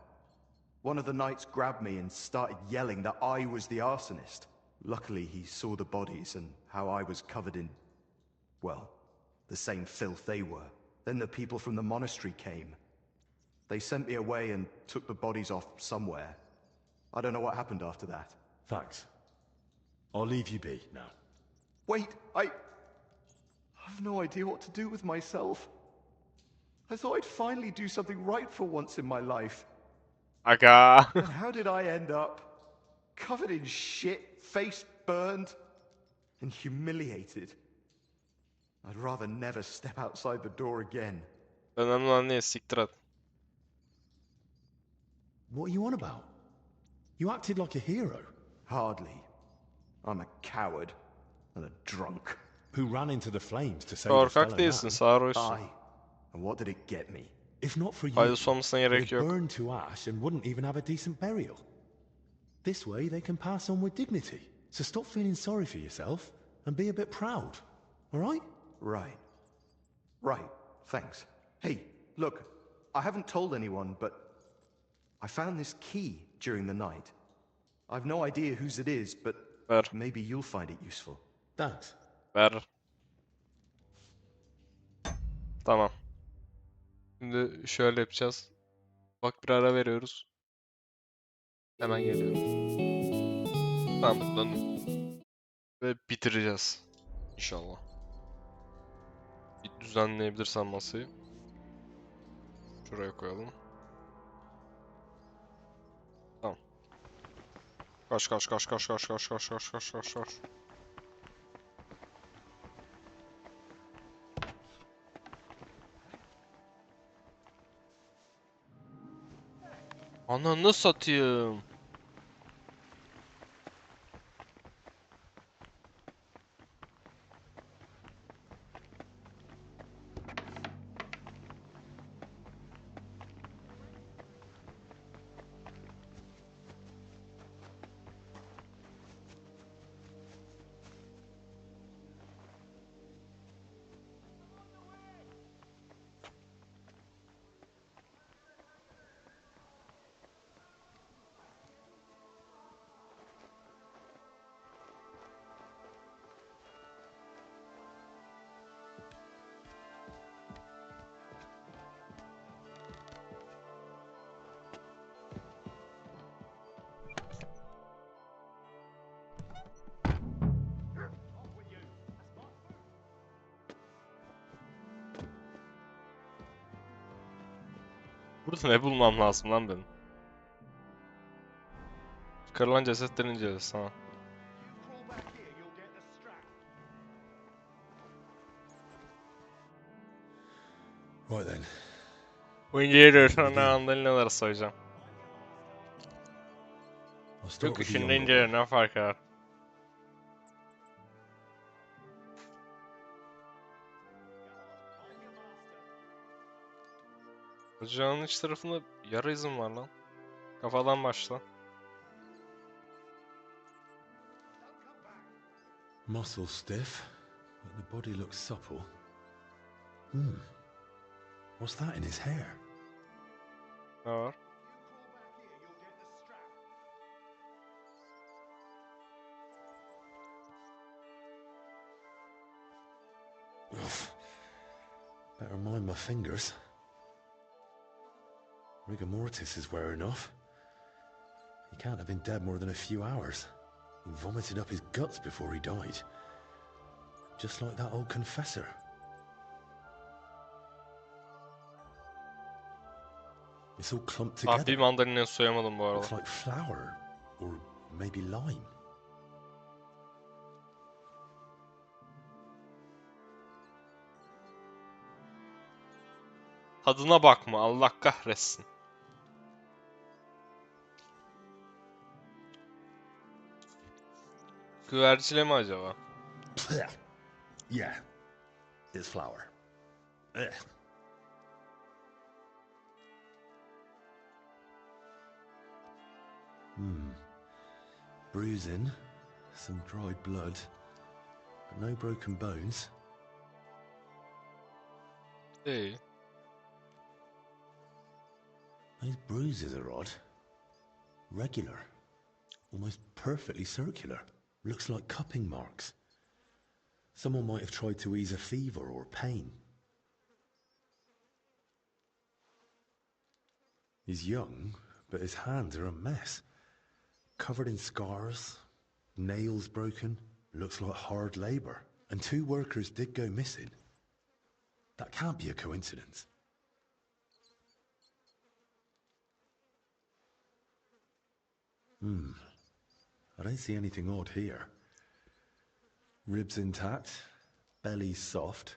One of the knights grabbed me and started yelling that I was the arsonist. Luckily, he saw the bodies and how I was covered in, well, the same filth they were. Then the people from the monastery came. They sent me away and took the bodies off somewhere. I don't know what happened after that. Thanks. I'll leave you be now. Wait, I have no idea what to do with myself. I thought I'd finally do something right for once in my life. Aga. And how did I end up? Covered in shit, face burned, and humiliated. I'd rather never step outside the door again. Önemli olan ne? Siktir et. What are you on about? You acted like a hero. Hardly. I'm a coward and a drunk. Who ran into the flames to save his fellow Korkak değilsin, man. sarhoşsun. Aye. And what did it get me? If not for you, Faydası olmasına gerek they'd yok. burn to ash and wouldn't even have a decent burial. This way they can pass on with dignity. So stop feeling sorry for yourself and be a bit proud. All right? Right. Thanks. Hey, look, I haven't told anyone, but I found this key during the night. I've no idea whose it is, but maybe you'll find it useful. Thanks. Ver. Tamam. Şimdi şöyle yapacağız. Bak bir ara veriyoruz. Hemen geliyorum. Tamam döndüm. Ve bitireceğiz. İnşallah. Bir düzenleyebilirsem masayı. Şuraya koyalım. Tamam. Koş. Ananı satayım. Burada ne bulmam lazım lan benim? Çıkarılan cesetlerin incelesi ha. Right then. Bu inceliyor sonra andalinaları soyacağım. Çünkü şimdi inceliyor ne fark eder? Bacağının iç tarafında yara izim var lan. Kafadan başla. Muscle stiff, but the body looks supple. What's that in his hair? Ne var? Better mind my fingers. Rigor mortis is wearing off. He can't have been dead more than a few hours. He vomited up his guts before he died. Just like that old confessor. It's all clumped together. Bir mandalinayı soyamadım bu arada. Looks like flour. or maybe lime. Tadına bakma, Allah kahretsin. Güvercile mi acaba? Yeah, it's flour. Ugh. Bruising, some dried blood, but no broken bones. İyi. Those bruises are odd. Regular. Almost perfectly circular. Looks like cupping marks. Someone might have tried to ease a fever or pain. He's young, but his hands are a mess. Covered in scars, nails broken, looks like hard labor. And 2 workers did go missing. That can't be a coincidence. I don't see anything odd here. Ribs intact, belly soft,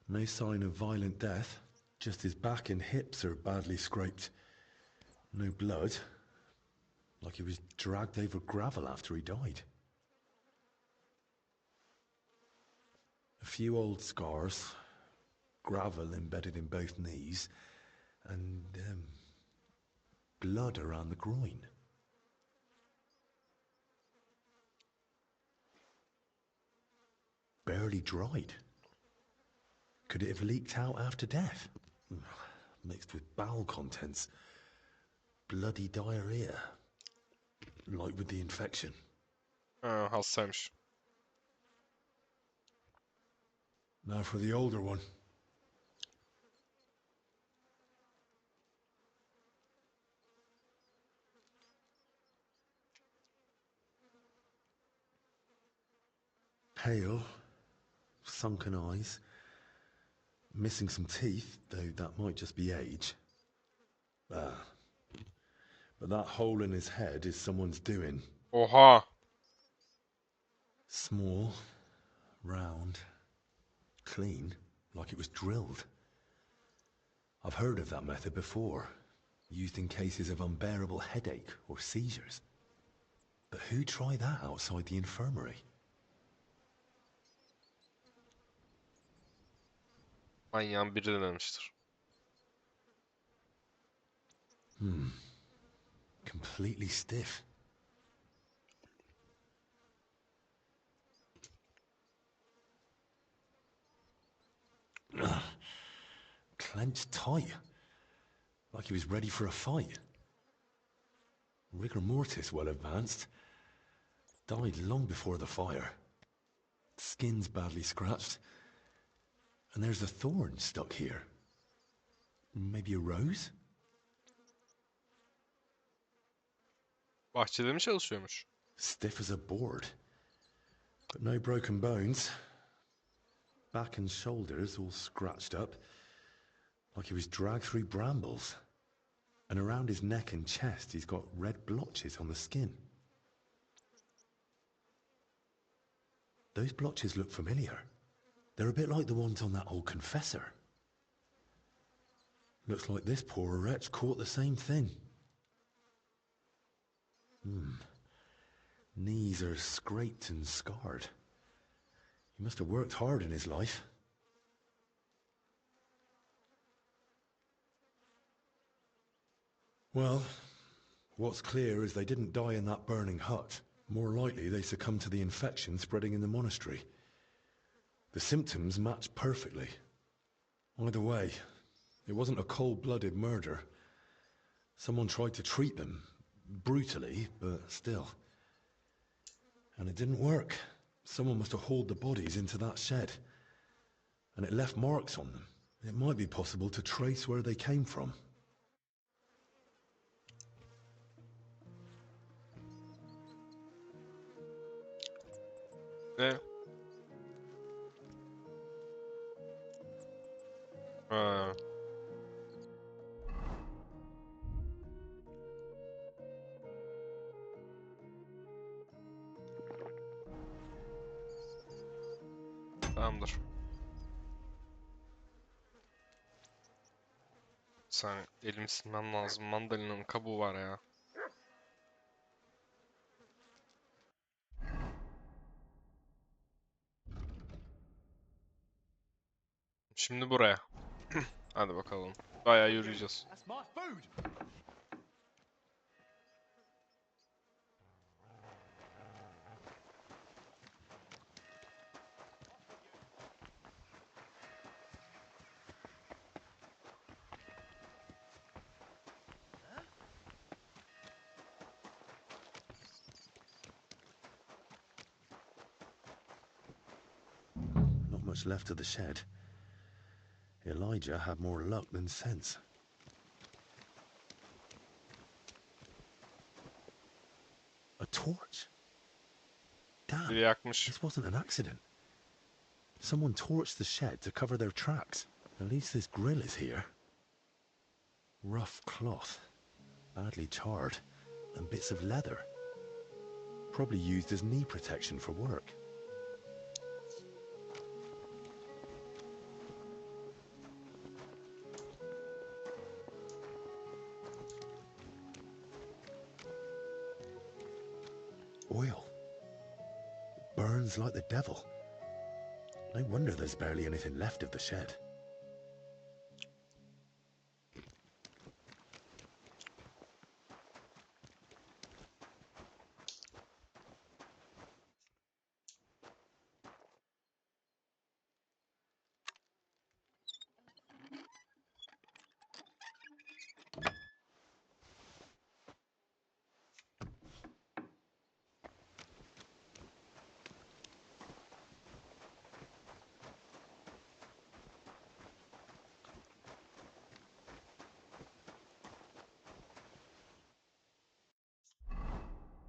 no sign of violent death, just his back and hips are badly scraped. No blood, like he was dragged over gravel after he died. A few old scars, gravel embedded in both knees, and blood around the groin. Barely dried. Could it have leaked out after death? Mixed with bowel contents. Bloody diarrhea. Like with the infection. Hastaymış. Now for the older one. Pale, sunken eyes, missing some teeth, though that might just be age. But that hole in his head is someone's doing. Oha. Small, round, clean, like it was drilled. I've heard of that method before, used in cases of unbearable headache or seizures. But who'd try that outside the infirmary? Manyağın biri denemiştir. Completely stiff. Clenched tight, like he was ready for a fight. Rigor mortis well advanced. Died long before the fire. Skin's badly scratched. And there's a thorn stuck here. Maybe a rose? Bahçede mi çalışıyormuş? Stiff as a board. But no broken bones. Back and shoulders all scratched up. Like he was dragged through brambles. And around his neck and chest he's got red blotches on the skin. Those blotches look familiar. They're a bit like the ones on that old confessor. Looks like this poor wretch caught the same thing. Knees are scraped and scarred. He must have worked hard in his life. Well, what's clear is they didn't die in that burning hut. More likely they succumbed to the infection spreading in the monastery. The symptoms match perfectly. Either way, it wasn't a cold-blooded murder. Someone tried to treat them, brutally, but still. And it didn't work. Someone must have hauled the bodies into that shed. And it left marks on them. It might be possible to trace where they came from. Ne? Ha. Tamamdır. Bir saniye, elimi silmem lazım. Mandalina'nın kabuğu var ya. Şimdi buraya. Hadi bakalım. Bayağı yürüyeceğiz. Not much left of the shed. Elijah had more luck than sense. A torch? Damn, Biri yakmış. this wasn't an accident. Someone torched the shed to cover their tracks. At least this grill is here. Rough cloth, badly charred, and bits of leather. Probably used as knee protection for work. Oil. Burns like the devil. No wonder there's barely anything left of the shed.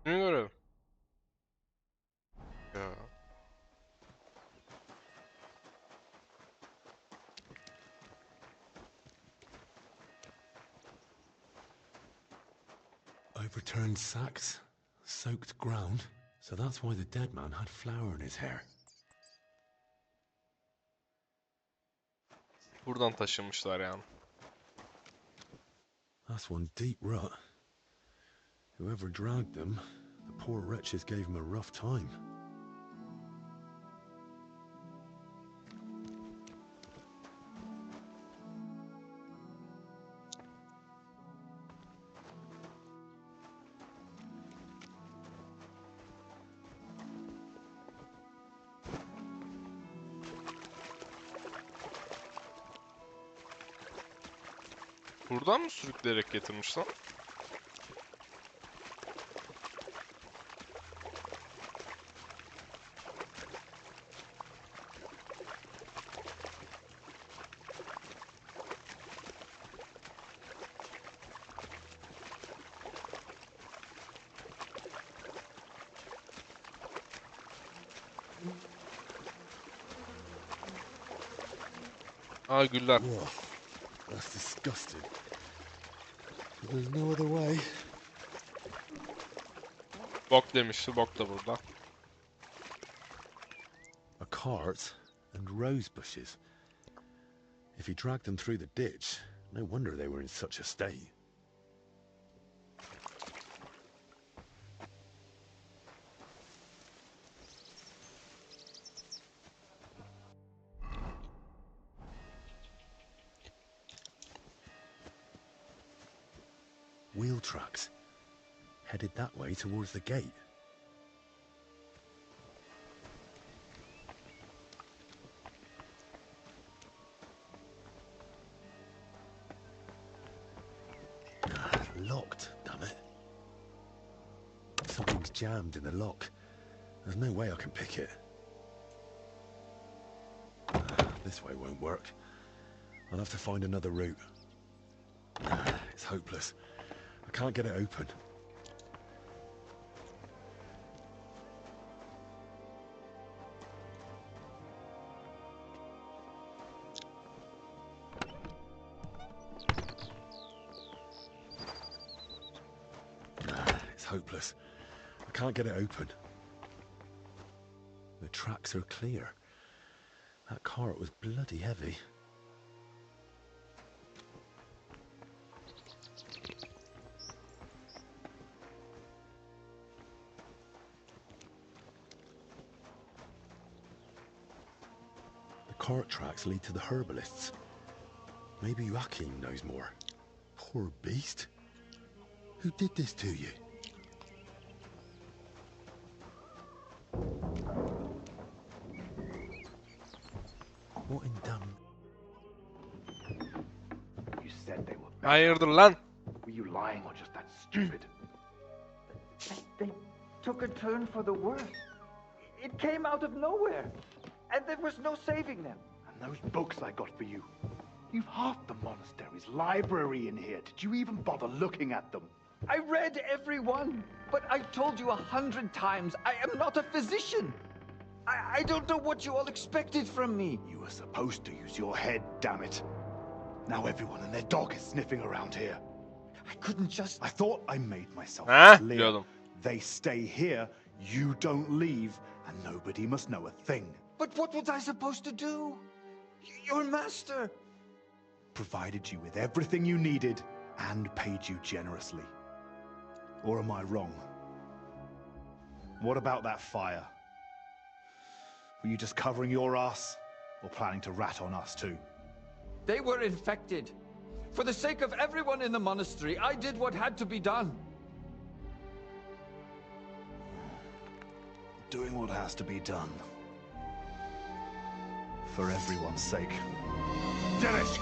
Ne görev? Ya. Overturned sacks, soaked ground, so that's why the dead man had flour in his hair. Buradan taşınmışlar yani. That's one deep rut. Whoever dragged them, the poor wretches gave him a rough time. Buradan mı sürükleyerek getirmiş lan? Aa, güller. Whoa, that's disgusting. There's no other way. Bok demişti, bok da burada. A cart and rose bushes. If he dragged them through the ditch, no wonder they were in such a state. Wheel tracks, headed that way towards the gate. Locked, damn it. Something's jammed in the lock. There's no way I can pick it. This way won't work. I'll have to find another route. It's hopeless. I can't get it open. It's hopeless. I can't get it open. The tracks are clear. That cart was bloody heavy. The cart tracks lead to the herbalists. Maybe Joachim knows more. Poor beast. Who did this to you? What in damn... You said they were... Hayırdır lan? Were you lying or just that stupid? They took a turn for the worse. It came out of nowhere, and there was no saving them. And those books I got for you. You've half the monastery's library in here. Did you even bother looking at them? I read every one, but I've told you 100 times, I am not a physician. I don't know what you all expected from me. You were supposed to use your head, damn it. Now everyone and their dog is sniffing around here. I couldn't just... I thought I made myself Ha? clear. Diyordum. They stay here, you don't leave, and nobody must know a thing. But what was I supposed to do? Your master... Provided you with everything you needed, and paid you generously. Or am I wrong? What about that fire? Were you just covering your ass, or planning to rat on us too? They were infected. For the sake of everyone in the monastery, I did what had to be done. Doing what has to be done. For everyone's sake. Dennis!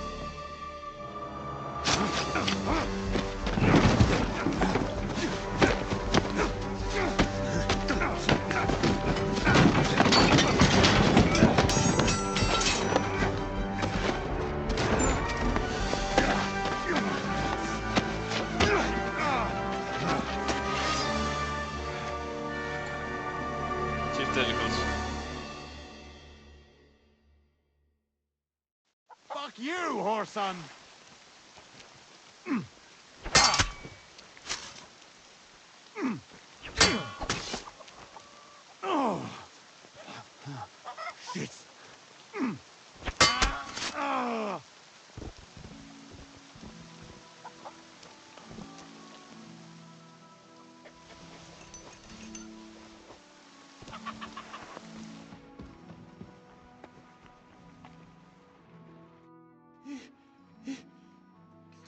Çift dedikodusu. Fuck you, whoreson! Shit!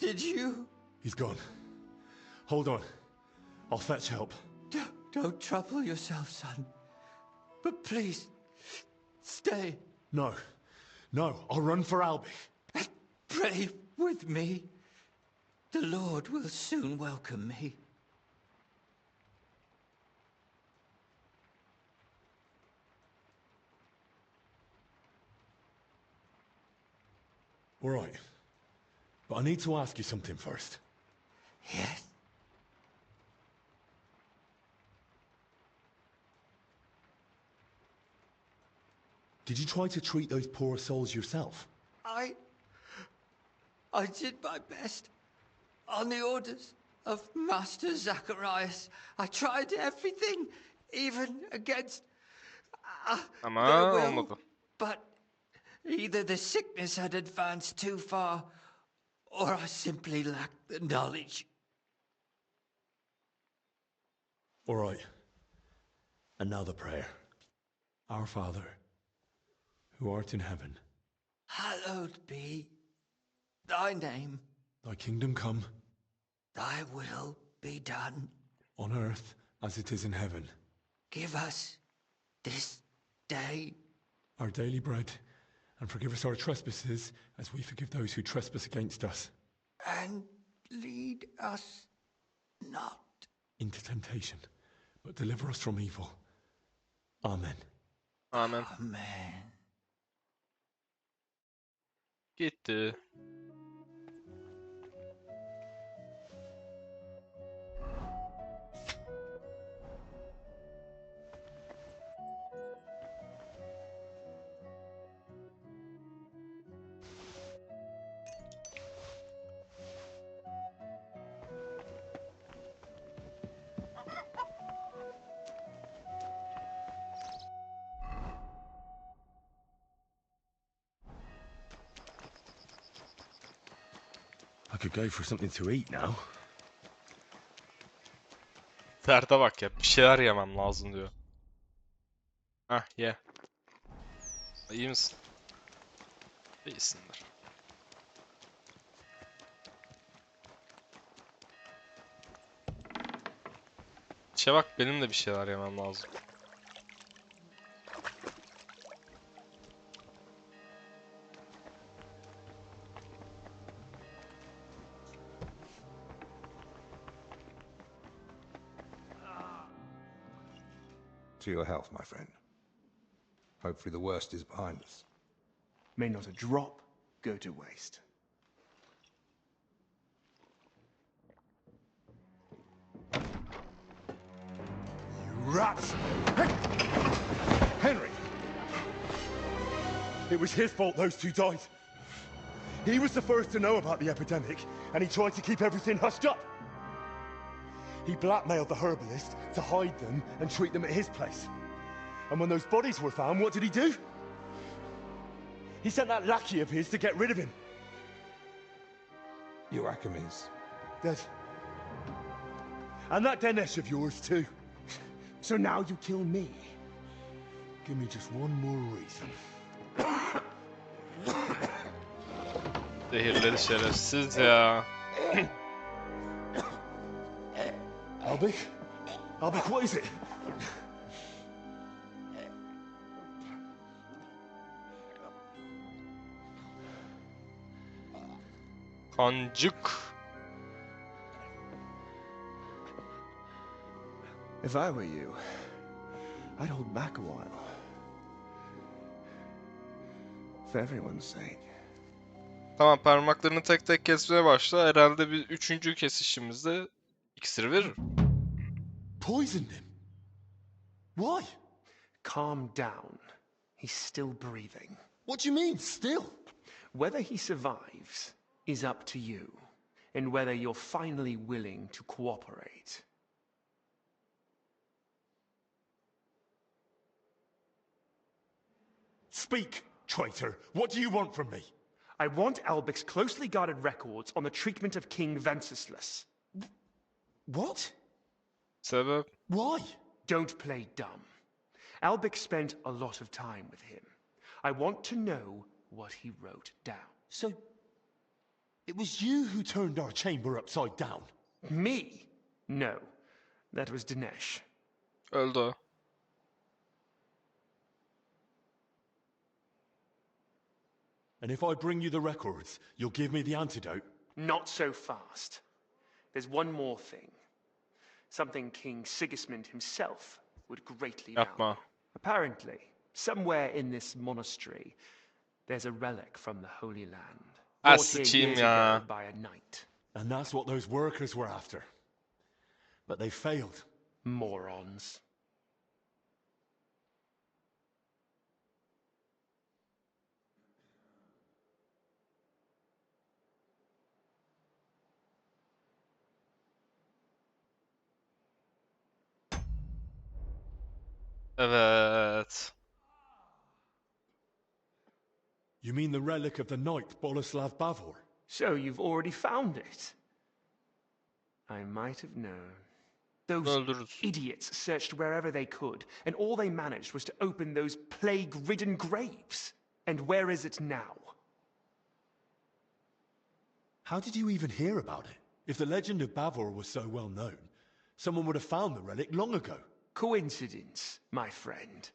Did you? He's gone. Hold on. I'll fetch help. Don't trouble yourself, son. But please, stay. No. No, I'll run for Albie. Pray with me. The Lord will soon welcome me. All right. But I need to ask you something first. Yes? Did you try to treat those poor souls yourself? I did my best. On the orders of Master Zacharias, I tried everything, even against Ama their will. olmadı. But either the sickness had advanced too far, or I simply lacked the knowledge. All right. And now the prayer. Our Father, who art in heaven, Hallowed be thy name. thy kingdom come, Thy will be done. on earth as it is in heaven. Give us this day Our daily bread, and forgive us our trespasses, as we forgive those who trespass against us. and lead us not Into temptation, but deliver us from evil. Amen. Amen. Amen. Gitti. could go for something to eat now. Derde bak ya. Bir şeyler yemem lazım diyor. Hah ye. İyi misin? İyisindir. Bak benim de bir şeyler yemem lazım. To your health, my friend. Hopefully the worst is behind us. May not a drop go to waste. You rats! Henry! It was his fault those two died. He was the first to know about the epidemic, and he tried to keep everything hushed up. He blackmailed the herbalist to hide them and treat them at his place. And when those bodies were found, what did he do? He sent that lackey of his to get rid of him. Joachim is dead. And that Dinesh of yours too. So now you kill me. Give me just one more reason. Zehirleri şerefsiz ya. Albik? Albik, what is it? Kancık. If I were you, I'd hold back a while. For everyone's sake. Tamam, parmaklarını tek tek kesmeye başla. Herhalde bir üçüncü kesişimizde iksir verir. Poisoned him? Why? Calm down. He's still breathing. What do you mean, still? Whether he survives is up to you, and whether you're finally willing to cooperate. Speak, traitor. What do you want from me? I want Albic's closely guarded records on the treatment of King Wenceslas. What? Sebep? Why? Don't play dumb. Albic spent a lot of time with him. I want to know what he wrote down. So, it was you who turned our chamber upside down? Me? No. That was Dinesh. Öldü o. And if I bring you the records, you'll give me the antidote? Not so fast. There's one more thing. Something King Sigismund himself would greatly value. Apparently, somewhere in this monastery, there's a relic from the Holy Land. Brought here years ago by a knight. And that's what those workers were after. But they failed. Morons. Evet. You mean the relic of the knight Boleslav Bavor? So you've already found it? I might have known. Those idiots searched wherever they could, and all they managed was to open those plague-ridden graves. And where is it now? How did you even hear about it? If the legend of Bavor was so well known, someone would have found the relic long ago. Coincidence, my friend.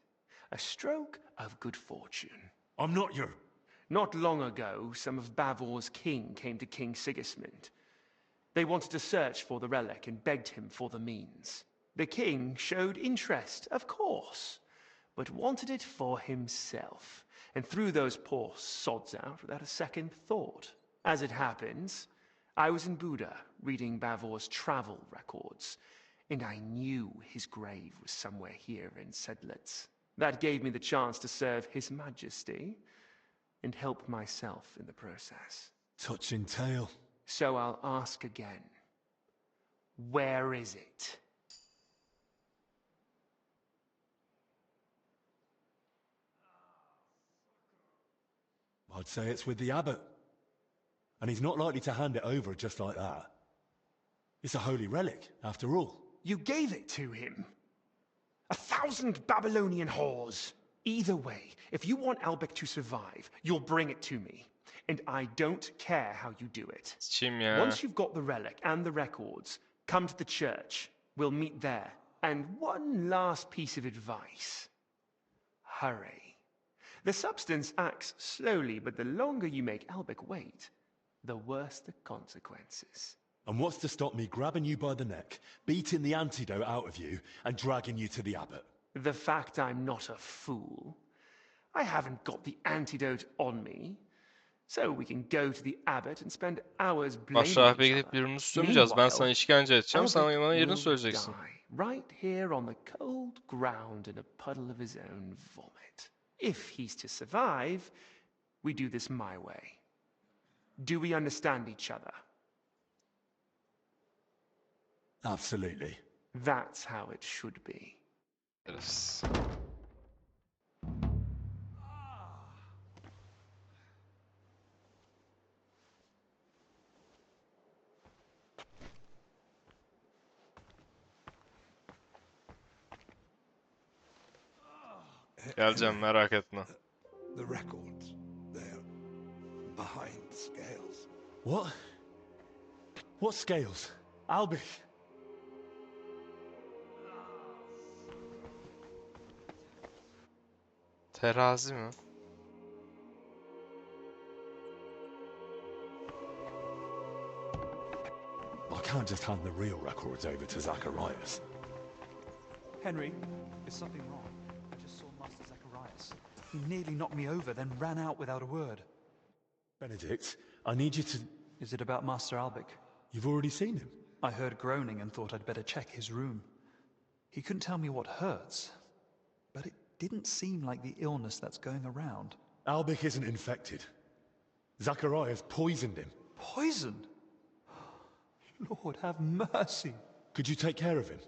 A stroke of good fortune. I'm not your... Not long ago, some of Bavor's king came to King Sigismund. They wanted to search for the relic and begged him for the means. The king showed interest, of course, but wanted it for himself, and threw those poor sods out without a second thought. As it happens, I was in Buda reading Bavor's travel records, and I knew his grave was somewhere here in Sedlitz. That gave me the chance to serve His Majesty and help myself in the process. Touching tale. So I'll ask again. Where is it? I'd say it's with the abbot. And he's not likely to hand it over just like that. It's a holy relic, after all. You gave it to him. 1,000 Babylonian whores. Either way, if you want Albic to survive, you'll bring it to me. And I don't care how you do it. Once you've got the relic and the records, come to the church. We'll meet there. And one last piece of advice. Hurry. The substance acts slowly, but the longer you make Albic wait, the worse the consequences. And what's to stop me grabbing you by the neck, beating the antidote out of you, and dragging you to the abbot? The fact I'm not a fool. I haven't got the antidote on me. So we can go to the abbot and spend hours blaming Aşağı each gidip other. birbirini suçlamayacağız. Ben sana işkence edeceğim. Sen Albert bana yerini will söyleyeceksin. die right here on the cold ground in a puddle of his own vomit. If he's to survive, we do this my way. Do we understand each other? Absolutely. That's how it should be. Yes. Geleceğim, merak etme. The records, they're behind scales. What? What scales? Albic. Terazi mi? I can't just hand the real records over to Zacharias. Henry, is something wrong? I just saw Master Zacharias. He nearly knocked me over, then ran out without a word. Benedict, I need you to... Is it about Master Albic? You've already seen him? I heard groaning and thought I'd better check his room. He couldn't tell me what hurts, but it didn't seem like the illness that's going around. Albic isn't infected. Zacharias poisoned him. Poison? Lord, have mercy. Could you take care of him?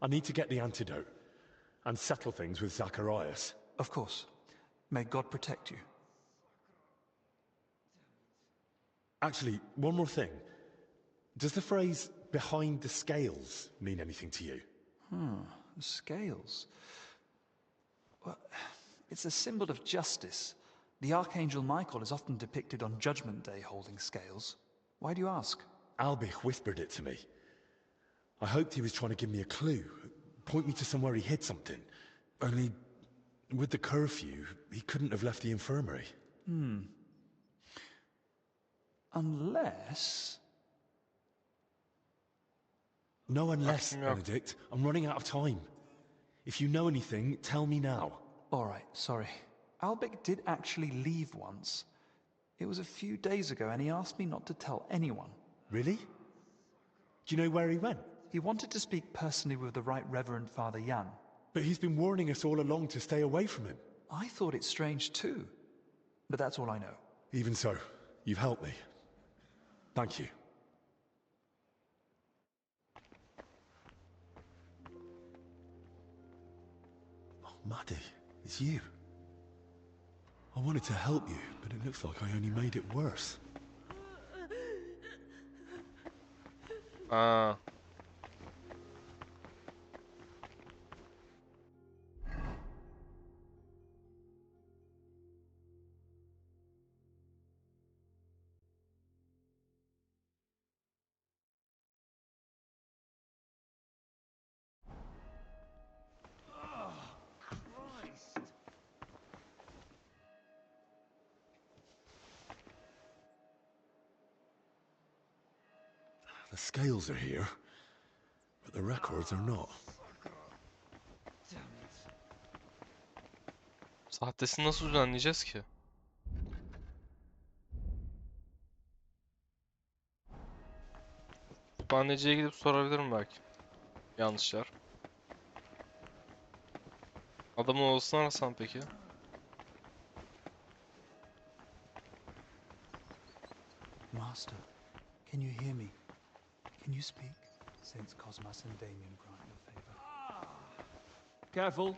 I need to get the antidote and settle things with Zacharias. Of course. May God protect you. Actually, one more thing. Does the phrase behind the scales mean anything to you? The scales. Well, it's a symbol of justice. The Archangel Michael is often depicted on Judgment Day holding scales. Why do you ask? Albic whispered it to me. I hoped he was trying to give me a clue, point me to somewhere he hid something. Only, with the curfew, he couldn't have left the infirmary. Unless... No unless, Benedict. I'm running out of time. If you know anything, tell me now. All right, sorry. Albic did actually leave once. It was a few days ago, and he asked me not to tell anyone. Really? Do you know where he went? He wanted to speak personally with the Right Reverend Father Jan. But he's been warning us all along to stay away from him. I thought it strange too. But that's all I know. Even so, you've helped me. Thank you. Oh, Maddie, it's you. I wanted to help you, but it looks like I only made it worse. The scales are here, but the records are not. Sahtesini nasıl düzenleyeceğiz ki? Kütüphaneciye gidip sorabilirim belki. Yanlış yer. Adamın odasını arasam peki? Master, can you hear me? Can you speak? Saints Cosmas and Damien grant your favor. Careful.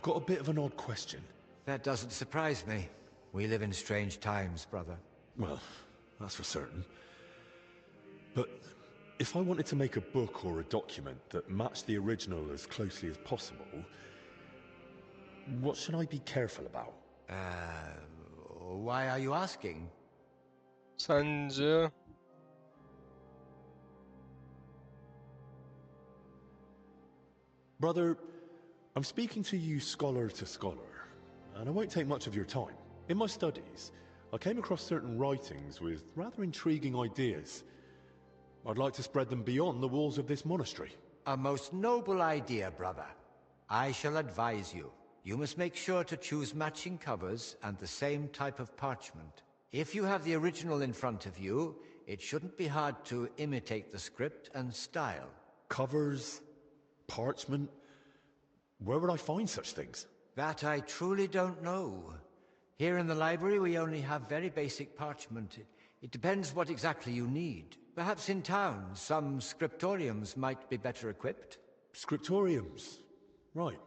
got a bit of an odd question. That doesn't surprise me. We live in strange times, brother. Well, that's for certain. But if I wanted to make a book or a document that matched the original as closely as possible, what should I be careful about? Why are you asking? Sence? Brother, I'm speaking to you scholar to scholar, and I won't take much of your time. In my studies, I came across certain writings with rather intriguing ideas. I'd like to spread them beyond the walls of this monastery. A most noble idea, brother. I shall advise you. You must make sure to choose matching covers and the same type of parchment. If you have the original in front of you, it shouldn't be hard to imitate the script and style. Covers? Parchment? Where would I find such things? That I truly don't know. Here in the library we only have very basic parchment. It depends what exactly you need. Perhaps in town, some scriptoriums might be better equipped. Scriptoriums? Right.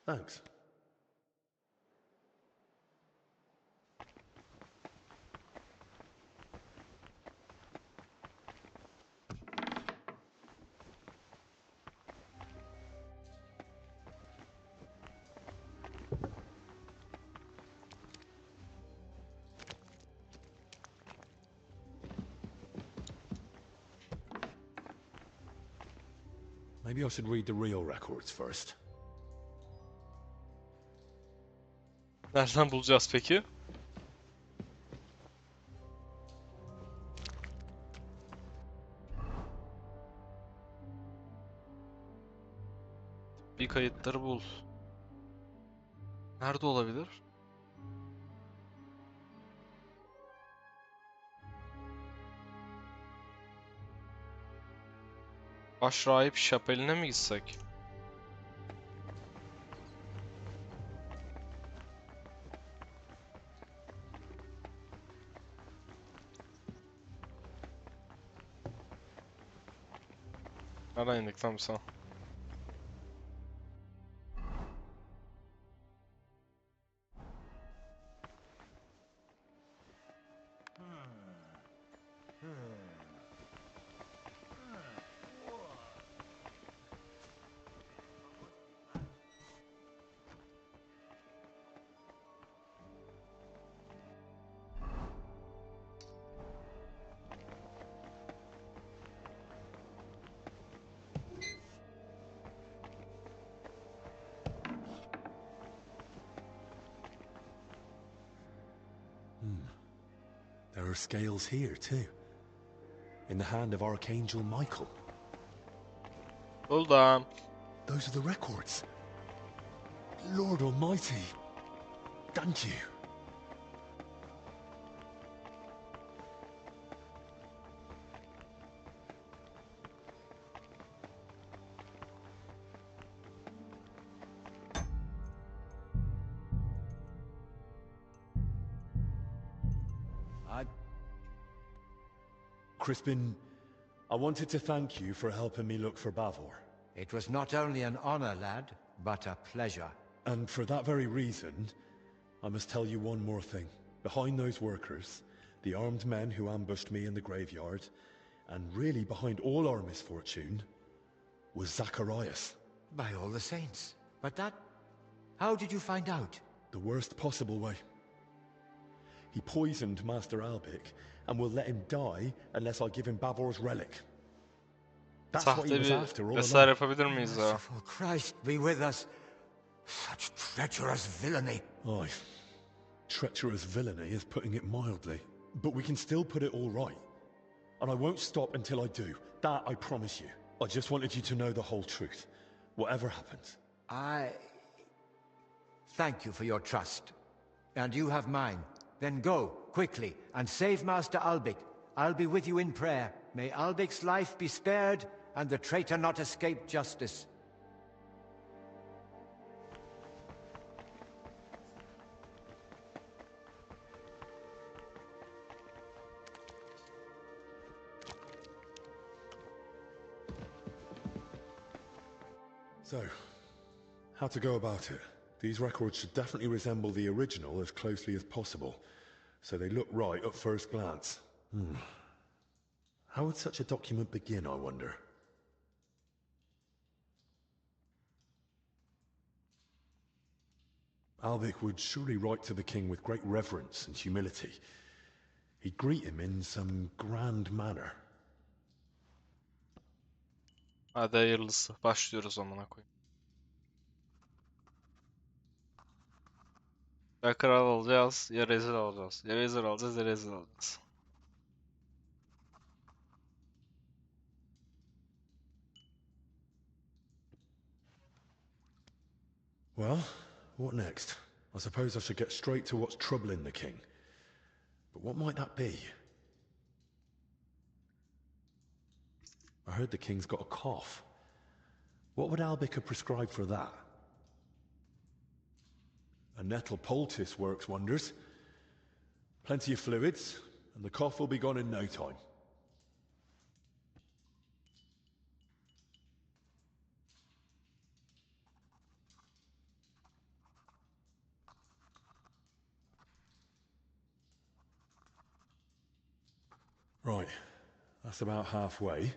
Thanks. Maybe I should read the real records first. Nereden bulacağız peki? Bir kayıtları bul. Nerede olabilir? Başrahip şapeline mi gitsek? Nereden indik tam sen? There are scales here, too. In the hand of Archangel Michael. Hold on. Those are the records. Lord Almighty. Thank you. Crispin, I wanted to thank you for helping me look for Bavor. It was not only an honor, lad, but a pleasure. And for that very reason, I must tell you one more thing. Behind those workers, the armed men who ambushed me in the graveyard, and really behind all our misfortune, was Zacharias. By all the saints. But that... how did you find out? The worst possible way. He poisoned Master Albic, and will let him die unless I give him Bavor's relic. That's what he was after all along. Yapabilir miyiz ya? Merciful Christ be with us. Such treacherous villainy. Aye. Treacherous villainy is putting it mildly. But we can still put it all right. And I won't stop until I do. That I promise you. I just wanted you to know the whole truth. Whatever happens. I... thank you for your trust. And you have mine. Then go, quickly, and save Master Albic. I'll be with you in prayer. May Albic's life be spared, and the traitor not escape justice. So, How to go about it? These records should definitely resemble the original as closely as possible, so they look right at first glance. How would such a document begin, I wonder? Albic would surely write to the king with great reverence and humility. He'd greet him in some grand manner. Hadi hayırlısı. Başlıyoruz amına koyayım. Ya kral olacağız, ya rezil olacağız. Ya rezil olacağız, ya rezil olacağız. Well, what next? I suppose I should get straight to what's troubling the king. But what might that be? I heard the king's got a cough. What would Albic have prescribed for that? A nettle poultice works wonders. Plenty of fluids, and the cough will be gone in no time. Right, that's about halfway.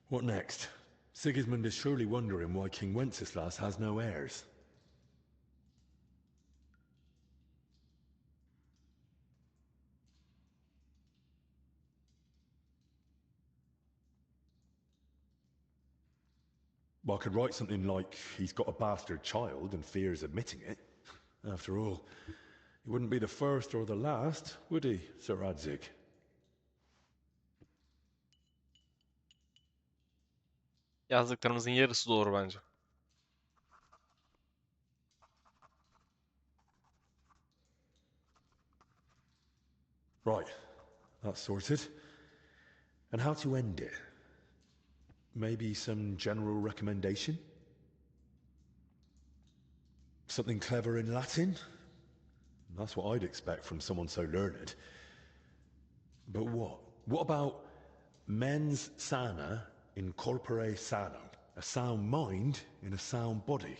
What next? Sigismund is surely wondering why King Wenceslas has no heirs. Well, I could write something like, he's got a bastard child and fears admitting it. After all, he wouldn't be the first or the last, would he, Sir Radzig? Yazdıklarımızın yarısı doğru bence. Right, that's sorted. And how to end it? Maybe some general recommendation? Something clever in Latin? That's what I'd expect from someone so learned. But what? What about mens sana in corpore sano? A sound mind in a sound body?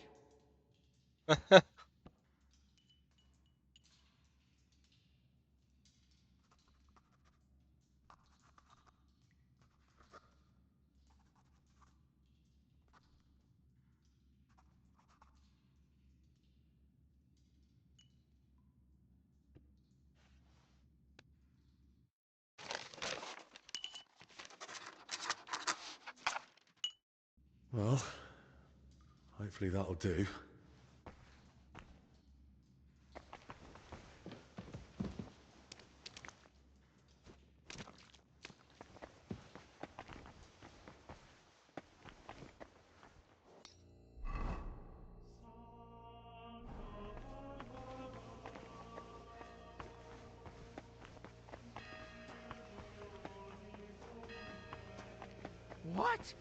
Well, hopefully that'll do. What?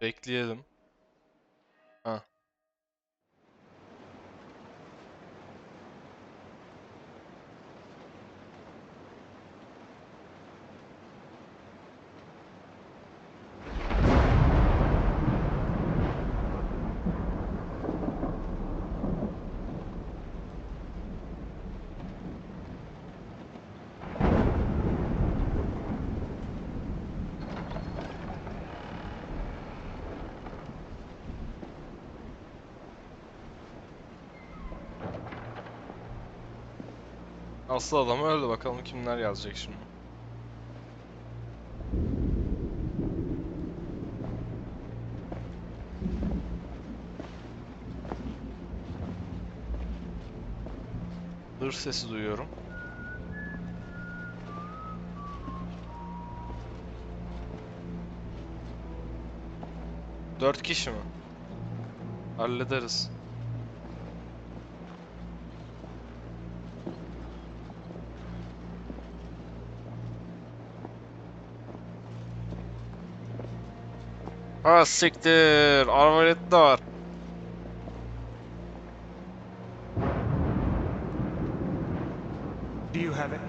Bekleyelim. Ha. Aslı adam öldü, bakalım kimler yazacak şimdi. Hırs sesi duyuyorum. Dört kişi mi? Hallederiz. Ha siktir. Arbalet de var. Do you have it?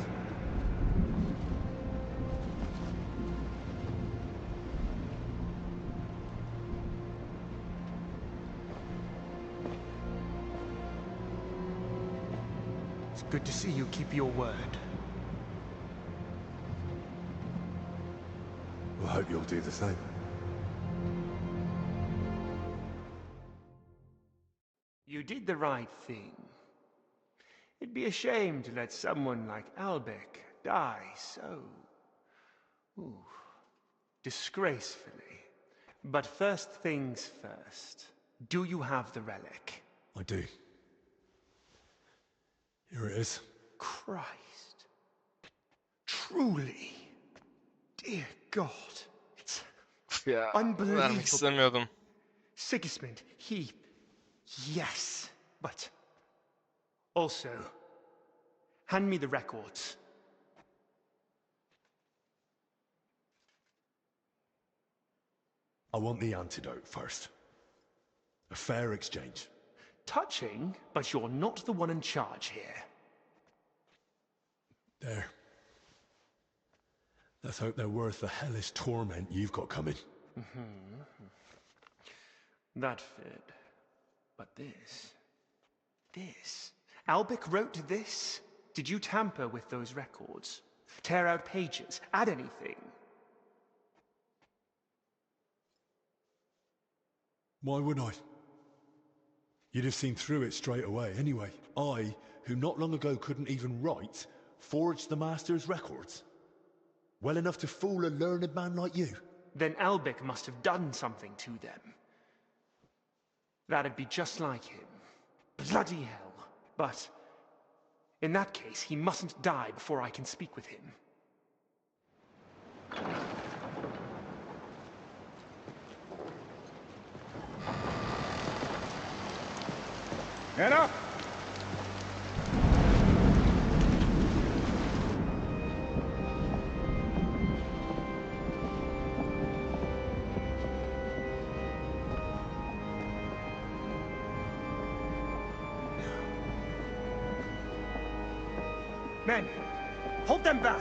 It's good to see you keep your word. I hope you'll do the same. You did the right thing. It'd be a shame to let someone like Albec die so... disgracefully. But first things first. Do you have the relic? I do. Here it is. Christ. Truly. Dear God. It's Ya, unbelievable. vermek istemiyordum. Sigismund, he... Yes, but... Also, hand me the records. I want the antidote first. A fair exchange. Touching, but you're not the one in charge here. There. Let's hope they're worth the hellish torment you've got coming. That fed. But this... Albec wrote this? Did you tamper with those records? Tear out pages? Add anything? Why would I? You'd have seen through it straight away anyway. I, who not long ago couldn't even write, forged the Master's records. Well enough to fool a learned man like you. Then Albec must have done something to them. That'd be just like him. Bloody hell. But in that case, he mustn't die before I can speak with him. Head up! Men, hold them back!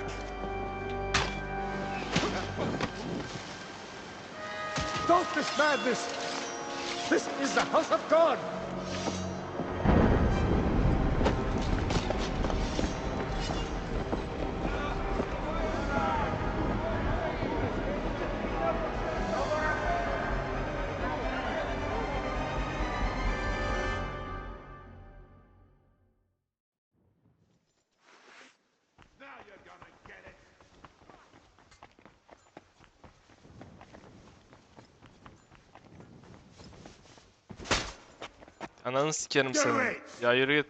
Stop this madness! This is the house of God! Ananı sikerim seni. Ya yürü git.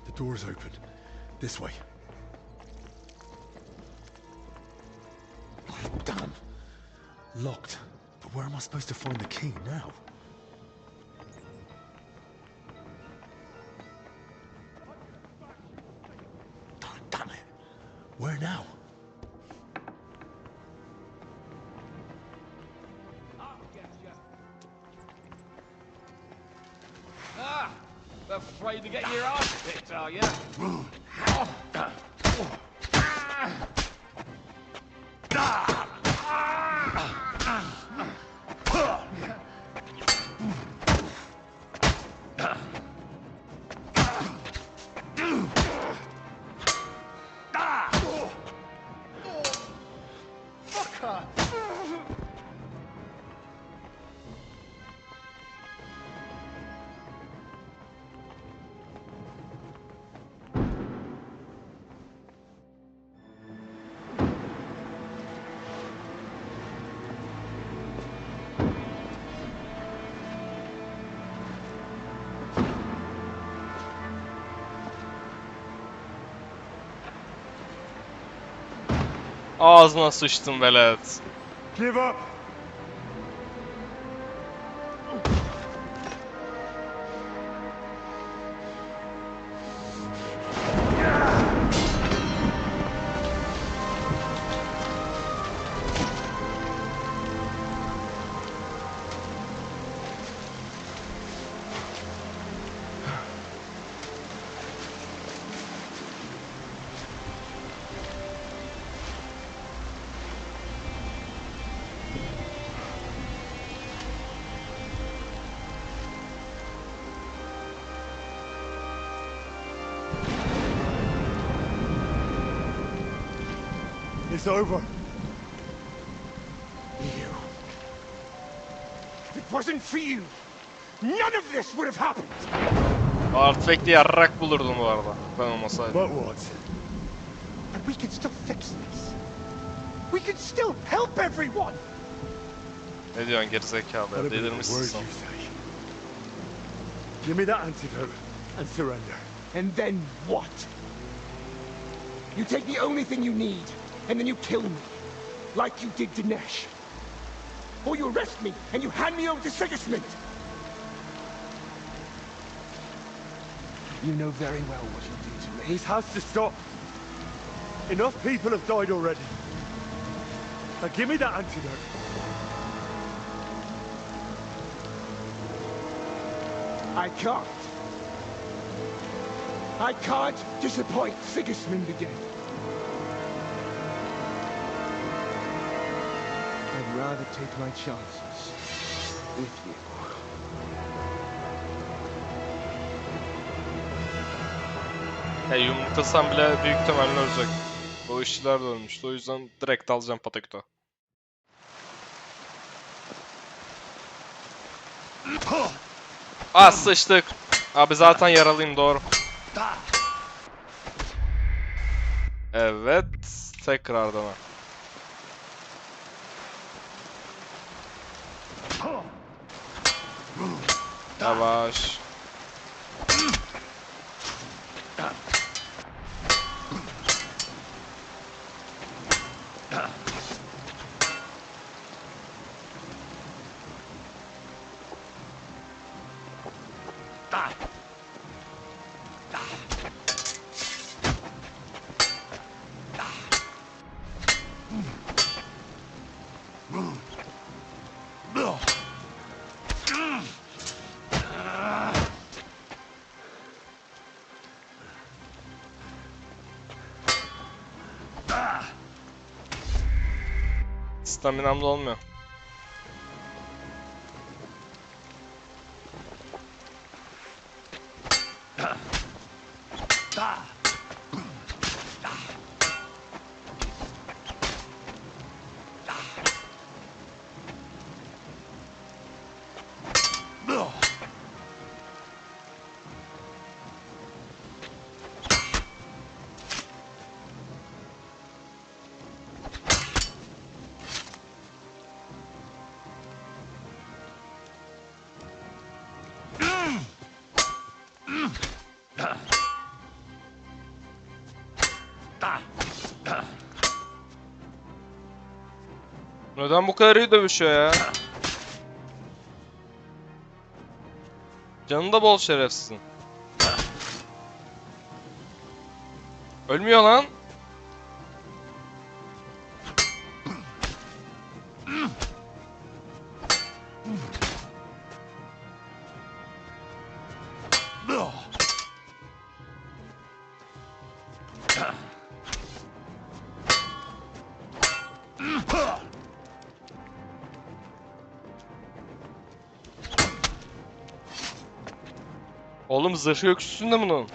The door's open. This way. Damn. Locked. But where am I supposed to find the key now? Damn it. Where now? Ah! Afraid to get your ass kicked, are you? Ağzına sıçtım velet. Give up. It's over. You. If it wasn't for you, none of this would have happened. Artifact'i yarrak bulurdum bu arada. Ben olmasaydım. But what? And we can still fix this. We can still help everyone. Ne diyorsun gerizekalı ya? Delirmişsin sen. Give me that antidote and surrender. And then what? You take the only thing you need, and then you kill me, like you did Dinesh. Or you arrest me, and you hand me over to Sigismund. You know very well what you do to me. This has to stop. Enough people have died already. Now give me that antidote. I can't. I can't disappoint Sigismund again. I'd rather take my chances with you. Ya yumurtasam bile büyük ihtimalle ölecek. O işçiler de ölmüştü. O yüzden direkt alacağım pataküte. Ah sıçtık. Abi zaten yaralıyım doğru. Evet. Tekrardan. Yavaş. Staminam da olmuyor. Neden bu kadar iyi dövüşüyor ya? Canı da bol şerefsizin. Ölmüyor lan. Oğlum zırhı yok üstünde bunun.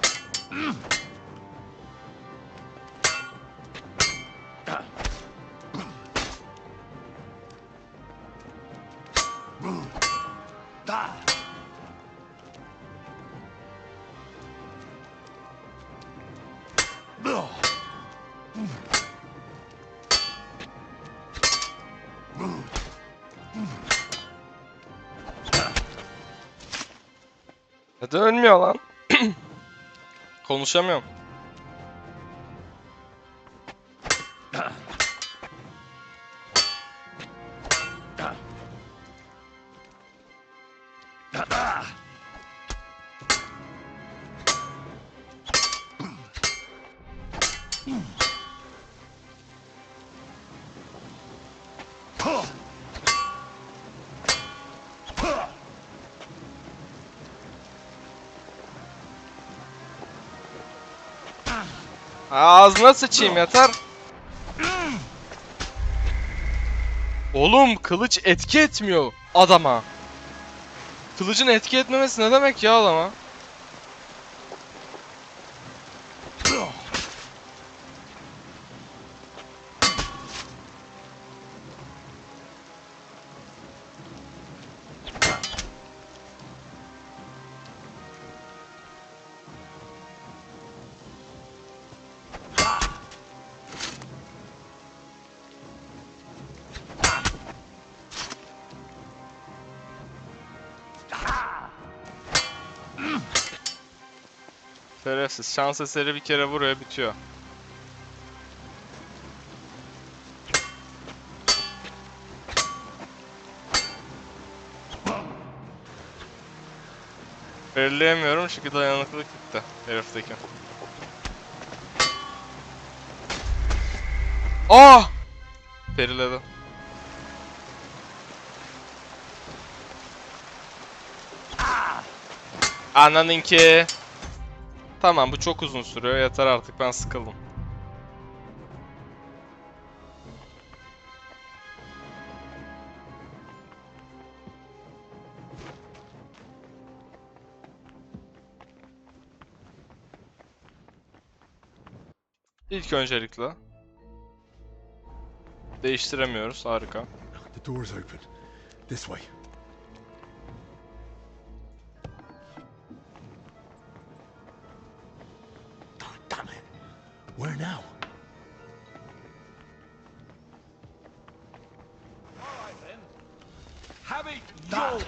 Neden ölmüyor lan? Konuşamıyorum. Ağzına sıçayım yeter. Oğlum kılıç etki etmiyor adama. Kılıcın etki etmemesi ne demek ya adama? Şerefsiz. Şans eseri bir kere vuruyor bitiyor. Belirleyemiyorum çünkü dayanıklılık gitti herifteki. Ah! Periledi. Ananınki. Tamam bu çok uzun sürüyor. Yeter artık ben sıkıldım. İlk öncelikle değiştiremiyoruz. Harika. The door's open. This way. Damn it. Where now? Alright then. Have it your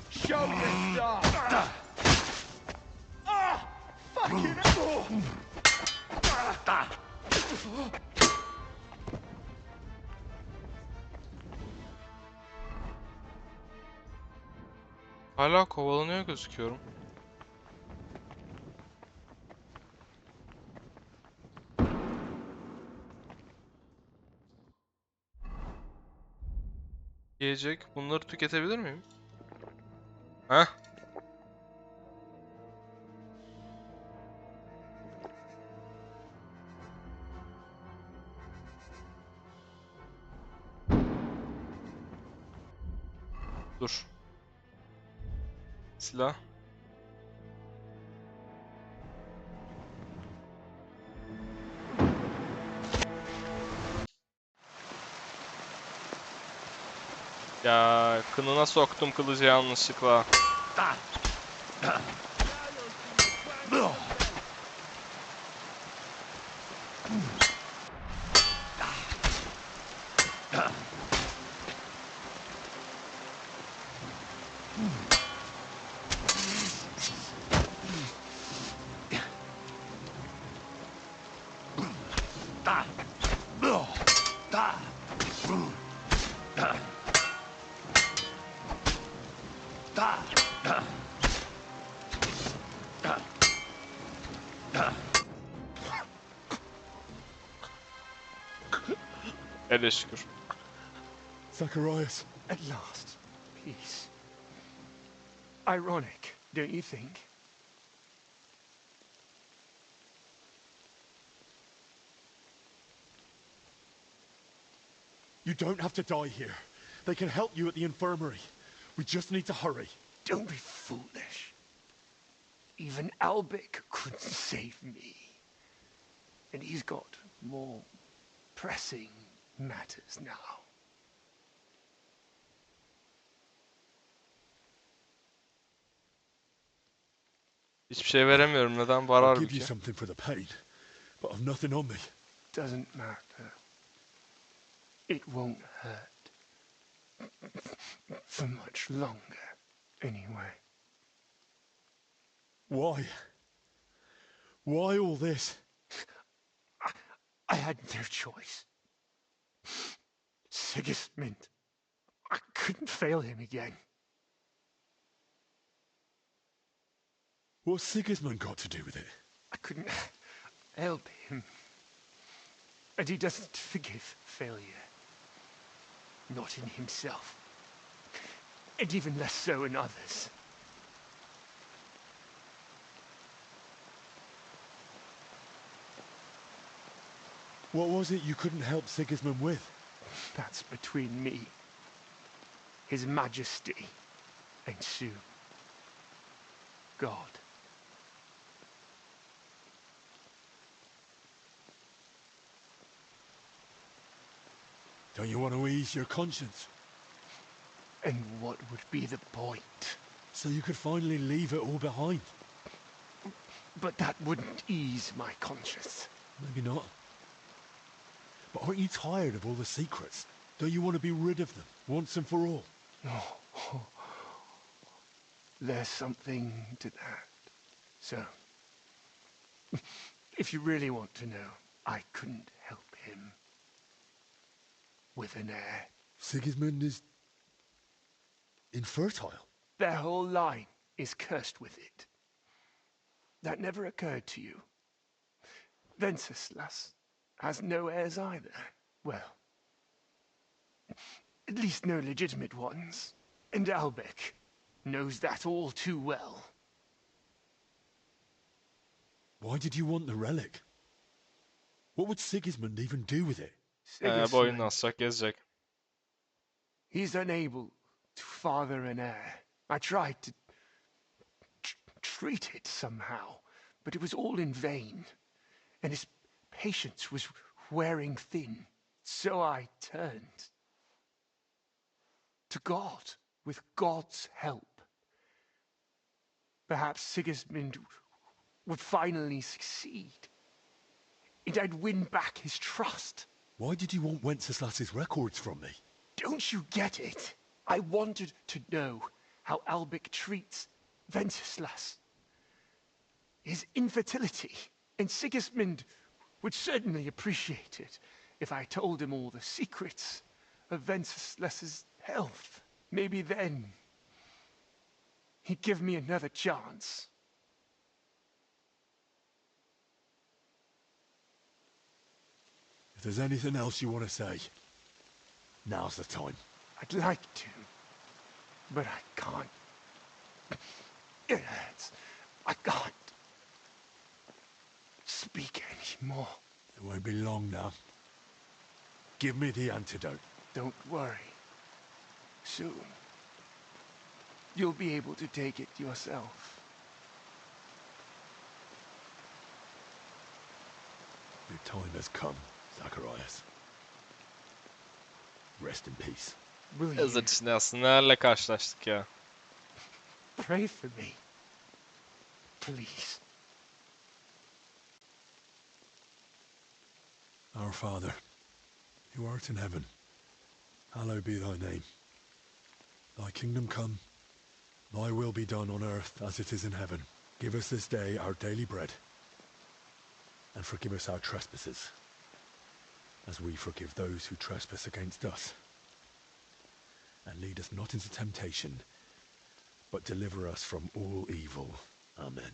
Show me your stuff. Fucking Hala kovalanıyor gözüküyorum. Yiyecek. Bunları tüketebilir miyim? Heh. Dur. Silah. Ya kınına soktum kılıcı yanlışlıkla. Hele şükür. Zacharias. At last. Peace. Ironic, don't you think? You don't have to die here. They can help you at the infirmary. We just need to hurry. Don't be foolish. Even Albic couldn't save me. And he's got more pressing matters now. Hiçbir şey veremiyorum. Neden? Var I'll halbuki. give you something for the pain, but I've nothing on me. Doesn't matter. It won't hurt. For much longer, anyway. Why? Why all this? I had no choice. Sigismund. I couldn't fail him again. What's Sigismund got to do with it? I couldn't help him. And he doesn't forgive failure. Not in himself. And even less so in others. What was it you couldn't help Sigismund with? That's between me, His Majesty, and soon, God. Don't you want to ease your conscience? And what would be the point? So you could finally leave it all behind. But that wouldn't ease my conscience. Maybe not. But aren't you tired of all the secrets? Don't you want to be rid of them, once and for all? Oh, there's something to that. So, if you really want to know, I couldn't help him. With an heir. Sigismund is infertile. Their whole line is cursed with it. That never occurred to you. Wenceslas has no heirs either. Well, at least no legitimate ones. And Albec knows that all too well. Why did you want the relic? What would Sigismund even do with it? Bu oyunu alsak gezecek. He's unable to father an heir. I tried to treat it somehow, but it was all in vain. And his patience was wearing thin. So I turned to God with God's help. Perhaps Sigismund would finally succeed. And I'd win back his trust. Why did you want Wenceslas's records from me? Don't you get it? I wanted to know how Albec treats Wenceslas. His infertility. And Sigismund would certainly appreciate it if I told him all the secrets of Wenceslas's health. Maybe then he'd give me another chance. If there's anything else you want to say, now's the time. I'd like to, but I can't. It hurts. I can't speak anymore. It won't be long now. Give me the antidote. Don't worry. Soon, you'll be able to take it yourself. Your time has come, Zacharias. Rest in peace. Yazık için aslında nelerle karşılaştık ya. Pray for me. Please. Our Father, who art in heaven, hallowed be thy name. Thy kingdom come, thy will be done on earth as it is in heaven. Give us this day our daily bread, and forgive us our trespasses, as we forgive those who trespass against us. And lead us not into temptation, but deliver us from all evil. Amen.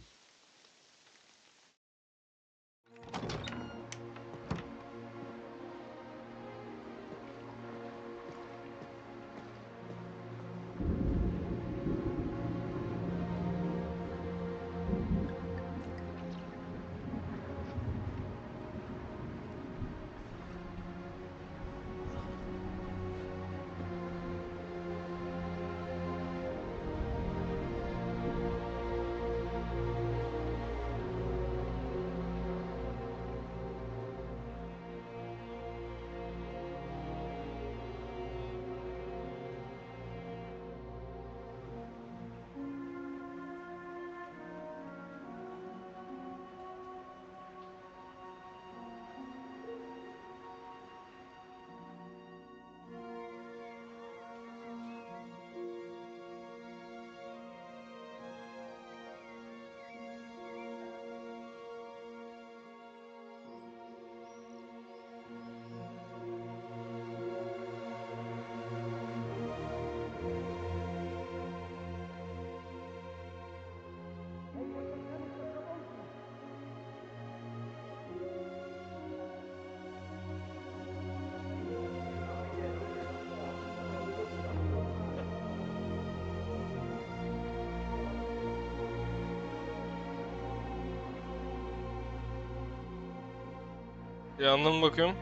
Bir yandan bakıyorum.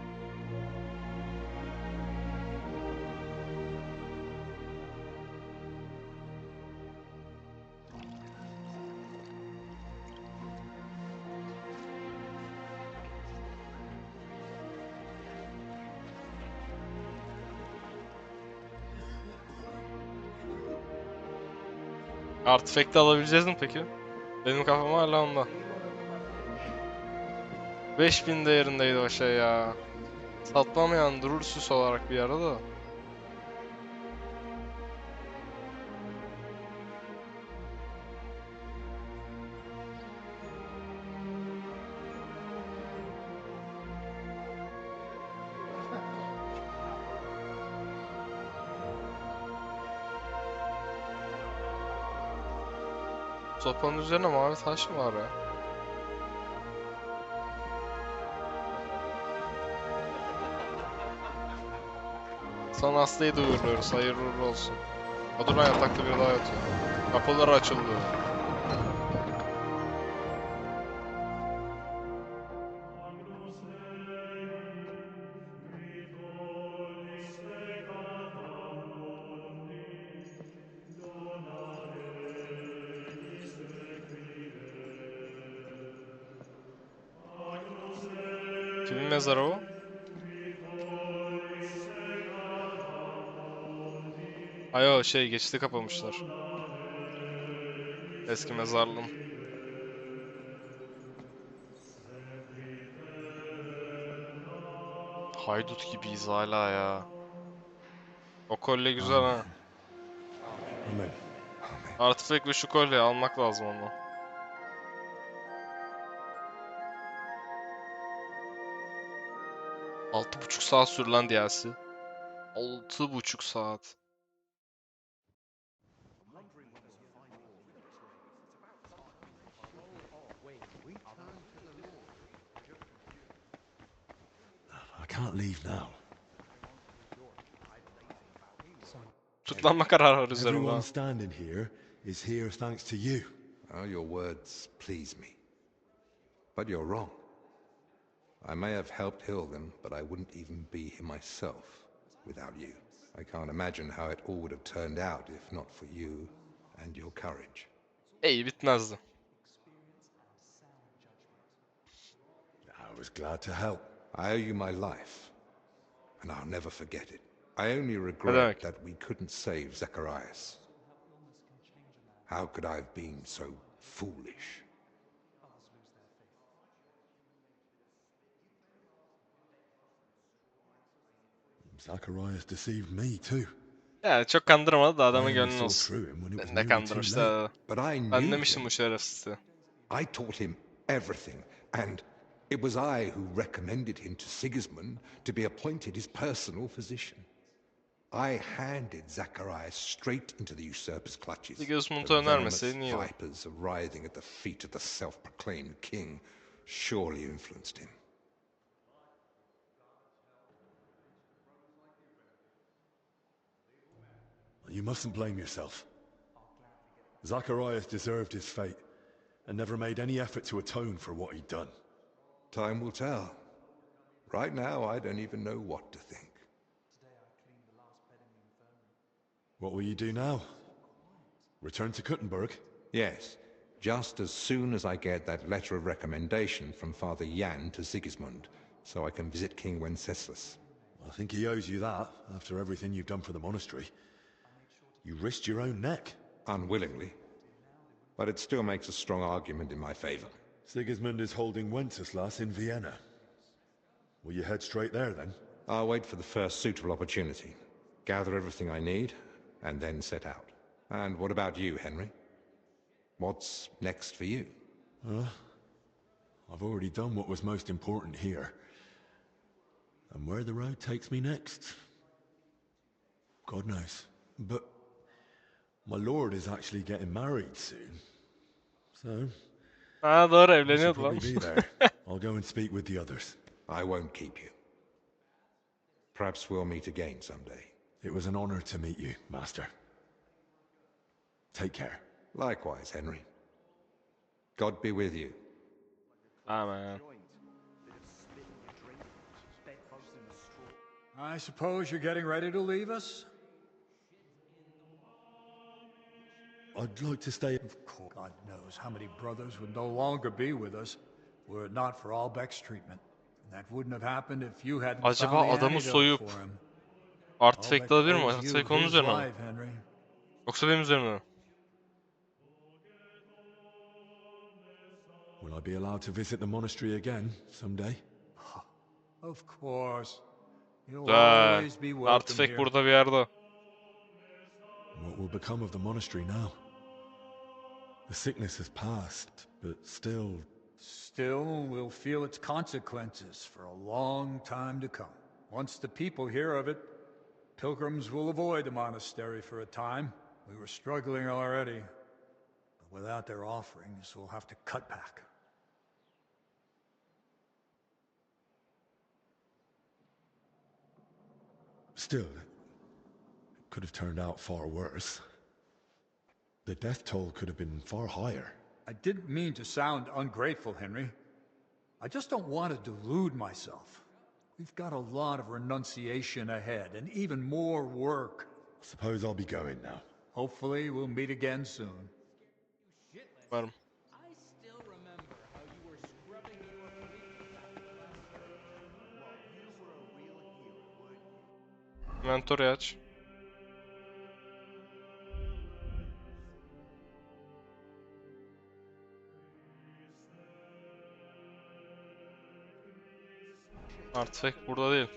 Artifact'i alabileceğiz mi peki? Benim kafam hala onda. 5000 değerindeydi o şey ya. Satlamayan durur süs olarak bir ara da. Sopanın üzerine mavi taş mı var ya? Son hastayı da uğurluyoruz. Hayırlı uğurlu olsun. O dur lan, yatakta biri daha yatıyor. Kapılar açıldı. Kimin mezarı o? Ay o şey, geçti kapamışlar. Eski mezarlığın. Haydut gibiyiz hala ya. O kolye güzel ha. Amen. Artifact ve şu kolyeyi almak lazım ondan. Altı buçuk saat sürülen DLC. 6,5 saat. I can't leave now. Tutuklanma kararı var üzerimde. Everyone standing here is here thanks to you. Oh, your words please me. But you're wrong. I may have helped Hilden, but I wouldn't even be here myself without you. I can't imagine how it all would have turned out if not for you and your courage. İyi bitmezdi. I was glad to help. I owe you my life, and I'll never forget it. I only regret that we couldn't save Zacharias. How could I have been so foolish? Zacharias deceived me too. Yani çok kandırmadı da adamın I only gönlünü saw olsun. through him when it was Ben de nearly too kandırmıştı. late. But I Ben knew demiştim him. bu şerefsizi. I taught him everything, and it was I who recommended him to Sigismund to be appointed his personal physician. I handed Zacharias straight into the usurper's clutches. Sigismund'u The venomous önermeseydin iyiydi. vipers writhing at the feet of the self-proclaimed king surely influenced him. You mustn't blame yourself. Zacharias deserved his fate and never made any effort to atone for what he'd done. Time will tell. Right now, I don't even know what to think. What will you do now? Return to Kuttenberg? Yes, just as soon as I get that letter of recommendation from Father Jan to Sigismund, so I can visit King Wenceslas. I think he owes you that, after everything you've done for the monastery. You risked your own neck. Unwillingly. But it still makes a strong argument in my favor. Sigismund is holding Wenceslas in Vienna. Will you head straight there, then? I'll wait for the first suitable opportunity, gather everything I need, and then set out. And what about you, Henry? What's next for you? I've already done what was most important here. And where the road takes me next, God knows. But my lord is actually getting married soon. So, Doğru, I should evleniyordu lan. probably be there. I'll go and speak with the others. I won't keep you. Perhaps we'll meet again someday. It was an honor to meet you, Master. Take care. Likewise, Henry. God be with you. Amen. I suppose you're getting ready to leave us? I'd like to stay. God knows how many brothers would no longer be with us were it not for Albeck's treatment. And that wouldn't have happened if you hadn't Acaba found the adamı antidote soyup for him. artifact alabilir mi? Albeck owes you Artifact onun his üzerine mi? life, Henry. Yoksa benim üzerime mi? Will I be allowed to visit the monastery again someday? Of course. You'll Güzel. always be welcome Artifact here. burada bir yerde. What will become of the monastery now? The sickness has passed, but still... Still, we'll feel its consequences for a long time to come. Once the people hear of it, pilgrims will avoid the monastery for a time. We were struggling already. But without their offerings, we'll have to cut back. Still, it could have turned out far worse. The death toll could have been far higher. I didn't mean to sound ungrateful, Henry. I just don't want to delude myself. We've got a lot of renunciation ahead, and even more work. Suppose I'll be going now. Hopefully, we'll meet again soon. Varım. Mentor'u aç. Artifact burada değil.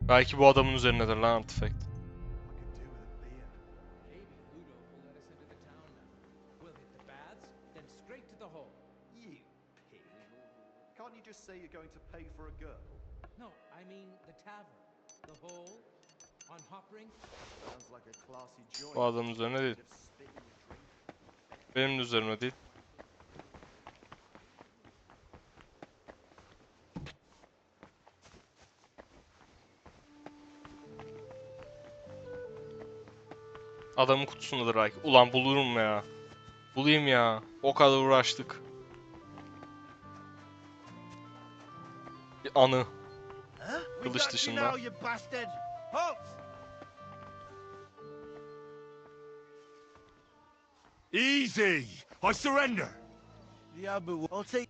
Belki bu adamın üzerindedir lan artifact. Can't you just say you're going to pay for a girl? No, I mean the tavern. The hole on Hopring. Sounds like a classy joint. Bu adamın üzerine değil. Benim de üzerime değil. Adamın kutusundadır belki. Ulan bulurum ya. Bulayım ya. O kadar uğraştık. Bir anı. Kılıç dışında. Easy! I surrender! Yeah, but I'll take...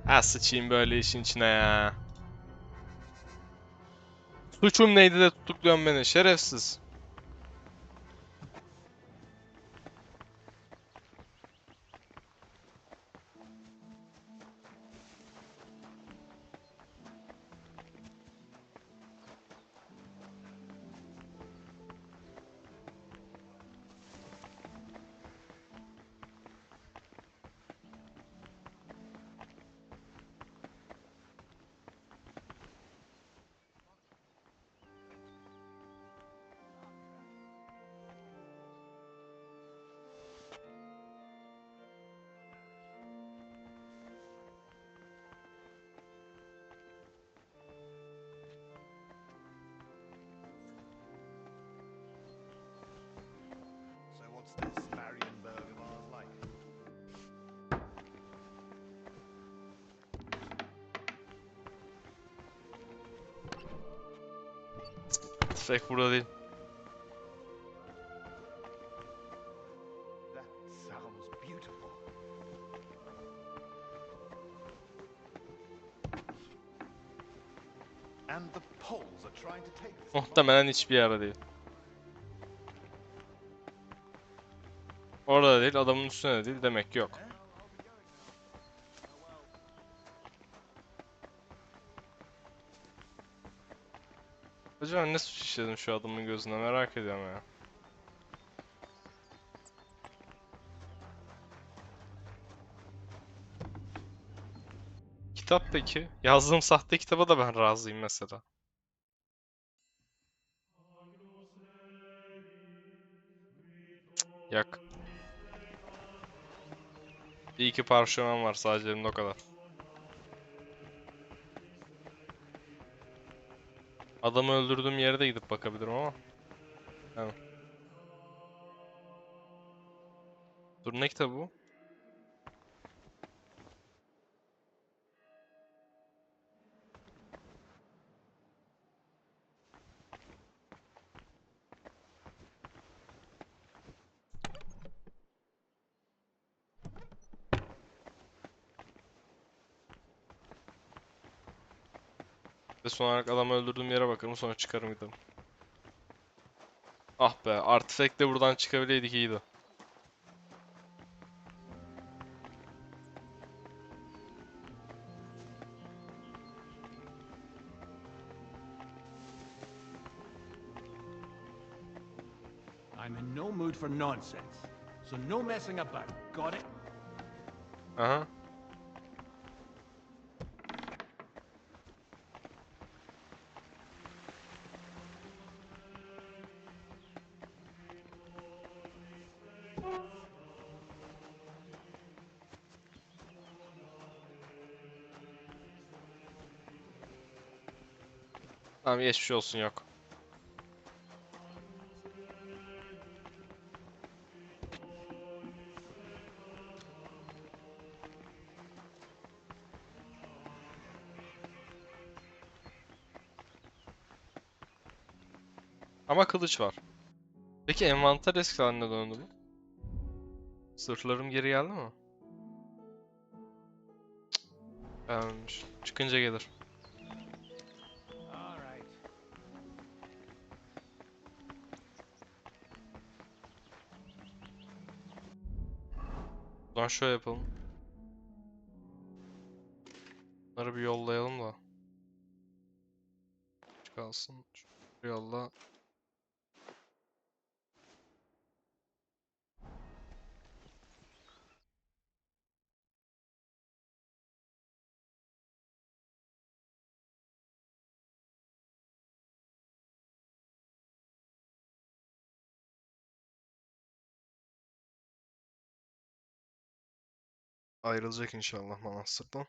Ha sıçayım böyle işin içine ya. Suçum neydi de tutukluyorsun beni şerefsiz. This Marienburg of ours like? Artifact burada değil. That sounds beautiful. And the Poles are trying to take this. Muhtemelen hiçbir yerde değil. Orada da değil, adamın üstüne de değil. Demek ki yok. Acaba ne suç işledim şu adamın gözüne merak ediyorum ya. Kitap peki? Yazdığım sahte kitaba da ben razıyım mesela. Yak. Bir iki parşömen var sadece elimde o kadar. Adamı öldürdüğüm yere de gidip bakabilirim ama. Tamam. Dur, ne kitabı bu? Ve son olarak adamı öldürdüğüm yere bakarım, sonra çıkarım giderim. Ah be, artifact de buradan çıkabileydik, iyiydi. I'm in no mood for nonsense, so no messing about. Got it? Aha. Tamam, geçmiş olsun, yok. Ama kılıç var. Peki envanter eski haline döndü mü? Sırtlarım geri geldi mi? Gelmemiş. Çıkınca gelir. O zaman şöyle yapalım. Bunları bir yollayalım da. Kalsın. Şu yolla. Ayrılacak inşallah manastırdan.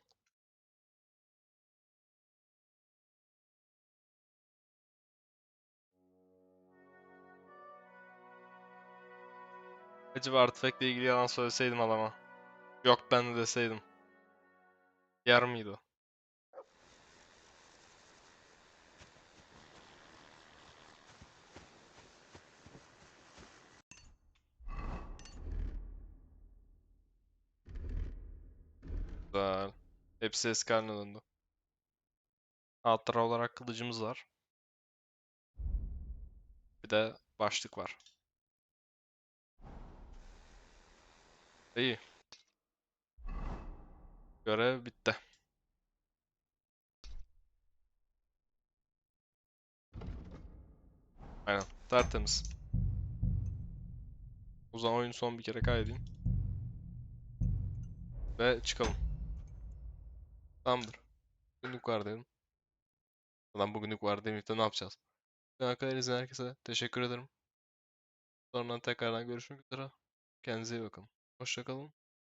Acaba artifact ile ilgili yalan söyleseydim adama. Yok ben de deseydim. Yer miydi o? Güzel. Hepsi eski haline döndü. Hatıra olarak kılıcımız var. Bir de başlık var. İyi. Görev bitti. Aynen. Tertemiz. O zaman oyunu son bir kere kaydedeyim. Ve çıkalım. Tamamdır. Bugünlük var dedim. Ulan bugünlük var demeyip de ne yapacağız? Arkadaşlar, izleyen herkese teşekkür ederim. Sonra tekrardan görüşmek üzere. Kendinize iyi bakın. Hoşça kalın.